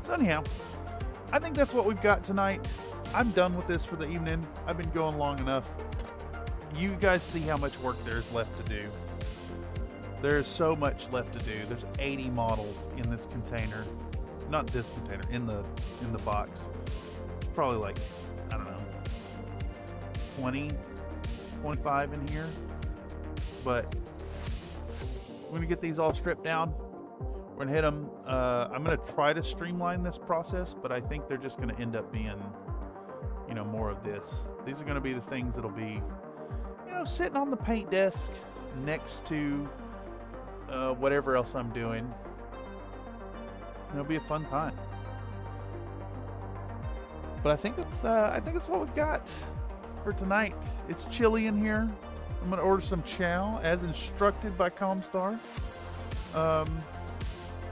So anyhow, I think that's what we've got tonight. I'm done with this for the evening. I've been going long enough. You guys see how much work there's left to do. There's so much left to do. There's 80 models in this container. Not this container, in the box. Probably like, I don't know, 20, 25 in here. But we're gonna get these all stripped down. We're gonna hit them. I'm gonna try to streamline this process, but I think they're just gonna end up being, you know, more of this. These are gonna be the things that'll be, you know, sitting on the paint desk next to whatever else I'm doing. It'll be a fun time. But I think it's what we've got for tonight. It's chilly in here. I'm gonna order some chow as instructed by Comstar.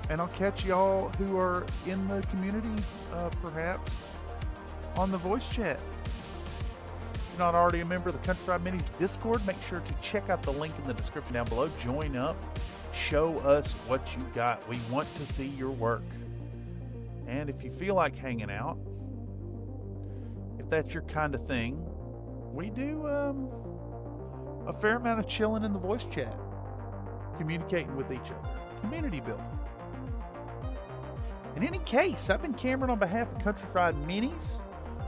And I'll catch y'all who are in the community, perhaps, on the voice chat. If you're not already a member of the Country Fried Minis Discord, make sure to check out the link in the description down below. Join up. Show us what you got. We want to see your work. And if you feel like hanging out, if that's your kind of thing, we do a fair amount of chilling in the voice chat. Communicating with each other. Community building. In any case, I've been Cameron on behalf of Country Fried Minis,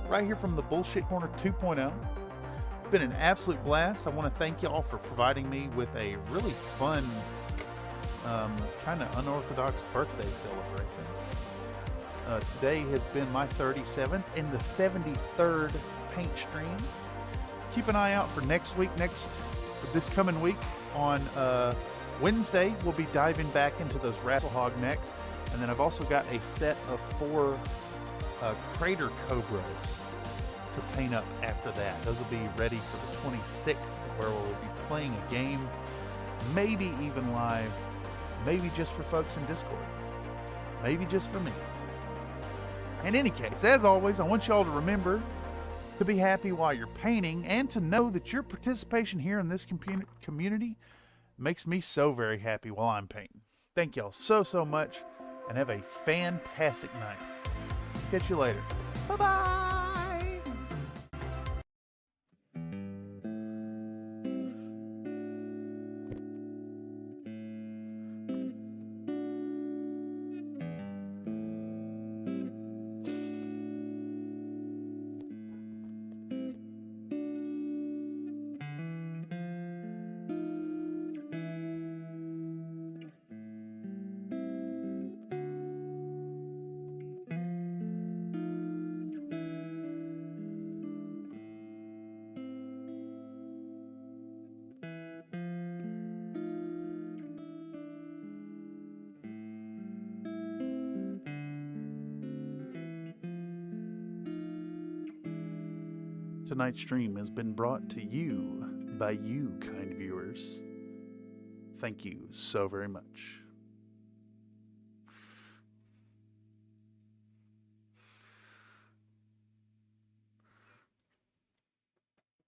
right here from the Bullshit Corner 2.0. It's been an absolute blast. I want to thank y'all for providing me with a really fun, kind of unorthodox birthday celebration. Today has been my 37th and the 73rd paint stream. Keep an eye out for next week, this coming week on Wednesday. We'll be diving back into those Rasselhog necks. And then I've also got a set of 4 Crater Cobras to paint up after that. Those will be ready for the 26th, where we'll be playing a game, maybe even live, maybe just for folks in Discord, maybe just for me. In any case, as always, I want y'all to remember to be happy while you're painting, and to know that your participation here in this community makes me so very happy while I'm painting. Thank y'all so much, and have a fantastic night. Catch you later. Bye-bye. Tonight's stream has been brought to you by you, kind viewers. Thank you so very much.